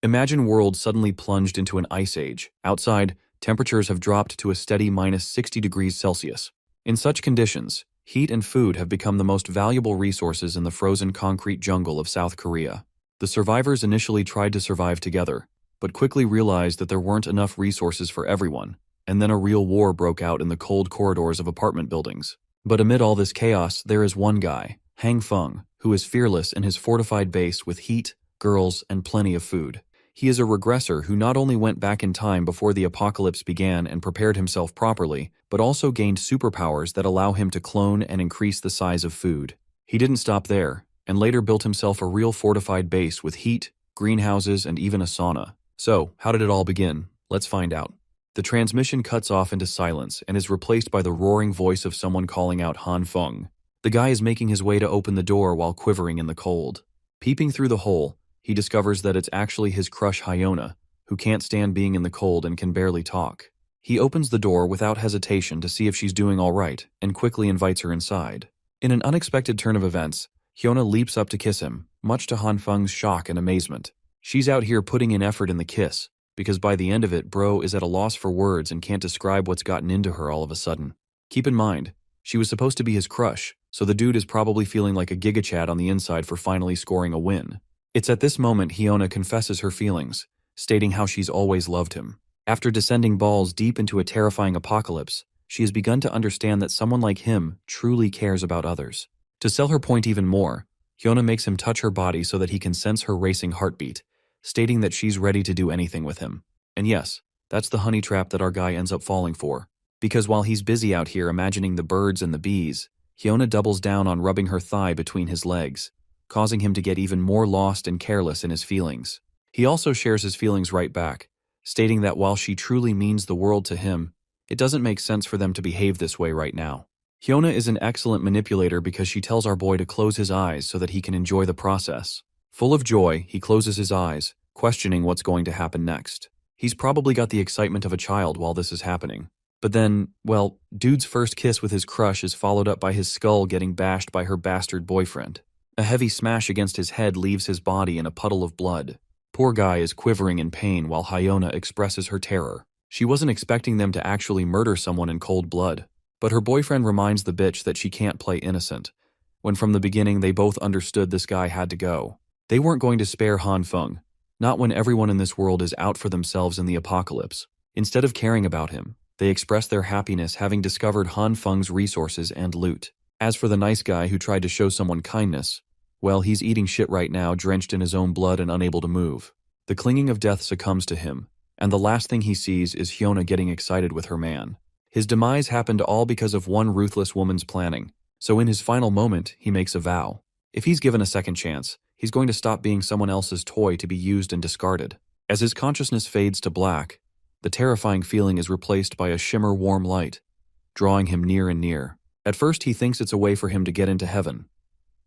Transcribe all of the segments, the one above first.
Imagine world suddenly plunged into an ice age. Outside, temperatures have dropped to a steady minus 60 degrees Celsius. In such conditions, heat and food have become the most valuable resources in the frozen concrete jungle of South Korea. The survivors initially tried to survive together, but quickly realized that there weren't enough resources for everyone, and then a real war broke out in the cold corridors of apartment buildings. But amid all this chaos, there is one guy, Hang Feng, who is fearless in his fortified base with heat, girls, and plenty of food. He is a regressor who not only went back in time before the apocalypse began and prepared himself properly, but also gained superpowers that allow him to clone and increase the size of food. He didn't stop there, and later built himself a real fortified base with heat, greenhouses, and even a sauna. So, how did it all begin? Let's find out. The transmission cuts off into silence and is replaced by the roaring voice of someone calling out Han Feng. The guy is making his way to open the door while quivering in the cold. Peeping through the hole, he discovers that it's actually his crush Hyona, who can't stand being in the cold and can barely talk. He opens the door without hesitation to see if she's doing all right, and quickly invites her inside. In an unexpected turn of events, Hyona leaps up to kiss him, much to Han Feng's shock and amazement. She's out here putting in effort in the kiss, because by the end of it, bro is at a loss for words and can't describe what's gotten into her all of a sudden. Keep in mind, she was supposed to be his crush, so the dude is probably feeling like a gigachad on the inside for finally scoring a win. It's at this moment Hyona confesses her feelings, stating how she's always loved him. After descending balls deep into a terrifying apocalypse, she has begun to understand that someone like him truly cares about others. To sell her point even more, Hyona makes him touch her body so that he can sense her racing heartbeat, stating that she's ready to do anything with him. And yes, that's the honey trap that our guy ends up falling for. Because while he's busy out here imagining the birds and the bees, Hyona doubles down on rubbing her thigh between his legs, causing him to get even more lost and careless in his feelings. He also shares his feelings right back, stating that while she truly means the world to him, it doesn't make sense for them to behave this way right now. Hyona is an excellent manipulator because she tells our boy to close his eyes so that he can enjoy the process. Full of joy, he closes his eyes, questioning what's going to happen next. He's probably got the excitement of a child while this is happening. But then, well, dude's first kiss with his crush is followed up by his skull getting bashed by her bastard boyfriend. A heavy smash against his head leaves his body in a puddle of blood. Poor guy is quivering in pain while Hyona expresses her terror. She wasn't expecting them to actually murder someone in cold blood. But her boyfriend reminds the bitch that she can't play innocent, when from the beginning they both understood this guy had to go. They weren't going to spare Han Feng, not when everyone in this world is out for themselves in the apocalypse. Instead of caring about him, they express their happiness having discovered Han Feng's resources and loot. As for the nice guy who tried to show someone kindness, well, he's eating shit right now, drenched in his own blood and unable to move. The clinging of death succumbs to him, and the last thing he sees is Hyona getting excited with her man. His demise happened all because of one ruthless woman's planning, so in his final moment, he makes a vow. If he's given a second chance, he's going to stop being someone else's toy to be used and discarded. As his consciousness fades to black, the terrifying feeling is replaced by a shimmer warm light, drawing him near and near. At first, he thinks it's a way for him to get into heaven.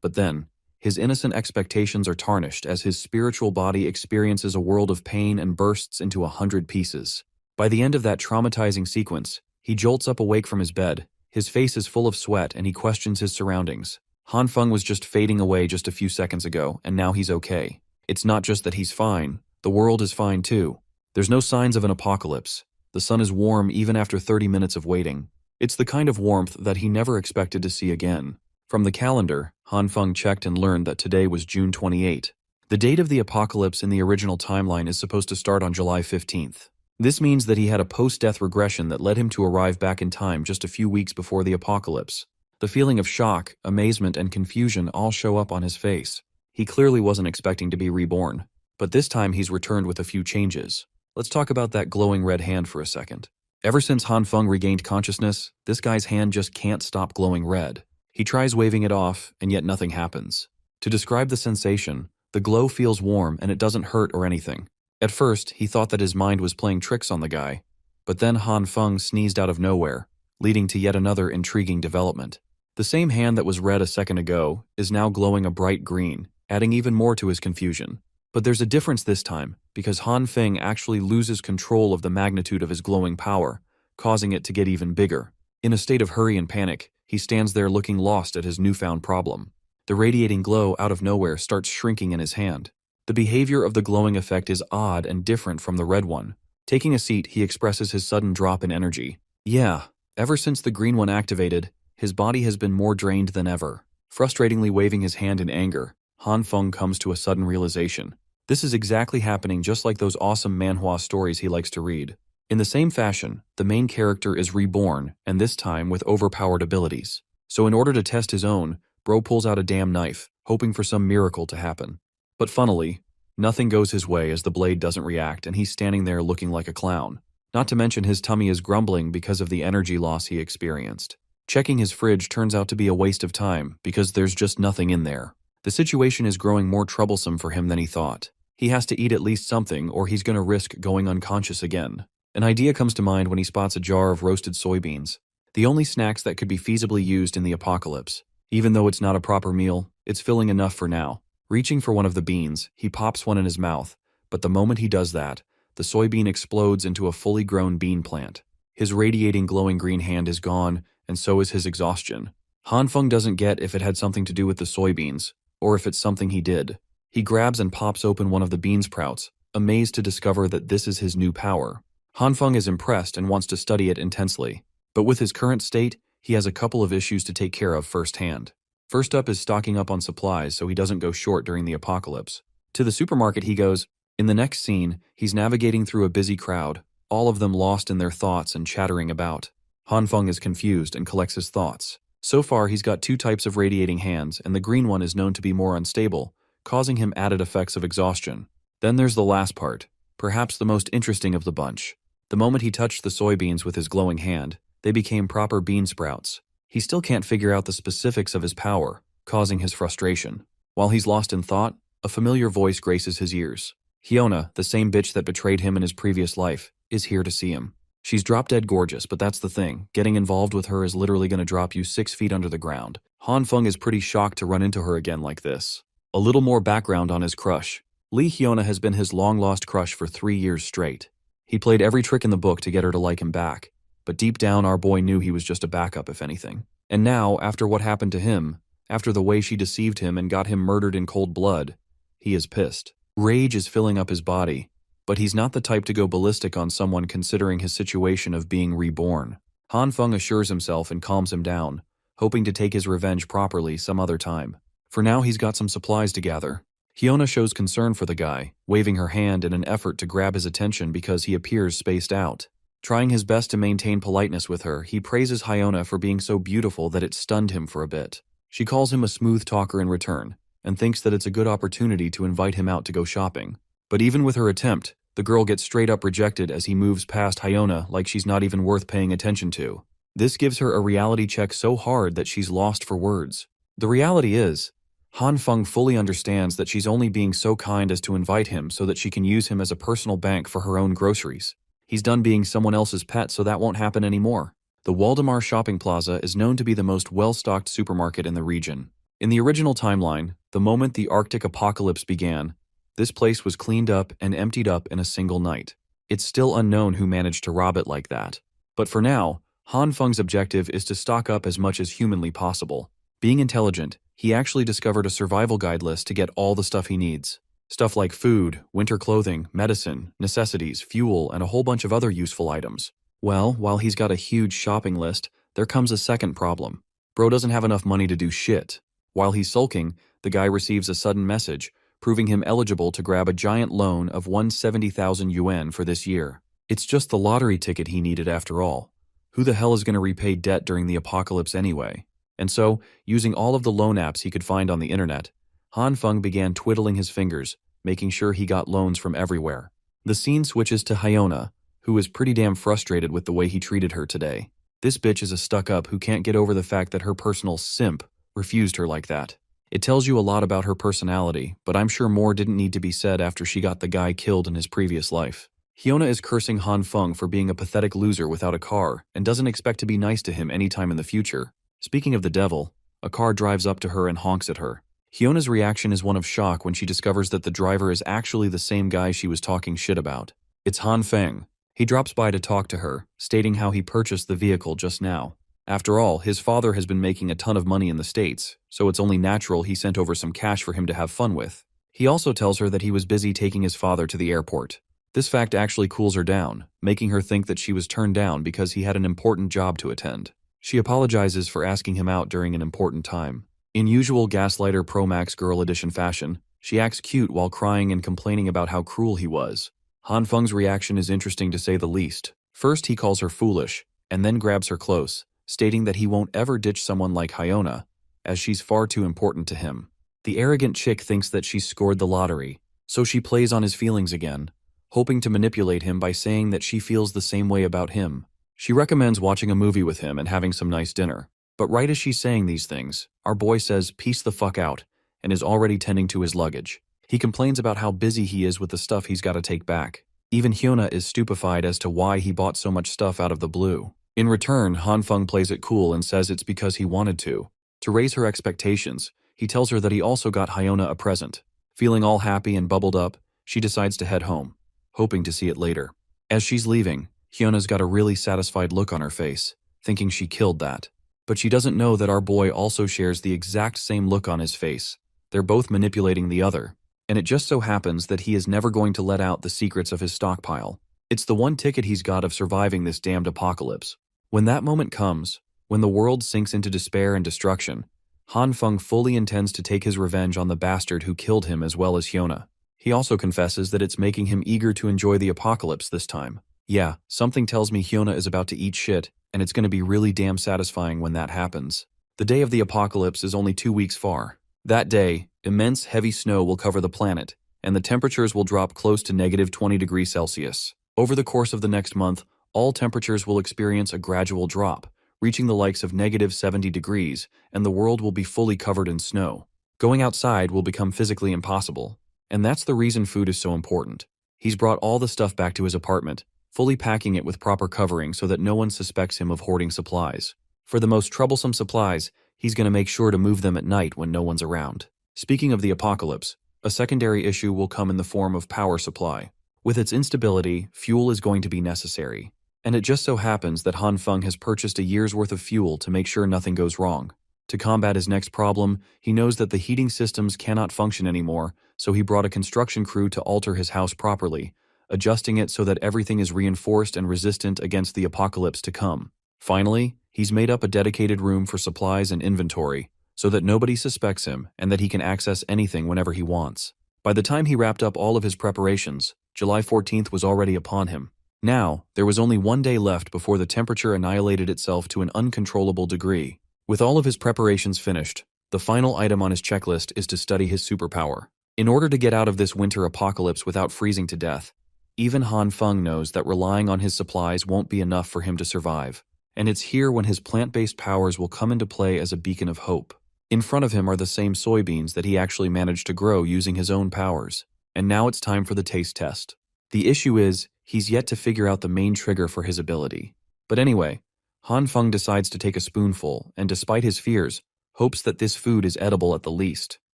But then, his innocent expectations are tarnished as his spiritual body experiences a world of pain and bursts into 100 pieces. By the end of that traumatizing sequence, he jolts up awake from his bed. His face is full of sweat and he questions his surroundings. Han Feng was just fading away just a few seconds ago, and now he's okay. It's not just that he's fine, the world is fine too. There's no signs of an apocalypse. The sun is warm even after 30 minutes of waiting. It's the kind of warmth that he never expected to see again. From the calendar, Han Feng checked and learned that today was June 28. The date of the apocalypse in the original timeline is supposed to start on July 15th. This means that he had a post-death regression that led him to arrive back in time just a few weeks before the apocalypse. The feeling of shock, amazement, and confusion all show up on his face. He clearly wasn't expecting to be reborn, but this time he's returned with a few changes. Let's talk about that glowing red hand for a second. Ever since Han Feng regained consciousness, this guy's hand just can't stop glowing red. He tries waving it off, and yet nothing happens. To describe the sensation, the glow feels warm and it doesn't hurt or anything. At first, he thought that his mind was playing tricks on the guy, but then Han Feng sneezed out of nowhere, leading to yet another intriguing development. The same hand that was red a second ago is now glowing a bright green, adding even more to his confusion. But there's a difference this time, because Han Feng actually loses control of the magnitude of his glowing power, causing it to get even bigger. In a state of hurry and panic, he stands there looking lost at his newfound problem. The radiating glow out of nowhere starts shrinking in his hand. The behavior of the glowing effect is odd and different from the red one. Taking a seat, he expresses his sudden drop in energy. Yeah, ever since the green one activated, his body has been more drained than ever. Frustratingly waving his hand in anger, Han Feng comes to a sudden realization. This is exactly happening just like those awesome manhwa stories he likes to read. In the same fashion, the main character is reborn, and this time with overpowered abilities. So in order to test his own, Bro pulls out a damn knife, hoping for some miracle to happen. But funnily, nothing goes his way as the blade doesn't react and he's standing there looking like a clown. Not to mention his tummy is grumbling because of the energy loss he experienced. Checking his fridge turns out to be a waste of time because there's just nothing in there. The situation is growing more troublesome for him than he thought. He has to eat at least something or he's gonna risk going unconscious again. An idea comes to mind when he spots a jar of roasted soybeans, the only snacks that could be feasibly used in the apocalypse. Even though it's not a proper meal, it's filling enough for now. Reaching for one of the beans, he pops one in his mouth, but the moment he does that, the soybean explodes into a fully grown bean plant. His radiating glowing green hand is gone, and so is his exhaustion. Han Feng doesn't get if it had something to do with the soybeans, or if it's something he did. He grabs and pops open one of the bean sprouts, amazed to discover that this is his new power. Han Feng is impressed and wants to study it intensely, but with his current state, he has a couple of issues to take care of firsthand. First up is stocking up on supplies so he doesn't go short during the apocalypse. To the supermarket he goes. In the next scene, he's navigating through a busy crowd, all of them lost in their thoughts and chattering about. Han Feng is confused and collects his thoughts. So far, he's got two types of radiating hands, and the green one is known to be more unstable, causing him added effects of exhaustion. Then there's the last part, perhaps the most interesting of the bunch. The moment he touched the soybeans with his glowing hand, they became proper bean sprouts. He still can't figure out the specifics of his power, causing his frustration. While he's lost in thought, a familiar voice graces his ears. Hyona, the same bitch that betrayed him in his previous life, is here to see him. She's drop-dead gorgeous, but that's the thing. Getting involved with her is literally going to drop you 6 feet under the ground. Han Feng is pretty shocked to run into her again like this. A little more background on his crush. Lee Hyona has been his long-lost crush for 3 years straight. He played every trick in the book to get her to like him back, but deep down our boy knew he was just a backup if anything. And now, after what happened to him, after the way she deceived him and got him murdered in cold blood, he is pissed. Rage is filling up his body, but he's not the type to go ballistic on someone considering his situation of being reborn. Han Feng assures himself and calms him down, hoping to take his revenge properly some other time. For now, he's got some supplies to gather. Hyona shows concern for the guy, waving her hand in an effort to grab his attention because he appears spaced out. Trying his best to maintain politeness with her, he praises Hyona for being so beautiful that it stunned him for a bit. She calls him a smooth talker in return, and thinks that it's a good opportunity to invite him out to go shopping. But even with her attempt, the girl gets straight up rejected as he moves past Hyona like she's not even worth paying attention to. This gives her a reality check so hard that she's lost for words. The reality is, Han Feng fully understands that she's only being so kind as to invite him so that she can use him as a personal bank for her own groceries. He's done being someone else's pet, so that won't happen anymore. The Waldemar Shopping Plaza is known to be the most well-stocked supermarket in the region. In the original timeline, the moment the Arctic apocalypse began, this place was cleaned up and emptied up in a single night. It's still unknown who managed to rob it like that. But for now, Han Feng's objective is to stock up as much as humanly possible. Being intelligent, he actually discovered a survival guide list to get all the stuff he needs. Stuff like food, winter clothing, medicine, necessities, fuel, and a whole bunch of other useful items. Well, while he's got a huge shopping list, there comes a second problem. Bro doesn't have enough money to do shit. While he's sulking, the guy receives a sudden message, proving him eligible to grab a giant loan of 170,000 yuan for this year. It's just the lottery ticket he needed after all. Who the hell is going to repay debt during the apocalypse anyway? And so, using all of the loan apps he could find on the internet, Han Feng began twiddling his fingers, making sure he got loans from everywhere. The scene switches to Hyona, who is pretty damn frustrated with the way he treated her today. This bitch is a stuck-up who can't get over the fact that her personal simp refused her like that. It tells you a lot about her personality, but I'm sure more didn't need to be said after she got the guy killed in his previous life. Hyona is cursing Han Feng for being a pathetic loser without a car and doesn't expect to be nice to him anytime in the future. Speaking of the devil, a car drives up to her and honks at her. Hyona's reaction is one of shock when she discovers that the driver is actually the same guy she was talking shit about. It's Han Feng. He drops by to talk to her, stating how he purchased the vehicle just now. After all, his father has been making a ton of money in the States, so it's only natural he sent over some cash for him to have fun with. He also tells her that he was busy taking his father to the airport. This fact actually cools her down, making her think that she was turned down because he had an important job to attend. She apologizes for asking him out during an important time. In usual Gaslighter Pro Max Girl Edition fashion, she acts cute while crying and complaining about how cruel he was. Han Feng's reaction is interesting to say the least. First he calls her foolish, and then grabs her close, stating that he won't ever ditch someone like Hyona, as she's far too important to him. The arrogant chick thinks that she's scored the lottery, so she plays on his feelings again, hoping to manipulate him by saying that she feels the same way about him. She recommends watching a movie with him and having some nice dinner. But right as she's saying these things, our boy says peace the fuck out and is already tending to his luggage. He complains about how busy he is with the stuff he's got to take back. Even Hyuna is stupefied as to why he bought so much stuff out of the blue. In return, Han Feng plays it cool and says it's because he wanted to. To raise her expectations, he tells her that he also got Hyuna a present. Feeling all happy and bubbled up, she decides to head home, hoping to see it later. As she's leaving, Hyona's got a really satisfied look on her face, thinking she killed that. But she doesn't know that our boy also shares the exact same look on his face. They're both manipulating the other, and it just so happens that he is never going to let out the secrets of his stockpile. It's the one ticket he's got of surviving this damned apocalypse. When that moment comes, when the world sinks into despair and destruction, Han Feng fully intends to take his revenge on the bastard who killed him as well as Hyuna. He also confesses that it's making him eager to enjoy the apocalypse this time. Yeah, something tells me Hyuna is about to eat shit, and it's going to be really damn satisfying when that happens. The day of the apocalypse is only 2 weeks far. That day, immense heavy snow will cover the planet, and the temperatures will drop close to -20 degrees Celsius. Over the course of the next month, all temperatures will experience a gradual drop, reaching the likes of -70 degrees, and the world will be fully covered in snow. Going outside will become physically impossible, and that's the reason food is so important. He's brought all the stuff back to his apartment, fully packing it with proper covering so that no one suspects him of hoarding supplies. For the most troublesome supplies, he's going to make sure to move them at night when no one's around. Speaking of the apocalypse, a secondary issue will come in the form of power supply. With its instability, fuel is going to be necessary. And it just so happens that Han Feng has purchased a year's worth of fuel to make sure nothing goes wrong. To combat his next problem, he knows that the heating systems cannot function anymore, so he brought a construction crew to alter his house properly, adjusting it so that everything is reinforced and resistant against the apocalypse to come. Finally, he's made up a dedicated room for supplies and inventory, so that nobody suspects him and that he can access anything whenever he wants. By the time he wrapped up all of his preparations, July 14th was already upon him. Now, there was only 1 day left before the temperature annihilated itself to an uncontrollable degree. With all of his preparations finished, the final item on his checklist is to study his superpower. In order to get out of this winter apocalypse without freezing to death, even Han Feng knows that relying on his supplies won't be enough for him to survive. And it's here when his plant-based powers will come into play as a beacon of hope. In front of him are the same soybeans that he actually managed to grow using his own powers. And now it's time for the taste test. The issue is, he's yet to figure out the main trigger for his ability. But anyway, Han Feng decides to take a spoonful, and despite his fears, hopes that this food is edible at the least.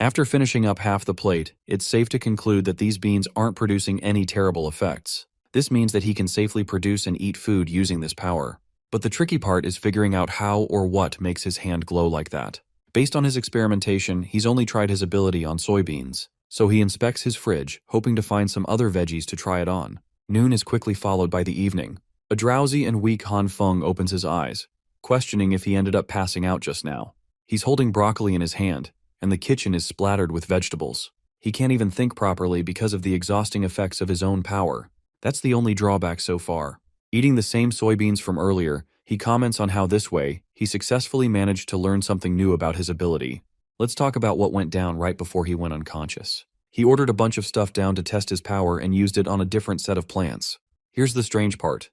After finishing up half the plate, it's safe to conclude that these beans aren't producing any terrible effects. This means that he can safely produce and eat food using this power. But the tricky part is figuring out how or what makes his hand glow like that. Based on his experimentation, he's only tried his ability on soybeans. So he inspects his fridge, hoping to find some other veggies to try it on. Noon is quickly followed by the evening. A drowsy and weak Han Feng opens his eyes, questioning if he ended up passing out just now. He's holding broccoli in his hand, and the kitchen is splattered with vegetables. He can't even think properly because of the exhausting effects of his own power. That's the only drawback so far. Eating the same soybeans from earlier, he comments on how this way, he successfully managed to learn something new about his ability. Let's talk about what went down right before he went unconscious. He ordered a bunch of stuff down to test his power and used it on a different set of plants. Here's the strange part.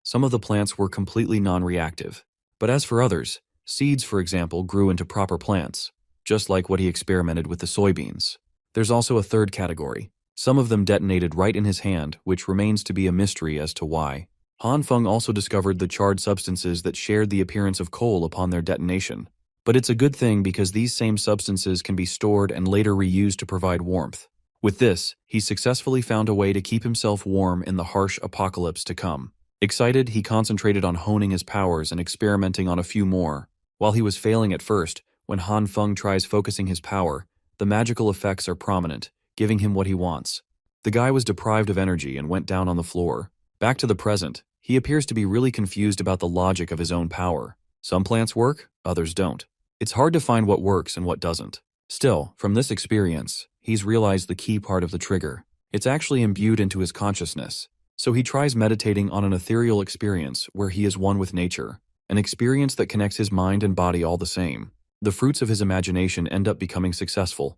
Some of the plants were completely non-reactive. But as for others, seeds, for example, grew into proper plants, just like what he experimented with the soybeans. There's also a third category. Some of them detonated right in his hand, which remains to be a mystery as to why. Han Feng also discovered the charred substances that shared the appearance of coal upon their detonation. But it's a good thing because these same substances can be stored and later reused to provide warmth. With this, he successfully found a way to keep himself warm in the harsh apocalypse to come. Excited, he concentrated on honing his powers and experimenting on a few more. While he was failing at first, when Han Feng tries focusing his power, the magical effects are prominent, giving him what he wants. The guy was deprived of energy and went down on the floor. Back to the present, he appears to be really confused about the logic of his own power. Some plants work, others don't. It's hard to find what works and what doesn't. Still, from this experience, he's realized the key part of the trigger. It's actually imbued into his consciousness. So he tries meditating on an ethereal experience where he is one with nature, an experience that connects his mind and body all the same. The fruits of his imagination end up becoming successful,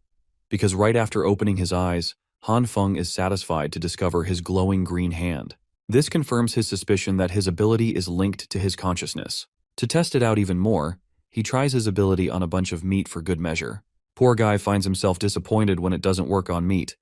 because right after opening his eyes, Han Feng is satisfied to discover his glowing green hand. This confirms his suspicion that his ability is linked to his consciousness. To test it out even more, he tries his ability on a bunch of meat for good measure. Poor guy finds himself disappointed when it doesn't work on meat,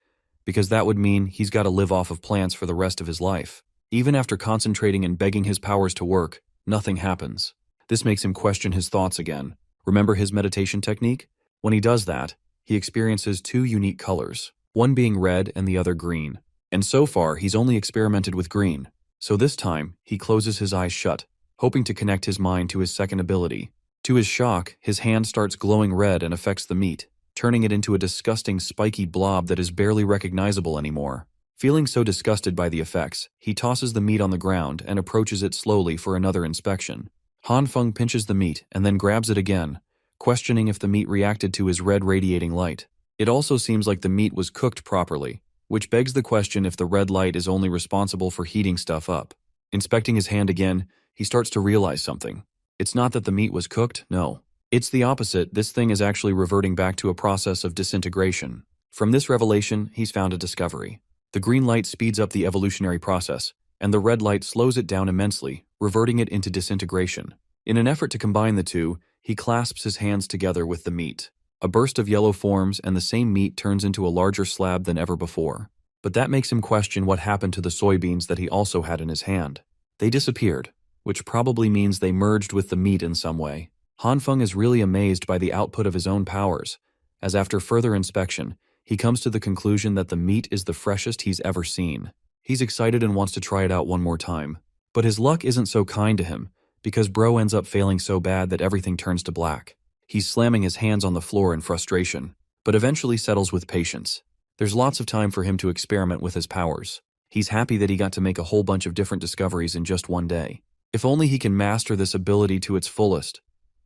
because that would mean he's got to live off of plants for the rest of his life. Even after concentrating and begging his powers to work, nothing happens. This makes him question his thoughts again. Remember his meditation technique? When he does that, he experiences two unique colors, one being red and the other green. And so far, he's only experimented with green. So this time, he closes his eyes shut, hoping to connect his mind to his second ability. To his shock, his hand starts glowing red and affects the meat, turning it into a disgusting spiky blob that is barely recognizable anymore. Feeling so disgusted by the effects, he tosses the meat on the ground and approaches it slowly for another inspection. Han Feng pinches the meat and then grabs it again, questioning if the meat reacted to his red radiating light. It also seems like the meat was cooked properly, which begs the question if the red light is only responsible for heating stuff up. Inspecting his hand again, he starts to realize something. It's not that the meat was cooked, no. It's the opposite. This thing is actually reverting back to a process of disintegration. From this revelation, he's found a discovery. The green light speeds up the evolutionary process, and the red light slows it down immensely, reverting it into disintegration. In an effort to combine the two, he clasps his hands together with the meat. A burst of yellow forms and the same meat turns into a larger slab than ever before. But that makes him question what happened to the soybeans that he also had in his hand. They disappeared, which probably means they merged with the meat in some way. Han Feng is really amazed by the output of his own powers, as after further inspection, he comes to the conclusion that the meat is the freshest he's ever seen. He's excited and wants to try it out one more time. But his luck isn't so kind to him, because bro ends up failing so bad that everything turns to black. He's slamming his hands on the floor in frustration, but eventually settles with patience. There's lots of time for him to experiment with his powers. He's happy that he got to make a whole bunch of different discoveries in just one day. If only he can master this ability to its fullest.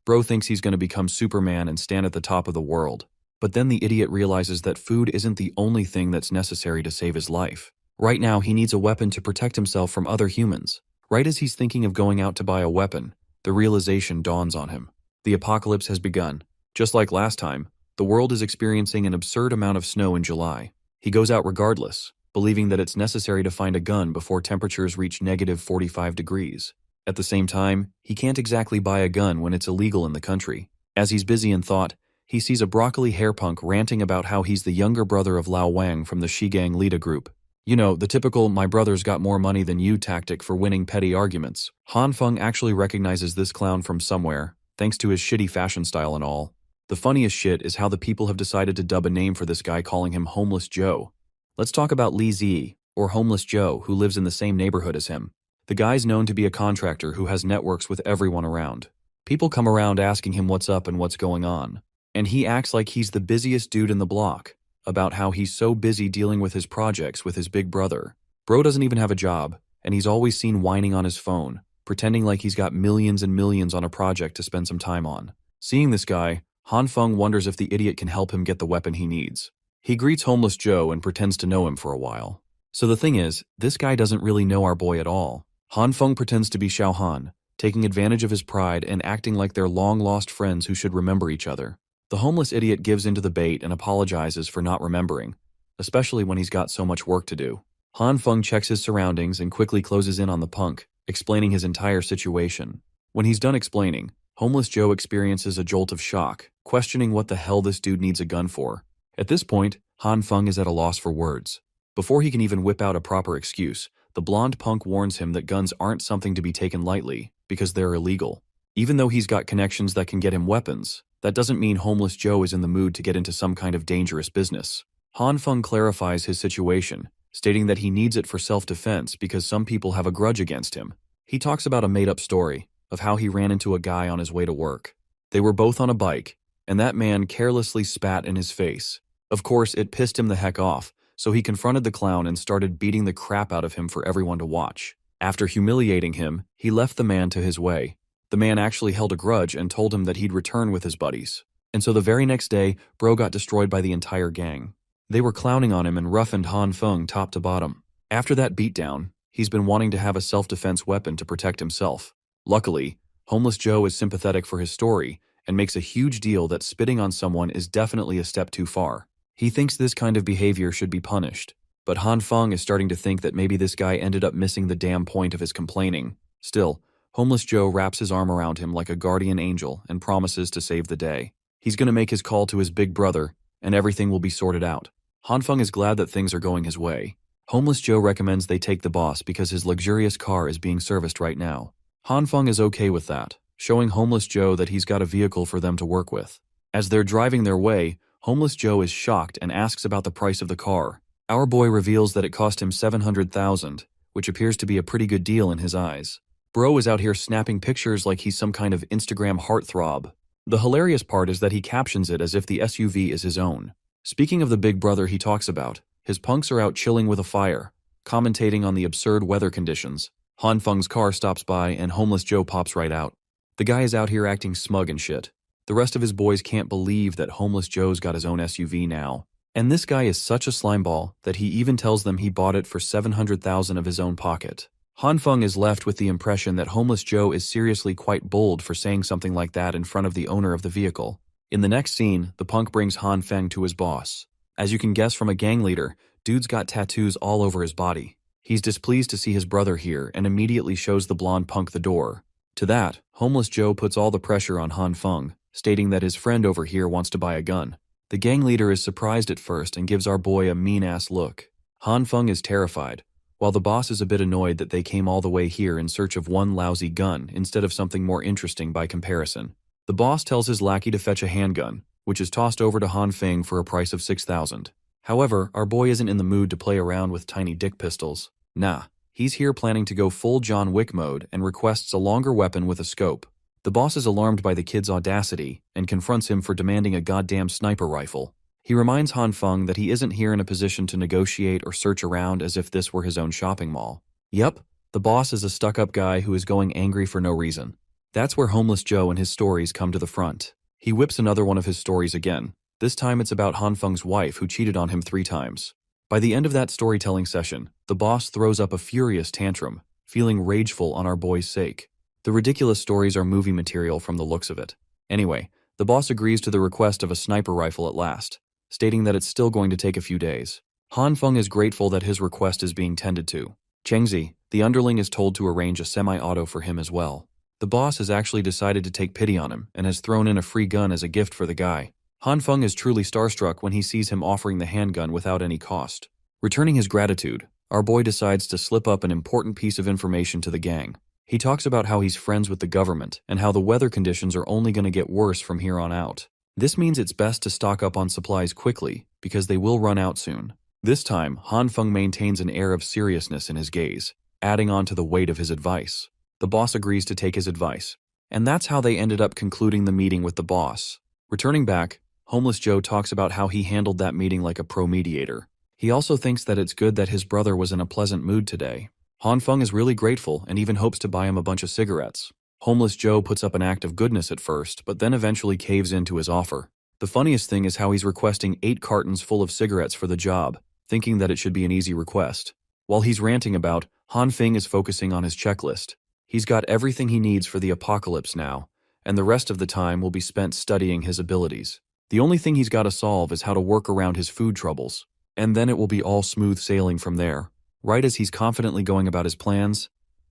Bro thinks he's going to become Superman and stand at the top of the world. But then the idiot realizes that food isn't the only thing that's necessary to save his life. Right now, he needs a weapon to protect himself from other humans. Right as he's thinking of going out to buy a weapon, the realization dawns on him. The apocalypse has begun. Just like last time, the world is experiencing an absurd amount of snow in July. He goes out regardless, believing that it's necessary to find a gun before temperatures reach -45 degrees. At the same time, he can't exactly buy a gun when it's illegal in the country. As he's busy in thought, he sees a broccoli hairpunk ranting about how he's the younger brother of Lao Wang from the Shigang Lida group. You know, the typical "my brother's got more money than you" tactic for winning petty arguments. Han Feng actually recognizes this clown from somewhere, thanks to his shitty fashion style and all. The funniest shit is how the people have decided to dub a name for this guy, calling him Homeless Joe. Let's talk about Li Zi, or Homeless Joe, who lives in the same neighborhood as him. The guy's known to be a contractor who has networks with everyone around. People come around asking him what's up and what's going on. And he acts like he's the busiest dude in the block, about how he's so busy dealing with his projects with his big brother. Bro doesn't even have a job, and he's always seen whining on his phone, pretending like he's got millions and millions on a project to spend some time on. Seeing this guy, Han Feng wonders if the idiot can help him get the weapon he needs. He greets Homeless Joe and pretends to know him for a while. So the thing is, this guy doesn't really know our boy at all. Han Feng pretends to be Xiao Han, taking advantage of his pride and acting like they're long-lost friends who should remember each other. The homeless idiot gives into the bait and apologizes for not remembering, especially when he's got so much work to do. Han Feng checks his surroundings and quickly closes in on the punk, explaining his entire situation. When he's done explaining, Homeless Joe experiences a jolt of shock, questioning what the hell this dude needs a gun for. At this point, Han Feng is at a loss for words. Before he can even whip out a proper excuse, the blonde punk warns him that guns aren't something to be taken lightly, because they're illegal. Even though he's got connections that can get him weapons, that doesn't mean Homeless Joe is in the mood to get into some kind of dangerous business. Han Feng clarifies his situation, stating that he needs it for self-defense because some people have a grudge against him. He talks about a made-up story of how he ran into a guy on his way to work. They were both on a bike, and that man carelessly spat in his face. Of course, it pissed him the heck off, so he confronted the clown and started beating the crap out of him for everyone to watch. After humiliating him, he left the man to his way. The man actually held a grudge and told him that he'd return with his buddies. And so the very next day, Bro got destroyed by the entire gang. They were clowning on him and roughened Han Feng top to bottom. After that beatdown, he's been wanting to have a self-defense weapon to protect himself. Luckily, Homeless Joe is sympathetic for his story and makes a huge deal that spitting on someone is definitely a step too far. He thinks this kind of behavior should be punished, but Han Feng is starting to think that maybe this guy ended up missing the damn point of his complaining. Still, Homeless Joe wraps his arm around him like a guardian angel and promises to save the day. He's gonna make his call to his big brother, and everything will be sorted out. Han Feng is glad that things are going his way. Homeless Joe recommends they take the boss because his luxurious car is being serviced right now. Han Feng is okay with that, showing Homeless Joe that he's got a vehicle for them to work with. As they're driving their way, Homeless Joe is shocked and asks about the price of the car. Our boy reveals that it cost him $700,000, which appears to be a pretty good deal in his eyes. Bro is out here snapping pictures like he's some kind of Instagram heartthrob. The hilarious part is that he captions it as if the SUV is his own. Speaking of the big brother he talks about, his punks are out chilling with a fire, commentating on the absurd weather conditions. Han Feng's car stops by and Homeless Joe pops right out. The guy is out here acting smug and shit. The rest of his boys can't believe that Homeless Joe's got his own SUV now. And this guy is such a slimeball that he even tells them he bought it for $700,000 of his own pocket. Han Feng is left with the impression that Homeless Joe is seriously quite bold for saying something like that in front of the owner of the vehicle. In the next scene, the punk brings Han Feng to his boss. As you can guess from a gang leader, dude's got tattoos all over his body. He's displeased to see his brother here and immediately shows the blonde punk the door. To that, Homeless Joe puts all the pressure on Han Feng, stating that his friend over here wants to buy a gun. The gang leader is surprised at first and gives our boy a mean-ass look. Han Feng is terrified, while the boss is a bit annoyed that they came all the way here in search of one lousy gun instead of something more interesting by comparison. The boss tells his lackey to fetch a handgun, which is tossed over to Han Feng for a price of $6,000. However, our boy isn't in the mood to play around with tiny dick pistols. Nah, he's here planning to go full John Wick mode and requests a longer weapon with a scope. The boss is alarmed by the kid's audacity and confronts him for demanding a goddamn sniper rifle. He reminds Han Feng that he isn't here in a position to negotiate or search around as if this were his own shopping mall. Yep, the boss is a stuck-up guy who is going angry for no reason. That's where Homeless Joe and his stories come to the front. He whips another one of his stories again. This time it's about Han Feng's wife who cheated on him 3 times. By the end of that storytelling session, the boss throws up a furious tantrum, feeling rageful on our boy's sake. The ridiculous stories are movie material from the looks of it. Anyway, the boss agrees to the request of a sniper rifle at last, stating that it's still going to take a few days. Han Feng is grateful that his request is being tended to. Chengzi, the underling, is told to arrange a semi-auto for him as well. The boss has actually decided to take pity on him and has thrown in a free gun as a gift for the guy. Han Feng is truly starstruck when he sees him offering the handgun without any cost. Returning his gratitude, our boy decides to slip up an important piece of information to the gang. He talks about how he's friends with the government and how the weather conditions are only going to get worse from here on out. This means it's best to stock up on supplies quickly because they will run out soon. This time, Han Feng maintains an air of seriousness in his gaze, adding on to the weight of his advice. The boss agrees to take his advice, and that's how they ended up concluding the meeting with the boss. Returning back, Homeless Joe talks about how he handled that meeting like a pro mediator. He also thinks that it's good that his brother was in a pleasant mood today. Han Feng is really grateful and even hopes to buy him a bunch of cigarettes. Homeless Joe puts up an act of goodness at first, but then eventually caves into his offer. The funniest thing is how he's requesting 8 cartons full of cigarettes for the job, thinking that it should be an easy request. While he's ranting about, Han Feng is focusing on his checklist. He's got everything he needs for the apocalypse now, and the rest of the time will be spent studying his abilities. The only thing he's got to solve is how to work around his food troubles, and then it will be all smooth sailing from there. Right as he's confidently going about his plans,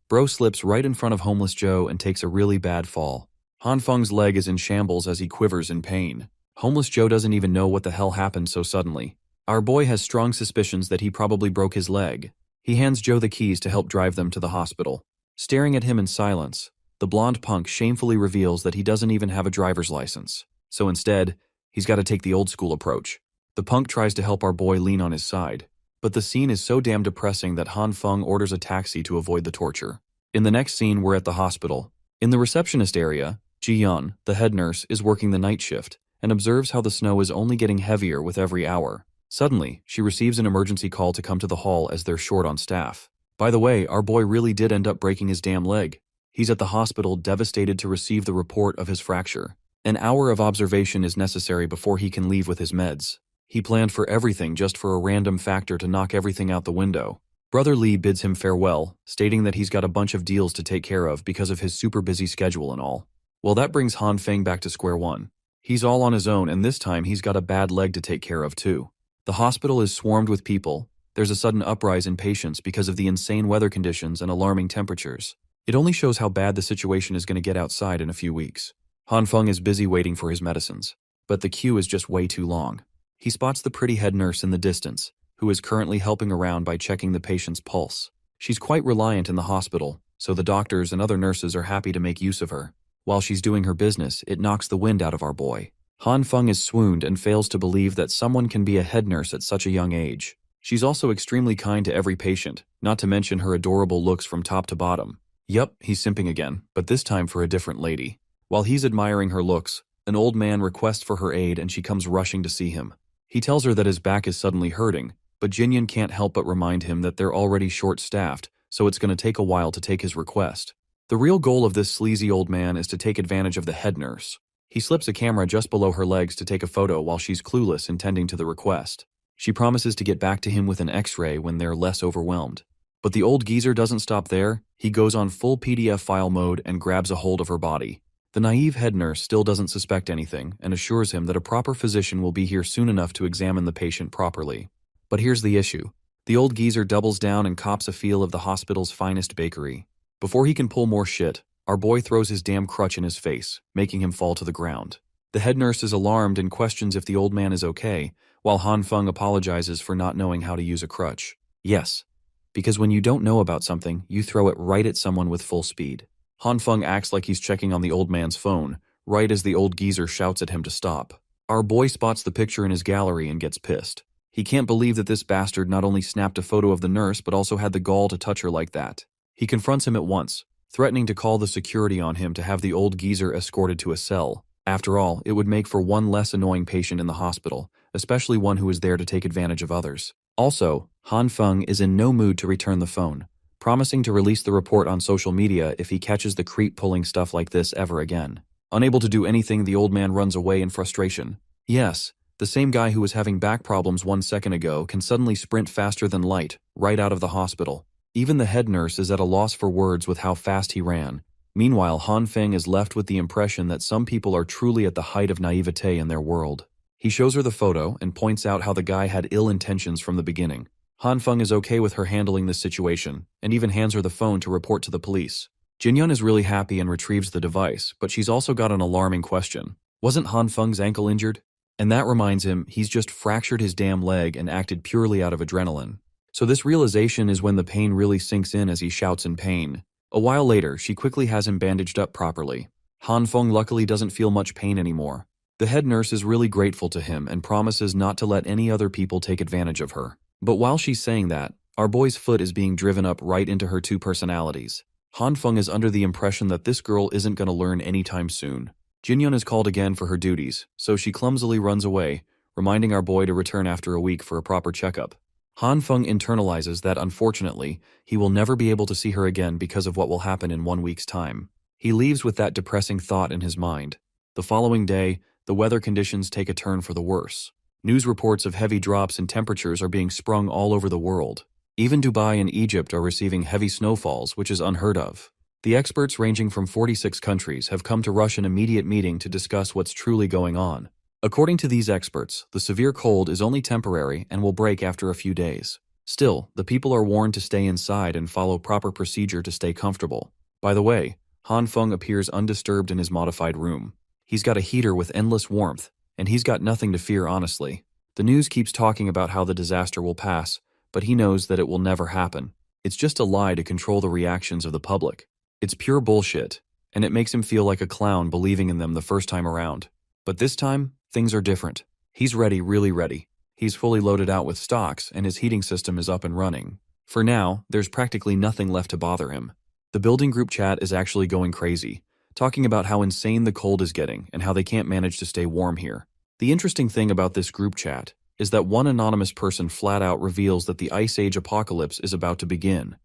Bro slips right in front of Homeless Joe and takes a really bad fall. Han Feng's leg is in shambles as he quivers in pain. Homeless Joe doesn't even know what the hell happened so suddenly. Our boy has strong suspicions that he probably broke his leg. He hands Joe the keys to help drive them to the hospital. Staring at him in silence, the blonde punk shamefully reveals that he doesn't even have a driver's license. So instead, he's got to take the old-school approach. The punk tries to help our boy lean on his side, but the scene is so damn depressing that Han Feng orders a taxi to avoid the torture. In the next scene, we're at the hospital. In the receptionist area, Ji Yun, the head nurse, is working the night shift, and observes how the snow is only getting heavier with every hour. Suddenly, she receives an emergency call to come to the hall as they're short on staff. By the way, our boy really did end up breaking his damn leg. He's at the hospital, devastated to receive the report of his fracture. An hour of observation is necessary before he can leave with his meds. He planned for everything just for a random factor to knock everything out the window. Brother Lee bids him farewell, stating that he's got a bunch of deals to take care of because of his super busy schedule and all. Well, that brings Han Feng back to square one. He's all on his own, and this time he's got a bad leg to take care of too. The hospital is swarmed with people. There's a sudden uprise in patients because of the insane weather conditions and alarming temperatures. It only shows how bad the situation is going to get outside in a few weeks. Han Feng is busy waiting for his medicines, but the queue is just way too long. He spots the pretty head nurse in the distance, who is currently helping around by checking the patient's pulse. She's quite reliant in the hospital, so the doctors and other nurses are happy to make use of her. While she's doing her business, it knocks the wind out of our boy. Han Feng is swooned and fails to believe that someone can be a head nurse at such a young age. She's also extremely kind to every patient, not to mention her adorable looks from top to bottom. Yup, he's simping again, but this time for a different lady. While he's admiring her looks, an old man requests for her aid and she comes rushing to see him. He tells her that his back is suddenly hurting, but Jinyan can't help but remind him that they're already short-staffed, so it's going to take a while to take his request. The real goal of this sleazy old man is to take advantage of the head nurse. He slips a camera just below her legs to take a photo while she's clueless and tending to the request. She promises to get back to him with an X-ray when they're less overwhelmed. But the old geezer doesn't stop there. He goes on full PDF file mode and grabs a hold of her body. The naive head nurse still doesn't suspect anything and assures him that a proper physician will be here soon enough to examine the patient properly. But here's the issue. The old geezer doubles down and cops a feel of the hospital's finest bakery. Before he can pull more shit, our boy throws his damn crutch in his face, making him fall to the ground. The head nurse is alarmed and questions if the old man is okay, while Han Feng apologizes for not knowing how to use a crutch. Yes, because when you don't know about something, you throw it right at someone with full speed. Han Feng acts like he's checking on the old man's phone, right as the old geezer shouts at him to stop. Our boy spots the picture in his gallery and gets pissed. He can't believe that this bastard not only snapped a photo of the nurse but also had the gall to touch her like that. He confronts him at once, threatening to call the security on him to have the old geezer escorted to a cell. After all, it would make for one less annoying patient in the hospital, especially one who is there to take advantage of others. Also, Han Feng is in no mood to return the phone, promising to release the report on social media if he catches the creep pulling stuff like this ever again. Unable to do anything, the old man runs away in frustration. Yes, the same guy who was having back problems 1 second ago can suddenly sprint faster than light, right out of the hospital. Even the head nurse is at a loss for words with how fast he ran. Meanwhile, Han Feng is left with the impression that some people are truly at the height of naivete in their world. He shows her the photo and points out how the guy had ill intentions from the beginning. Han Feng is okay with her handling this situation, and even hands her the phone to report to the police. Jinyun is really happy and retrieves the device, but she's also got an alarming question. Wasn't Han Feng's ankle injured? And that reminds him he's just fractured his damn leg and acted purely out of adrenaline. So this realization is when the pain really sinks in as he shouts in pain. A while later, she quickly has him bandaged up properly. Han Feng luckily doesn't feel much pain anymore. The head nurse is really grateful to him and promises not to let any other people take advantage of her. But while she's saying that, our boy's foot is being driven up right into her two personalities. Han Feng is under the impression that this girl isn't going to learn anytime soon. Jinyun is called again for her duties, so she clumsily runs away, reminding our boy to return after a week for a proper checkup. Han Feng internalizes that, unfortunately, he will never be able to see her again because of what will happen in 1 week's time. He leaves with that depressing thought in his mind. The following day, the weather conditions take a turn for the worse. News reports of heavy drops in temperatures are being sprung all over the world. Even Dubai and Egypt are receiving heavy snowfalls, which is unheard of. The experts ranging from 46 countries have come to rush an immediate meeting to discuss what's truly going on. According to these experts, the severe cold is only temporary and will break after a few days. Still, the people are warned to stay inside and follow proper procedure to stay comfortable. By the way, Han Feng appears undisturbed in his modified room. He's got a heater with endless warmth, and he's got nothing to fear, honestly. The news keeps talking about how the disaster will pass, but he knows that it will never happen. It's just a lie to control the reactions of the public. It's pure bullshit, and it makes him feel like a clown believing in them the first time around. But this time, things are different. He's ready, really ready. He's fully loaded out with stocks, and his heating system is up and running. For now, there's practically nothing left to bother him. The building group chat is actually going crazy, talking about how insane the cold is getting and how they can't manage to stay warm here. The interesting thing about this group chat is that one anonymous person flat out reveals that the Ice Age apocalypse is about to begin,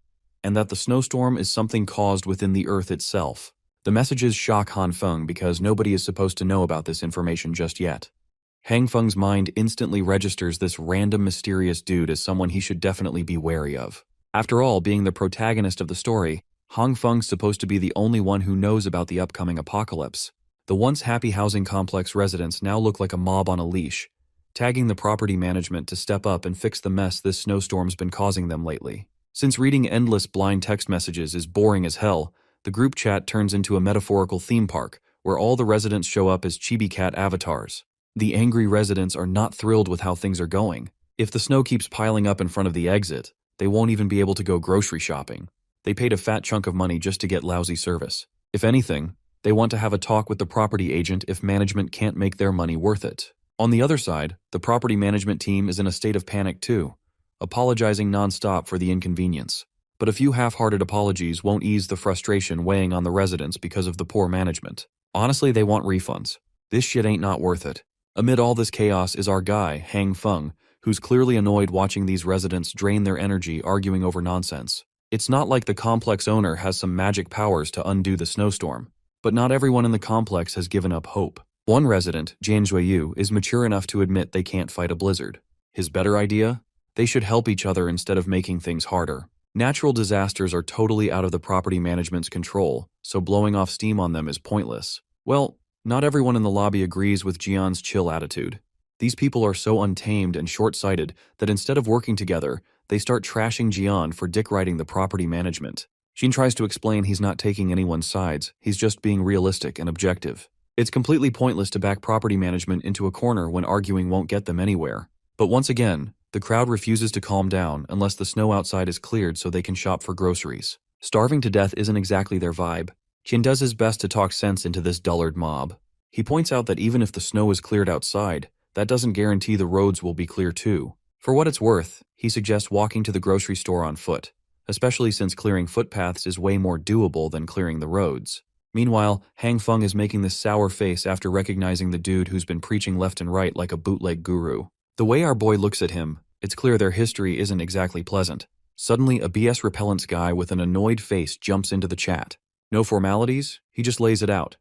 and that the snowstorm is something caused within the Earth itself. The messages shock Han Feng because nobody is supposed to know about this information just yet. Han Feng's mind instantly registers this random mysterious dude as someone he should definitely be wary of. After all, being the protagonist of the story, Han Feng's supposed to be the only one who knows about the upcoming apocalypse. The once happy housing complex residents now look like a mob on a leash, tagging the property management to step up and fix the mess this snowstorm's been causing them lately. Since reading endless blind text messages is boring as hell, the group chat turns into a metaphorical theme park where all the residents show up as chibi cat avatars. The angry residents are not thrilled with how things are going. If the snow keeps piling up in front of the exit, they won't even be able to go grocery shopping. They paid a fat chunk of money just to get lousy service. If anything, they want to have a talk with the property agent if management can't make their money worth it. On the other side, the property management team is in a state of panic too, apologizing nonstop for the inconvenience. But a few half-hearted apologies won't ease the frustration weighing on the residents because of the poor management. Honestly, they want refunds. This shit ain't not worth it. Amid all this chaos is our guy, Han Feng, who's clearly annoyed watching these residents drain their energy arguing over nonsense. It's not like the complex owner has some magic powers to undo the snowstorm. But not everyone in the complex has given up hope. One resident, Jian Zhuiyu, is mature enough to admit they can't fight a blizzard. His better idea? They should help each other instead of making things harder. Natural disasters are totally out of the property management's control, so blowing off steam on them is pointless. Well, not everyone in the lobby agrees with Jian's chill attitude. These people are so untamed and short-sighted that instead of working together, they start trashing Jian for dick-riding the property management. Jian tries to explain he's not taking anyone's sides, he's just being realistic and objective. It's completely pointless to back property management into a corner when arguing won't get them anywhere. But once again, the crowd refuses to calm down unless the snow outside is cleared so they can shop for groceries. Starving to death isn't exactly their vibe. Jian does his best to talk sense into this dullard mob. He points out that even if the snow is cleared outside, that doesn't guarantee the roads will be clear too. For what it's worth, he suggests walking to the grocery store on foot, especially since clearing footpaths is way more doable than clearing the roads. Meanwhile, Han Feng is making this sour face after recognizing the dude who's been preaching left and right like a bootleg guru. The way our boy looks at him, it's clear their history isn't exactly pleasant. Suddenly, a BS repellents guy with an annoyed face jumps into the chat. No formalities, he just lays it out.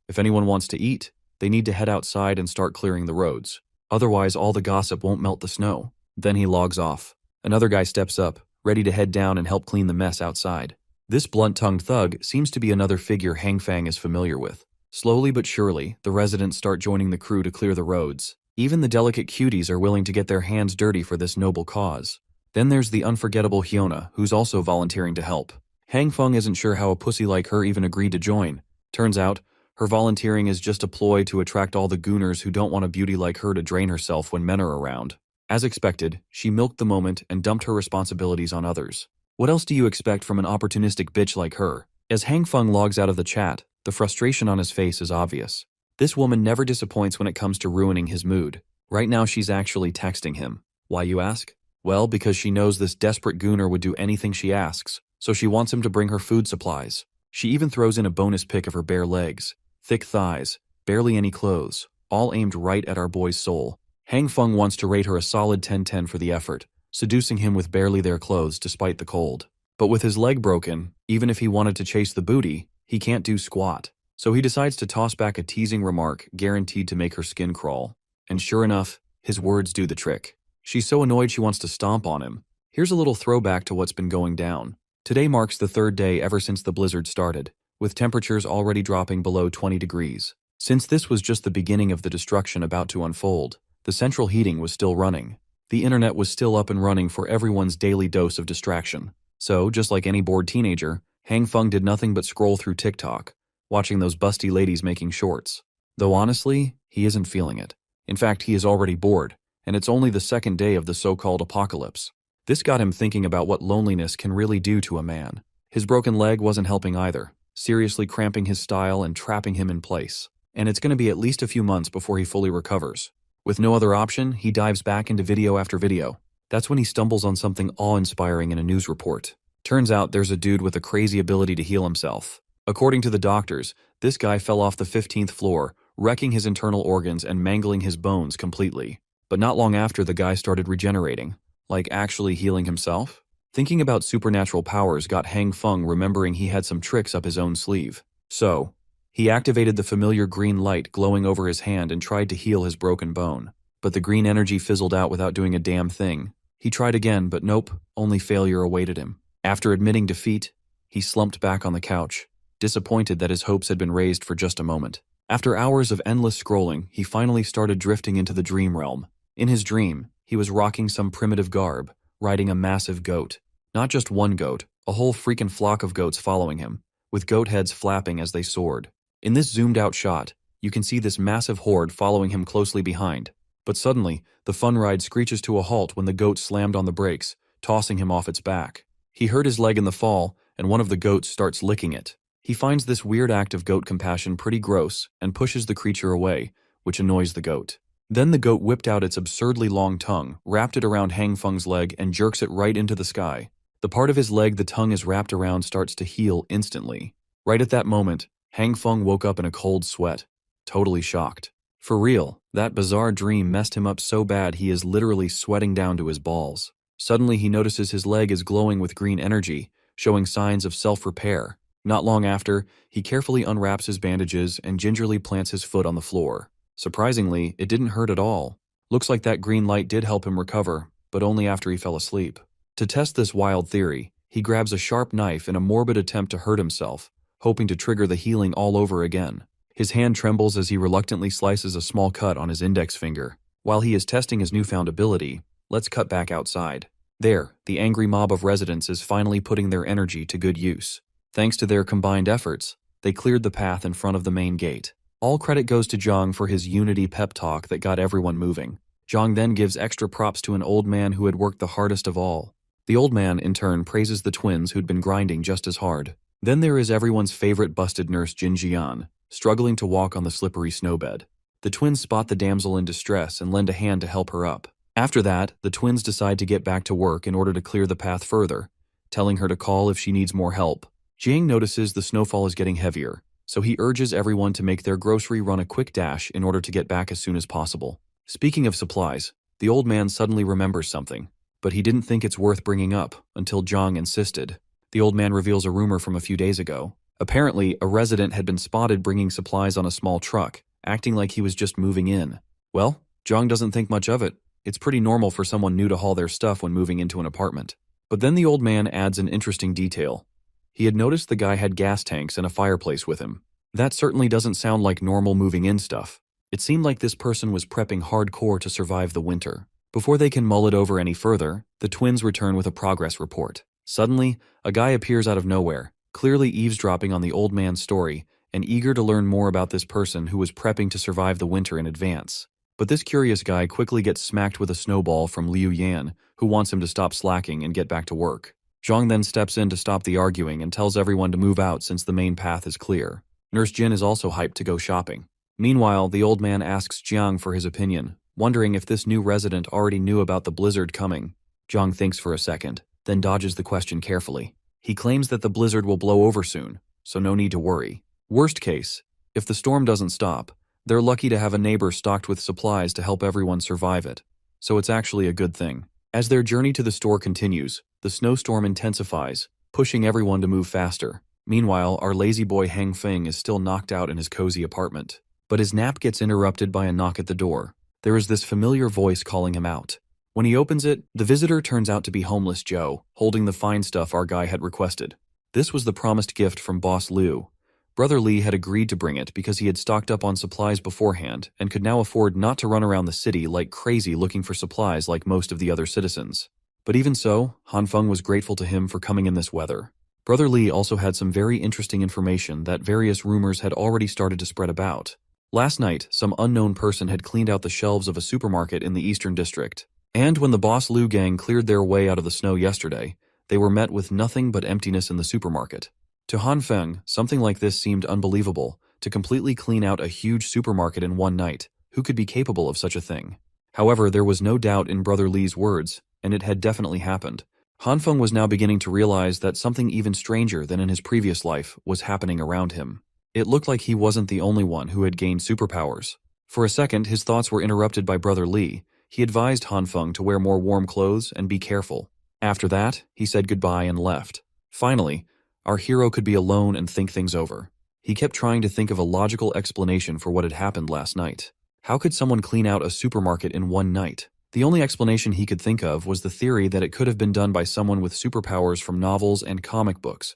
If anyone wants to eat, they need to head outside and start clearing the roads. Otherwise, all the gossip won't melt the snow. Then he logs off. Another guy steps up, ready to head down and help clean the mess outside. This blunt-tongued thug seems to be another figure Han Feng is familiar with. Slowly but surely, the residents start joining the crew to clear the roads. Even the delicate cuties are willing to get their hands dirty for this noble cause. Then there's the unforgettable Hyuna, who's also volunteering to help. Han Feng isn't sure how a pussy like her even agreed to join. Turns out, her volunteering is just a ploy to attract all the gooners who don't want a beauty like her to drain herself when men are around. As expected, she milked the moment and dumped her responsibilities on others. What else do you expect from an opportunistic bitch like her? As Han Feng logs out of the chat, the frustration on his face is obvious. This woman never disappoints when it comes to ruining his mood. Right now she's actually texting him. Why, you ask? Well, because she knows this desperate gooner would do anything she asks, so she wants him to bring her food supplies. She even throws in a bonus pic of her bare legs, thick thighs, barely any clothes, all aimed right at our boy's soul. Han Feng wants to rate her a solid 10/10 for the effort, seducing him with barely their clothes despite the cold. But with his leg broken, even if he wanted to chase the booty, he can't do squat. So he decides to toss back a teasing remark guaranteed to make her skin crawl. And sure enough, his words do the trick. She's so annoyed she wants to stomp on him. Here's a little throwback to what's been going down. Today marks the third day ever since the blizzard started, with temperatures already dropping below 20 degrees. Since this was just the beginning of the destruction about to unfold, the central heating was still running. The internet was still up and running for everyone's daily dose of distraction. So, just like any bored teenager, Han Feng did nothing but scroll through TikTok, watching those busty ladies making shorts. Though honestly, he isn't feeling it. In fact, he is already bored, and it's only the second day of the so-called apocalypse. This got him thinking about what loneliness can really do to a man. His broken leg wasn't helping either, seriously cramping his style and trapping him in place. And it's going to be at least a few months before he fully recovers. With no other option, he dives back into video after video. That's when he stumbles on something awe-inspiring in a news report. Turns out there's a dude with a crazy ability to heal himself. According to the doctors, this guy fell off the 15th floor, wrecking his internal organs and mangling his bones completely. But not long after, the guy started regenerating, like actually healing himself. Thinking about supernatural powers got Hang Feng remembering he had some tricks up his own sleeve. So, he activated the familiar green light glowing over his hand and tried to heal his broken bone. But the green energy fizzled out without doing a damn thing. He tried again, but nope, only failure awaited him. After admitting defeat, he slumped back on the couch, disappointed that his hopes had been raised for just a moment. After hours of endless scrolling, he finally started drifting into the dream realm. In his dream, he was rocking some primitive garb, riding a massive goat. Not just one goat, a whole freaking flock of goats following him, with goat heads flapping as they soared. In this zoomed-out shot, you can see this massive horde following him closely behind. But suddenly, the fun ride screeches to a halt when the goat slammed on the brakes, tossing him off its back. He hurt his leg in the fall, and one of the goats starts licking it. He finds this weird act of goat compassion pretty gross and pushes the creature away, which annoys the goat. Then the goat whipped out its absurdly long tongue, wrapped it around Hang Feng's leg, and jerks it right into the sky. The part of his leg the tongue is wrapped around starts to heal instantly. Right at that moment, Hang Feng woke up in a cold sweat, totally shocked. For real, that bizarre dream messed him up so bad he is literally sweating down to his balls. Suddenly he notices his leg is glowing with green energy, showing signs of self-repair. Not long after, he carefully unwraps his bandages and gingerly plants his foot on the floor. Surprisingly, it didn't hurt at all. Looks like that green light did help him recover, but only after he fell asleep. To test this wild theory, he grabs a sharp knife in a morbid attempt to hurt himself, hoping to trigger the healing all over again. His hand trembles as he reluctantly slices a small cut on his index finger. While he is testing his newfound ability, let's cut back outside. There, the angry mob of residents is finally putting their energy to good use. Thanks to their combined efforts, they cleared the path in front of the main gate. All credit goes to Zhang for his unity pep talk that got everyone moving. Zhang then gives extra props to an old man who had worked the hardest of all. The old man, in turn, praises the twins who'd been grinding just as hard. Then there is everyone's favorite busted nurse Jin Jian, struggling to walk on the slippery snowbed. The twins spot the damsel in distress and lend a hand to help her up. After that, the twins decide to get back to work in order to clear the path further, telling her to call if she needs more help. Jiang notices the snowfall is getting heavier, so he urges everyone to make their grocery run a quick dash in order to get back as soon as possible. Speaking of supplies, the old man suddenly remembers something, but he didn't think it's worth bringing up until Zhang insisted. The old man reveals a rumor from a few days ago. Apparently, a resident had been spotted bringing supplies on a small truck, acting like he was just moving in. Well, Zhang doesn't think much of it. It's pretty normal for someone new to haul their stuff when moving into an apartment. But then the old man adds an interesting detail. He had noticed the guy had gas tanks and a fireplace with him. That certainly doesn't sound like normal moving in stuff. It seemed like this person was prepping hardcore to survive the winter. Before they can mull it over any further, the twins return with a progress report. Suddenly, a guy appears out of nowhere, clearly eavesdropping on the old man's story and eager to learn more about this person who was prepping to survive the winter in advance. But this curious guy quickly gets smacked with a snowball from Liu Yan, who wants him to stop slacking and get back to work. Zhang then steps in to stop the arguing and tells everyone to move out since the main path is clear. Nurse Jin is also hyped to go shopping. Meanwhile, the old man asks Jiang for his opinion, wondering if this new resident already knew about the blizzard coming. Jiang thinks for a second, then dodges the question carefully. He claims that the blizzard will blow over soon, so no need to worry. Worst case, if the storm doesn't stop, they're lucky to have a neighbor stocked with supplies to help everyone survive it. So it's actually a good thing. As their journey to the store continues, the snowstorm intensifies, pushing everyone to move faster. Meanwhile, our lazy boy Hang Feng is still knocked out in his cozy apartment. But his nap gets interrupted by a knock at the door. There is this familiar voice calling him out. When he opens it, the visitor turns out to be homeless Joe, holding the fine stuff our guy had requested. This was the promised gift from Boss Liu. Brother Lee had agreed to bring it because he had stocked up on supplies beforehand and could now afford not to run around the city like crazy looking for supplies like most of the other citizens. But even so, Han Feng was grateful to him for coming in this weather. Brother Lee also had some very interesting information that various rumors had already started to spread about. Last night, some unknown person had cleaned out the shelves of a supermarket in the Eastern District. And when the Boss Liu gang cleared their way out of the snow yesterday, they were met with nothing but emptiness in the supermarket. To Han Feng, something like this seemed unbelievable, to completely clean out a huge supermarket in one night. Who could be capable of such a thing? However, there was no doubt in Brother Lee's words, and it had definitely happened. Han Feng was now beginning to realize that something even stranger than in his previous life was happening around him. It looked like he wasn't the only one who had gained superpowers. For a second, his thoughts were interrupted by Brother Li. He advised Han Feng to wear more warm clothes and be careful. After that, he said goodbye and left. Finally, our hero could be alone and think things over. He kept trying to think of a logical explanation for what had happened last night. How could someone clean out a supermarket in one night? The only explanation he could think of was the theory that it could have been done by someone with superpowers from novels and comic books.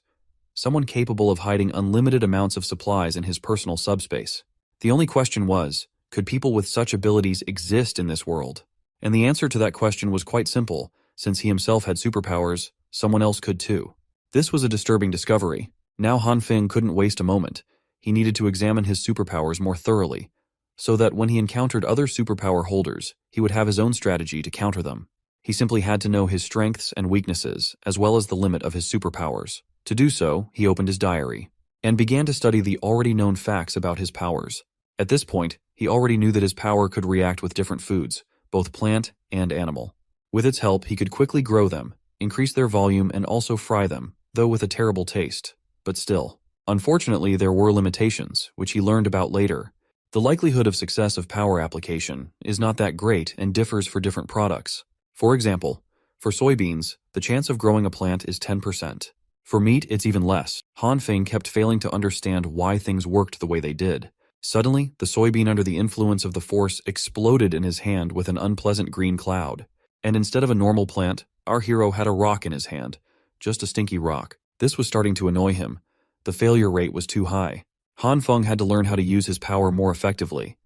Someone capable of hiding unlimited amounts of supplies in his personal subspace. The only question was, could people with such abilities exist in this world? And the answer to that question was quite simple. Since he himself had superpowers, someone else could too. This was a disturbing discovery. Now Han Feng couldn't waste a moment. He needed to examine his superpowers more thoroughly, so that when he encountered other superpower holders, he would have his own strategy to counter them. He simply had to know his strengths and weaknesses, as well as the limit of his superpowers. To do so, he opened his diary, and began to study the already known facts about his powers. At this point, he already knew that his power could react with different foods, both plant and animal. With its help, he could quickly grow them, increase their volume, and also fry them, though with a terrible taste. But still. Unfortunately, there were limitations, which he learned about later. The likelihood of success of power application is not that great and differs for different products. For example, for soybeans, the chance of growing a plant is 10%. For meat, it's even less. Han Feng kept failing to understand why things worked the way they did. Suddenly, the soybean under the influence of the force exploded in his hand with an unpleasant green cloud. And instead of a normal plant, our hero had a rock in his hand. Just a stinky rock. This was starting to annoy him. The failure rate was too high. Han Feng had to learn how to use his power more effectively.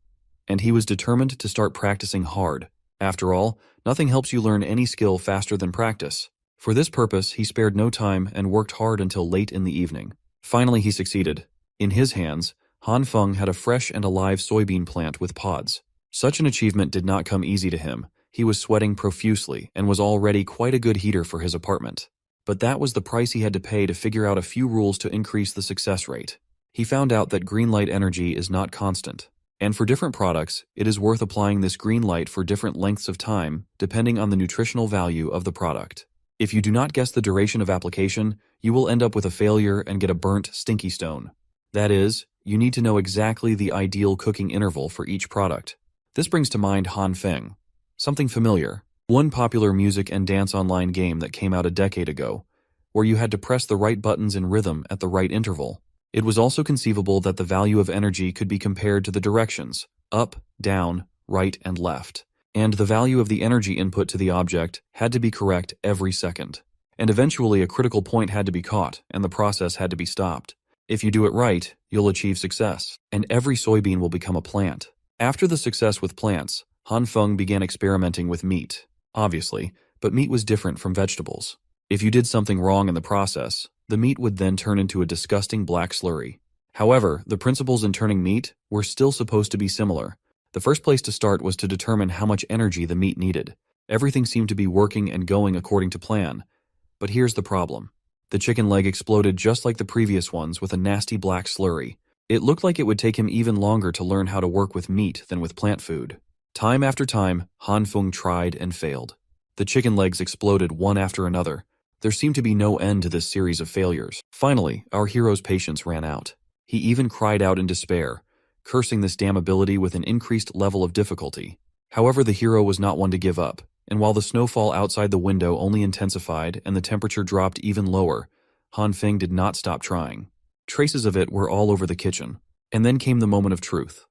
And he was determined to start practicing hard. After all, nothing helps you learn any skill faster than practice. For this purpose, he spared no time and worked hard until late in the evening. Finally, he succeeded. In his hands, Han Feng had a fresh and alive soybean plant with pods. Such an achievement did not come easy to him. He was sweating profusely and was already quite a good heater for his apartment. But that was the price he had to pay to figure out a few rules to increase the success rate. He found out that green light energy is not constant. And for different products, it is worth applying this green light for different lengths of time, depending on the nutritional value of the product. If you do not guess the duration of application, you will end up with a failure and get a burnt, stinky stone. That is, you need to know exactly the ideal cooking interval for each product. This brings to mind Han Feng. Something familiar. One popular music and dance online game that came out a decade ago, where you had to press the right buttons in rhythm at the right interval. It was also conceivable that the value of energy could be compared to the directions, up, down, right, and left. And the value of the energy input to the object had to be correct every second. And eventually a critical point had to be caught, and the process had to be stopped. If you do it right, you'll achieve success, and every soybean will become a plant. After the success with plants, Han Feng began experimenting with meat. Obviously, but meat was different from vegetables. If you did something wrong in the process, the meat would then turn into a disgusting black slurry. However, the principles in turning meat were still supposed to be similar. The first place to start was to determine how much energy the meat needed. Everything seemed to be working and going according to plan. But here's the problem. The chicken leg exploded just like the previous ones with a nasty black slurry. It looked like it would take him even longer to learn how to work with meat than with plant food. Time after time, Han Feng tried and failed. The chicken legs exploded one after another. There seemed to be no end to this series of failures. Finally, our hero's patience ran out. He even cried out in despair, cursing this damn ability with an increased level of difficulty. However, the hero was not one to give up, and while the snowfall outside the window only intensified and the temperature dropped even lower, Han Feng did not stop trying. Traces of it were all over the kitchen. And then came the moment of truth.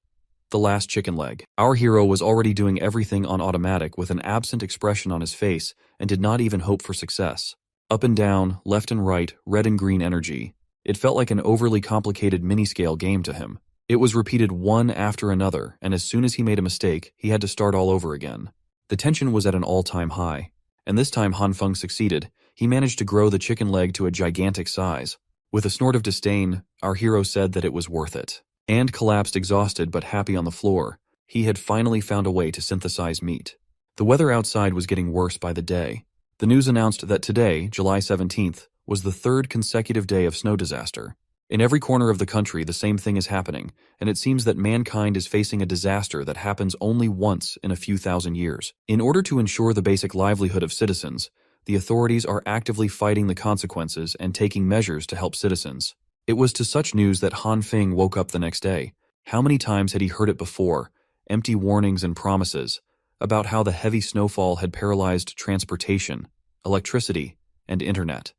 The last chicken leg. Our hero was already doing everything on automatic with an absent expression on his face and did not even hope for success. Up and down, left and right, red and green energy. It felt like an overly complicated mini-scale game to him. It was repeated one after another, and as soon as he made a mistake, he had to start all over again. The tension was at an all-time high. And this time Han Feng succeeded. He managed to grow the chicken leg to a gigantic size. With a snort of disdain, our hero said that it was worth it. And collapsed exhausted but happy on the floor. He had finally found a way to synthesize meat. The weather outside was getting worse by the day. The news announced that today, July 17th, was the third consecutive day of snow disaster. In every corner of the country, the same thing is happening, and it seems that mankind is facing a disaster that happens only once in a few thousand years. In order to ensure the basic livelihood of citizens, the authorities are actively fighting the consequences and taking measures to help citizens. It was to such news that Han Feng woke up the next day. How many times had he heard it before? Empty warnings and promises about how the heavy snowfall had paralyzed transportation, electricity, and internet.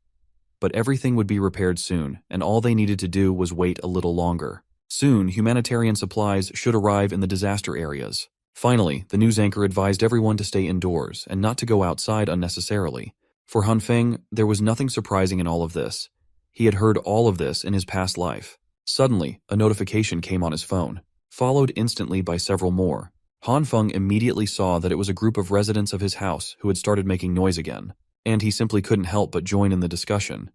But everything would be repaired soon, and all they needed to do was wait a little longer. Soon, humanitarian supplies should arrive in the disaster areas. Finally, the news anchor advised everyone to stay indoors and not to go outside unnecessarily. For Han Feng, there was nothing surprising in all of this. He had heard all of this in his past life. Suddenly, a notification came on his phone, followed instantly by several more. Han Feng immediately saw that it was a group of residents of his house who had started making noise again, and he simply couldn't help but join in the discussion.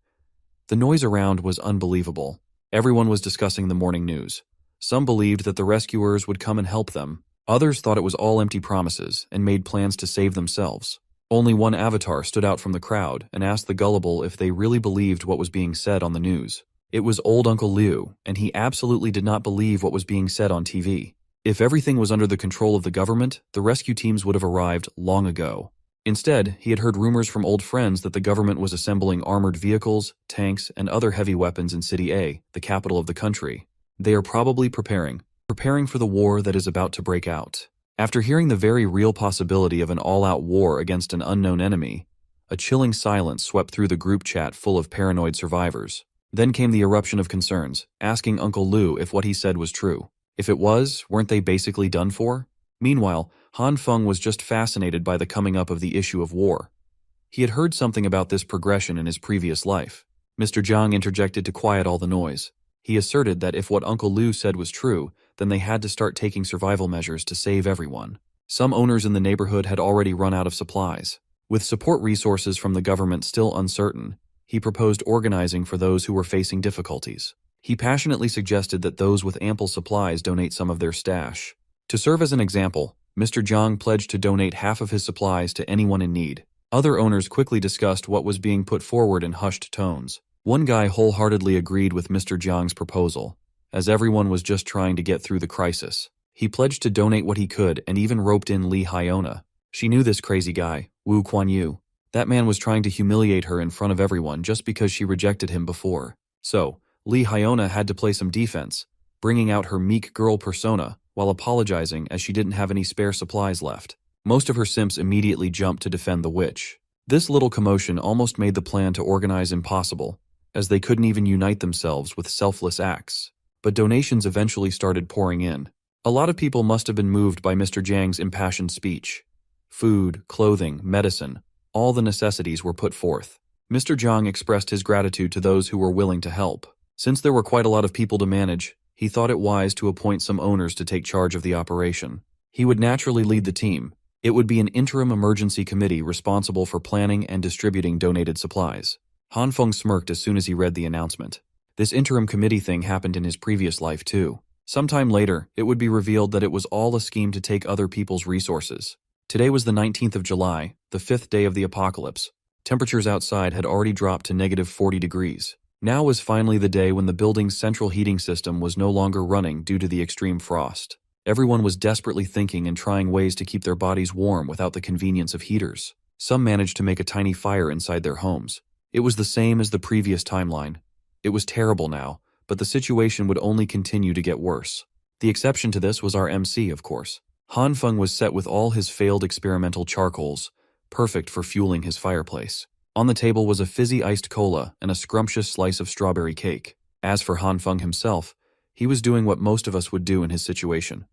The noise around was unbelievable. Everyone was discussing the morning news. Some believed that the rescuers would come and help them. Others thought it was all empty promises and made plans to save themselves. Only one avatar stood out from the crowd and asked the gullible if they really believed what was being said on the news. It was old Uncle Liu, and he absolutely did not believe what was being said on TV. If everything was under the control of the government, the rescue teams would have arrived long ago. Instead, he had heard rumors from old friends that the government was assembling armored vehicles, tanks, and other heavy weapons in City A, the capital of the country. They are probably preparing for the war that is about to break out. After hearing the very real possibility of an all-out war against an unknown enemy, a chilling silence swept through the group chat full of paranoid survivors. Then came the eruption of concerns, asking Uncle Liu if what he said was true. If it was, weren't they basically done for? Meanwhile, Han Feng was just fascinated by the coming up of the issue of war. He had heard something about this progression in his previous life. Mr. Zhang interjected to quiet all the noise. He asserted that if what Uncle Liu said was true, then they had to start taking survival measures to save everyone. Some owners in the neighborhood had already run out of supplies. With support resources from the government still uncertain, he proposed organizing for those who were facing difficulties. He passionately suggested that those with ample supplies donate some of their stash. To serve as an example, Mr. Zhang pledged to donate half of his supplies to anyone in need. Other owners quickly discussed what was being put forward in hushed tones. One guy wholeheartedly agreed with Mr. Zhang's proposal, as everyone was just trying to get through the crisis. He pledged to donate what he could and even roped in Li Hyona. She knew this crazy guy, Wu Kuan-yu. That man was trying to humiliate her in front of everyone just because she rejected him before. So, Li Hyona had to play some defense, bringing out her meek girl persona while apologizing as she didn't have any spare supplies left. Most of her simps immediately jumped to defend the witch. This little commotion almost made the plan to organize impossible, as they couldn't even unite themselves with selfless acts. But donations eventually started pouring in. A lot of people must have been moved by Mr. Zhang's impassioned speech. Food, clothing, medicine, all the necessities were put forth. Mr. Zhang expressed his gratitude to those who were willing to help. Since there were quite a lot of people to manage, he thought it wise to appoint some owners to take charge of the operation. He would naturally lead the team. It would be an interim emergency committee responsible for planning and distributing donated supplies. Han Feng smirked as soon as he read the announcement. This interim committee thing happened in his previous life too. Sometime later, it would be revealed that it was all a scheme to take other people's resources. Today was the 19th of July, the 5th day of the apocalypse. Temperatures outside had already dropped to -40 degrees. Now was finally the day when the building's central heating system was no longer running due to the extreme frost. Everyone was desperately thinking and trying ways to keep their bodies warm without the convenience of heaters. Some managed to make a tiny fire inside their homes. It was the same as the previous timeline. It was terrible now, but the situation would only continue to get worse. The exception to this was our MC, of course. Han Feng was set with all his failed experimental charcoals, perfect for fueling his fireplace. On the table was a fizzy iced cola and a scrumptious slice of strawberry cake. As for Han Feng himself, he was doing what most of us would do in his situation,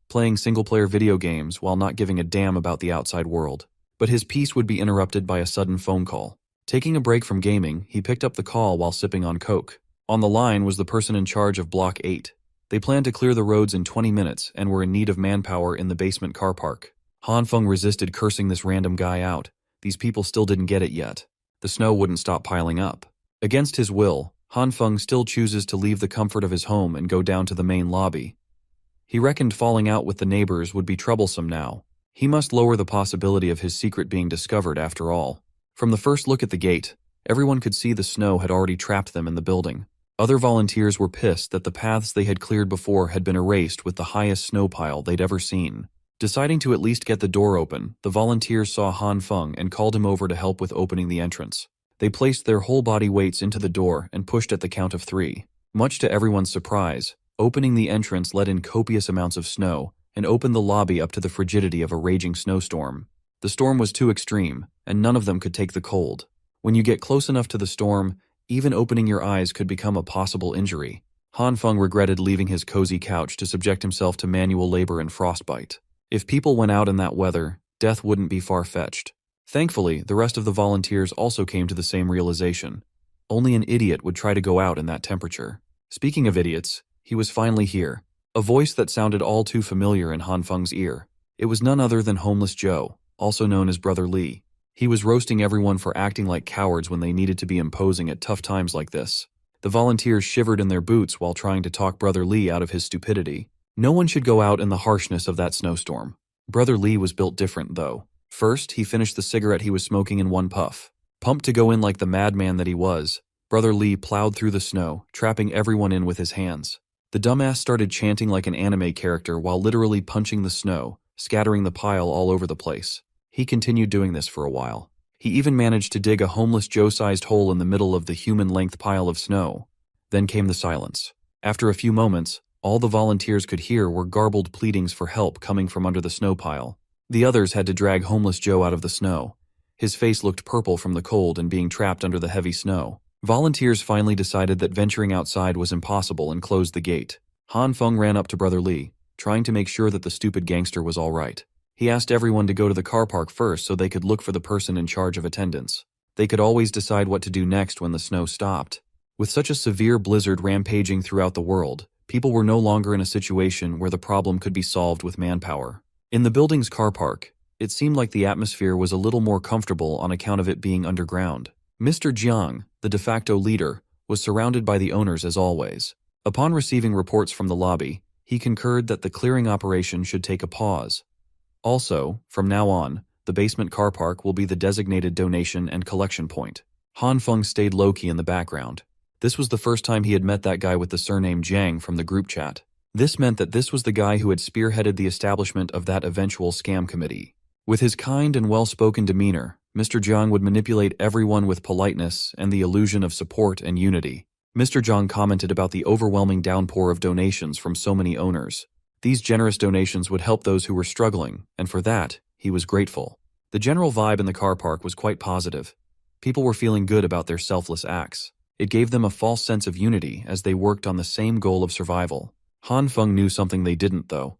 playing single-player video games while not giving a damn about the outside world. But his peace would be interrupted by a sudden phone call. Taking a break from gaming, he picked up the call while sipping on Coke. On the line was the person in charge of Block 8. They planned to clear the roads in 20 minutes and were in need of manpower in the basement car park. Han Feng resisted cursing this random guy out. These people still didn't get it yet. The snow wouldn't stop piling up. Against his will, Han Feng still chooses to leave the comfort of his home and go down to the main lobby. He reckoned falling out with the neighbors would be troublesome now. He must lower the possibility of his secret being discovered after all. From the first look at the gate, everyone could see the snow had already trapped them in the building. Other volunteers were pissed that the paths they had cleared before had been erased with the highest snow pile they'd ever seen. Deciding to at least get the door open, the volunteers saw Han Feng and called him over to help with opening the entrance. They placed their whole body weights into the door and pushed at the count of 3. Much to everyone's surprise, opening the entrance let in copious amounts of snow and opened the lobby up to the frigidity of a raging snowstorm. The storm was too extreme, and none of them could take the cold. When you get close enough to the storm, even opening your eyes could become a possible injury. Han Feng regretted leaving his cozy couch to subject himself to manual labor and frostbite. If people went out in that weather, death wouldn't be far-fetched. Thankfully, the rest of the volunteers also came to the same realization. Only an idiot would try to go out in that temperature. Speaking of idiots, he was finally here. A voice that sounded all too familiar in Han Feng's ear. It was none other than Homeless Joe, also known as Brother Lee. He was roasting everyone for acting like cowards when they needed to be imposing at tough times like this. The volunteers shivered in their boots while trying to talk Brother Lee out of his stupidity. No one should go out in the harshness of that snowstorm. Brother Lee was built different, though. First, he finished the cigarette he was smoking in one puff. Pumped to go in like the madman that he was, Brother Lee plowed through the snow, trapping everyone in with his hands. The dumbass started chanting like an anime character while literally punching the snow, scattering the pile all over the place. He continued doing this for a while. He even managed to dig a Homeless Joe-sized hole in the middle of the human-length pile of snow. Then came the silence. After a few moments, all the volunteers could hear were garbled pleadings for help coming from under the snow pile. The others had to drag Homeless Joe out of the snow. His face looked purple from the cold and being trapped under the heavy snow. Volunteers finally decided that venturing outside was impossible and closed the gate. Han Feng ran up to Brother Lee, trying to make sure that the stupid gangster was all right. He asked everyone to go to the car park first so they could look for the person in charge of attendance. They could always decide what to do next when the snow stopped. With such a severe blizzard rampaging throughout the world, people were no longer in a situation where the problem could be solved with manpower. In the building's car park, it seemed like the atmosphere was a little more comfortable on account of it being underground. Mr. Jiang, the de facto leader, was surrounded by the owners as always. Upon receiving reports from the lobby, he concurred that the clearing operation should take a pause. Also, from now on, the basement car park will be the designated donation and collection point. Han Feng stayed low-key in the background. This was the first time he had met that guy with the surname Jiang from the group chat. This meant that this was the guy who had spearheaded the establishment of that eventual scam committee. With his kind and well-spoken demeanor, Mr. Jiang would manipulate everyone with politeness and the illusion of support and unity. Mr. Jiang commented about the overwhelming downpour of donations from so many owners. These generous donations would help those who were struggling, and for that, he was grateful. The general vibe in the car park was quite positive. People were feeling good about their selfless acts. It gave them a false sense of unity as they worked on the same goal of survival. Han Feng knew something they didn't, though.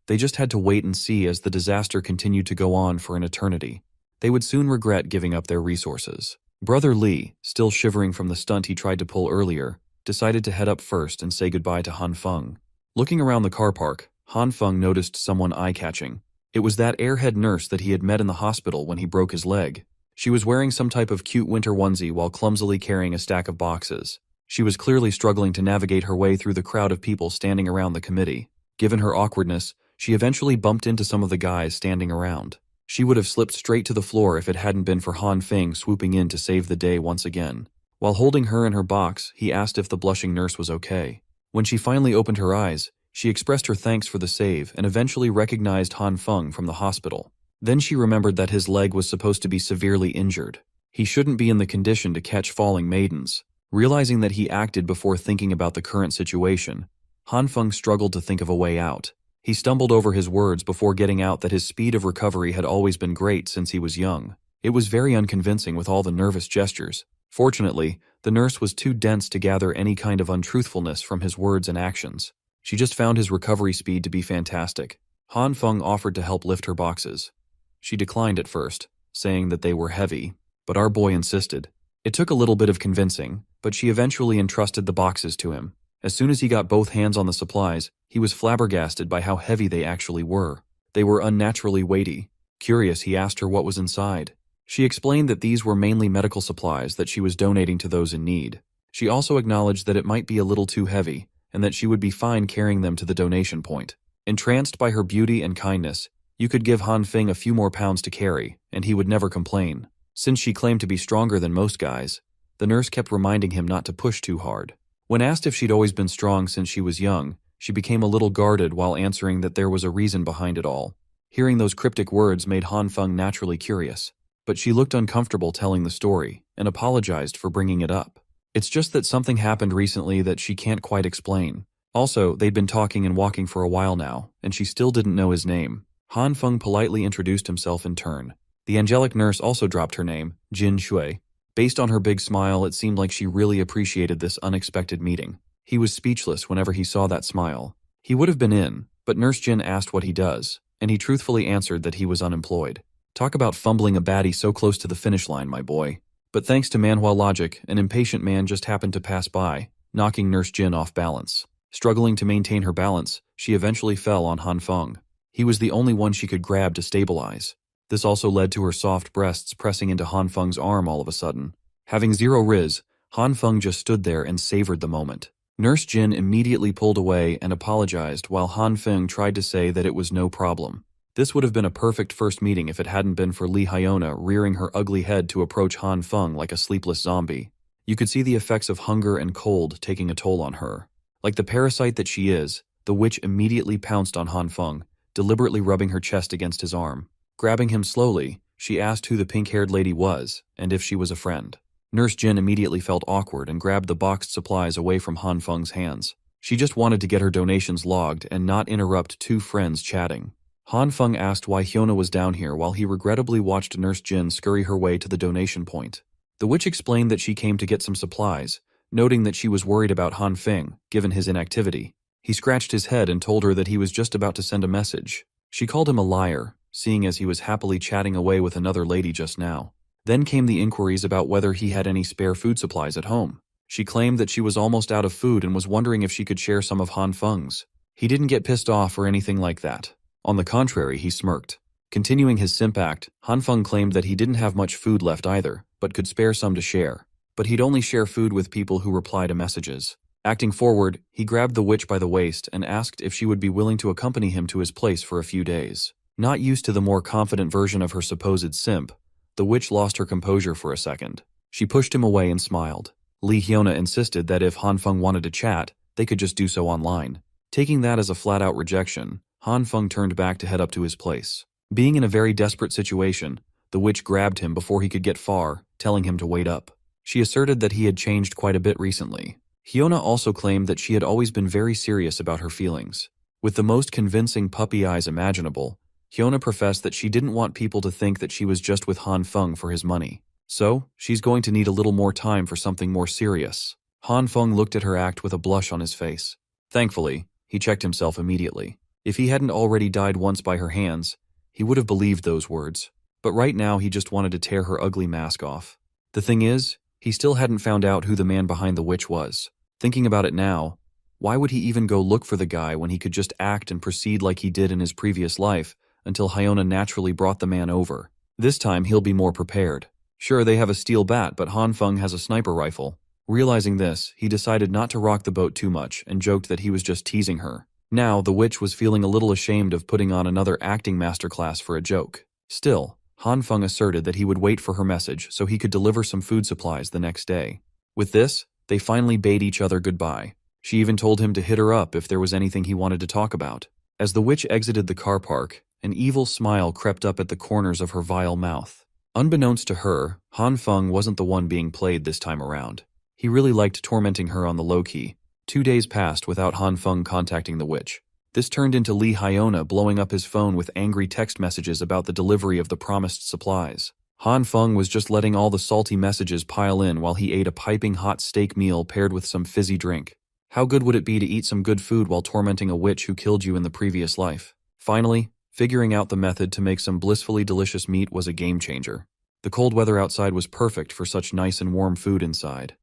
They just had to wait and see as the disaster continued to go on for an eternity. They would soon regret giving up their resources. Brother Lee, still shivering from the stunt he tried to pull earlier, decided to head up first and say goodbye to Han Feng. Looking around the car park, Han Feng noticed someone eye-catching. It was that airhead nurse that he had met in the hospital when he broke his leg. She was wearing some type of cute winter onesie while clumsily carrying a stack of boxes. She was clearly struggling to navigate her way through the crowd of people standing around the committee. Given her awkwardness, she eventually bumped into some of the guys standing around. She would have slipped straight to the floor if it hadn't been for Han Feng swooping in to save the day once again. While holding her in her box, he asked if the blushing nurse was okay. When she finally opened her eyes, she expressed her thanks for the save and eventually recognized Han Feng from the hospital. Then she remembered that his leg was supposed to be severely injured. He shouldn't be in the condition to catch falling maidens. Realizing that he acted before thinking about the current situation, Han Feng struggled to think of a way out. He stumbled over his words before getting out that his speed of recovery had always been great since he was young. It was very unconvincing with all the nervous gestures. Fortunately, the nurse was too dense to gather any kind of untruthfulness from his words and actions. She just found his recovery speed to be fantastic. Han Feng offered to help lift her boxes. She declined at first, saying that they were heavy, but our boy insisted. It took a little bit of convincing, but she eventually entrusted the boxes to him. As soon as he got both hands on the supplies, he was flabbergasted by how heavy they actually were. They were unnaturally weighty. Curious, he asked her what was inside. She explained that these were mainly medical supplies that she was donating to those in need. She also acknowledged that it might be a little too heavy, and that she would be fine carrying them to the donation point. Entranced by her beauty and kindness, you could give Han Feng a few more pounds to carry, and he would never complain. Since she claimed to be stronger than most guys, the nurse kept reminding him not to push too hard. When asked if she'd always been strong since she was young, she became a little guarded while answering that there was a reason behind it all. Hearing those cryptic words made Han Feng naturally curious, but she looked uncomfortable telling the story and apologized for bringing it up. It's just that something happened recently that she can't quite explain. Also, they'd been talking and walking for a while now, and she still didn't know his name. Han Feng politely introduced himself in turn. The angelic nurse also dropped her name, Jin Shui. Based on her big smile, it seemed like she really appreciated this unexpected meeting. He was speechless whenever he saw that smile. He would have been in, but Nurse Jin asked what he does, and he truthfully answered that he was unemployed. Talk about fumbling a baddie so close to the finish line, my boy. But thanks to Manhwa logic, an impatient man just happened to pass by, knocking Nurse Jin off balance. Struggling to maintain her balance, she eventually fell on Han Feng. He was the only one she could grab to stabilize. This also led to her soft breasts pressing into Han Feng's arm all of a sudden. Having zero riz, Han Feng just stood there and savored the moment. Nurse Jin immediately pulled away and apologized while Han Feng tried to say that it was no problem. This would have been a perfect first meeting if it hadn't been for Li Hyona rearing her ugly head to approach Han Feng like a sleepless zombie. You could see the effects of hunger and cold taking a toll on her. Like the parasite that she is, the witch immediately pounced on Han Feng, deliberately rubbing her chest against his arm. Grabbing him slowly, she asked who the pink-haired lady was and if she was a friend. Nurse Jin immediately felt awkward and grabbed the boxed supplies away from Han Feng's hands. She just wanted to get her donations logged and not interrupt two friends chatting. Han Feng asked why Hyona was down here while he regrettably watched Nurse Jin scurry her way to the donation point. The witch explained that she came to get some supplies, noting that she was worried about Han Feng, given his inactivity. He scratched his head and told her that he was just about to send a message. She called him a liar, seeing as he was happily chatting away with another lady just now. Then came the inquiries about whether he had any spare food supplies at home. She claimed that she was almost out of food and was wondering if she could share some of Han Feng's. He didn't get pissed off or anything like that. On the contrary, he smirked. Continuing his simp act, Han Feng claimed that he didn't have much food left either, but could spare some to share. But he'd only share food with people who reply to messages. Acting forward, he grabbed the witch by the waist and asked if she would be willing to accompany him to his place for a few days. Not used to the more confident version of her supposed simp, the witch lost her composure for a second. She pushed him away and smiled. Li Hyona insisted that if Han Feng wanted to chat, they could just do so online. Taking that as a flat-out rejection, Han Feng turned back to head up to his place. Being in a very desperate situation, the witch grabbed him before he could get far, telling him to wait up. She asserted that he had changed quite a bit recently. Hyona also claimed that she had always been very serious about her feelings. With the most convincing puppy eyes imaginable, Hyona professed that she didn't want people to think that she was just with Han Feng for his money. So, she's going to need a little more time for something more serious. Han Feng looked at her act with a blush on his face. Thankfully, he checked himself immediately. If he hadn't already died once by her hands, he would have believed those words. But right now he just wanted to tear her ugly mask off. The thing is, he still hadn't found out who the man behind the witch was. Thinking about it now, why would he even go look for the guy when he could just act and proceed like he did in his previous life until Hyona naturally brought the man over? This time he'll be more prepared. Sure, they have a steel bat, but Han Feng has a sniper rifle. Realizing this, he decided not to rock the boat too much and joked that he was just teasing her. Now, the witch was feeling a little ashamed of putting on another acting masterclass for a joke. Still, Han Feng asserted that he would wait for her message so he could deliver some food supplies the next day. With this, they finally bade each other goodbye. She even told him to hit her up if there was anything he wanted to talk about. As the witch exited the car park, an evil smile crept up at the corners of her vile mouth. Unbeknownst to her, Han Feng wasn't the one being played this time around. He really liked tormenting her on the low-key. 2 days passed without Han Feng contacting the witch. This turned into Li Hyona blowing up his phone with angry text messages about the delivery of the promised supplies. Han Feng was just letting all the salty messages pile in while he ate a piping hot steak meal paired with some fizzy drink. How good would it be to eat some good food while tormenting a witch who killed you in the previous life? Finally, figuring out the method to make some blissfully delicious meat was a game changer. The cold weather outside was perfect for such nice and warm food inside.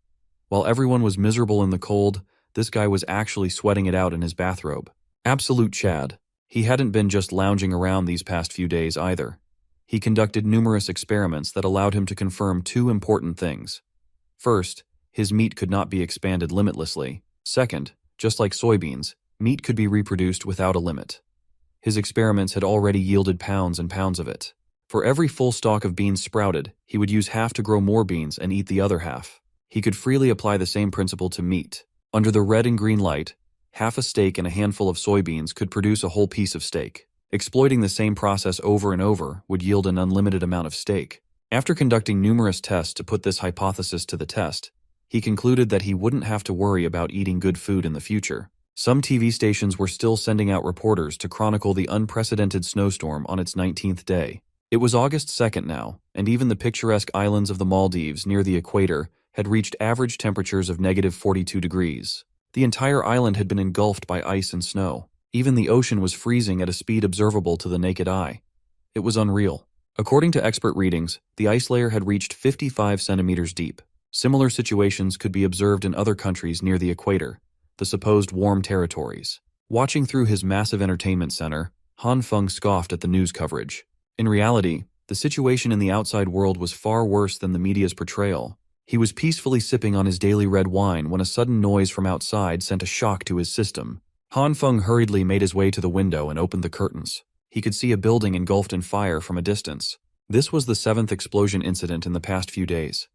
While everyone was miserable in the cold, this guy was actually sweating it out in his bathrobe. Absolute Chad. He hadn't been just lounging around these past few days either. He conducted numerous experiments that allowed him to confirm 2 important things. First, his meat could not be expanded limitlessly. Second, just like soybeans, meat could be reproduced without a limit. His experiments had already yielded pounds and pounds of it. For every full stalk of beans sprouted, he would use half to grow more beans and eat the other half. He could freely apply the same principle to meat. Under the red and green light, half a steak and a handful of soybeans could produce a whole piece of steak. Exploiting the same process over and over would yield an unlimited amount of steak. After conducting numerous tests to put this hypothesis to the test, He concluded that he wouldn't have to worry about eating good food in the future. Some TV stations were still sending out reporters to chronicle the unprecedented snowstorm on its 19th day. It was August 2nd now, and even the picturesque islands of the Maldives near the equator had reached average temperatures of -42 degrees. The entire island had been engulfed by ice and snow. Even the ocean was freezing at a speed observable to the naked eye. It was unreal. According to expert readings, the ice layer had reached 55 centimeters deep. Similar situations could be observed in other countries near the equator, the supposed warm territories. Watching through his massive entertainment center, Han Feng scoffed at the news coverage. In reality, the situation in the outside world was far worse than the media's portrayal. He was peacefully sipping on his daily red wine when a sudden noise from outside sent a shock to his system. Han Feng hurriedly made his way to the window and opened the curtains. He could see a building engulfed in fire from a distance. This was the 7th explosion incident in the past few days.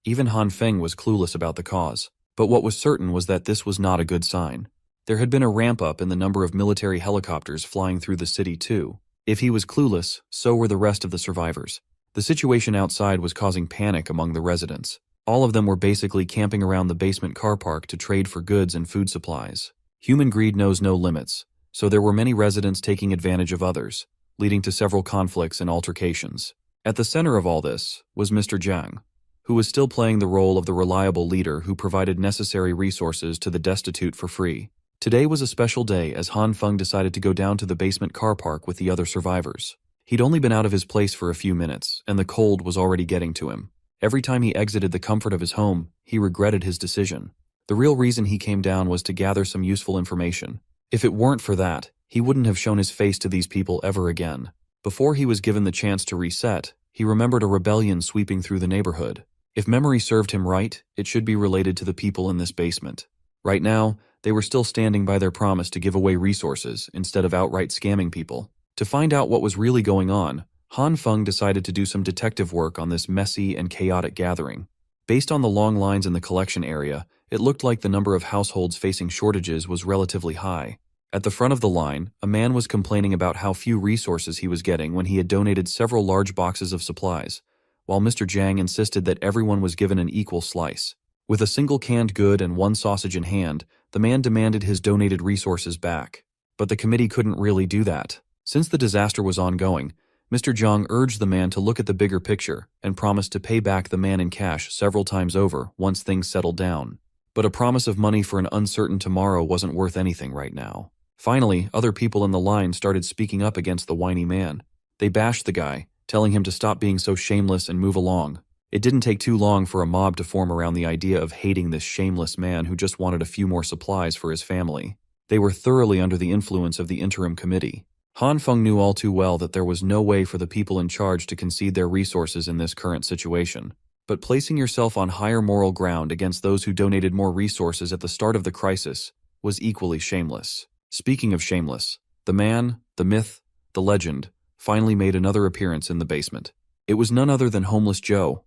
Even Han Feng was clueless about the cause. But what was certain was that this was not a good sign. There had been a ramp-up in the number of military helicopters flying through the city too. If he was clueless, so were the rest of the survivors. The situation outside was causing panic among the residents. All of them were basically camping around the basement car park to trade for goods and food supplies. Human greed knows no limits, so there were many residents taking advantage of others, leading to several conflicts and altercations. At the center of all this was Mr. Jiang, who was still playing the role of the reliable leader who provided necessary resources to the destitute for free. Today was a special day as Han Feng decided to go down to the basement car park with the other survivors. He'd only been out of his place for a few minutes, and the cold was already getting to him. Every time he exited the comfort of his home, he regretted his decision. The real reason he came down was to gather some useful information. If it weren't for that, he wouldn't have shown his face to these people ever again. Before he was given the chance to reset, he remembered a rebellion sweeping through the neighborhood. If memory served him right, it should be related to the people in this basement. Right now, they were still standing by their promise to give away resources instead of outright scamming people. To find out what was really going on, Han Feng decided to do some detective work on this messy and chaotic gathering. Based on the long lines in the collection area, it looked like the number of households facing shortages was relatively high. At the front of the line, a man was complaining about how few resources he was getting when he had donated several large boxes of supplies, while Mr. Jiang insisted that everyone was given an equal slice. With a single canned good and one sausage in hand, the man demanded his donated resources back. But the committee couldn't really do that. Since the disaster was ongoing, Mr. Jiang urged the man to look at the bigger picture and promised to pay back the man in cash several times over once things settled down. But a promise of money for an uncertain tomorrow wasn't worth anything right now. Finally, other people in the line started speaking up against the whiny man. They bashed the guy, telling him to stop being so shameless and move along. It didn't take too long for a mob to form around the idea of hating this shameless man who just wanted a few more supplies for his family. They were thoroughly under the influence of the interim committee. Han Feng knew all too well that there was no way for the people in charge to concede their resources in this current situation. But placing yourself on higher moral ground against those who donated more resources at the start of the crisis was equally shameless. Speaking of shameless, the man, the myth, the legend, finally made another appearance in the basement. It was none other than Homeless Joe.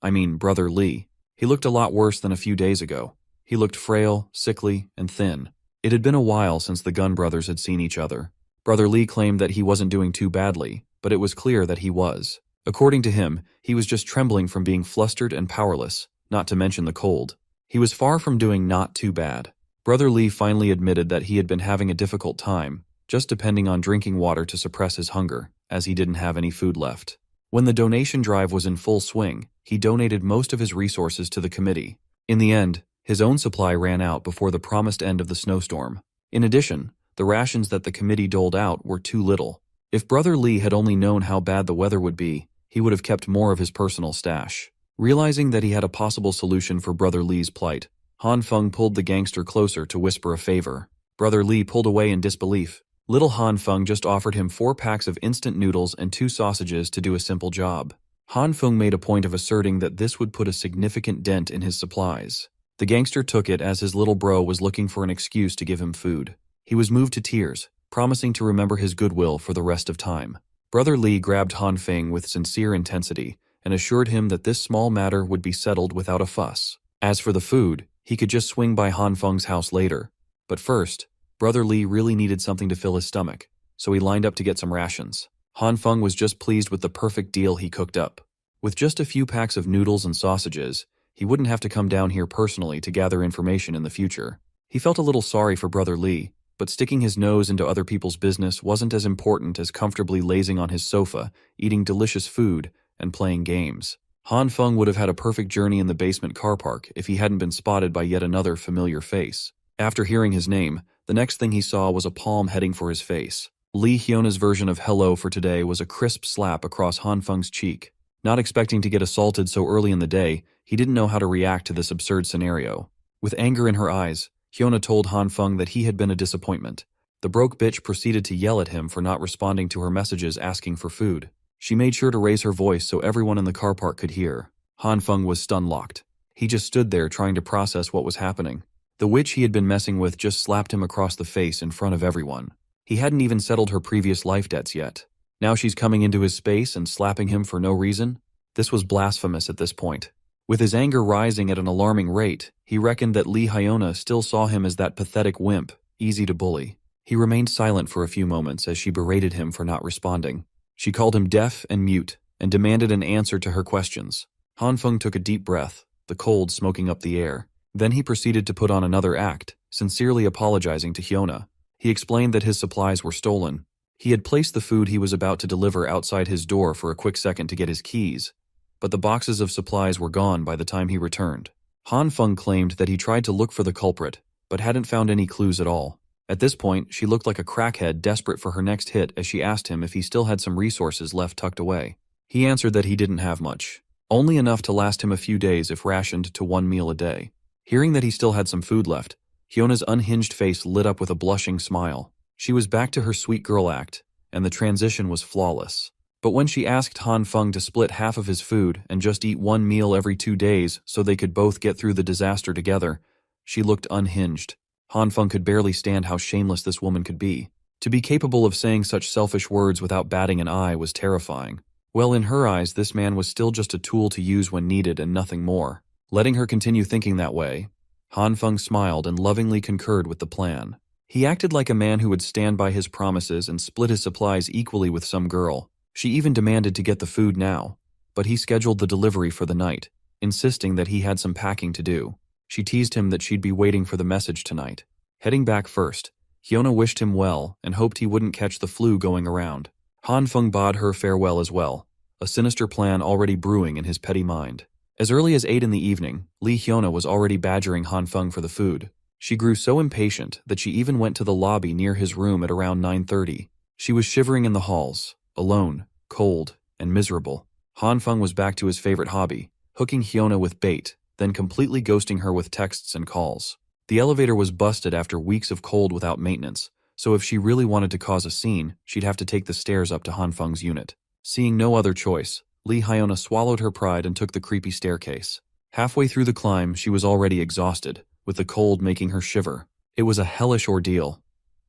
Brother Lee. He looked a lot worse than a few days ago. He looked frail, sickly, and thin. It had been a while since the Gun brothers had seen each other. Brother Lee claimed that he wasn't doing too badly, but it was clear that he was. According to him, he was just trembling from being flustered and powerless, not to mention the cold. He was far from doing not too bad. Brother Lee finally admitted that he had been having a difficult time, just depending on drinking water to suppress his hunger, as he didn't have any food left. When the donation drive was in full swing, he donated most of his resources to the committee. In the end, his own supply ran out before the promised end of the snowstorm. In addition, the rations that the committee doled out were too little. If Brother Lee had only known how bad the weather would be, he would have kept more of his personal stash. Realizing that he had a possible solution for Brother Lee's plight, Han Feng pulled the gangster closer to whisper a favor. Brother Lee pulled away in disbelief. Little Han Feng just offered him 4 packs of instant noodles and 2 sausages to do a simple job. Han Feng made a point of asserting that this would put a significant dent in his supplies. The gangster took it as his little bro was looking for an excuse to give him food. He was moved to tears, promising to remember his goodwill for the rest of time. Brother Lee grabbed Han Feng with sincere intensity and assured him that this small matter would be settled without a fuss. As for the food, he could just swing by Han Feng's house later. But first, Brother Lee really needed something to fill his stomach, so he lined up to get some rations. Han Feng was just pleased with the perfect deal he cooked up. With just a few packs of noodles and sausages, he wouldn't have to come down here personally to gather information in the future. He felt a little sorry for Brother Lee, but sticking his nose into other people's business wasn't as important as comfortably lazing on his sofa, eating delicious food, and playing games. Han Feng would have had a perfect journey in the basement car park if he hadn't been spotted by yet another familiar face. After hearing his name, the next thing he saw was a palm heading for his face. Lee Hyona's version of hello for today was a crisp slap across Han Feng's cheek. Not expecting to get assaulted so early in the day, he didn't know how to react to this absurd scenario. With anger in her eyes, Hyuna told Han Feng that he had been a disappointment. The broke bitch proceeded to yell at him for not responding to her messages asking for food. She made sure to raise her voice so everyone in the car park could hear. Han Feng was stun-locked. He just stood there trying to process what was happening. The witch he had been messing with just slapped him across the face in front of everyone. He hadn't even settled her previous life debts yet. Now she's coming into his space and slapping him for no reason? This was blasphemous at this point. With his anger rising at an alarming rate, he reckoned that Lee Hyona still saw him as that pathetic wimp, easy to bully. He remained silent for a few moments as she berated him for not responding. She called him deaf and mute, and demanded an answer to her questions. Han Feng took a deep breath, the cold smoking up the air. Then he proceeded to put on another act, sincerely apologizing to Hyuna. He explained that his supplies were stolen. He had placed the food he was about to deliver outside his door for a quick second to get his keys, but the boxes of supplies were gone by the time he returned. Han Feng claimed that he tried to look for the culprit, but hadn't found any clues at all. At this point, she looked like a crackhead desperate for her next hit as she asked him if he still had some resources left tucked away. He answered that he didn't have much, only enough to last him a few days if rationed to 1 meal a day. Hearing that he still had some food left, Hyona's unhinged face lit up with a blushing smile. She was back to her sweet girl act, and the transition was flawless. But when she asked Han Feng to split half of his food and just eat 1 meal every 2 days so they could both get through the disaster together, she looked unhinged. Han Feng could barely stand how shameless this woman could be. To be capable of saying such selfish words without batting an eye was terrifying. Well, in her eyes, this man was still just a tool to use when needed and nothing more. Letting her continue thinking that way, Han Feng smiled and lovingly concurred with the plan. He acted like a man who would stand by his promises and split his supplies equally with some girl. She even demanded to get the food now, but he scheduled the delivery for the night, insisting that he had some packing to do. She teased him that she'd be waiting for the message tonight. Heading back first, Hyuna wished him well and hoped he wouldn't catch the flu going around. Han Feng bade her farewell as well, a sinister plan already brewing in his petty mind. As early as 8 in the evening, Lee Hyuna was already badgering Han Feng for the food. She grew so impatient that she even went to the lobby near his room at around 9:30. She was shivering in the halls, alone, cold, and miserable. Han Feng was back to his favorite hobby, hooking Hyuna with bait, then completely ghosting her with texts and calls. The elevator was busted after weeks of cold without maintenance, so if she really wanted to cause a scene, she'd have to take the stairs up to Han Feng's unit. Seeing no other choice, Lee Hyuna swallowed her pride and took the creepy staircase. Halfway through the climb, she was already exhausted, with the cold making her shiver. It was a hellish ordeal.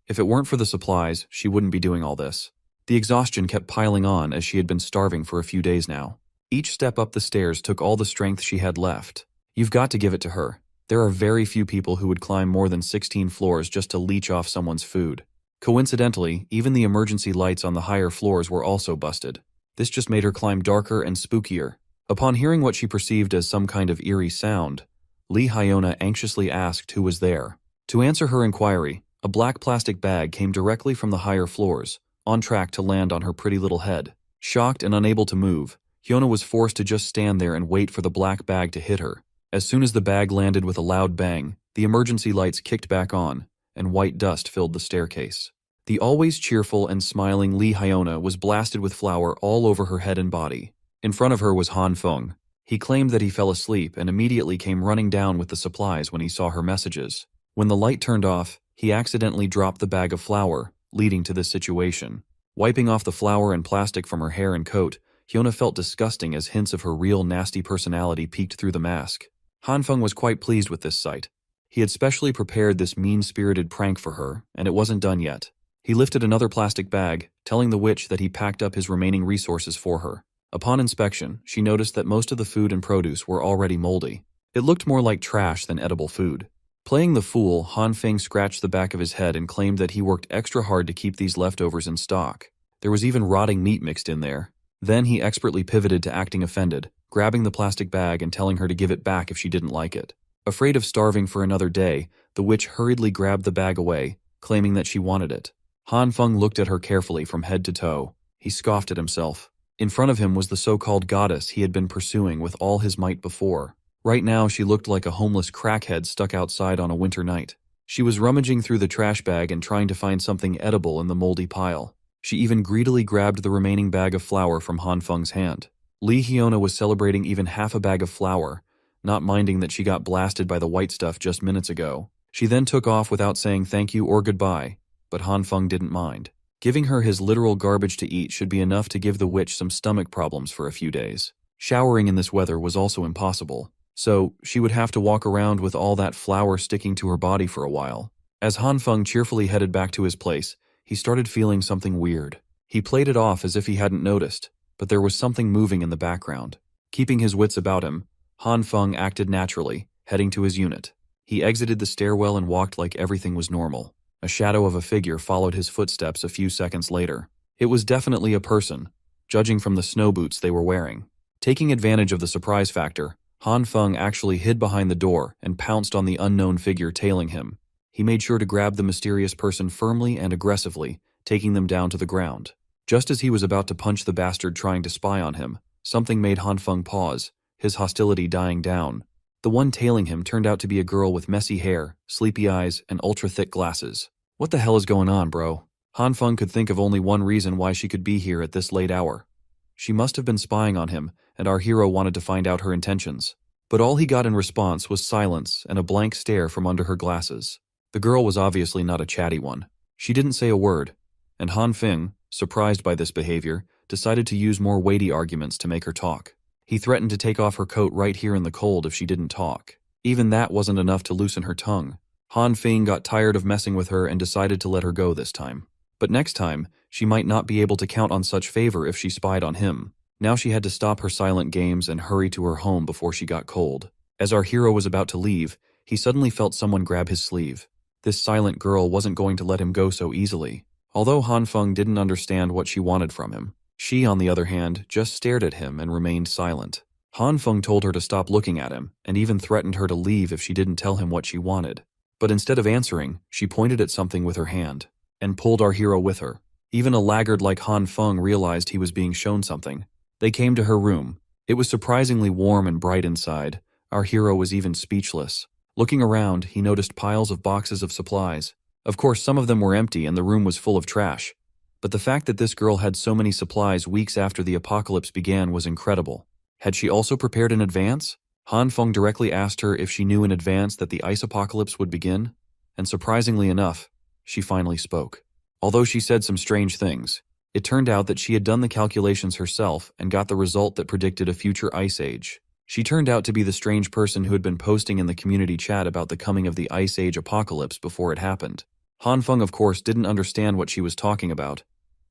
If it weren't for the supplies, she wouldn't be doing all this. The exhaustion kept piling on as she had been starving for a few days now. Each step up the stairs took all the strength she had left. You've got to give it to her. There are very few people who would climb more than 16 floors just to leech off someone's food. Coincidentally, even the emergency lights on the higher floors were also busted. This just made her climb darker and spookier. Upon hearing what she perceived as some kind of eerie sound, Lee Hyuna anxiously asked who was there. To answer her inquiry, a black plastic bag came directly from the higher floors, on track to land on her pretty little head. Shocked and unable to move, Hyuna was forced to just stand there and wait for the black bag to hit her. As soon as the bag landed with a loud bang, the emergency lights kicked back on, and white dust filled the staircase. The always cheerful and smiling Lee Hyuna was blasted with flour all over her head and body. In front of her was Han Feng. He claimed that he fell asleep and immediately came running down with the supplies when he saw her messages. When the light turned off, he accidentally dropped the bag of flour, leading to this situation. Wiping off the flour and plastic from her hair and coat, Hyuna felt disgusting as hints of her real nasty personality peeked through the mask. Han Feng was quite pleased with this sight. He had specially prepared this mean-spirited prank for her, and it wasn't done yet. He lifted another plastic bag, telling the witch that he packed up his remaining resources for her. Upon inspection, she noticed that most of the food and produce were already moldy. It looked more like trash than edible food. Playing the fool, Han Feng scratched the back of his head and claimed that he worked extra hard to keep these leftovers in stock. There was even rotting meat mixed in there. Then he expertly pivoted to acting offended, grabbing the plastic bag and telling her to give it back if she didn't like it. Afraid of starving for another day, the witch hurriedly grabbed the bag away, claiming that she wanted it. Han Feng looked at her carefully from head to toe. He scoffed at himself. In front of him was the so-called goddess he had been pursuing with all his might before. Right now she looked like a homeless crackhead stuck outside on a winter night. She was rummaging through the trash bag and trying to find something edible in the moldy pile. She even greedily grabbed the remaining bag of flour from Han Feng's hand. Li Hyona was celebrating even half a bag of flour, not minding that she got blasted by the white stuff just minutes ago. She then took off without saying thank you or goodbye, but Han Feng didn't mind. Giving her his literal garbage to eat should be enough to give the witch some stomach problems for a few days. Showering in this weather was also impossible, so she would have to walk around with all that flour sticking to her body for a while. As Han Feng cheerfully headed back to his place, he started feeling something weird. He played it off as if he hadn't noticed, but there was something moving in the background. Keeping his wits about him, Han Feng acted naturally, heading to his unit. He exited the stairwell and walked like everything was normal. A shadow of a figure followed his footsteps a few seconds later. It was definitely a person, judging from the snow boots they were wearing. Taking advantage of the surprise factor, Han Feng actually hid behind the door and pounced on the unknown figure tailing him. He made sure to grab the mysterious person firmly and aggressively, taking them down to the ground. Just as he was about to punch the bastard trying to spy on him, something made Han Feng pause, his hostility dying down. The one tailing him turned out to be a girl with messy hair, sleepy eyes, and ultra-thick glasses. What the hell is going on, bro? Han Feng could think of only one reason why she could be here at this late hour. She must have been spying on him, and our hero wanted to find out her intentions. But all he got in response was silence and a blank stare from under her glasses. The girl was obviously not a chatty one. She didn't say a word, and Han Feng, surprised by this behavior, decided to use more weighty arguments to make her talk. He threatened to take off her coat right here in the cold if she didn't talk. Even that wasn't enough to loosen her tongue. Han Feng got tired of messing with her and decided to let her go this time. But next time, she might not be able to count on such favor if she spied on him. Now she had to stop her silent games and hurry to her home before she got cold. As our hero was about to leave, he suddenly felt someone grab his sleeve. This silent girl wasn't going to let him go so easily. Although Han Feng didn't understand what she wanted from him, she, on the other hand, just stared at him and remained silent. Han Feng told her to stop looking at him, and even threatened her to leave if she didn't tell him what she wanted. But instead of answering, she pointed at something with her hand, and pulled our hero with her. Even a laggard like Han Feng realized he was being shown something. They came to her room. It was surprisingly warm and bright inside. Our hero was even speechless. Looking around, he noticed piles of boxes of supplies. Of course, some of them were empty and the room was full of trash. But the fact that this girl had so many supplies weeks after the apocalypse began was incredible. Had she also prepared in advance? Han Feng directly asked her if she knew in advance that the ice apocalypse would begin, and surprisingly enough, she finally spoke. Although she said some strange things, it turned out that she had done the calculations herself and got the result that predicted a future ice age. She turned out to be the strange person who had been posting in the community chat about the coming of the ice age apocalypse before it happened. Han Feng, of course, didn't understand what she was talking about.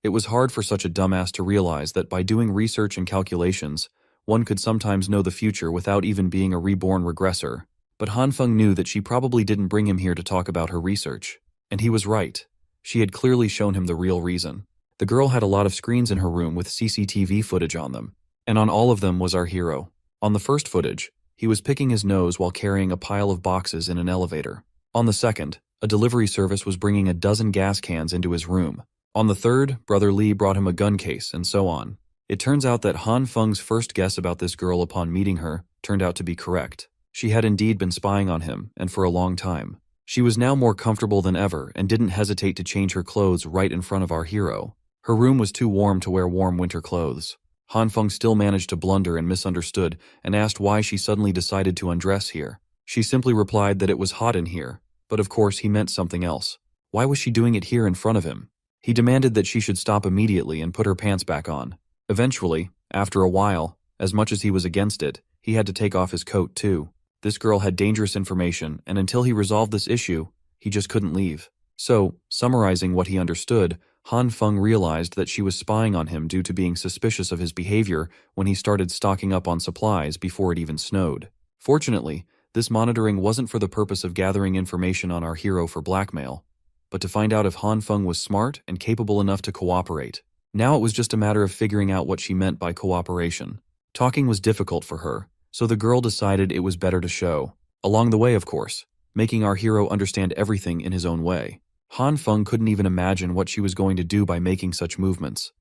It was hard for such a dumbass to realize that by doing research and calculations, one could sometimes know the future without even being a reborn regressor. But Han Feng knew that she probably didn't bring him here to talk about her research. And he was right. She had clearly shown him the real reason. The girl had a lot of screens in her room with CCTV footage on them, and on all of them was our hero. On the first footage, he was picking his nose while carrying a pile of boxes in an elevator. On the second, a delivery service was bringing a dozen gas cans into his room. On the third, Brother Lee brought him a gun case, and so on. It turns out that Han Feng's first guess about this girl upon meeting her turned out to be correct. She had indeed been spying on him, and for a long time. She was now more comfortable than ever and didn't hesitate to change her clothes right in front of our hero. Her room was too warm to wear warm winter clothes. Han Feng still managed to blunder and misunderstood and asked why she suddenly decided to undress here. She simply replied that it was hot in here, but of course he meant something else. Why was she doing it here in front of him? He demanded that she should stop immediately and put her pants back on. Eventually, after a while, as much as he was against it, he had to take off his coat too. This girl had dangerous information, and until he resolved this issue, he just couldn't leave. So, summarizing what he understood, Han Feng realized that she was spying on him due to being suspicious of his behavior when he started stocking up on supplies before it even snowed. Fortunately, this monitoring wasn't for the purpose of gathering information on our hero for blackmail, but to find out if Han Feng was smart and capable enough to cooperate. Now it was just a matter of figuring out what she meant by cooperation. Talking was difficult for her, so the girl decided it was better to show. Along the way, of course, making our hero understand everything in his own way. Han Feng couldn't even imagine what she was going to do by making such movements.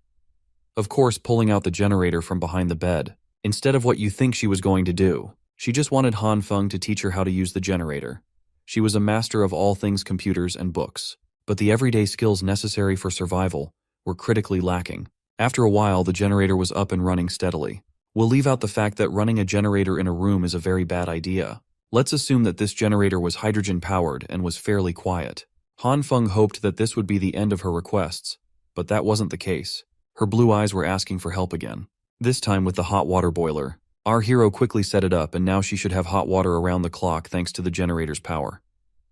Of course, pulling out the generator from behind the bed, instead of what you think she was going to do. She just wanted Han Feng to teach her how to use the generator. She was a master of all things computers and books, but the everyday skills necessary for survival were critically lacking. After a while, the generator was up and running steadily. We'll leave out the fact that running a generator in a room is a very bad idea. Let's assume that this generator was hydrogen-powered and was fairly quiet. Han Feng hoped that this would be the end of her requests, but that wasn't the case. Her blue eyes were asking for help again. This time with the hot water boiler. Our hero quickly set it up, and now she should have hot water around the clock thanks to the generator's power.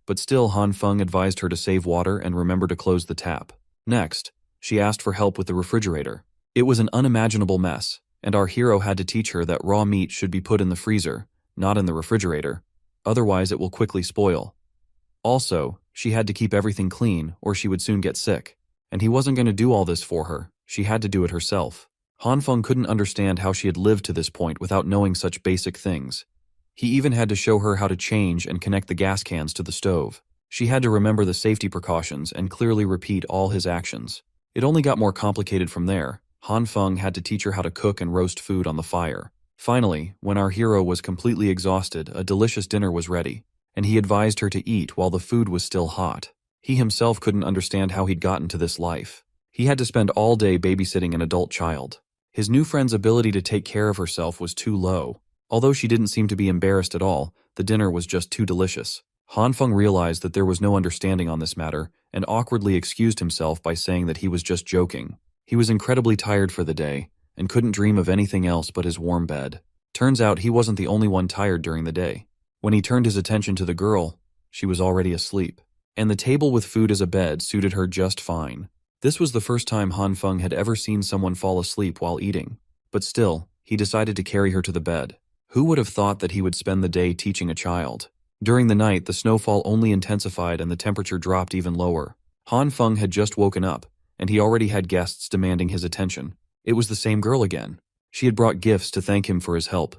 But still, Han Feng advised her to save water and remember to close the tap. Next, she asked for help with the refrigerator. It was an unimaginable mess, and our hero had to teach her that raw meat should be put in the freezer, not in the refrigerator. Otherwise, it will quickly spoil. Also, she had to keep everything clean, or she would soon get sick. And he wasn't going to do all this for her. She had to do it herself. Han Feng couldn't understand how she had lived to this point without knowing such basic things. He even had to show her how to change and connect the gas cans to the stove. She had to remember the safety precautions and clearly repeat all his actions. It only got more complicated from there. Han Feng had to teach her how to cook and roast food on the fire. Finally, when our hero was completely exhausted, a delicious dinner was ready, and he advised her to eat while the food was still hot. He himself couldn't understand how he'd gotten to this life. He had to spend all day babysitting an adult child. His new friend's ability to take care of herself was too low. Although she didn't seem to be embarrassed at all, the dinner was just too delicious. Han Feng realized that there was no understanding on this matter and awkwardly excused himself by saying that he was just joking. He was incredibly tired for the day and couldn't dream of anything else but his warm bed. Turns out he wasn't the only one tired during the day. When he turned his attention to the girl, she was already asleep, and the table with food as a bed suited her just fine. This was the first time Han Feng had ever seen someone fall asleep while eating, but still, he decided to carry her to the bed. Who would have thought that he would spend the day teaching a child? During the night, the snowfall only intensified and the temperature dropped even lower. Han Feng had just woken up, and he already had guests demanding his attention. It was the same girl again. She had brought gifts to thank him for his help.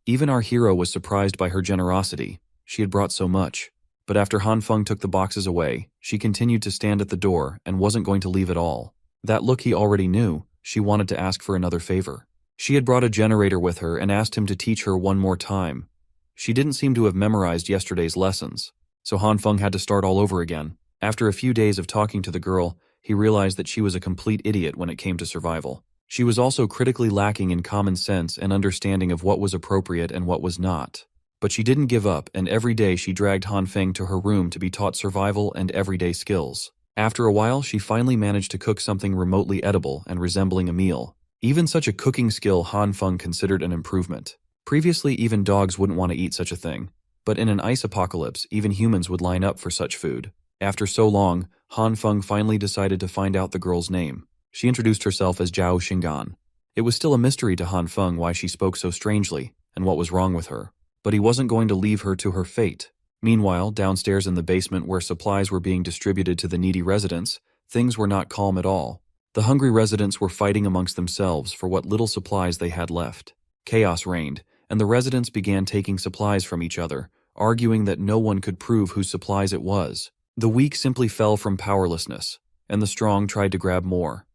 Even our hero was surprised by her generosity. She had brought so much. But after Han Feng took the boxes away, she continued to stand at the door and wasn't going to leave at all. That look he already knew. She wanted to ask for another favor. She had brought a generator with her and asked him to teach her one more time. She didn't seem to have memorized yesterday's lessons, so Han Feng had to start all over again. After a few days of talking to the girl, he realized that she was a complete idiot when it came to survival. She was also critically lacking in common sense and understanding of what was appropriate and what was not. But she didn't give up, and every day she dragged Han Feng to her room to be taught survival and everyday skills. After a while, she finally managed to cook something remotely edible and resembling a meal. Even such a cooking skill Han Feng considered an improvement. Previously, even dogs wouldn't want to eat such a thing. But in an ice apocalypse, even humans would line up for such food. After so long, Han Feng finally decided to find out the girl's name. She introduced herself as Zhao Xingan. It was still a mystery to Han Feng why she spoke so strangely and what was wrong with her. But he wasn't going to leave her to her fate. Meanwhile, downstairs in the basement where supplies were being distributed to the needy residents, things were not calm at all. The hungry residents were fighting amongst themselves for what little supplies they had left. Chaos reigned, and the residents began taking supplies from each other, arguing that no one could prove whose supplies it was. The weak simply fell from powerlessness, and the strong tried to grab more.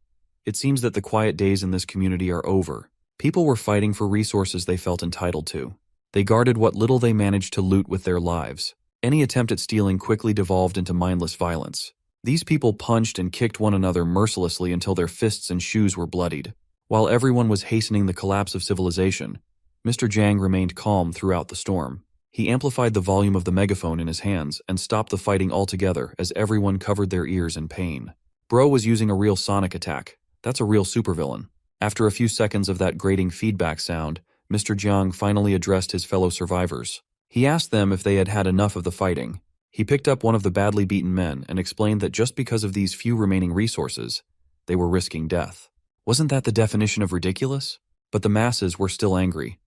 It seems that the quiet days in this community are over. People were fighting for resources they felt entitled to. They guarded what little they managed to loot with their lives. Any attempt at stealing quickly devolved into mindless violence. These people punched and kicked one another mercilessly until their fists and shoes were bloodied. While everyone was hastening the collapse of civilization, Mr. Jiang remained calm throughout the storm. He amplified the volume of the megaphone in his hands and stopped the fighting altogether as everyone covered their ears in pain. Bro was using a real sonic attack. That's a real supervillain. After a few seconds of that grating feedback sound, Mr. Jiang finally addressed his fellow survivors. He asked them if they had had enough of the fighting. He picked up one of the badly beaten men and explained that just because of these few remaining resources, they were risking death. Wasn't that the definition of ridiculous? But the masses were still angry.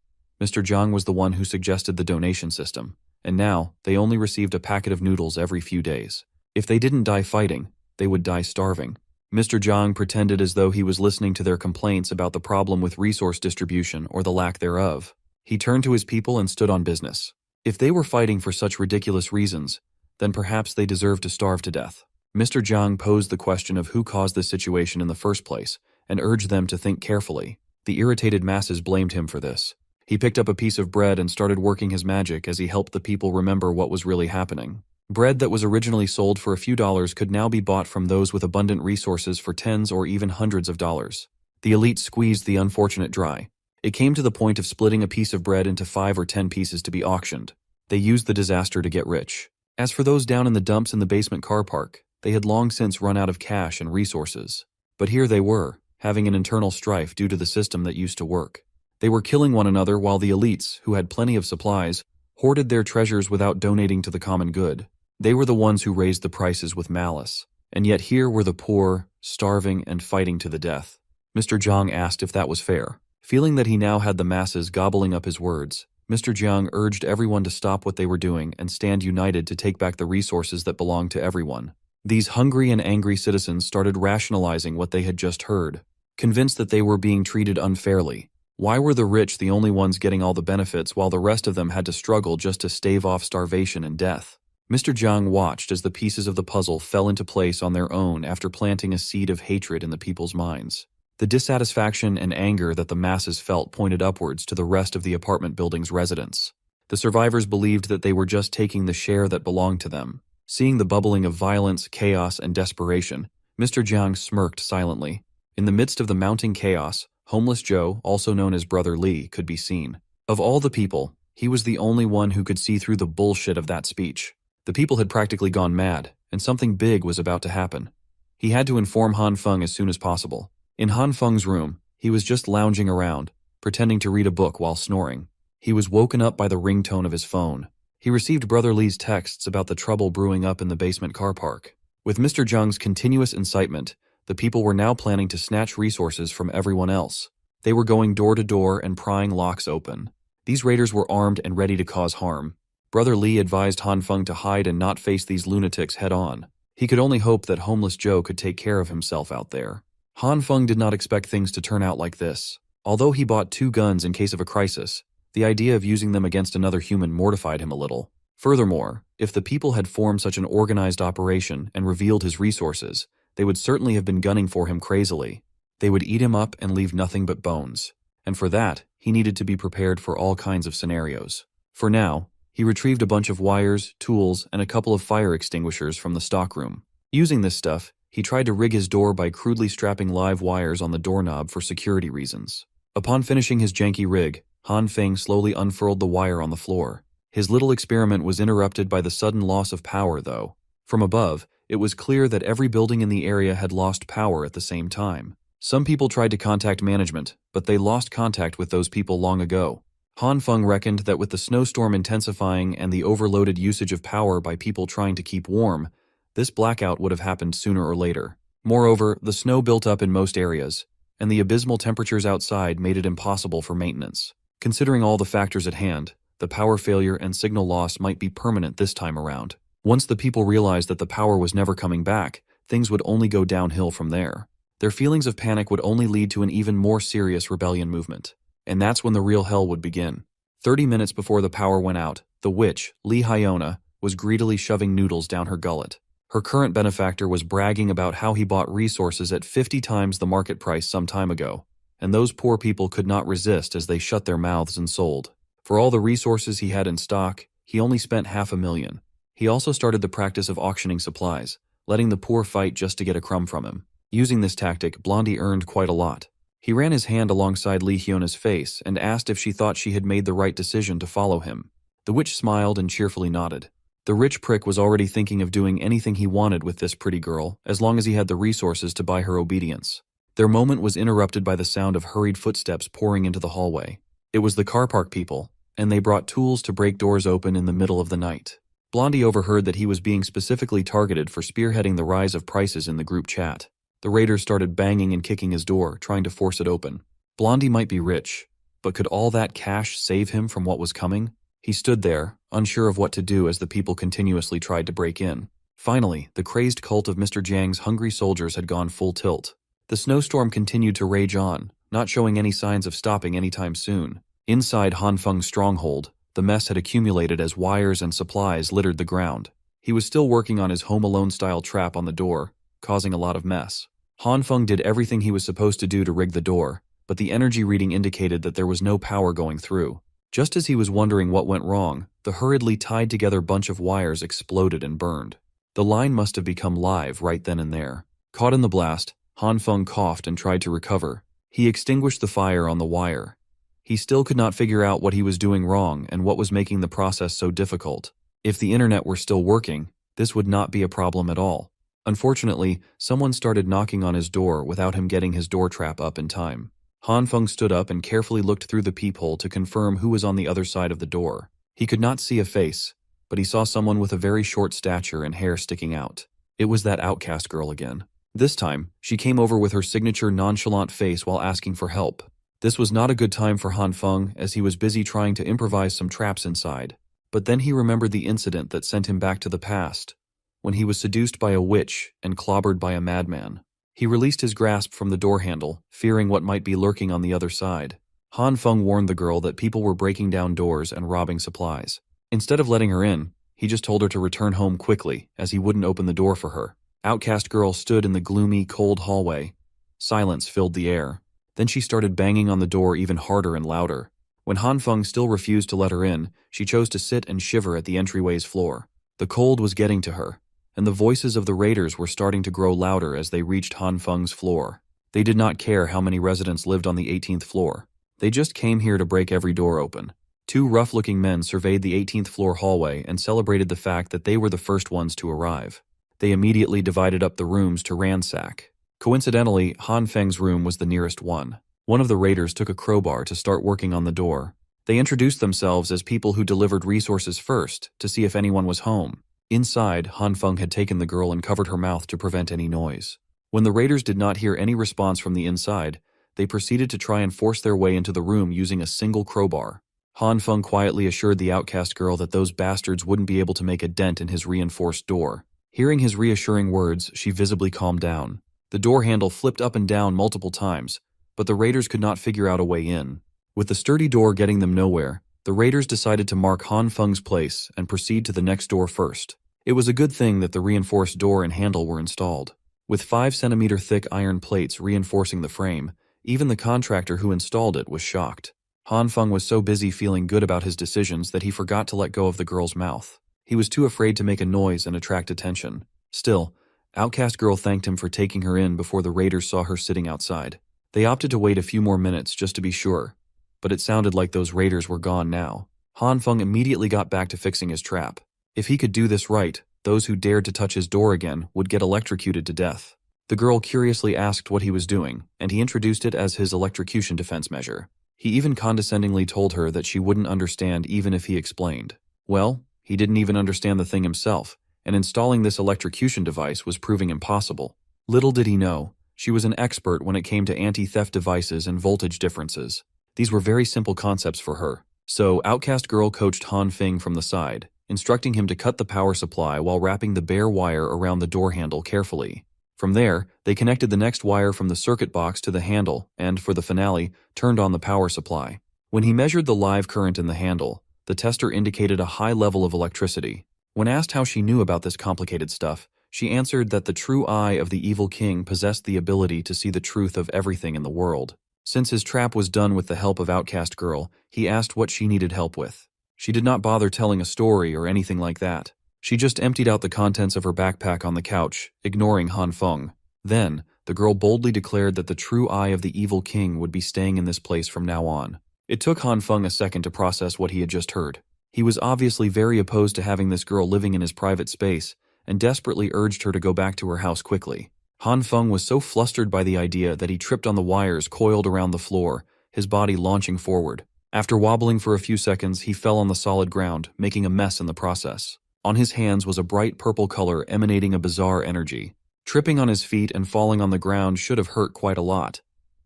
Mr. Jiang was the one who suggested the donation system, and now they only received a packet of noodles every few days. If they didn't die fighting, they would die starving. Mr. Jiang pretended as though he was listening to their complaints about the problem with resource distribution or the lack thereof. He turned to his people and stood on business. If they were fighting for such ridiculous reasons, then perhaps they deserved to starve to death. Mr. Jiang posed the question of who caused this situation in the first place, and urged them to think carefully. The irritated masses blamed him for this. He picked up a piece of bread and started working his magic as he helped the people remember what was really happening. Bread that was originally sold for a few dollars could now be bought from those with abundant resources for tens or even hundreds of dollars. The elite squeezed the unfortunate dry. It came to the point of splitting a piece of bread into 5 or 10 pieces to be auctioned. They used the disaster to get rich. As for those down in the dumps in the basement car park, they had long since run out of cash and resources. But here they were, having an internal strife due to the system that used to work. They were killing one another while the elites, who had plenty of supplies, hoarded their treasures without donating to the common good. They were the ones who raised the prices with malice. And yet here were the poor, starving and fighting to the death. Mr. Jiang asked if that was fair. Feeling that he now had the masses gobbling up his words, Mr. Jiang urged everyone to stop what they were doing and stand united to take back the resources that belonged to everyone. These hungry and angry citizens started rationalizing what they had just heard, convinced that they were being treated unfairly. Why were the rich the only ones getting all the benefits while the rest of them had to struggle just to stave off starvation and death? Mr. Jiang watched as the pieces of the puzzle fell into place on their own after planting a seed of hatred in the people's minds. The dissatisfaction and anger that the masses felt pointed upwards to the rest of the apartment building's residents. The survivors believed that they were just taking the share that belonged to them. Seeing the bubbling of violence, chaos, and desperation, Mr. Jiang smirked silently. In the midst of the mounting chaos, Homeless Joe, also known as Brother Lee, could be seen. Of all the people, he was the only one who could see through the bullshit of that speech. The people had practically gone mad, and something big was about to happen. He had to inform Han Feng as soon as possible. In Han Feng's room, he was just lounging around, pretending to read a book while snoring. He was woken up by the ringtone of his phone. He received Brother Lee's texts about the trouble brewing up in the basement car park. With Mr. Jiang's continuous incitement, the people were now planning to snatch resources from everyone else. They were going door to door and prying locks open. These raiders were armed and ready to cause harm. Brother Lee advised Han Feng to hide and not face these lunatics head-on. He could only hope that Homeless Joe could take care of himself out there. Han Feng did not expect things to turn out like this. Although he bought 2 guns in case of a crisis, the idea of using them against another human mortified him a little. Furthermore, if the people had formed such an organized operation and revealed his resources, they would certainly have been gunning for him crazily. They would eat him up and leave nothing but bones. And for that, he needed to be prepared for all kinds of scenarios. For now, he retrieved a bunch of wires, tools, and a couple of fire extinguishers from the stockroom. Using this stuff, he tried to rig his door by crudely strapping live wires on the doorknob for security reasons. Upon finishing his janky rig, Han Feng slowly unfurled the wire on the floor. His little experiment was interrupted by the sudden loss of power, though. From above, it was clear that every building in the area had lost power at the same time. Some people tried to contact management, but they lost contact with those people long ago. Han Feng reckoned that with the snowstorm intensifying and the overloaded usage of power by people trying to keep warm, this blackout would have happened sooner or later. Moreover, the snow built up in most areas, and the abysmal temperatures outside made it impossible for maintenance. Considering all the factors at hand, the power failure and signal loss might be permanent this time around. Once the people realized that the power was never coming back, things would only go downhill from there. Their feelings of panic would only lead to an even more serious rebellion movement. And that's when the real hell would begin. 30 minutes before the power went out, the witch, Lee Hyona, was greedily shoving noodles down her gullet. Her current benefactor was bragging about how he bought resources at 50 times the market price some time ago, and those poor people could not resist as they shut their mouths and sold. For all the resources he had in stock, he only spent $500,000. He also started the practice of auctioning supplies, letting the poor fight just to get a crumb from him. Using this tactic, Blondie earned quite a lot. He ran his hand alongside Lee Hyona's face and asked if she thought she had made the right decision to follow him. The witch smiled and cheerfully nodded. The rich prick was already thinking of doing anything he wanted with this pretty girl, as long as he had the resources to buy her obedience. Their moment was interrupted by the sound of hurried footsteps pouring into the hallway. It was the car park people, and they brought tools to break doors open in the middle of the night. Blondie overheard that he was being specifically targeted for spearheading the rise of prices in the group chat. The raiders started banging and kicking his door, trying to force it open. Blondie might be rich, but could all that cash save him from what was coming? He stood there, unsure of what to do as the people continuously tried to break in. Finally, the crazed cult of Mr. Jiang's hungry soldiers had gone full tilt. The snowstorm continued to rage on, not showing any signs of stopping anytime soon. Inside Han Feng's stronghold, the mess had accumulated as wires and supplies littered the ground. He was still working on his Home Alone-style trap on the door, causing a lot of mess. Han Feng did everything he was supposed to do to rig the door, but the energy reading indicated that there was no power going through. Just as he was wondering what went wrong, the hurriedly tied-together bunch of wires exploded and burned. The line must have become live right then and there. Caught in the blast, Han Feng coughed and tried to recover. He extinguished the fire on the wire. He still could not figure out what he was doing wrong and what was making the process so difficult. If the internet were still working, this would not be a problem at all. Unfortunately, someone started knocking on his door without him getting his door trap up in time. Han Feng stood up and carefully looked through the peephole to confirm who was on the other side of the door. He could not see a face, but he saw someone with a very short stature and hair sticking out. It was that outcast girl again. This time, she came over with her signature nonchalant face while asking for help. This was not a good time for Han Feng, as he was busy trying to improvise some traps inside. But then he remembered the incident that sent him back to the past, when he was seduced by a witch and clobbered by a madman. He released his grasp from the door handle, fearing what might be lurking on the other side. Han Feng warned the girl that people were breaking down doors and robbing supplies. Instead of letting her in, he just told her to return home quickly, as he wouldn't open the door for her. Outcast girl stood in the gloomy, cold hallway. Silence filled the air. Then she started banging on the door even harder and louder. When Han Feng still refused to let her in, she chose to sit and shiver at the entryway's floor. The cold was getting to her, and the voices of the raiders were starting to grow louder as they reached Han Feng's floor. They did not care how many residents lived on the 18th floor. They just came here to break every door open. Two rough-looking men surveyed the 18th floor hallway and celebrated the fact that they were the first ones to arrive. They immediately divided up the rooms to ransack. Coincidentally, Han Feng's room was the nearest one. One of the raiders took a crowbar to start working on the door. They introduced themselves as people who delivered resources first to see if anyone was home. Inside, Han Feng had taken the girl and covered her mouth to prevent any noise. When the raiders did not hear any response from the inside, they proceeded to try and force their way into the room using a single crowbar. Han Feng quietly assured the outcast girl that those bastards wouldn't be able to make a dent in his reinforced door. Hearing his reassuring words, she visibly calmed down. The door handle flipped up and down multiple times, but the raiders could not figure out a way in. With the sturdy door getting them nowhere, the raiders decided to mark Han Feng's place and proceed to the next door first. It was a good thing that the reinforced door and handle were installed. With 5-centimeter thick iron plates reinforcing the frame, even the contractor who installed it was shocked. Han Feng was so busy feeling good about his decisions that he forgot to let go of the girl's mouth. He was too afraid to make a noise and attract attention. Still, Outcast Girl thanked him for taking her in before the raiders saw her sitting outside. They opted to wait a few more minutes just to be sure, but it sounded like those raiders were gone now. Han Feng immediately got back to fixing his trap. If he could do this right, those who dared to touch his door again would get electrocuted to death. The girl curiously asked what he was doing, and he introduced it as his electrocution defense measure. He even condescendingly told her that she wouldn't understand even if he explained. Well, he didn't even understand the thing himself, and installing this electrocution device was proving impossible. Little did he know, she was an expert when it came to anti-theft devices and voltage differences. These were very simple concepts for her. So, Outcast Girl coached Han Feng from the side, instructing him to cut the power supply while wrapping the bare wire around the door handle carefully. From there, they connected the next wire from the circuit box to the handle and, for the finale, turned on the power supply. When he measured the live current in the handle, the tester indicated a high level of electricity. When asked how she knew about this complicated stuff, she answered that the true eye of the evil king possessed the ability to see the truth of everything in the world. Since his trap was done with the help of Outcast Girl, he asked what she needed help with. She did not bother telling a story or anything like that. She just emptied out the contents of her backpack on the couch, ignoring Han Feng. Then, the girl boldly declared that the true eye of the evil king would be staying in this place from now on. It took Han Feng a second to process what he had just heard. He was obviously very opposed to having this girl living in his private space, and desperately urged her to go back to her house quickly. Han Feng was so flustered by the idea that he tripped on the wires coiled around the floor, his body launching forward. After wobbling for a few seconds, he fell on the solid ground, making a mess in the process. On his hands was a bright purple color emanating a bizarre energy. Tripping on his feet and falling on the ground should have hurt quite a lot,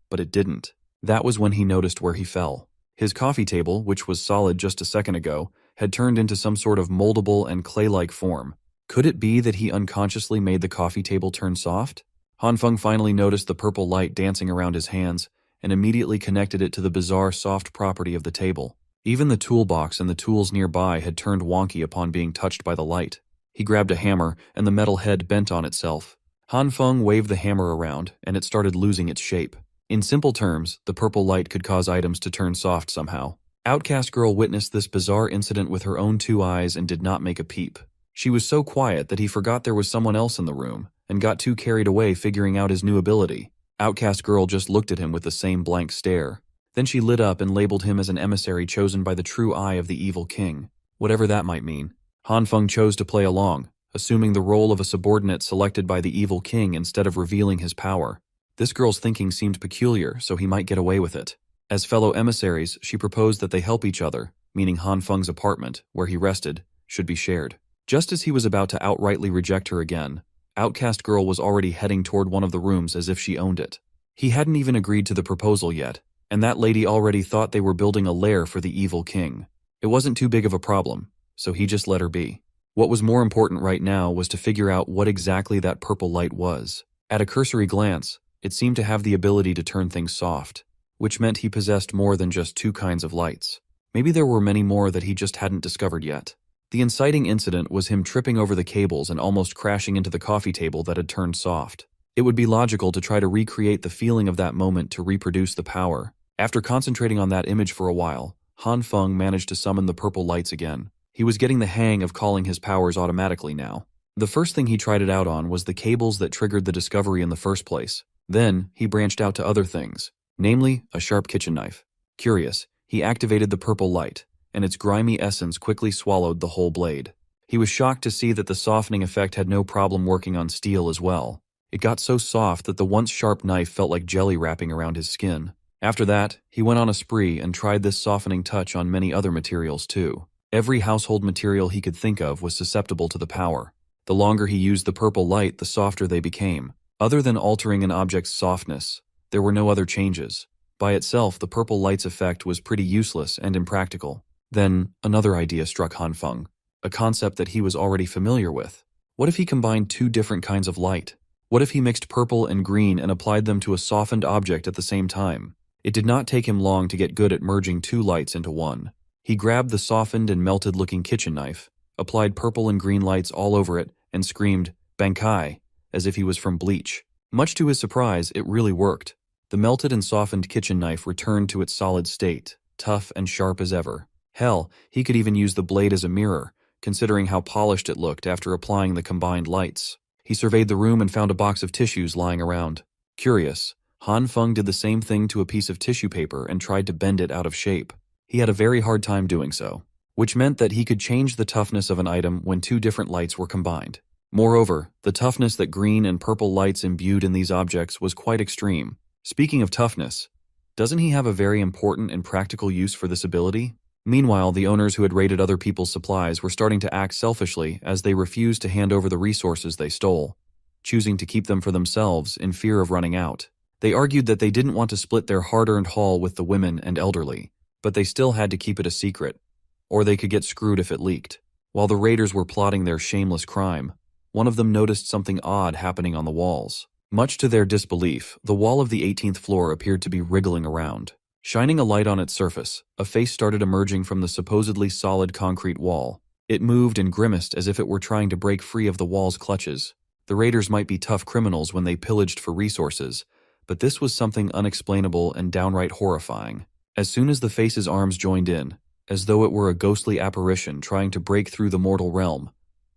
but it didn't. That was when he noticed where he fell. His coffee table, which was solid just a second ago, had turned into some sort of moldable and clay-like form. Could it be that he unconsciously made the coffee table turn soft? Hanfeng finally noticed the purple light dancing around his hands and immediately connected it to the bizarre soft property of the table. Even the toolbox and the tools nearby had turned wonky upon being touched by the light. He grabbed a hammer, and the metal head bent on itself. Hanfeng waved the hammer around, and it started losing its shape. In simple terms, the purple light could cause items to turn soft somehow. Outcast Girl witnessed this bizarre incident with her own 2 eyes and did not make a peep. She was so quiet that he forgot there was someone else in the room, and got too carried away figuring out his new ability. Outcast Girl just looked at him with the same blank stare. Then she lit up and labeled him as an emissary chosen by the true eye of the evil king, whatever that might mean. Hanfeng chose to play along, assuming the role of a subordinate selected by the evil king instead of revealing his power. This girl's thinking seemed peculiar, so he might get away with it. As fellow emissaries, she proposed that they help each other, meaning Hanfeng's apartment, where he rested, should be shared. Just as he was about to outrightly reject her again, Outcast Girl was already heading toward one of the rooms as if she owned it. He hadn't even agreed to the proposal yet, and that lady already thought they were building a lair for the evil king. It wasn't too big of a problem, so he just let her be. What was more important right now was to figure out what exactly that purple light was. At a cursory glance, it seemed to have the ability to turn things soft, which meant he possessed more than just 2 kinds of lights. Maybe there were many more that he just hadn't discovered yet. The inciting incident was him tripping over the cables and almost crashing into the coffee table that had turned soft. It would be logical to try to recreate the feeling of that moment to reproduce the power. After concentrating on that image for a while, Hanfeng managed to summon the purple lights again. He was getting the hang of calling his powers automatically now. The first thing he tried it out on was the cables that triggered the discovery in the first place. Then, he branched out to other things, namely, a sharp kitchen knife. Curious, he activated the purple light, and its grimy essence quickly swallowed the whole blade. He was shocked to see that the softening effect had no problem working on steel as well. It got so soft that the once sharp knife felt like jelly wrapping around his skin. After that, he went on a spree and tried this softening touch on many other materials too. Every household material he could think of was susceptible to the power. The longer he used the purple light, the softer they became. Other than altering an object's softness, there were no other changes. By itself, the purple light's effect was pretty useless and impractical. Then, another idea struck Hanfeng, a concept that he was already familiar with. What if he combined 2 different kinds of light? What if he mixed purple and green and applied them to a softened object at the same time? It did not take him long to get good at merging 2 lights into one. He grabbed the softened and melted-looking kitchen knife, applied purple and green lights all over it, and screamed, "Bankai," as if he was from Bleach. Much to his surprise, it really worked. The melted and softened kitchen knife returned to its solid state, tough and sharp as ever. Hell, he could even use the blade as a mirror, considering how polished it looked after applying the combined lights. He surveyed the room and found a box of tissues lying around. Curious, Hanfeng did the same thing to a piece of tissue paper and tried to bend it out of shape. He had a very hard time doing so, which meant that he could change the toughness of an item when 2 different lights were combined. Moreover, the toughness that green and purple lights imbued in these objects was quite extreme. Speaking of toughness, doesn't he have a very important and practical use for this ability? Meanwhile, the owners who had raided other people's supplies were starting to act selfishly as they refused to hand over the resources they stole, choosing to keep them for themselves in fear of running out. They argued that they didn't want to split their hard-earned haul with the women and elderly, but they still had to keep it a secret, or they could get screwed if it leaked. While the raiders were plotting their shameless crime, one of them noticed something odd happening on the walls. Much to their disbelief, the wall of the 18th floor appeared to be wriggling around. Shining a light on its surface, a face started emerging from the supposedly solid concrete wall. It moved and grimaced as if it were trying to break free of the wall's clutches. The raiders might be tough criminals when they pillaged for resources, but this was something unexplainable and downright horrifying. As soon as the face's arms joined in, as though it were a ghostly apparition trying to break through the mortal realm,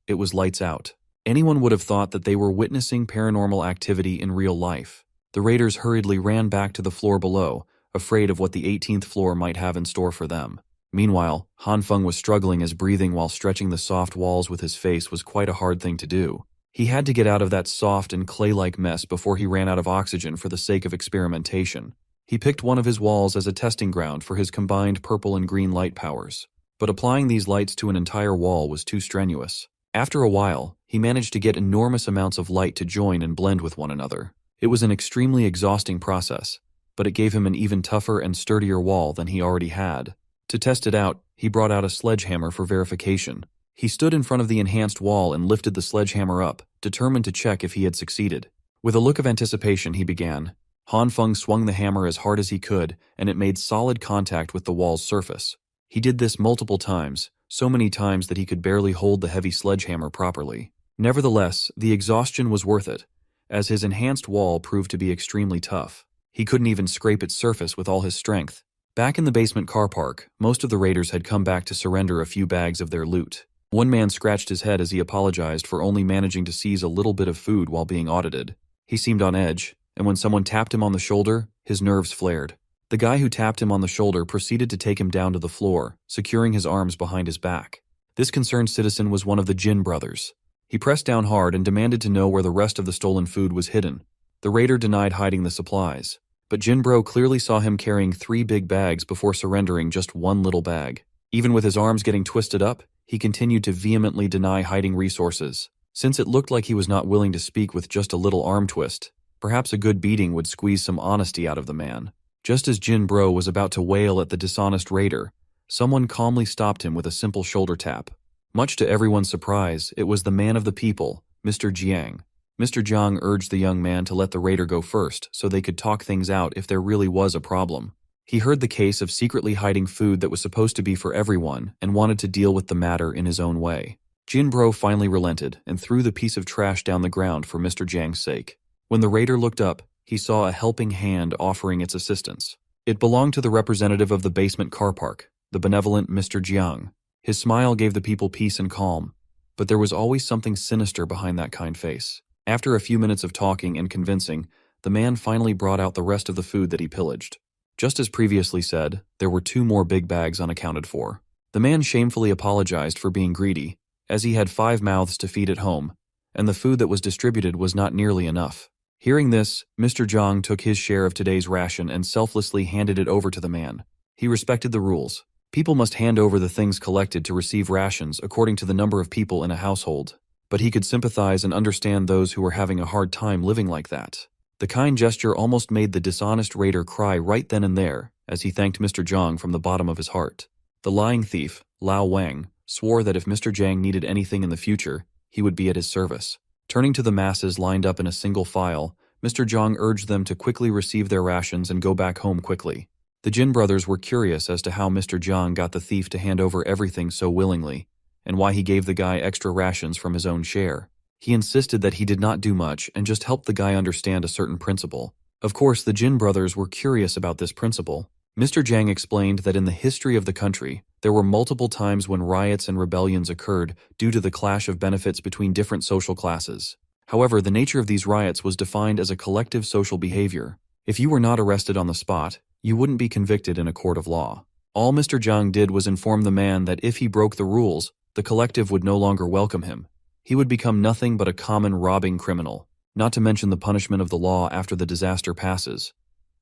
it was lights out. Anyone would have thought that they were witnessing paranormal activity in real life. The raiders hurriedly ran back to the floor below, afraid of what the 18th floor might have in store for them. Meanwhile, Hanfeng was struggling as breathing while stretching the soft walls with his face was quite a hard thing to do. He had to get out of that soft and clay-like mess before he ran out of oxygen for the sake of experimentation. He picked one of his walls as a testing ground for his combined purple and green light powers, but applying these lights to an entire wall was too strenuous. After a while, he managed to get enormous amounts of light to join and blend with one another. It was an extremely exhausting process, but it gave him an even tougher and sturdier wall than he already had. To test it out, he brought out a sledgehammer for verification. He stood in front of the enhanced wall and lifted the sledgehammer up, determined to check if he had succeeded. With a look of anticipation, he began. Han Feng swung the hammer as hard as he could, and it made solid contact with the wall's surface. He did this multiple times, so many times that he could barely hold the heavy sledgehammer properly. Nevertheless, the exhaustion was worth it, as his enhanced wall proved to be extremely tough. He couldn't even scrape its surface with all his strength. Back in the basement car park, most of the raiders had come back to surrender a few bags of their loot. One man scratched his head as he apologized for only managing to seize a little bit of food while being audited. He seemed on edge, and when someone tapped him on the shoulder, his nerves flared. The guy who tapped him on the shoulder proceeded to take him down to the floor, securing his arms behind his back. This concerned citizen was one of the Jin brothers. He pressed down hard and demanded to know where the rest of the stolen food was hidden. The raider denied hiding the supplies, but Jinbro clearly saw him carrying 3 big bags before surrendering just one little bag. Even with his arms getting twisted up, he continued to vehemently deny hiding resources. Since it looked like he was not willing to speak with just a little arm twist, perhaps a good beating would squeeze some honesty out of the man. Just as Jinbro was about to wail at the dishonest raider, someone calmly stopped him with a simple shoulder tap. Much to everyone's surprise, it was the man of the people, Mr. Jiang. Mr. Jiang urged the young man to let the raider go first so they could talk things out if there really was a problem. He heard the case of secretly hiding food that was supposed to be for everyone and wanted to deal with the matter in his own way. Jinbro finally relented and threw the piece of trash down the ground for Mr. Jiang's sake. When the raider looked up, he saw a helping hand offering its assistance. It belonged to the representative of the basement car park, the benevolent Mr. Jiang. His smile gave the people peace and calm, but there was always something sinister behind that kind face. After a few minutes of talking and convincing, the man finally brought out the rest of the food that he pillaged. Just as previously said, there were 2 more big bags unaccounted for. The man shamefully apologized for being greedy, as he had 5 mouths to feed at home, and the food that was distributed was not nearly enough. Hearing this, Mr. Jiang took his share of today's ration and selflessly handed it over to the man. He respected the rules. People must hand over the things collected to receive rations according to the number of people in a household. But he could sympathize and understand those who were having a hard time living like that. The kind gesture almost made the dishonest raider cry right then and there as he thanked Mr. Jiang from the bottom of his heart. The lying thief, Lao Wang, swore that if Mr. Jiang needed anything in the future, he would be at his service. Turning to the masses lined up in a single file, Mr. Jiang urged them to quickly receive their rations and go back home quickly. The Jin brothers were curious as to how Mr. Jiang got the thief to hand over everything so willingly, and why he gave the guy extra rations from his own share. He insisted that he did not do much and just helped the guy understand a certain principle. Of course, the Jin brothers were curious about this principle. Mr. Jiang explained that in the history of the country, there were multiple times when riots and rebellions occurred due to the clash of benefits between different social classes. However, the nature of these riots was defined as a collective social behavior. If you were not arrested on the spot, you wouldn't be convicted in a court of law. All Mr. Jiang did was inform the man that if he broke the rules, the collective would no longer welcome him. He would become nothing but a common robbing criminal, not to mention the punishment of the law after the disaster passes.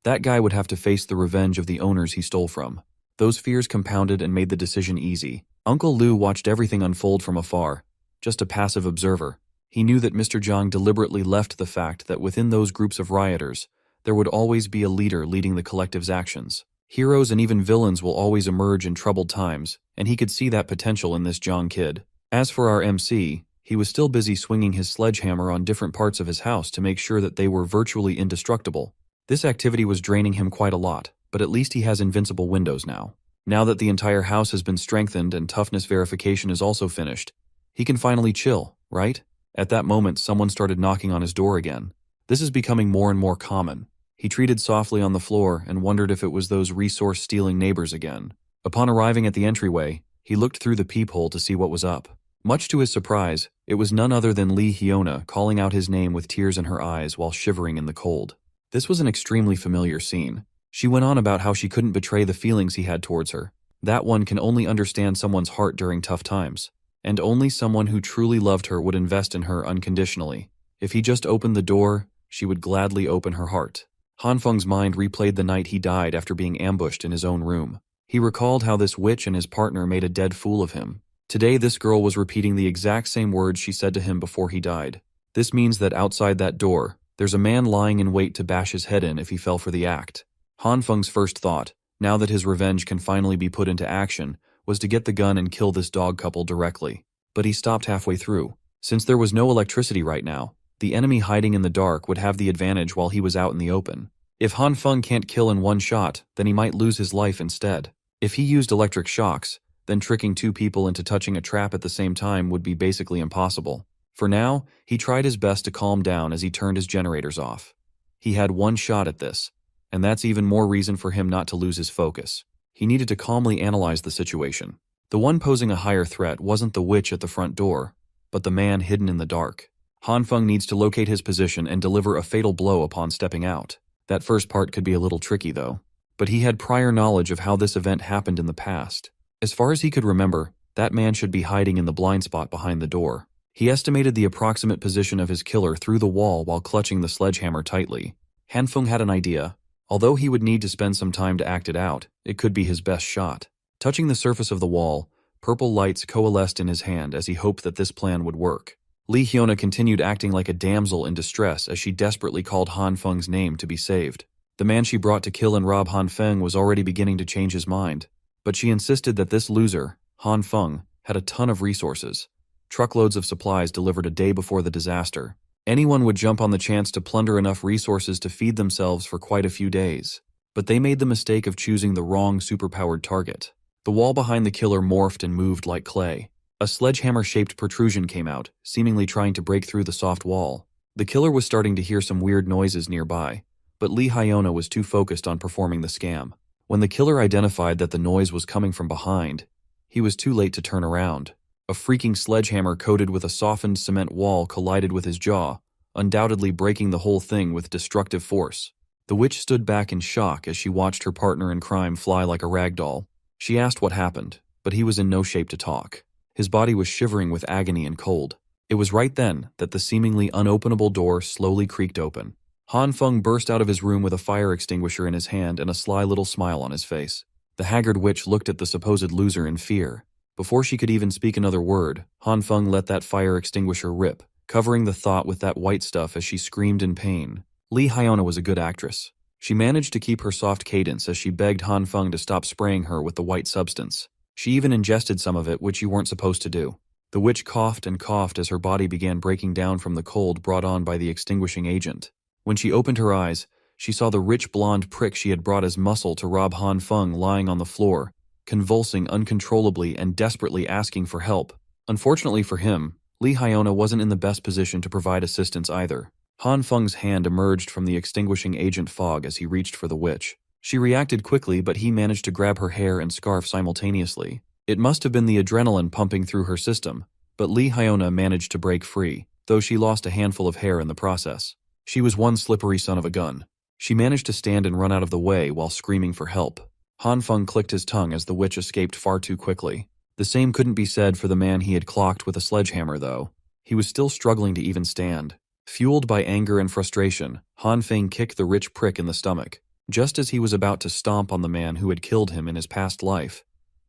That guy would have to face the revenge of the owners he stole from. Those fears compounded and made the decision easy. Uncle Lu watched everything unfold from afar, just a passive observer. He knew that Mr. Jiang deliberately left the fact that within those groups of rioters, there would always be a leader leading the collective's actions. Heroes and even villains will always emerge in troubled times, and he could see that potential in this Jiang kid. As for our MC, he was still busy swinging his sledgehammer on different parts of his house to make sure that they were virtually indestructible. This activity was draining him quite a lot, but at least he has invincible windows now. Now that the entire house has been strengthened and toughness verification is also finished, he can finally chill, right? At that moment, someone started knocking on his door again. This is becoming more and more common. He treated softly on the floor and wondered if it was those resource-stealing neighbors again. Upon arriving at the entryway, he looked through the peephole to see what was up. Much to his surprise, it was none other than Lee Hyona calling out his name with tears in her eyes while shivering in the cold. This was an extremely familiar scene. She went on about how she couldn't betray the feelings he had towards her. That one can only understand someone's heart during tough times. And only someone who truly loved her would invest in her unconditionally. If he just opened the door, she would gladly open her heart. Han Feng's mind replayed the night he died after being ambushed in his own room. He recalled how this witch and his partner made a dead fool of him. Today this girl was repeating the exact same words she said to him before he died. This means that outside that door, there's a man lying in wait to bash his head in if he fell for the act. Han Feng's first thought, now that his revenge can finally be put into action, was to get the gun and kill this dog couple directly. but he stopped halfway through. Since there was no electricity right now, the enemy hiding in the dark would have the advantage while he was out in the open. If Han Feng can't kill in one shot, then he might lose his life instead. If he used electric shocks, then tricking two people into touching a trap at the same time would be basically impossible. For now, he tried his best to calm down as he turned his generators off. He had one shot at this, and that's even more reason for him not to lose his focus. He needed to calmly analyze the situation. The one posing a higher threat wasn't the witch at the front door, but the man hidden in the dark. Han Feng needs to locate his position and deliver a fatal blow upon stepping out. That first part could be a little tricky though, but he had prior knowledge of how this event happened in the past. As far as he could remember, that man should be hiding in the blind spot behind the door. He estimated the approximate position of his killer through the wall while clutching the sledgehammer tightly. Han Feng had an idea. Although he would need to spend some time to act it out, it could be his best shot. Touching the surface of the wall, purple lights coalesced in his hand as he hoped that this plan would work. Li Hyuna continued acting like a damsel in distress as she desperately called Han Feng's name to be saved. The man she brought to kill and rob Han Feng was already beginning to change his mind, but she insisted that this loser, Han Feng, had a ton of resources. Truckloads of supplies delivered a day before the disaster. Anyone would jump on the chance to plunder enough resources to feed themselves for quite a few days. But they made the mistake of choosing the wrong superpowered target. The wall behind the killer morphed and moved like clay. A sledgehammer-shaped protrusion came out, seemingly trying to break through the soft wall. The killer was starting to hear some weird noises nearby, but Li Hyuna was too focused on performing the scam. When the killer identified that the noise was coming from behind, he was too late to turn around. A freaking sledgehammer coated with a softened cement wall collided with his jaw, undoubtedly breaking the whole thing with destructive force. The witch stood back in shock as she watched her partner in crime fly like a rag doll. She asked what happened, but he was in no shape to talk. His body was shivering with agony and cold. It was right then that the seemingly unopenable door slowly creaked open. Han Feng burst out of his room with a fire extinguisher in his hand and a sly little smile on his face. The haggard witch looked at the supposed loser in fear. Before she could even speak another word, Han Feng let that fire extinguisher rip, covering the thought with that white stuff as she screamed in pain. Li Hyuna was a good actress. She managed to keep her soft cadence as she begged Han Feng to stop spraying her with the white substance. She even ingested some of it, which you weren't supposed to do. The witch coughed and coughed as her body began breaking down from the cold brought on by the extinguishing agent. When she opened her eyes, she saw the rich blonde prick she had brought as muscle to rob Han Feng lying on the floor, convulsing uncontrollably and desperately asking for help. Unfortunately for him, Li Hyuna wasn't in the best position to provide assistance either. Han Feng's hand emerged from the extinguishing agent fog as he reached for the witch. She reacted quickly, but he managed to grab her hair and scarf simultaneously. It must have been the adrenaline pumping through her system, but Li Hyuna managed to break free, though she lost a handful of hair in the process. She was one slippery son of a gun. She managed to stand and run out of the way while screaming for help. Han Feng clicked his tongue as the witch escaped far too quickly. The same couldn't be said for the man he had clocked with a sledgehammer, though. He was still struggling to even stand. Fueled by anger and frustration, Han Feng kicked the rich prick in the stomach. Just as he was about to stomp on the man who had killed him in his past life,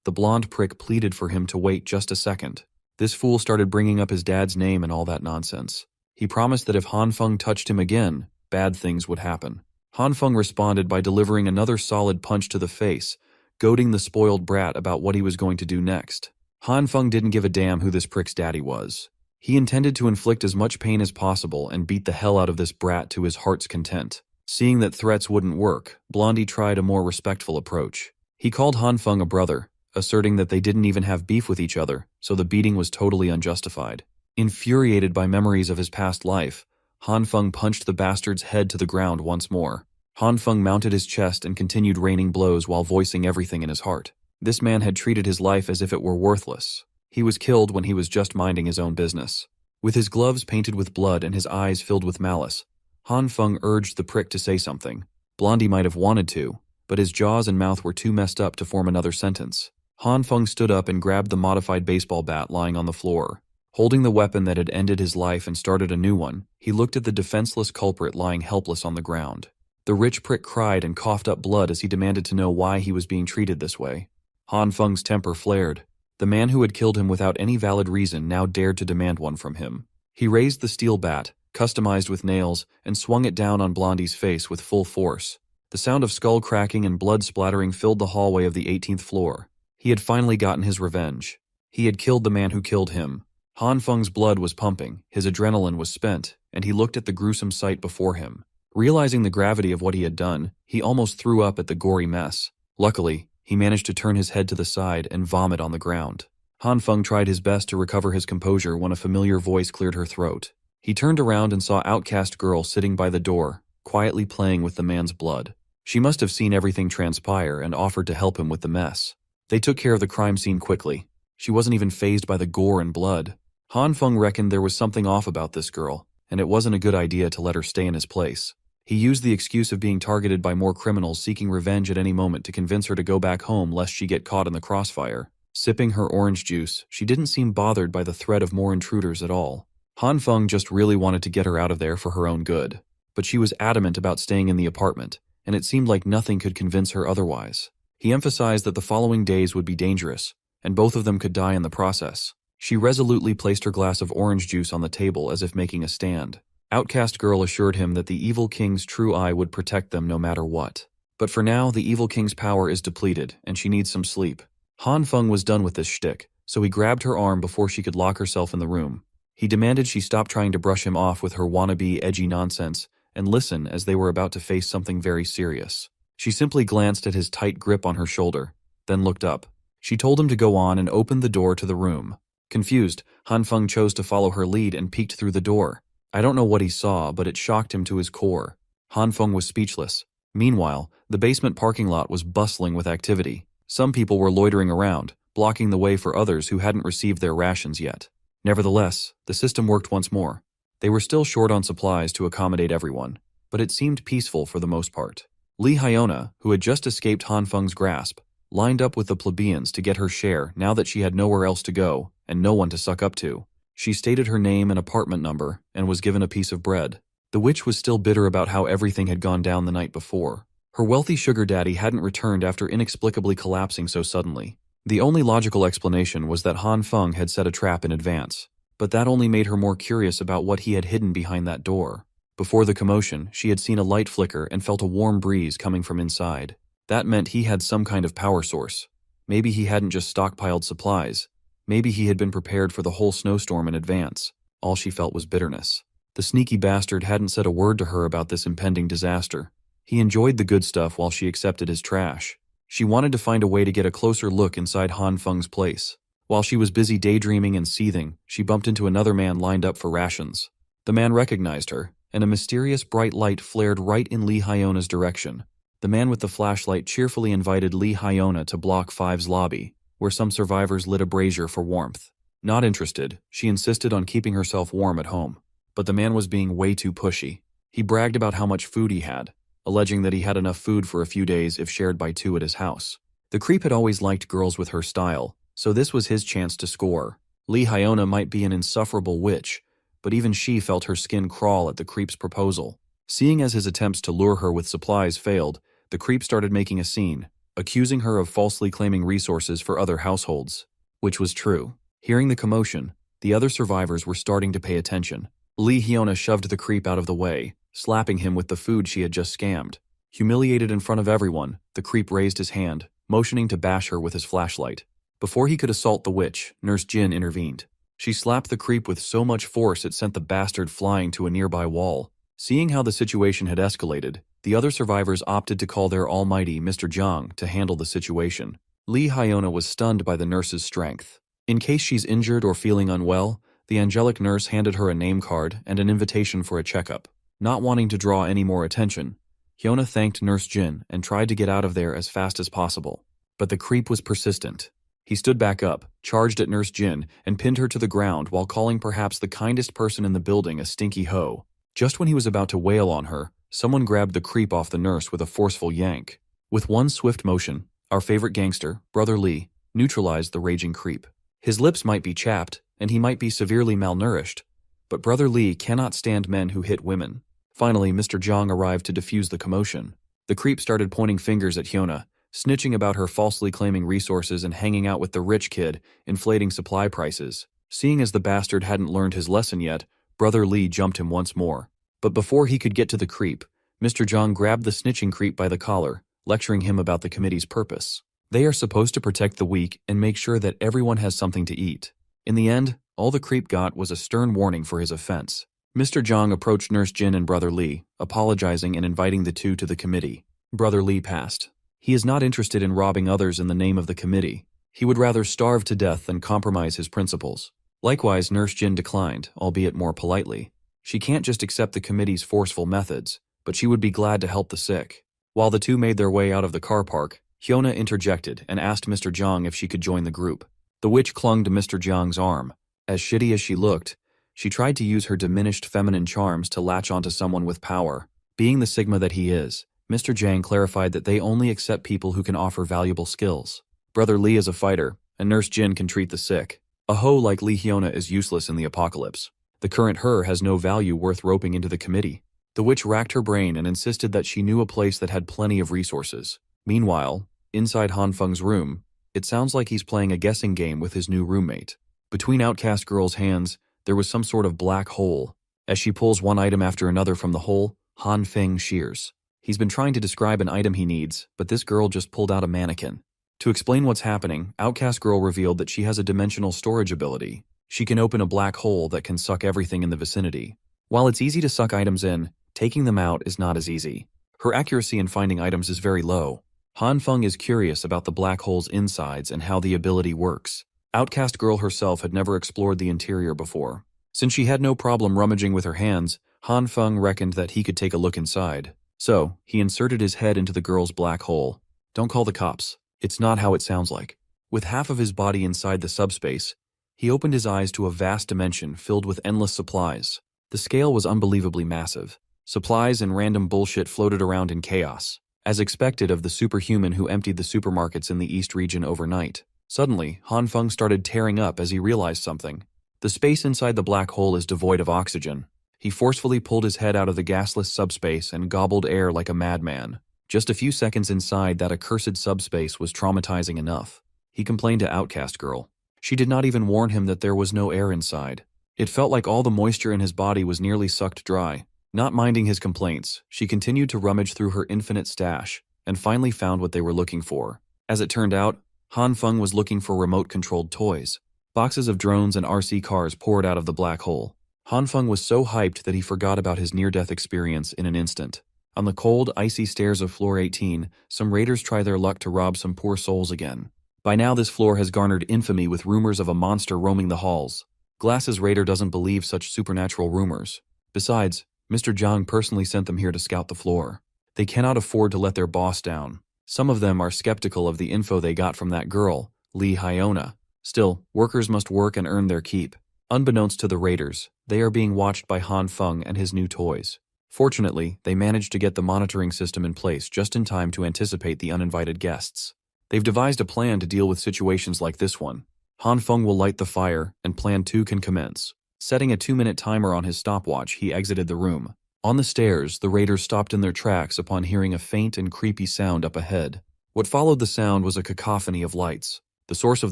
the blonde prick pleaded for him to wait just a second. This fool started bringing up his dad's name and all that nonsense. He promised that if Han Feng touched him again, bad things would happen. Han Feng responded by delivering another solid punch to the face, goading the spoiled brat about what he was going to do next. Han Feng didn't give a damn who this prick's daddy was. He intended to inflict as much pain as possible and beat the hell out of this brat to his heart's content. Seeing that threats wouldn't work, Blondie tried a more respectful approach. He called Han Feng a brother, asserting that they didn't even have beef with each other, so the beating was totally unjustified. Infuriated by memories of his past life, Han Feng punched the bastard's head to the ground once more. Han Feng mounted his chest and continued raining blows while voicing everything in his heart. This man had treated his life as if it were worthless. He was killed when he was just minding his own business. With his gloves painted with blood and his eyes filled with malice, Han Feng urged the prick to say something. Blondie might have wanted to, but his jaws and mouth were too messed up to form another sentence. Han Feng stood up and grabbed the modified baseball bat lying on the floor. Holding the weapon that had ended his life and started a new one, he looked at the defenseless culprit lying helpless on the ground. The rich prick cried and coughed up blood as he demanded to know why he was being treated this way. Han Feng's temper flared. The man who had killed him without any valid reason now dared to demand one from him. He raised the steel bat, customized with nails, and swung it down on Blondie's face with full force. The sound of skull cracking and blood splattering filled the hallway of the 18th floor. He had finally gotten his revenge. He had killed the man who killed him, Han Feng's blood was pumping, his adrenaline was spent, and he looked at the gruesome sight before him. Realizing the gravity of what he had done, he almost threw up at the gory mess. Luckily, he managed to turn his head to the side and vomit on the ground. Han Feng tried his best to recover his composure when a familiar voice cleared her throat. He turned around and saw outcast girl sitting by the door, quietly playing with the man's blood. She must have seen everything transpire and offered to help him with the mess. They took care of the crime scene quickly. She wasn't even fazed by the gore and blood. Han Feng reckoned there was something off about this girl, and it wasn't a good idea to let her stay in his place. He used the excuse of being targeted by more criminals seeking revenge at any moment to convince her to go back home lest she get caught in the crossfire. Sipping her orange juice, she didn't seem bothered by the threat of more intruders at all. Han Feng just really wanted to get her out of there for her own good. But she was adamant about staying in the apartment, and it seemed like nothing could convince her otherwise. He emphasized that the following days would be dangerous, and both of them could die in the process. She resolutely placed her glass of orange juice on the table as if making a stand. Outcast girl assured him that the evil king's true eye would protect them no matter what. But for now, the evil king's power is depleted, and she needs some sleep. Han Feng was done with this shtick, so he grabbed her arm before she could lock herself in the room. He demanded she stop trying to brush him off with her wannabe edgy nonsense and listen as they were about to face something very serious. She simply glanced at his tight grip on her shoulder, then looked up. She told him to go on and opened the door to the room. Confused, Han Feng chose to follow her lead and peeked through the door. I don't know what he saw, but it shocked him to his core. Han Feng was speechless. Meanwhile, the basement parking lot was bustling with activity. Some people were loitering around, blocking the way for others who hadn't received their rations yet. Nevertheless, the system worked once more. They were still short on supplies to accommodate everyone, but it seemed peaceful for the most part. Lee Hyona, who had just escaped Han Feng's grasp, lined up with the plebeians to get her share now that she had nowhere else to go and no one to suck up to. She stated her name and apartment number and was given a piece of bread. The witch was still bitter about how everything had gone down the night before. Her wealthy sugar daddy hadn't returned after inexplicably collapsing so suddenly. The only logical explanation was that Han Feng had set a trap in advance, but that only made her more curious about what he had hidden behind that door. Before the commotion, she had seen a light flicker and felt a warm breeze coming from inside. That meant he had some kind of power source. Maybe he hadn't just stockpiled supplies. Maybe he had been prepared for the whole snowstorm in advance. All she felt was bitterness. The sneaky bastard hadn't said a word to her about this impending disaster. He enjoyed the good stuff while she accepted his trash. She wanted to find a way to get a closer look inside Han Feng's place. While she was busy daydreaming and seething, she bumped into another man lined up for rations. The man recognized her, and a mysterious bright light flared right in Lee Hyona's direction. The man with the flashlight cheerfully invited Lee Hyona to Block 5's lobby, where some survivors lit a brazier for warmth. Not interested, she insisted on keeping herself warm at home. But the man was being way too pushy. He bragged about how much food he had, alleging that he had enough food for a few days if shared by two at his house. The creep had always liked girls with her style, so this was his chance to score. Lee Hyona might be an insufferable witch, but even she felt her skin crawl at the creep's proposal. Seeing as his attempts to lure her with supplies failed, the creep started making a scene, accusing her of falsely claiming resources for other households. Which was true. Hearing the commotion, the other survivors were starting to pay attention. Lee Hyona shoved the creep out of the way, slapping him with the food she had just scammed. Humiliated in front of everyone, the creep raised his hand, motioning to bash her with his flashlight. Before he could assault the witch, Nurse Jin intervened. She slapped the creep with so much force it sent the bastard flying to a nearby wall. Seeing how the situation had escalated, the other survivors opted to call their almighty Mr. Zhang to handle the situation. Lee Hyona was stunned by the nurse's strength. In case she's injured or feeling unwell, the angelic nurse handed her a name card and an invitation for a checkup. Not wanting to draw any more attention, Hyona thanked Nurse Jin and tried to get out of there as fast as possible. But the creep was persistent. He stood back up, charged at Nurse Jin, and pinned her to the ground while calling perhaps the kindest person in the building a stinky hoe. Just when he was about to wail on her, someone grabbed the creep off the nurse with a forceful yank. With one swift motion, our favorite gangster, Brother Lee, neutralized the raging creep. His lips might be chapped, and he might be severely malnourished, but Brother Lee cannot stand men who hit women. Finally, Mr. Zhang arrived to defuse the commotion. The creep started pointing fingers at Hyona, snitching about her falsely claiming resources and hanging out with the rich kid, inflating supply prices. Seeing as the bastard hadn't learned his lesson yet, Brother Lee jumped him once more. But before he could get to the creep, Mr. Zhang grabbed the snitching creep by the collar, lecturing him about the committee's purpose. They are supposed to protect the weak and make sure that everyone has something to eat. In the end, All the creep got was a stern warning for his offense. Mr. Zhang approached Nurse Jin and Brother Li, apologizing and inviting the two to the committee. Brother Li passed. He is not interested in robbing others in the name of the committee. He would rather starve to death than compromise his principles. Likewise, Nurse Jin declined, albeit more politely. She can't just accept the committee's forceful methods, but she would be glad to help the sick. While the two made their way out of the car park, Hyuna interjected and asked Mr. Zhang if she could join the group. The witch clung to Mr. Zhang's arm. As shitty as she looked, she tried to use her diminished feminine charms to latch onto someone with power. Being the Sigma that he is, Mr. Zhang clarified that they only accept people who can offer valuable skills. Brother Li is a fighter, and Nurse Jin can treat the sick. A hoe like Lee Hyuna is useless in the apocalypse. The current her has no value worth roping into the committee. The witch racked her brain and insisted that she knew a place that had plenty of resources. Meanwhile, inside Han Feng's room, it sounds like he's playing a guessing game with his new roommate. Between Outcast Girl's hands, there was some sort of black hole. As she pulls one item after another from the hole, Han Feng shears. He's been trying to describe an item he needs, but this girl just pulled out a mannequin. To explain what's happening, Outcast Girl revealed that she has a dimensional storage ability. She can open a black hole that can suck everything in the vicinity. While it's easy to suck items in, taking them out is not as easy. Her accuracy in finding items is very low. Han Feng is curious about the black hole's insides and how the ability works. Outcast Girl herself had never explored the interior before. Since she had no problem rummaging with her hands, Han Feng reckoned that he could take a look inside. So, he inserted his head into the girl's black hole. Don't call the cops. It's not how it sounds like. With half of his body inside the subspace, he opened his eyes to a vast dimension filled with endless supplies. The scale was unbelievably massive. Supplies and random bullshit floated around in chaos, as expected of the superhuman who emptied the supermarkets in the East region overnight. Suddenly, Han Feng started tearing up as he realized something. The space inside the black hole is devoid of oxygen. He forcefully pulled his head out of the gasless subspace and gobbled air like a madman. Just a few seconds inside that accursed subspace was traumatizing enough. He complained to Outcast Girl. She did not even warn him that there was no air inside. It felt like all the moisture in his body was nearly sucked dry. Not minding his complaints, she continued to rummage through her infinite stash, and finally found what they were looking for. As it turned out, Han Feng was looking for remote-controlled toys. Boxes of drones and RC cars poured out of the black hole. Han Feng was so hyped that he forgot about his near-death experience in an instant. On the cold, icy stairs of Floor 18, some raiders try their luck to rob some poor souls again. By now this floor has garnered infamy with rumors of a monster roaming the halls. Glass's raider doesn't believe such supernatural rumors. Besides, Mr. Zhang personally sent them here to scout the floor. They cannot afford to let their boss down. Some of them are skeptical of the info they got from that girl, Lee Hyuna. Still, workers must work and earn their keep. Unbeknownst to the raiders, they are being watched by Han Feng and his new toys. Fortunately, they managed to get the monitoring system in place just in time to anticipate the uninvited guests. They've devised a plan to deal with situations like this one. Han Feng will light the fire, and Plan 2 can commence. Setting a 2-minute timer on his stopwatch, he exited the room. On the stairs, the raiders stopped in their tracks upon hearing a faint and creepy sound up ahead. What followed the sound was a cacophony of lights. The source of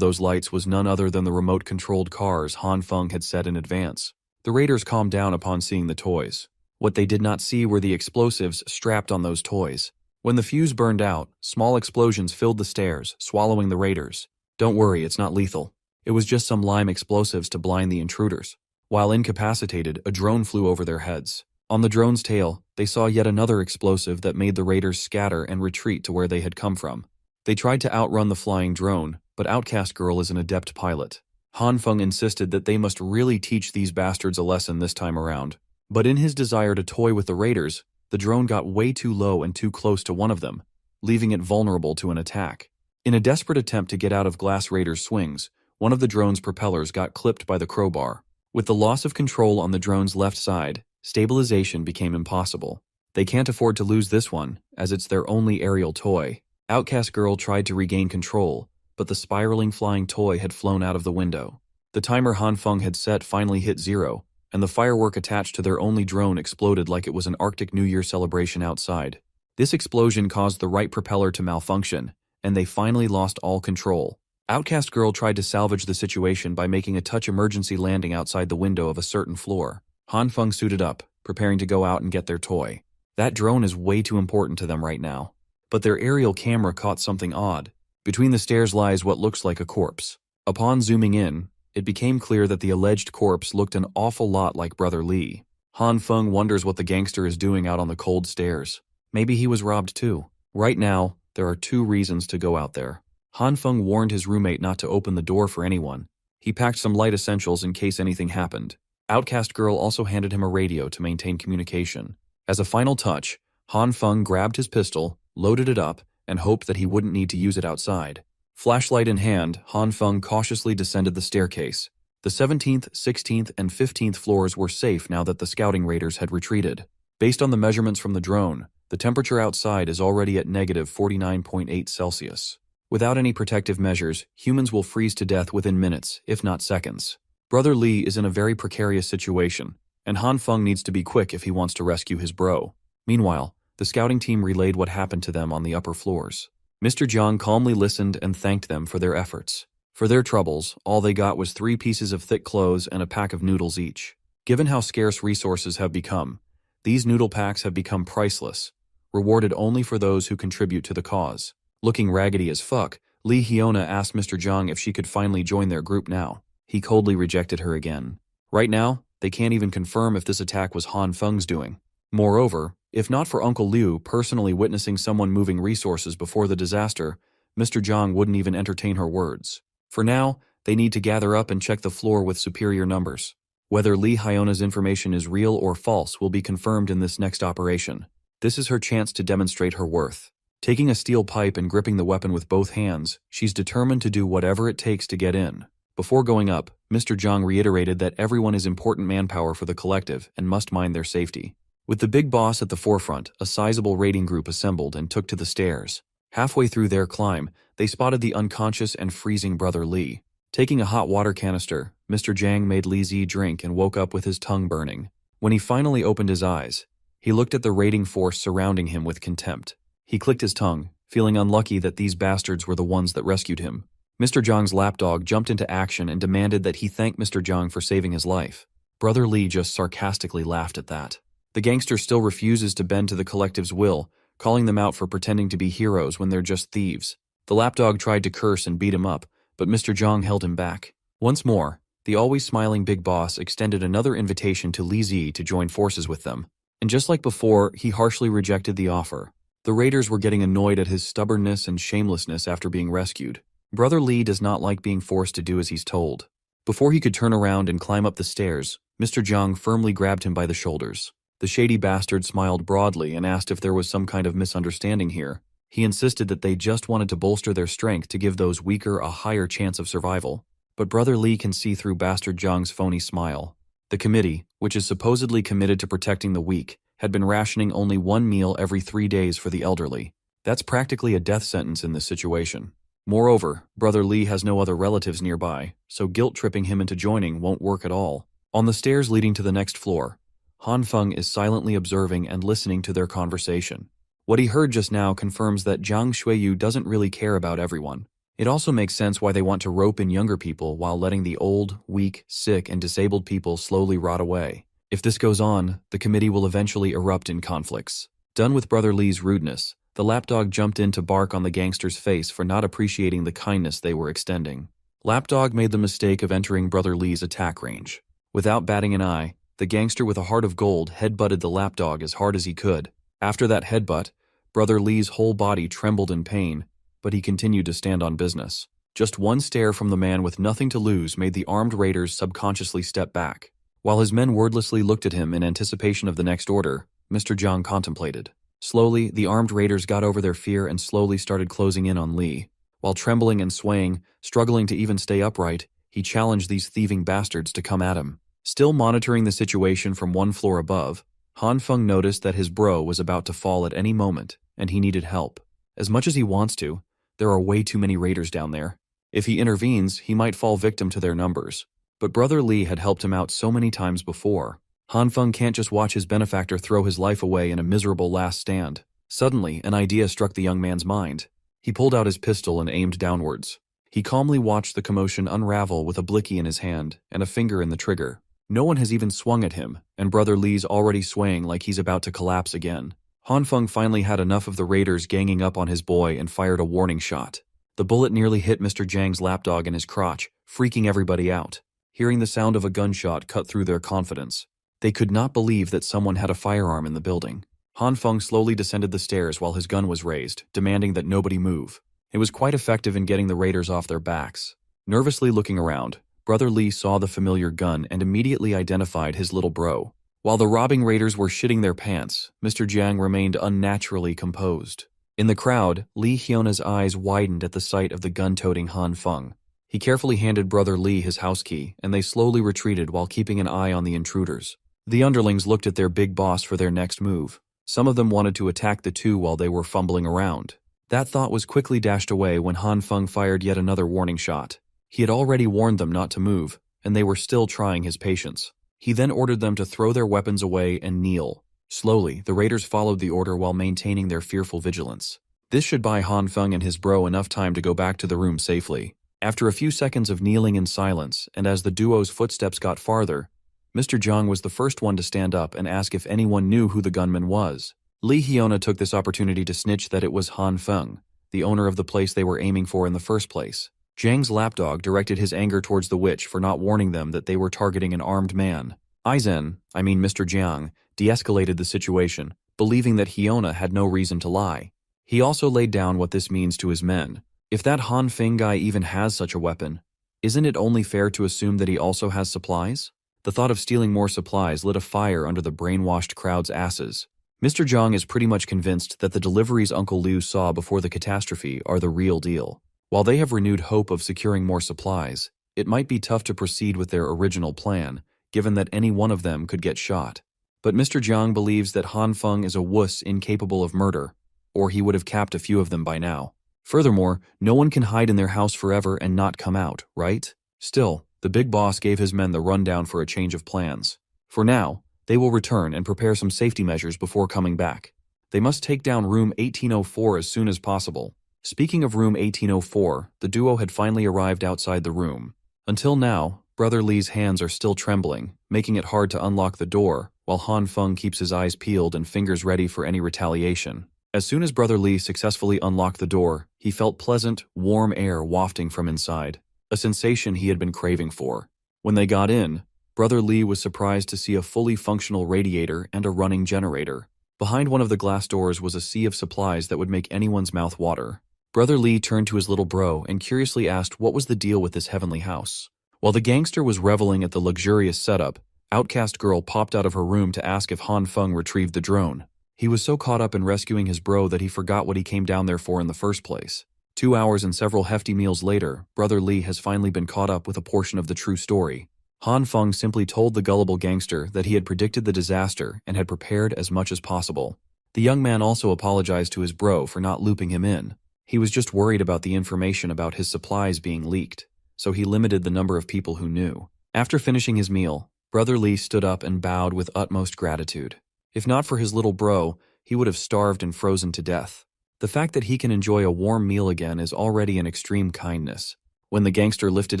those lights was none other than the remote-controlled cars Han Feng had set in advance. The raiders calmed down upon seeing the toys. What they did not see were the explosives strapped on those toys. When the fuse burned out, small explosions filled the stairs, swallowing the raiders. Don't worry, it's not lethal. It was just some lime explosives to blind the intruders. While incapacitated, a drone flew over their heads. On the drone's tail, they saw yet another explosive that made the raiders scatter and retreat to where they had come from. They tried to outrun the flying drone, but Outcast Girl is an adept pilot. Han Feng insisted that they must really teach these bastards a lesson this time around. But in his desire to toy with the raiders, the drone got way too low and too close to one of them, leaving it vulnerable to an attack. In a desperate attempt to get out of Glass Raider's swings, one of the drone's propellers got clipped by the crowbar. With the loss of control on the drone's left side, stabilization became impossible. They can't afford to lose this one, as it's their only aerial toy. Outcast Girl tried to regain control, but the spiraling flying toy had flown out of the window. The timer Han Feng had set finally hit 0, and the firework attached to their only drone exploded like it was an Arctic New Year celebration outside. This explosion caused the right propeller to malfunction, and they finally lost all control. Outcast Girl tried to salvage the situation by making a touch emergency landing outside the window of a certain floor. Han Feng suited up, preparing to go out and get their toy. That drone is way too important to them right now. But their aerial camera caught something odd. Between the stairs lies what looks like a corpse. Upon zooming in, it became clear that the alleged corpse looked an awful lot like Brother Lee. Han Feng wonders what the gangster is doing out on the cold stairs. Maybe he was robbed too. Right now, there are 2 reasons to go out there. Han Feng warned his roommate not to open the door for anyone. He packed some light essentials in case anything happened. Outcast Girl also handed him a radio to maintain communication. As a final touch, Han Feng grabbed his pistol, loaded it up, and hoped that he wouldn't need to use it outside. Flashlight in hand, Han Feng cautiously descended the staircase. The 17th, 16th, and 15th floors were safe now that the scouting raiders had retreated. Based on the measurements from the drone, the temperature outside is already at negative 49.8 Celsius. Without any protective measures, humans will freeze to death within minutes, if not seconds. Brother Lee is in a very precarious situation, and Han Feng needs to be quick if he wants to rescue his bro. Meanwhile, the scouting team relayed what happened to them on the upper floors. Mr. Jiang calmly listened and thanked them for their efforts. For their troubles, all they got was 3 pieces of thick clothes and a pack of noodles each. Given how scarce resources have become, these noodle packs have become priceless, rewarded only for those who contribute to the cause. Looking raggedy as fuck, Lee Hyuna asked Mr. Jiang if she could finally join their group now. He coldly rejected her again. Right now, they can't even confirm if this attack was Han Feng's doing. Moreover, if not for Uncle Liu personally witnessing someone moving resources before the disaster, Mr. Jiang wouldn't even entertain her words. For now, they need to gather up and check the floor with superior numbers. Whether Lee Hyona's information is real or false will be confirmed in this next operation. This is her chance to demonstrate her worth. Taking a steel pipe and gripping the weapon with both hands, she's determined to do whatever it takes to get in. Before going up, Mr. Jiang reiterated that everyone is important manpower for the collective and must mind their safety. With the big boss at the forefront, a sizable raiding group assembled and took to the stairs. Halfway through their climb, they spotted the unconscious and freezing Brother Lee. Taking a hot water canister, Mr. Jiang made Li Zi drink and woke up with his tongue burning. When he finally opened his eyes, he looked at the raiding force surrounding him with contempt. He clicked his tongue, feeling unlucky that these bastards were the ones that rescued him. Mr. Jiang's lapdog jumped into action and demanded that he thank Mr. Jiang for saving his life. Brother Lee just sarcastically laughed at that. The gangster still refuses to bend to the collective's will, calling them out for pretending to be heroes when they're just thieves. The lapdog tried to curse and beat him up, but Mr. Jiang held him back. Once more, the always smiling big boss extended another invitation to Li Zi to join forces with them. And just like before, he harshly rejected the offer. The raiders were getting annoyed at his stubbornness and shamelessness after being rescued. Brother Lee does not like being forced to do as he's told. Before he could turn around and climb up the stairs, Mr. Jiang firmly grabbed him by the shoulders. The shady bastard smiled broadly and asked if there was some kind of misunderstanding here. He insisted that they just wanted to bolster their strength to give those weaker a higher chance of survival. But Brother Lee can see through Bastard Jiang's phony smile. The committee, which is supposedly committed to protecting the weak, had been rationing only 1 meal every 3 days for the elderly. That's practically a death sentence in this situation. Moreover, Brother Lee has no other relatives nearby, so guilt-tripping him into joining won't work at all. On the stairs leading to the next floor, Han Feng is silently observing and listening to their conversation. What he heard just now confirms that Jiang Xueyu doesn't really care about everyone. It also makes sense why they want to rope in younger people while letting the old, weak, sick, and disabled people slowly rot away. If this goes on, the committee will eventually erupt in conflicts. Done with Brother Lee's rudeness, the lapdog jumped in to bark on the gangster's face for not appreciating the kindness they were extending. Lapdog made the mistake of entering Brother Lee's attack range. Without batting an eye, the gangster with a heart of gold headbutted the lapdog as hard as he could. After that headbutt, Brother Lee's whole body trembled in pain, but he continued to stand on business. Just one stare from the man with nothing to lose made the armed raiders subconsciously step back. While his men wordlessly looked at him in anticipation of the next order, Mr. Jiang contemplated. Slowly, the armed raiders got over their fear and slowly started closing in on Lee. While trembling and swaying, struggling to even stay upright, he challenged these thieving bastards to come at him. Still monitoring the situation from 1 floor above, Han Feng noticed that his bro was about to fall at any moment, and he needed help. As much as he wants to, there are way too many raiders down there. If he intervenes, he might fall victim to their numbers. But Brother Lee had helped him out so many times before. Han Feng can't just watch his benefactor throw his life away in a miserable last stand. Suddenly, an idea struck the young man's mind. He pulled out his pistol and aimed downwards. He calmly watched the commotion unravel with a blicky in his hand and a finger in the trigger. No one has even swung at him, and Brother Lee's already swaying like he's about to collapse again. Han Feng finally had enough of the raiders ganging up on his boy and fired a warning shot. The bullet nearly hit Mr. Jiang's lapdog in his crotch, freaking everybody out. Hearing the sound of a gunshot cut through their confidence, they could not believe that someone had a firearm in the building. Han Feng slowly descended the stairs while his gun was raised, demanding that nobody move. It was quite effective in getting the raiders off their backs. Nervously looking around, Brother Lee saw the familiar gun and immediately identified his little bro. While the robbing raiders were shitting their pants, Mr. Jiang remained unnaturally composed. In the crowd, Li Hyona's eyes widened at the sight of the gun-toting Han Feng. He carefully handed Brother Lee his house key, and they slowly retreated while keeping an eye on the intruders. The underlings looked at their big boss for their next move. Some of them wanted to attack the two while they were fumbling around. That thought was quickly dashed away when Han Feng fired yet another warning shot. He had already warned them not to move, and they were still trying his patience. He then ordered them to throw their weapons away and kneel. Slowly, the raiders followed the order while maintaining their fearful vigilance. This should buy Han Feng and his bro enough time to go back to the room safely. After a few seconds of kneeling in silence, and as the duo's footsteps got farther, Mr. Jiang was the first one to stand up and ask if anyone knew who the gunman was. Li Hyona took this opportunity to snitch that it was Han Feng, the owner of the place they were aiming for in the first place. Jiang's lapdog directed his anger towards the witch for not warning them that they were targeting an armed man. Mr. Jiang, de-escalated the situation, believing that Hyona had no reason to lie. He also laid down what this means to his men. If that Han Feng guy even has such a weapon, isn't it only fair to assume that he also has supplies? The thought of stealing more supplies lit a fire under the brainwashed crowd's asses. Mr. Jiang is pretty much convinced that the deliveries Uncle Liu saw before the catastrophe are the real deal. While they have renewed hope of securing more supplies, it might be tough to proceed with their original plan, given that any one of them could get shot. But Mr. Jiang believes that Han Feng is a wuss incapable of murder, or he would have capped a few of them by now. Furthermore, no one can hide in their house forever and not come out, right? Still, the big boss gave his men the rundown for a change of plans. For now, they will return and prepare some safety measures before coming back. They must take down room 1804 as soon as possible. Speaking of room 1804, the duo had finally arrived outside the room. Until now, Brother Lee's hands are still trembling, making it hard to unlock the door, while Han Feng keeps his eyes peeled and fingers ready for any retaliation. As soon as Brother Lee successfully unlocked the door, he felt pleasant, warm air wafting from inside, a sensation he had been craving for. When they got in, Brother Lee was surprised to see a fully functional radiator and a running generator. Behind one of the glass doors was a sea of supplies that would make anyone's mouth water. Brother Lee turned to his little bro and curiously asked what was the deal with this heavenly house. While the gangster was reveling at the luxurious setup, Outcast Girl popped out of her room to ask if Han Feng retrieved the drone. He was so caught up in rescuing his bro that he forgot what he came down there for in the first place. 2 hours and several hefty meals later, Brother Lee has finally been caught up with a portion of the true story. Han Feng simply told the gullible gangster that he had predicted the disaster and had prepared as much as possible. The young man also apologized to his bro for not looping him in. He was just worried about the information about his supplies being leaked, so he limited the number of people who knew. After finishing his meal, Brother Lee stood up and bowed with utmost gratitude. If not for his little bro, he would have starved and frozen to death. The fact that he can enjoy a warm meal again is already an extreme kindness. When the gangster lifted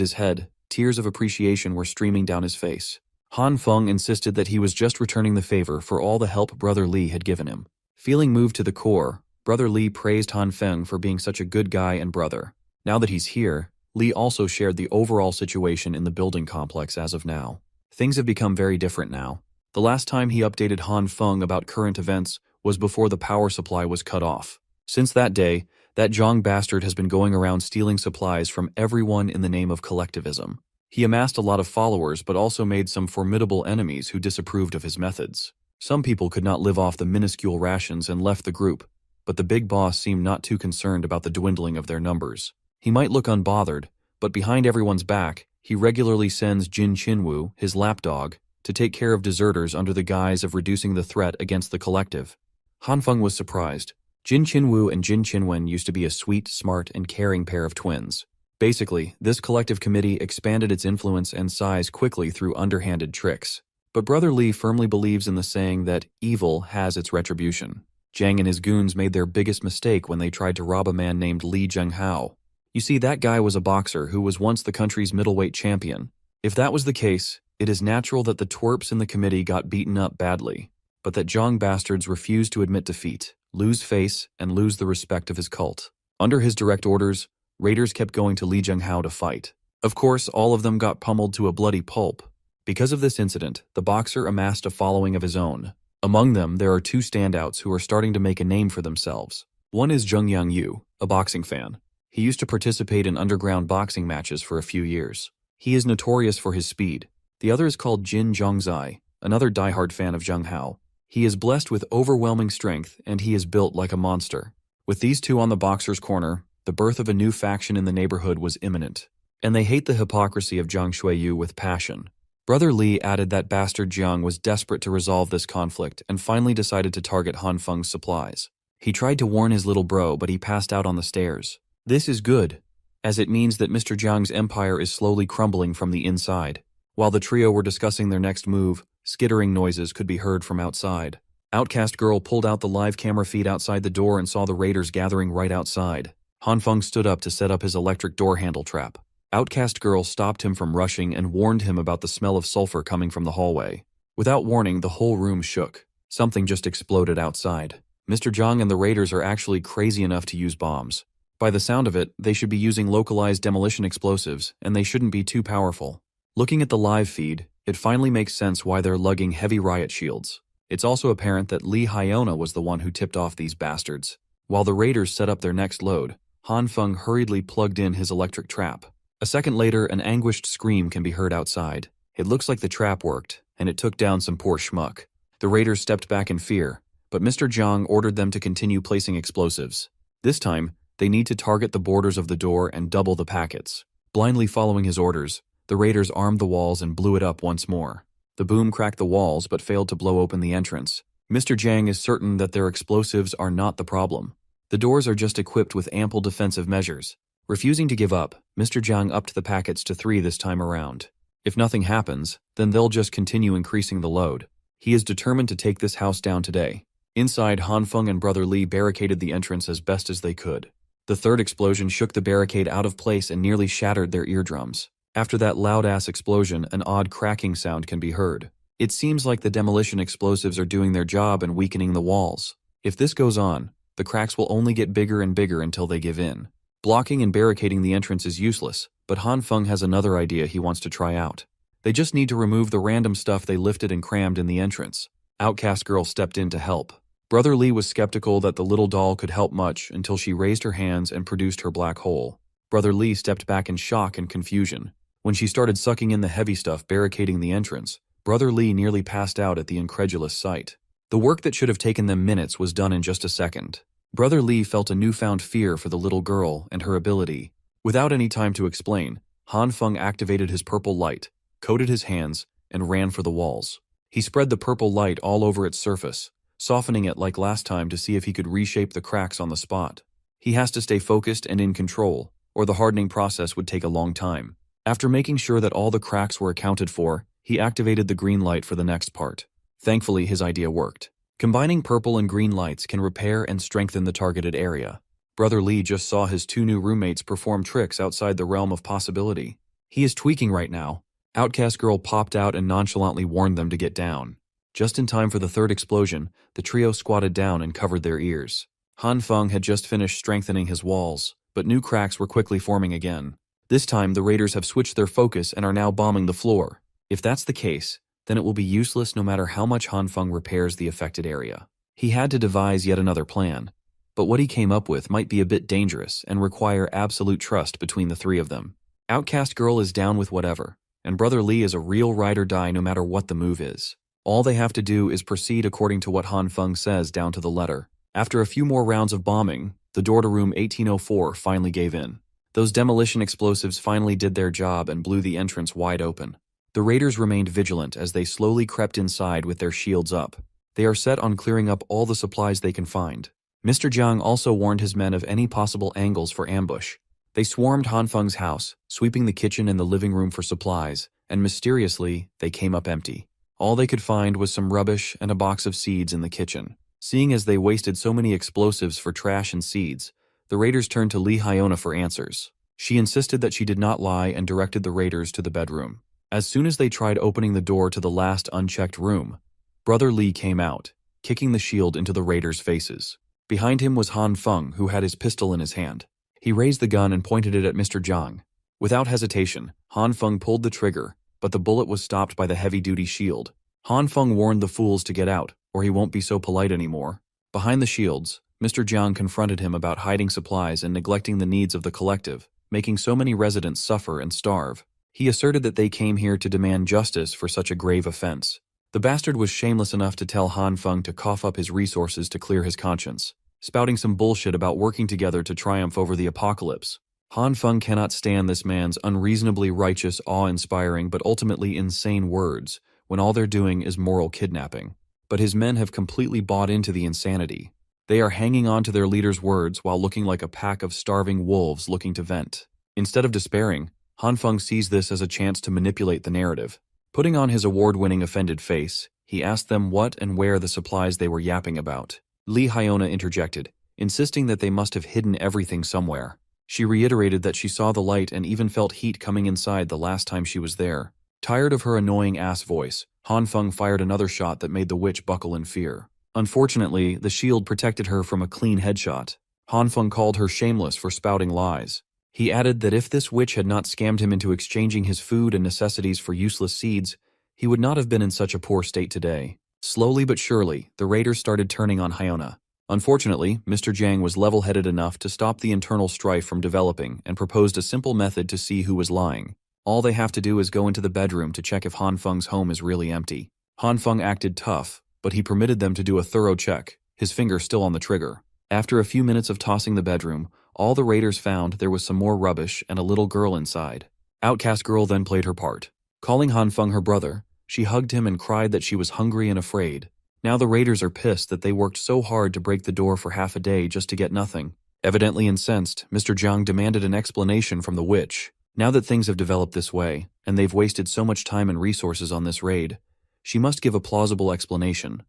his head, tears of appreciation were streaming down his face. Han Feng insisted that he was just returning the favor for all the help Brother Lee had given him. Feeling moved to the core, Brother Lee praised Han Feng for being such a good guy and brother. Now that he's here, Lee also shared the overall situation in the building complex as of now. Things have become very different now. The last time he updated Han Feng about current events was before the power supply was cut off. Since that day, that Zhang bastard has been going around stealing supplies from everyone in the name of collectivism. He amassed a lot of followers but also made some formidable enemies who disapproved of his methods. Some people could not live off the minuscule rations and left the group, but the big boss seemed not too concerned about the dwindling of their numbers. He might look unbothered, but behind everyone's back, he regularly sends Jin Qinwu, his lapdog, to take care of deserters under the guise of reducing the threat against the collective. Han Feng was surprised. Jin Qinwu and Jin Qinwen used to be a sweet, smart, and caring pair of twins. Basically, this collective committee expanded its influence and size quickly through underhanded tricks. But Brother Lee firmly believes in the saying that evil has its retribution. Zhang and his goons made their biggest mistake when they tried to rob a man named Li Zhenghao. You see, that guy was a boxer who was once the country's middleweight champion. If that was the case, it is natural that the twerps in the committee got beaten up badly, but that Zhang bastards refused to admit defeat, lose face, and lose the respect of his cult. Under his direct orders, raiders kept going to Li Zhenghao to fight. Of course, all of them got pummeled to a bloody pulp. Because of this incident, the boxer amassed a following of his own. Among them, there are two standouts who are starting to make a name for themselves. One is Jung Yang Yu, a boxing fan. He used to participate in underground boxing matches for a few years. He is notorious for his speed. The other is called Jin Zhongzai, another diehard fan of Zheng Hao. He is blessed with overwhelming strength, and he is built like a monster. With these two on the boxer's corner, the birth of a new faction in the neighborhood was imminent. And they hate the hypocrisy of Jiang Shuiyu with passion. Brother Li added that bastard Jiang was desperate to resolve this conflict and finally decided to target Han Feng's supplies. He tried to warn his little bro, but he passed out on the stairs. This is good, as it means that Mr. Jiang's empire is slowly crumbling from the inside. While the trio were discussing their next move, skittering noises could be heard from outside. Outcast Girl pulled out the live camera feed outside the door and saw the raiders gathering right outside. Han Feng stood up to set up his electric door handle trap. Outcast Girl stopped him from rushing and warned him about the smell of sulfur coming from the hallway. Without warning, the whole room shook. Something just exploded outside. Mr. Zhang and the raiders are actually crazy enough to use bombs. By the sound of it, they should be using localized demolition explosives, and they shouldn't be too powerful. Looking at the live feed, it finally makes sense why they're lugging heavy riot shields. It's also apparent that Li Hyona was the one who tipped off these bastards. While the raiders set up their next load, Han Feng hurriedly plugged in his electric trap. A second later, an anguished scream can be heard outside. It looks like the trap worked, and it took down some poor schmuck. The raiders stepped back in fear, but Mr. Zhang ordered them to continue placing explosives. This time, they need to target the borders of the door and double the packets. Blindly following his orders, the raiders armed the walls and blew it up once more. The boom cracked the walls but failed to blow open the entrance. Mr. Zhang is certain that their explosives are not the problem. The doors are just equipped with ample defensive measures. Refusing to give up, Mr. Zhang upped the packets to 3 this time around. If nothing happens, then they'll just continue increasing the load. He is determined to take this house down today. Inside, Han Feng and Brother Li barricaded the entrance as best as they could. The third explosion shook the barricade out of place and nearly shattered their eardrums. After that loud-ass explosion, an odd cracking sound can be heard. It seems like the demolition explosives are doing their job and weakening the walls. If this goes on, the cracks will only get bigger and bigger until they give in. Blocking and barricading the entrance is useless, but Han Feng has another idea he wants to try out. They just need to remove the random stuff they lifted and crammed in the entrance. Outcast Girl stepped in to help. Brother Li was skeptical that the little doll could help much until she raised her hands and produced her black hole. Brother Li stepped back in shock and confusion. When she started sucking in the heavy stuff barricading the entrance, Brother Li nearly passed out at the incredulous sight. The work that should have taken them minutes was done in just a second. Brother Li felt a newfound fear for the little girl and her ability. Without any time to explain, Han Feng activated his purple light, coated his hands, and ran for the walls. He spread the purple light all over its surface, softening it like last time to see if he could reshape the cracks on the spot. He has to stay focused and in control, or the hardening process would take a long time. After making sure that all the cracks were accounted for, he activated the green light for the next part. Thankfully, his idea worked. Combining purple and green lights can repair and strengthen the targeted area. Brother Li just saw his 2 new roommates perform tricks outside the realm of possibility. He is tweaking right now. Outcast Girl popped out and nonchalantly warned them to get down. Just in time for the third explosion, the trio squatted down and covered their ears. Han Feng had just finished strengthening his walls, but new cracks were quickly forming again. This time, the raiders have switched their focus and are now bombing the floor. If that's the case, then it will be useless no matter how much Han Feng repairs the affected area. He had to devise yet another plan, but what he came up with might be a bit dangerous and require absolute trust between the 3 of them. Outcast Girl is down with whatever, and Brother Li is a real ride or die no matter what the move is. All they have to do is proceed according to what Han Feng says down to the letter. After a few more rounds of bombing, the door to room 1804 finally gave in. Those demolition explosives finally did their job and blew the entrance wide open. The raiders remained vigilant as they slowly crept inside with their shields up. They are set on clearing up all the supplies they can find. Mr. Jiang also warned his men of any possible angles for ambush. They swarmed Han Feng's house, sweeping the kitchen and the living room for supplies, and mysteriously, they came up empty. All they could find was some rubbish and a box of seeds in the kitchen. Seeing as they wasted so many explosives for trash and seeds, the raiders turned to Li Hyona for answers. She insisted that she did not lie and directed the raiders to the bedroom. As soon as they tried opening the door to the last unchecked room, Brother Li came out, kicking the shield into the raiders' faces. Behind him was Han Feng, who had his pistol in his hand. He raised the gun and pointed it at Mr. Zhang. Without hesitation, Han Feng pulled the trigger, but the bullet was stopped by the heavy-duty shield. Han Feng warned the fools to get out, or he won't be so polite anymore. Behind the shields, Mr. Jiang confronted him about hiding supplies and neglecting the needs of the collective, making so many residents suffer and starve. He asserted that they came here to demand justice for such a grave offense. The bastard was shameless enough to tell Han Feng to cough up his resources to clear his conscience, spouting some bullshit about working together to triumph over the apocalypse. Han Feng cannot stand this man's unreasonably righteous, awe-inspiring but ultimately insane words when all they're doing is moral kidnapping. But his men have completely bought into the insanity. They are hanging on to their leader's words while looking like a pack of starving wolves looking to vent. Instead of despairing, Han Feng sees this as a chance to manipulate the narrative. Putting on his award-winning offended face, he asked them what and where the supplies they were yapping about. Li Hyona interjected, insisting that they must have hidden everything somewhere. She reiterated that she saw the light and even felt heat coming inside the last time she was there. Tired of her annoying ass voice, Han Feng fired another shot that made the witch buckle in fear. Unfortunately, the shield protected her from a clean headshot. Han Feng called her shameless for spouting lies. He added that if this witch had not scammed him into exchanging his food and necessities for useless seeds, he would not have been in such a poor state today. Slowly but surely, the raiders started turning on Hyona. Unfortunately, Mr. Jiang was level-headed enough to stop the internal strife from developing and proposed a simple method to see who was lying. All they have to do is go into the bedroom to check if Han Feng's home is really empty. Han Feng acted tough, but he permitted them to do a thorough check, his finger still on the trigger. After a few minutes of tossing the bedroom, all the raiders found there was some more rubbish and a little girl inside. Outcast Girl then played her part. Calling Han Feng her brother, she hugged him and cried that she was hungry and afraid. Now the raiders are pissed that they worked so hard to break the door for half a day just to get nothing. Evidently incensed, Mr. Jiang demanded an explanation from the witch. Now that things have developed this way, and they've wasted so much time and resources on this raid, she must give a plausible explanation,